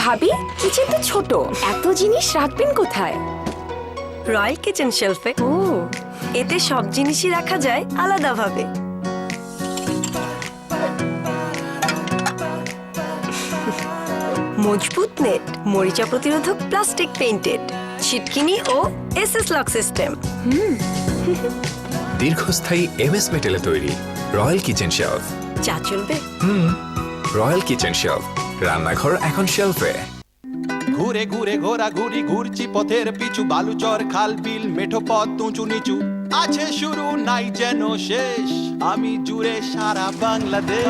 ভাবি, kitchen তো ছোট, এত জিনিস রাখবেন কোথায়? Royal kitchen শেলফে। ও, এতে সব জিনিসই রাখা যায় আলাদাভাবে। মজবুত নেট, মরিচা প্রতিরোধক প্লাস্টিক পেইন্টেড, ছিটকিনি ও এসএস লক সিস্টেম। দীর্ঘস্থায়ী এমএস মেটালে তৈরি রয়্যাল কিচেন শেলফ। চা চলবে? রয়্যাল কিচেন শেলফ, রান্নাঘর এখন শেলফে। ঘুরে ঘুরে ঘোরাঘুরি ঘুরছি পথের পিছু, বালুচর খাল বিল মেঠো পথ উঁচু নিচু, আছে শুরু নাই যেন শেষ, আমি জুড়ে সারা বাংলাদেশ।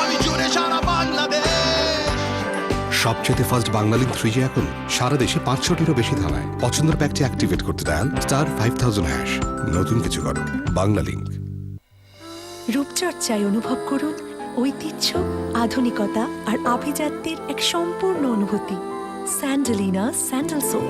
আমি জুড়ে সারা বাংলাদেশ। সবচেয়ে ফার্স্ট বাংলালিংক 3G এখন সারা দেশে 500টিরও বেশি থানায়। পছন্দের প্যাকটি অ্যাক্টিভেট করতে ডায়াল *5000#। নতুন কিছু করো, বাংলালিংক। রূপচর্চায় অনুভব করুন ঐতিহ্য, আধুনিকতা আর আভিজাত্যের এক সম্পূর্ণ অনুভূতি। Sandalina sandal soap.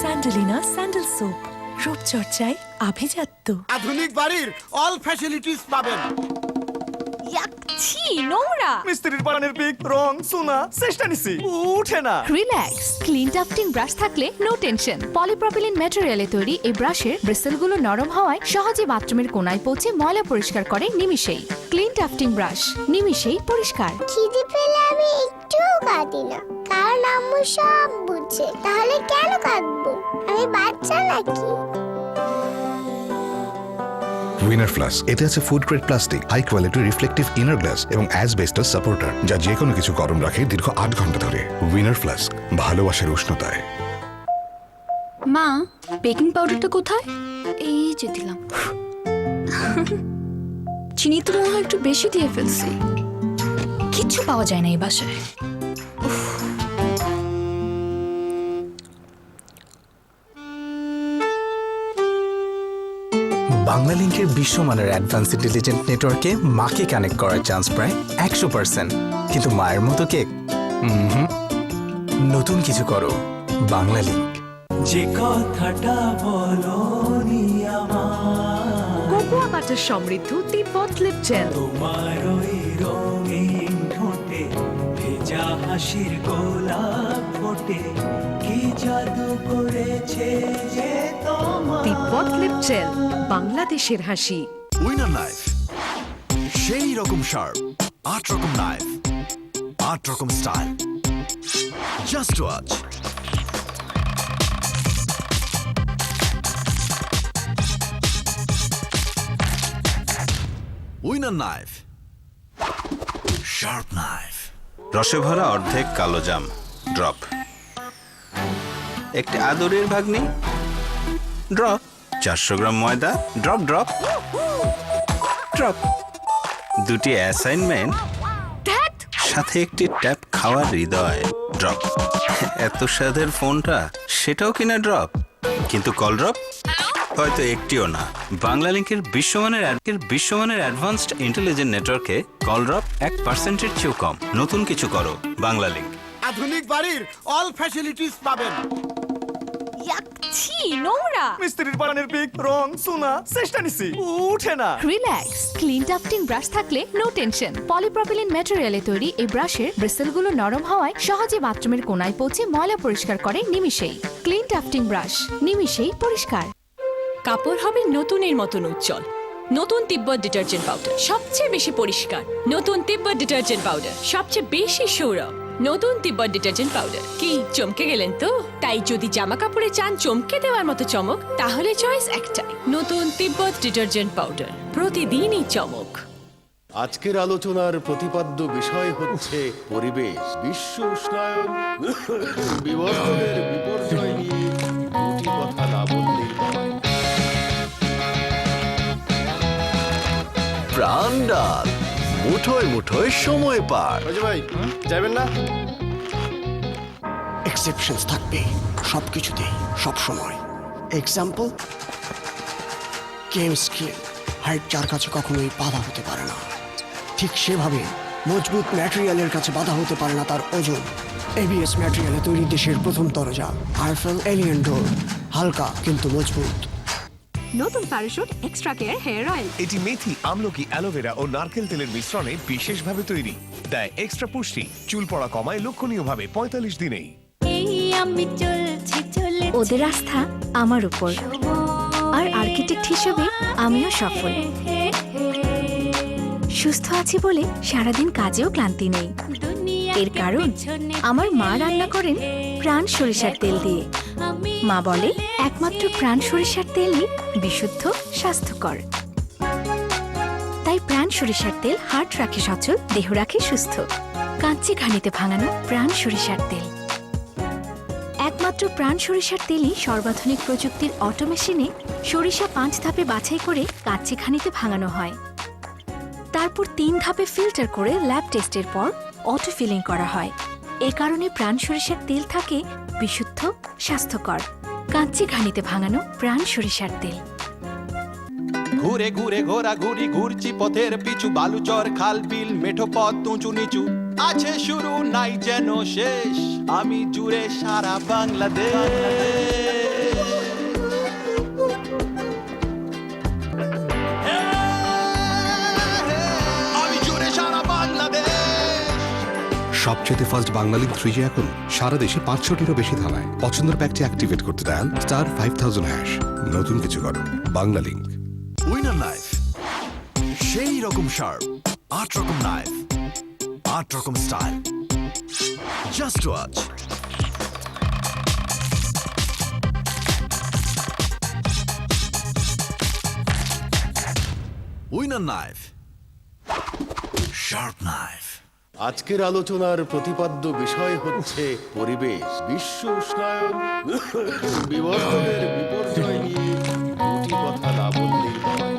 Sandalina sandal soap, রূপচর্চায় আভিজাত্য। আধুনিক বাড়ির অল ফ্যাসিলিটিস পাবেন। ছি, নোংরা। মিস্ত্রির বানানের পিক, রং, সোনা, চেষ্টা নিছি, উঠে না। রিল্যাক্স, ক্লিন টাফটিং ব্রাশ থাকলে নো টেনশন। পলিপ্রপিলিন ম্যাটেরিয়ালে তৈরি এই ব্রাশের ব্রিসেলগুলো নরম হওয়ায় সহজে বাথরুমের কোনায় পৌঁছে ময়লা পরিষ্কার করে নিমিষেই। ক্লিন টাফটিং ব্রাশ, নিমিষেই পরিষ্কার। খিদে পেলে আমি একটুও কাঁদি না, কারণ আম্মু সব বুঝে। তাহলে কেন কাঁদবো? আমি বাচ্চা নাকি? উইনার ফ্লাস, এতে আছে food grade plastic, high quality reflective inner glass এবং অ্যাসবেস্টস সাপোর্টার, যা যে কোনো কিছু গরম রাখে দীর্ঘ 8 ঘন্টা ধরে। উইনার ফ্লাস, ভালোবাসার উষ্ণতায়। মা, বেকিং পাউডারটা কোথায়? এই যে দিলাম। চিনি তো মনে হয় একটু বেশি দিয়ে ফেলছি। কিচ্ছু পাওয়া যায় না এই বাসায়। বাংলালিংকের বিশ্বমানের অ্যাডভান্স ইন্টেলিজেন্ট নেটওয়ার্কে মাকে কানেক্ট করার চান্স প্রায় 100%। কিন্তু মায়ের মতো কেক নতুন কিছু করো, বাংলালিংক। যে কথাটা বলোনি আমার, কোকোয়া বাটার সমৃদ্ধ তিব্বত লিপ জেল। তোমার ওই রঙিন ঠোঁটে ভেজা হাসির গোলাপ ফোটে, কি জাদু করেছে যে তোমার। তিব্বত লিপ জেল, বাংলাদেশের হাসি। উইনার নাইফ, সেই রকম শার্প, 8 রকম নাইফ, 8 রকম style. Just watch. Winner knife, sharp knife. রসে ভরা অর্ধেক কালো জাম, ড্রপ। একটি আদরের ভাগ্নি, ড্রপ। 400 গ্রাম ময়দা, ড্রপ ড্রপ ড্রপ। দুটি অ্যাসাইনমেন্ট, সাথে একটি ট্যাপ খাওয়ার হৃদয়, ড্রপ। এত স্বাদের ফোনটা, সেটাও কিনা ড্রপ। কিন্তু কল ড্রপ হয়তো একটিও না। বাংলা লিংকের বিশ্বমানের অ্যাডভান্সড ইন্টেলিজেন্ট নেটওয়ার্কে কল ড্রপ 1%-এর চেয়েও কম। নতুন কিছু করো, বাংলা লিংক। আধুনিক বাড়ির অল ফ্যাসিলিটিস পাবেন। ছি নোংরা। মিস্ত্রির বানানের পিক, রং, সোনা, চেষ্টা নিছি, উঠে না। রিল্যাক্স, ক্লিন টাফটিং ব্রাশ থাকলে নো টেনশন। পলিপ্রপিলিন ম্যাটেরিয়ালে তৈরি এই ব্রাশের ব্রিসেলগুলো নরম হওয়ায় সহজে বাথরুমের কোনায় পৌঁছে ময়লা পরিষ্কার করে নিমিষেই। ক্লিন টাফটিং ব্রাশ, নিমিষেই পরিষ্কার। কাপড় হবে নতুনের মতন উজ্জ্বল। নতুন তিব্বত ডিটারজেন্ট পাউডার সবচেয়ে বেশি পরিষ্কার। নতুন তিব্বত ডিটারজেন্ট পাউডার সবচেয়ে বেশি সৌরভ। নতুন তিব্বত ডিটারজেন্ট পাউডার। কি চমকে গেলেন তো? তাই যদি জামা কাপড়ে চান চমকে দেওয়ার মতো চমক, তাহলে চয়েস একটাই, নতুন তিব্বত ডিটারজেন্ট পাউডার। প্রতিদিনই চমক। আজকের আলোচনার প্রতিপাদ্য বিষয় হচ্ছে পরিবেশ। বিশ্ব উষ্ণায়ন বিবর্তনের বিপর্যয় নিয়ে দুটি কথা না বললেই নয়। প্রাণ ডাল, মুঠোয় মুঠোয় সময় পার। ভাই যাবেন না? এক্সেপশনস থাকবে সবকিছুতেই, সব সময়। Example, game skill. হাইট যার কাছে কখনোই বাধা হতে পারে না, ঠিক সেভাবে মজবুত ম্যাটেরিয়ালের কাছে বাধা হতে পারে না তার ওজন। এবিএস ম্যাটেরিয়ালে তৈরি দেশের প্রথম দরজা আরফেল এলিয়েন ডোর, হালকা কিন্তু মজবুত। নতুন Parachute extra care hair oil. এটি মেথি, আমলকি, অ্যালোভেরা ও নারকেল তেলের মিশ্রণে বিশেষভাবে তৈরি। দেয় এক্সট্রা পুষ্টি, চুল পড়া কমায় লক্ষণীয়ভাবে 45 দিনেই। ওদের আস্থা আমার উপর, আর আর্কিটেক্ট হিসেবে আমিও সফল। সুস্থ আছি বলে সারাদিন কাজেও ক্লান্তি নেই। এর কারণ আমার মা রান্না করেন প্রাণ সরিষার তেল দিয়ে। মা বলে একমাত্র প্রাণ সরিষার তেলই বিশুদ্ধ, স্বাস্থ্যকর। তাই প্রাণ সরিষার তেল হার্ট রাখে সচল, দেহ রাখে সুস্থ। কাঁচি ঘানিতে ভাঙানো প্রাণ সরিষার তেল। একমাত্র প্রাণ সরিষার তেলই সর্বাধুনিক প্রযুক্তির অটোমেশনে সরিষা 5 ধাপে বাছাই করে কাঁচি ঘানিতে ভাঙানো হয়। তারপর 3 ধাপে ফিল্টার করে ল্যাব টেস্টের পর অটো ফিলিং করা হয়। এ কারণে প্রাণ সরিষার তেল থাকে বিশুদ্ধ, স্বাস্থ্যকর। কাঁচি ঘানিতে ভাঙানো প্রাণ সরিষার তেল। ঘুরে ঘুরে ঘোরাঘুরি ঘুরছি পথের পিছু, বালুচর খাল বিল মেঠো পথ উঁচু নিচু, আছে শুরু নাই যেন শেষ। আমি জুড়ে সারা বাংলাদেশ। আমি জুড়ে সারা বাংলাদেশ। সবচেয়ে ফাস্ট বাংলা লিংক 3G এখন সারা দেশে 500টিরও বেশি থানায়। পছন্দের প্যাকটি অ্যাক্টিভেট করতে ডায়াল *5000#। নতুন কিছু করো, বাংলা লিংক। উইনার নাইফ, সেই রকম শার্প, 8 রকম নাইফ, 8 রকম style. Just watch. Winner knife, sharp knife. আজকের আলোচনার প্রতিপাদ্য বিষয় হচ্ছে পরিবেশ। বিশ্ব উষ্ণায়ন বিবর্তনের বিপর্যয় নিয়ে দুটি কথা না বললেই নয়।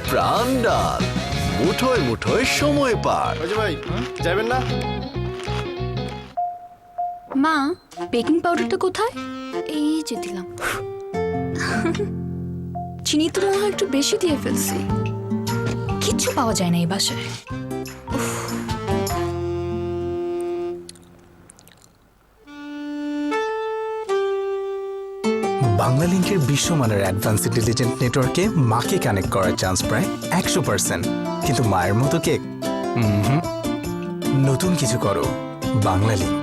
প্রাণ ডাল, মুঠোয় মুঠোয় সময় পার। ভাই যাবেন না? মা, বেকিং পাউডারটা কোথায়? এই যে দিলাম। চিনি তো মনে হয় একটু বেশি দিয়ে ফেলছি। কিচ্ছু পাওয়া যায় না এই বাসায়। বাংলা লিংকের বিশ্বমানের অ্যাডভান্স ইন্টেলিজেন্ট নেটওয়ার্কে মাকে কানেক্ট করার চান্স প্রায় 100%। কিন্তু মায়ের মতো কেক নতুন কিছু করো, বাংলা লিংক।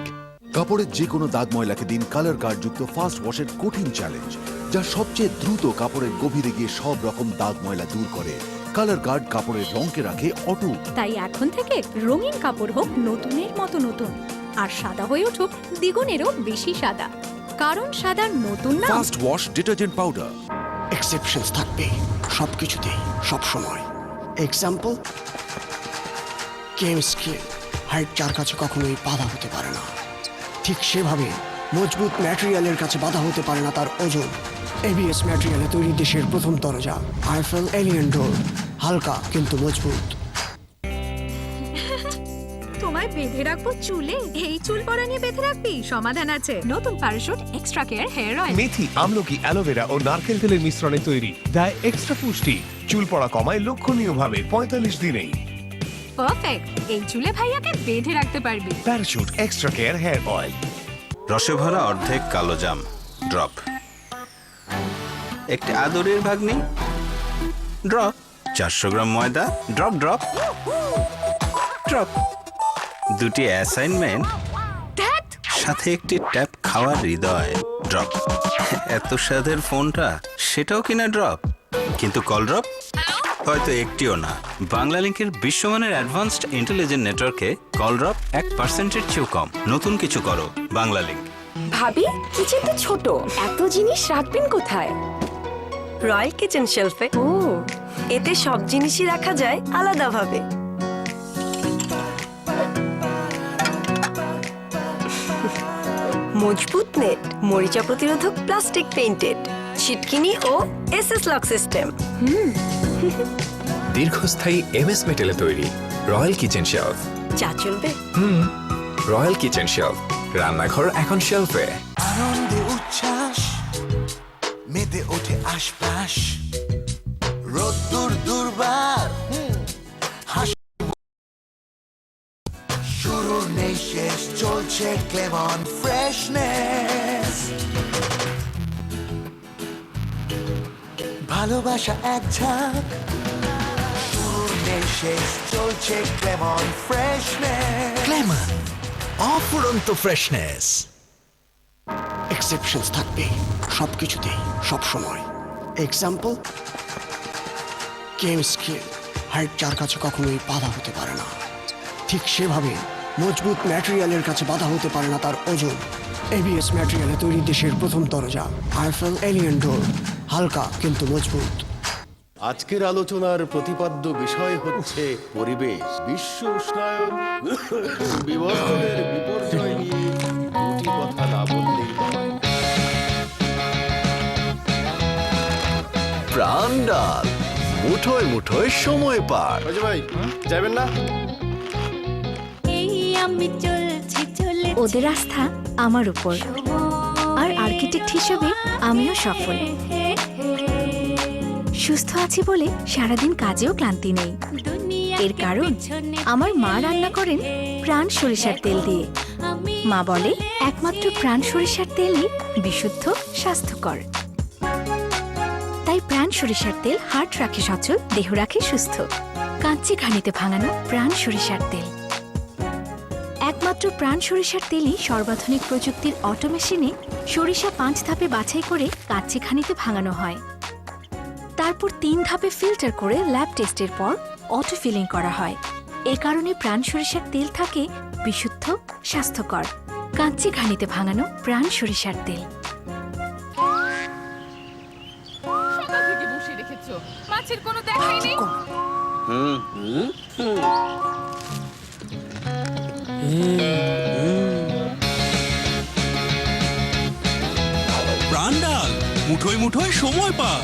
কাপড়ের যে কোনো দাগ ময়লাকে দিন কালার গার্ড যুক্ত ফাস্ট ওয়াশের কঠিন চ্যালেঞ্জ, যা সবচেয়ে দ্রুত কাপড়ের গভীরে গিয়ে সব রকম দাগ ময়লা দূর করে। কালার গার্ড কাপড়ের রঙকে রাখে অটুট। তাই এখন থেকে রঙিন কাপড় হোক নতুনের মতো নতুন, আর সাদা হয়ে উঠুক দ্বিগুণেরও বেশি সাদা। কারণ সাদার নতুন না fast wash detergent powder. Exceptions থাকবে সবকিছুতেই, সব সময়। এক্সাম্পল গেম স্কিল হাইট যার কাছে কখনোই বাধা হতে পারে না, ঠিক সেভাবে মজবুত ম্যাটেরিয়ালের কাছে বাধা হতে পারে না তার ওজন। এবিএস ম্যাটেরিয়ালে তৈরি দেশের প্রথম দরজা আইফেল এলিয়েন ডোর, হালকা কিন্তু মজবুত। তোমায় বেঁধে রাখবো চুলে? এই চুল পড়া নিয়ে বেঁধে রাখবি? সমাধান আছে, নতুন Parachute extra care hair oil. মেথি, আমলকি, অ্যালোভেরা ও নারকেল তেলের মিশ্রণে তৈরি, দেয় এক্সট্রা পুষ্টি, চুল পড়া কমায় লক্ষণীয়ভাবে 45 দিনেই। পারফেক্ট, এই চুলে ভাইয়াকে বেঁধে রাখতে পারবি। Parachute extra care hair oil. রসে ভরা অর্ধেক কালো জাম ড্রপ, একটি আদরের ভাগ্নি ড্রপ, 400 গ্রাম ময়দা ড্রপ ড্রপ ড্রপ, দুটি অ্যাসাইনমেন্ট সাথে একটি ট্যাপ খাওয়ার হৃদয় ড্রপ। এত স্বাদের ফোনটা সেটাও কিনা ড্রপ, কিন্তু কল ড্রপ হয়তো একটিও না। বাংলা লিংকের বিশ্বমানের অ্যাডভান্সড ইন্টেলিজেন্ট নেটওয়ার্কে কল ড্রপ 1%-এর চেয়েও কম। নতুন কিছু করো বাংলা লিংক। ভাবি কিচেন তো ছোট, এত জিনিস রাখবেন কোথায়? Royal kitchen শেলফে। ও, এতে সব জিনিসই রাখা যায় আলাদাভাবে। মজবুত নেট, মরিচা প্রতিরোধক প্লাস্টিক পেইন্টেড, ছিটকিনি ও এসএস লক সিস্টেম। দীর্ঘস্থায়ী এমএস মেটালে তৈরি রয়্যাল কিচেন শেলফ। চা চলবে? রয়্যাল কিচেন শেলফ, রান্নাঘর এখন শেলফে। আনন্দে উচ্ছ্বাস মেতে ওঠে আশপাশ, রোদ্দুর দুর্বার শুরু নেই শেষ, চলছে ক্লেমন ফ্রেশনেস, ভালোবাসা এক ঝাঁক, শুরু নেই শেষ, চলছে ক্লেমন ফ্রেশনেস। ক্লেমন অফুরন্ত ফ্রেশনেস। এক্সেপশনস থাকবে সবকিছুতেই সবসময়। এক্সাম্পল গেম স্কিল হাইট যার কাছে কখনোই বাধা হতে পারে না, ঠিক সেভাবে মজবুত ম্যাটেরিয়ালের কাছে বাধা হতে পারে না তার ওজন। এবিএস ম্যাটেরিয়ালে তৈরি দেশের প্রথম দরজা আইফেল এলিয়েন ডোর, হালকা কিন্তু মজবুত। আজকের আলোচনার প্রতিপাদ্য বিষয় হচ্ছে পরিবেশ, বিশ্ব উষ্ণায়ন, বিবর্তনের বিপর্যয় নিয়ে দুটি কথা না বললেই নয়। প্রাণ ডাল, মুঠোয় মুঠোয় সময় পার। ভাই যাবেন না? ওদের আস্থা আমার উপর, আর আর্কিটেক্ট হিসেবে আমিও সফল। সুস্থ আছি বলে সারাদিন কাজেও ক্লান্তি নেই। এর কারণ আমার মা রান্না করেন প্রাণ সরিষার তেল দিয়ে। মা বলে একমাত্র প্রাণ সরিষার তেলই বিশুদ্ধ, স্বাস্থ্যকর। তাই প্রাণ সরিষার তেল হার্ট রাখে সচল, দেহ রাখে সুস্থ। কাঞ্চি ঘানিতে ভাঙানো প্রাণ সরিষার তেল। একমাত্র প্রাণ সরিষার তেলই সর্বাধুনিক প্রযুক্তির অটো মেশিনে সরিষা 5 ধাপে বাছাই করে কাঞ্চি ঘানিতে ভাঙানো হয়। তারপর 3 ধাপে ফিল্টার করে ল্যাব টেস্টের পর অটো ফিলিং করা হয়। এ কারণে প্রাণ সরিষার তেল থাকে বিশুদ্ধ, স্বাস্থ্যকর। কাঞ্চি ঘানিতে ভাঙানো প্রাণ সরিষার তেল। সকাল থেকে বসে রেখেছো, মাছের কোনো দেখাই নেই। প্রাণ ডাল, মুঠোয় মুঠোয় সময় পার।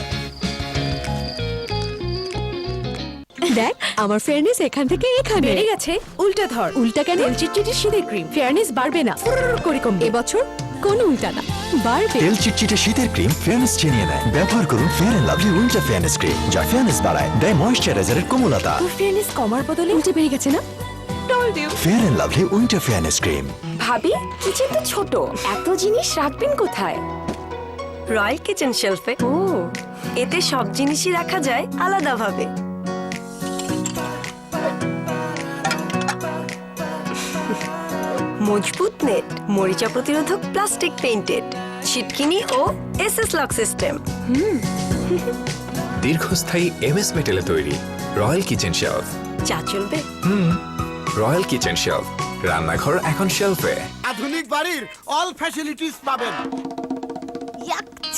দেখ আমার ফেয়ারনেস এখান থেকে এখানে বেড়ে গেছে। উল্টা ধর। উল্টা কেন? চিটচিটে শীতের ক্রিম, ফেয়ারনেস বাড়বে না, করে কমবে। এবছর কোনো উল্টা না, বাড়বে। তেল চিটচিটে শীতের ক্রিম ফেয়ারনেস ছিনিয়ে নেয়। ব্যবহার করুন Fair and Lovely winter fairness cream, যা ফেয়ারনেস বাড়ায়, দেয় ময়েশ্চারাইজারের কোমলতা। তোর ফেয়ারনেস কমার বদলে উল্টে বেড়ে গেছে না? Told you. Fair and Lovely winter fairness cream. ভাবি কিচেন তো ছোট, এত জিনিস রাখবেন কোথায়? Royal kitchen শেলফে। ও, এতে সব জিনিসই রাখা যায় আলাদাভাবে। মজবুত নেট, মরিচা প্রতিরোধক প্লাস্টিক পেইন্টেড, ছিটকিনি ও এসএস লক সিস্টেম। দীর্ঘস্থায়ী এমএস মেটালে তৈরি রয়্যাল কিচেন শেলফ। চা চলবে? রয়্যাল কিচেন শেলফ, রান্নাঘর এখন শেলফে। আধুনিক বাড়ির অল ফ্যাসিলিটিস পাবেন।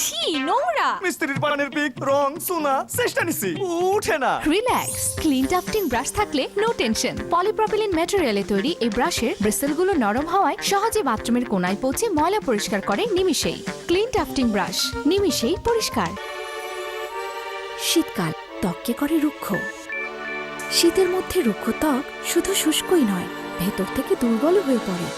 ছি, নোংরা। মিস্ত্রির বানানের পিক রং সোনা চেষ্টা নিছি উঠে না। রিল্যাক্স, ক্লিন টাফটিং ব্রাশ থাকলে নো টেনশন। পলিপ্রপিলিন ম্যাটেরিয়ালে তৈরি এই ব্রাশের ব্রিসেলগুলো নরম হওয়ায় সহজে বাথরুমের কোনায় পৌঁছে ময়লা পরিষ্কার করে নিমিষেই। ক্লিন টাফটিং ব্রাশ, নিমিষেই পরিষ্কার। শীতকাল ত্বককে করে রুক্ষ। শীতের মধ্যে রুক্ষ ত্বক শুধু শুষ্কই নয়, ভেতর থেকে দুর্বল হয়ে পড়ে।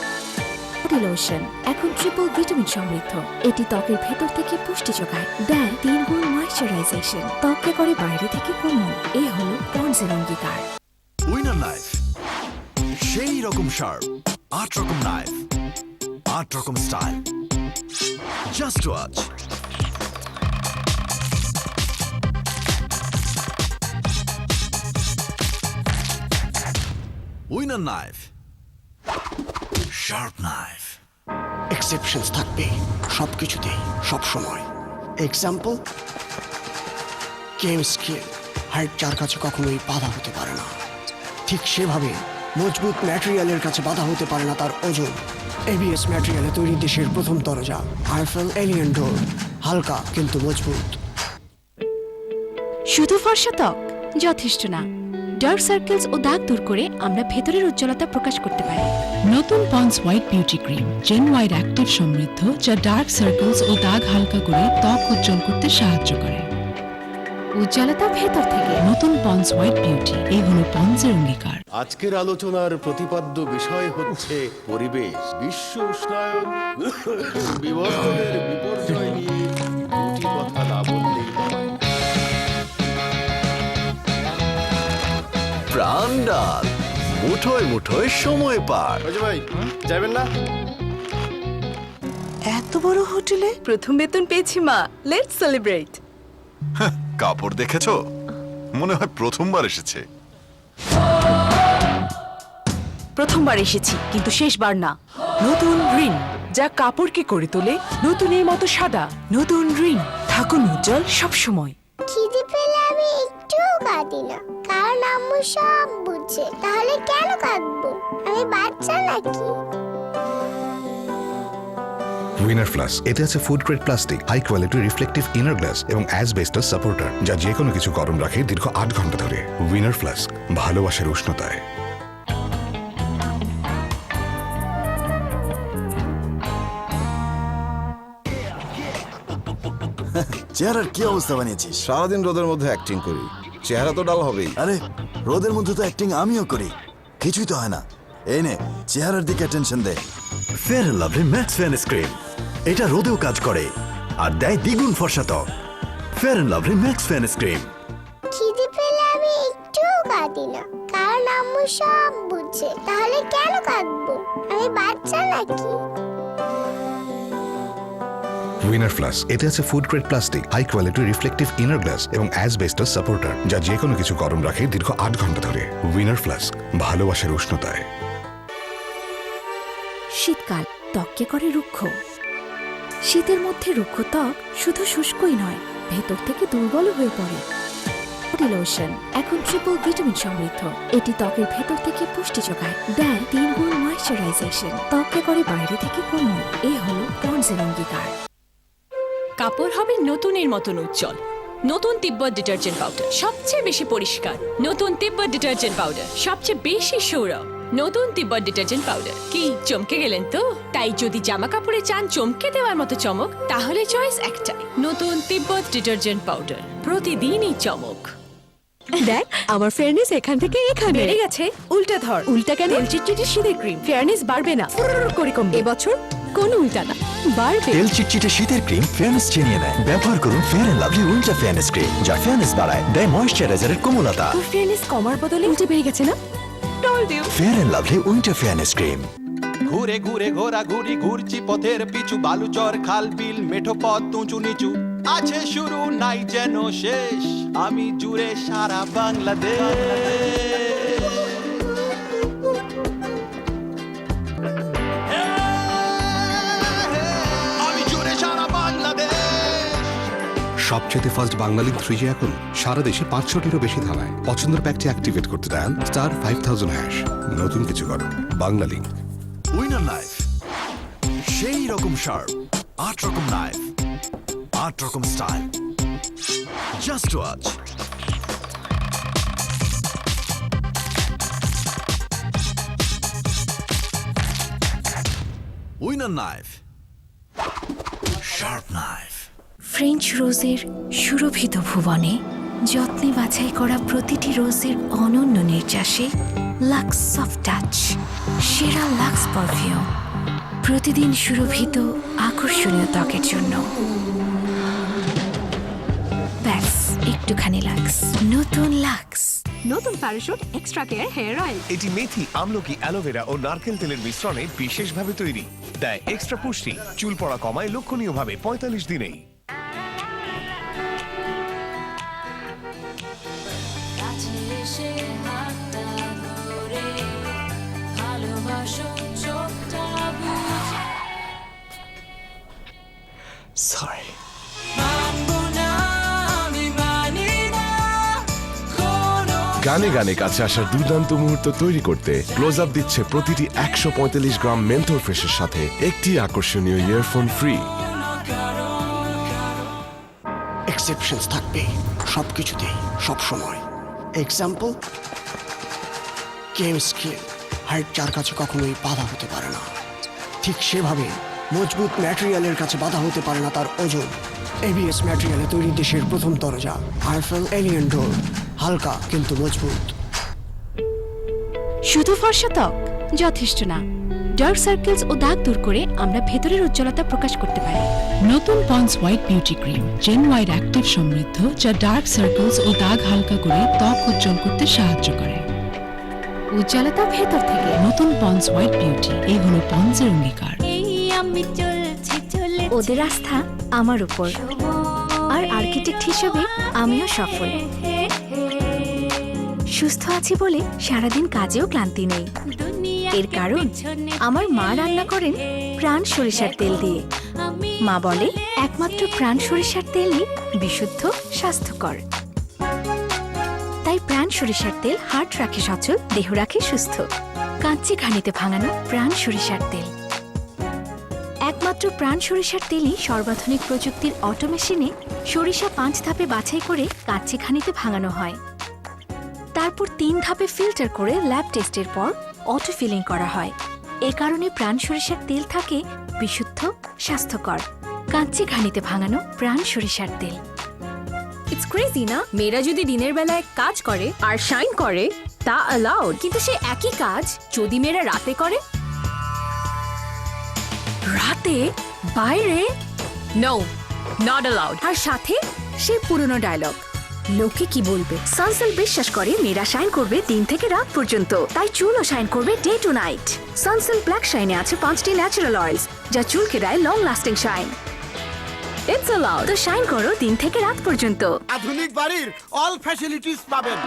বডি লোশন এখন ট্রিপল ভিটামিন সমৃদ্ধ। এটি ত্বকের ভেতর থেকে পুষ্টি যোগায়, দেয় 3 গুণ ময়েশ্চারাইজেশন, ত্বককে করে বাইরে থেকে কোমল। এই হলো পন্ডসের অঙ্গীকার। উইনার নাইফ, সেই রকম শার্প, 8 রকম নাইফ, 8 রকম style. Just watch. Winner knife, sharp knife. Exceptions থাকবে সবকিছুতেই, সব সময়। এক্সাম্পল, গেম স্কিল হাইট যার কাছে কখনোই বাধা হতে পারে না, ঠিক সেভাবে মজবুত ম্যাটেরিয়ালের কাছে বাধা হতে পারে না তার ওজন। এবিএস ম্যাটেরিয়ালে তৈরি দেশের প্রথম দরজা আরফেল এলিয়েন ডোর, হালকা কিন্তু মজবুত। শুধু ফর্সা ত্বক যথেষ্ট না, ডার্ক সার্কেলস ও দাগ দূর করে আমরা ভেতরের উজ্জ্বলতা প্রকাশ করতে পারি। নতুন Pond's white beauty cream, gen white active সমৃদ্ধ, যা ডার্ক সার্কেলস ও দাগ হালকা করে ত্বক উজ্জ্বল করতে সাহায্য করে। উজ্জ্বলতা ভেতর থেকে। নতুন পন্স হোয়াইট বিউটি, এই হলো পন্সের অঙ্গীকার। আজকের আলোচনার প্রতিপাদ্য বিষয় হচ্ছে পরিবেশ, বিশ্ব উষ্ণায়ন, বিবর্তনের বিপর্যয় নিয়ে দুটি কথা না বললেই নয়। প্রাণ ডাল, মুঠোয় মুঠোয় সময় পার। ভাই যাবেন না? এত বড় হোটেলে প্রথম বেতন পেয়েছি মা, লেটস সেলিব্রেট। কাপড় দেখেছো? মনে হয় প্রথমবার এসেছে। প্রথমবার এসেছি কিন্তু শেষবার না। নতুন রিন, যা কাপড়কে করে তোলে নতুনের মতো সাদা। নতুন রিন, থাকুন উজ্জ্বল সবসময়। খিদে পেলে আমি একটুও কাঁদি না, কারণ আম্মু সব বুঝে। তাহলে কেন কাঁদবো? আমি বাচ্চা নাকি? উইনার ফ্লাস, এতে আছে food grade plastic, high quality reflective inner glass এবং অ্যাসবেস্টস সাপোর্টার, যা যে কোনো কিছু গরম রাখে দীর্ঘ 8 ঘন্টা ধরে। উইনার ফ্লাস, ভালোবাসার উষ্ণতায়। চেহারার কি অবস্থা বানিয়েছিস? সারাদিন রোদের মধ্যে অ্যাক্টিং করি, চেহারা তো ডাল হবেই। আরে রোদের মধ্যে তো অ্যাক্টিং আমিও করি, কিছুই তো হয় না। এই নে চেহারার দিকে টেনশন দে। Fair and Lovely Max fairness cream, এটা রোদেও কাজ করে আর দেয় দ্বিগুণ ফর্সা ত্বক। Fair and Lovely Max fairness cream. খিদে পেলে আমি একটুও কাঁদি না, কারণ আম্মু সব বুঝে। তাহলে কেন কাঁদবো? আমি বাচ্চা নাকি? উইনার ফ্লাস, এতে আছে food grade plastic, high quality reflective inner glass এবং অ্যাসবেস্টস সাপোর্টার, যা যে কোনো কিছু গরম রাখে দীর্ঘ 8 ঘন্টা ধরে। উইনার ফ্লাস, ভালোবাসার উষ্ণতায়। শীতকাল ত্বককে করে রুক্ষ। শীতের মধ্যে রুক্ষ ত্বক শুধু শুষ্কই নয়, ভেতর থেকে দুর্বল হয়ে পড়ে। বডি লোশন এখন ট্রিপল ভিটামিন সমৃদ্ধ। এটি ত্বকের ভেতর থেকে পুষ্টি যোগায়, দেয় 3 গুণ ময়েশ্চারাইজেশন, ত্বককে করে বাইরে থেকে কোমল। এই হলো পন্ডসের অঙ্গীকার। কাপড় হবে নতুনের মতন উজ্জ্বল। নতুন তিব্বত ডিটারজেন্ট পাউডার, সবচেয়ে বেশি পরিষ্কার। নতুন তিব্বত ডিটারজেন্ট পাউডার, সবচেয়ে বেশি সৌরভ। নতুন তিব্বত ডিটারজেন্ট পাউডার। কি চমকে গেলেন তো? তাই যদি জামা কাপড়ে চান চমকে দেওয়ার মতো চমক, তাহলে চয়েস একটাই, নতুন তিব্বত ডিটারজেন্ট পাউডার, প্রতিদিনই চমক। দেখ আমার ফেয়ারনেস এখান থেকে এখানে বেড়ে গেছে। উল্টা ধর। উল্টা কেন? তেল চিটচিটে শীতের ক্রিম, ফেয়ারনেস বাড়বে না, করে কমবে। এবছর কোনো উল্টা না, বাড়বে। তেল চিটচিটে শীতের ক্রিম ফেয়ারনেস ছিনিয়ে নেয়। ব্যবহার করুন Fair and Lovely winter fairness cream, যা ফেয়ারনেস বাড়ায়, দেয় ময়েশ্চারাইজারের কোমলতা। তোর ফেয়ারনেস কমার বদলে উল্টে বেড়ে গেছে না? Told you. Fair and Lovely winter fairness cream. ঘুরে ঘুরে ঘোরাঘুরি ঘুরছি পথের পিছু, বালুচর খাল বিল মেঠো পথ উঁচু নিচু, আছে শুরু নাই যেন শেষ, আমি জুড়ে সারা বাংলাদেশ। আমি জুড়ে সারা বাংলাদেশ। সবচেয়ে ফার্স্ট বাংলালিং 3G এখন সারা দেশে 500টিরও বেশি থানায়। পছন্দের প্যাকটি অ্যাক্টিভেট করতে দেন *5000#। নতুন কিছু করো, বাংলালিং। উইনার নাইফ, সেই রকম শার্প, 8 রকম নাইফ, 8 রকম style. Just watch. Winner knife, sharp knife. French রোজের সুরভিত ভুবনে যত্নে বাছাই করা প্রতিটি রোজের অনন্য নির্যাসে লাক্স সফট টাচ, সেরা লাক্স পারফিউম, প্রতিদিন সুরভিত আকর্ষণীয় ত্বকের জন্য। ব্যাস একটুখানি লাক্স, নতুন লাক্স। নতুন Parachute extra care hair oil. এটি মেথি, আমলকি, অ্যালোভেরা ও নারকেল তেলের মিশ্রণে বিশেষভাবে তৈরি, দেয় এক্সট্রা পুষ্টি, চুল পড়া কমায় লক্ষণীয়ভাবে 45 দিনেই। সরি। গানে গানে কাছে আসার দুর্দান্ত মুহূর্ত তৈরি করতে ক্লোজ আপ দিচ্ছে প্রতিটি 145 গ্রাম মেন্থল ফ্রেশের সাথে একটি আকর্ষণীয় ইয়ারফোন ফ্রি। এক্সেপশনস থাকবে সবকিছুতেই, সব সময়। এক্সাম্পল, গেম স্কিল হাইট যার কাছে কখনোই বাধা হতে পারে না, ঠিক সেভাবে মজবুত ম্যাটেরিয়ালের কাছে বাধা হতে পারে না তার ওজন। এবিএস ম্যাটেরিয়ালে তৈরি দেশের প্রথম দরজা আরফেল এলিয়েন ডোর, হালকা কিন্তু মজবুত। শুধু ফর্সা ত্বক যথেষ্ট না, ডার্ক সার্কেলস ও দাগ দূর করে আমরা ভেতরের উজ্জ্বলতা প্রকাশ করতে পারি। নতুন Pond's white beauty cream gen white active সমৃদ্ধ, যা ডার্ক সার্কেলস ও দাগ হালকা করে ত্বক উজ্জ্বল করতে সাহায্য করে। উজ্জ্বলতা ভেতর থেকে। নতুন পন্ডস হোয়াইট বিউটি, এই হলো পন্ডসের অঙ্গীকার। ওদের আস্থা আমার উপর, আর আর্কিটেক্ট হিসেবে আমিও সফল। সুস্থ আছি বলে সারাদিন কাজেও ক্লান্তি নেই। এর কারণ আমার মা রান্না করেন প্রাণ সরিষার তেল দিয়ে। মা বলে একমাত্র প্রাণ সরিষার তেলই বিশুদ্ধ, স্বাস্থ্যকর। তাই প্রাণ সরিষার তেল হার্ট রাখে সচল, দেহ রাখে সুস্থ। কাঞ্চি ঘানিতে ভাঙানো প্রাণ সরিষার তেল। একমাত্র প্রাণ সরিষার তেলই সর্বাধুনিক প্রযুক্তির অটো মেশিনে সরিষা 5 ধাপে বাছাই করে কাঞ্চি ঘানিতে ভাঙানো হয়। তারপর 3 ধাপে ফিল্টার করে ল্যাব টেস্টের পর অটো ফিলিং করা হয়। এ কারণে প্রাণ সরিষার তেল থাকে বিশুদ্ধ, স্বাস্থ্যকর। কাঞ্চি ঘানিতে ভাঙানো প্রাণ সরিষার তেল। ইটস ক্রেজি না, মেয়েরা যদি দিনের বেলায় কাজ করে আর শাইন করে তা অ্যালাউড, কিন্তু সে একই কাজ যদি মেয়েরা রাতে করে, রাতে বাইরে, নো, নট অ্যালাউড। আর সাথে সেই পুরনো ডায়লগ, লোকে কি বলবে। সানসিল্ক বিশ্বাস করে মেয়েরা শাইন করবে দিন থেকে রাত পর্যন্ত, তাই চুলও শাইন করবে day to night. Sunsilk black শাইনে আছে 5টি ন্যাচারাল অয়েলস, যা চুলকে দেয় long lasting shine. It's allowed, তো শাইন করো দিন থেকে রাত পর্যন্ত। আধুনিক বাড়ির অল ফ্যাসিলিটিস পাবেন।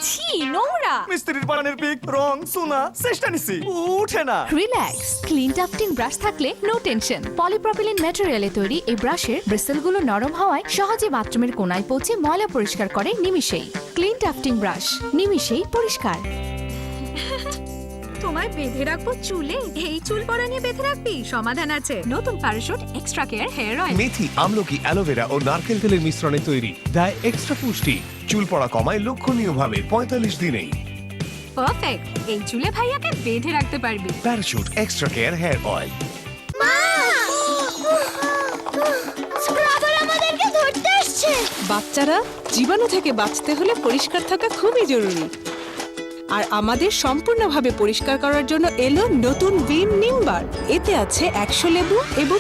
ছি, নোংরা। মিস্ত্রির বানানের পিক, রং, সোনা, চেষ্টা নিছি, উঠে না। রিল্যাক্স, ক্লিন টাফটিং ব্রাশ থাকলে নো টেনশন। পলিপ্রপিলিন ম্যাটেরিয়ালে তৈরি এই ব্রাশের ব্রিসেলগুলো নরম হওয়ায় সহজে বাথরুমের কোনায় পৌঁছে ময়লা পরিষ্কার করে নিমিষেই। ক্লিন টাফটিং ব্রাশ, নিমিষেই পরিষ্কার। তোমায় বেঁধে রাখবো চুলে? এই চুল পড়া নিয়ে বেঁধে রাখবি? সমাধান আছে। নতুন Parachute extra care hair oil. মেথি, আমলকি, অ্যালোভেরা ও নারকেল তেলের মিশ্রণে তৈরি, দেয় এক্সট্রা পুষ্টি, চুল পড়া কমায় লক্ষণীয়ভাবে 45 দিনেই। পারফেক্ট, এই চুলে ভাইয়াকে বেঁধে রাখতে পারবি। Parachute extra care hair oil. Scrubber আমাদেরকে ধরতে আসছে। বাচ্চারা, জীবাণু থেকে বাঁচতে হলে পরিষ্কার থাকা খুবই জরুরি। আর আমাদের সম্পূর্ণভাবে পরিষ্কার করার জন্য এলো নতুন ভিম নিম বার। এতে আছে 100 লেবু এবং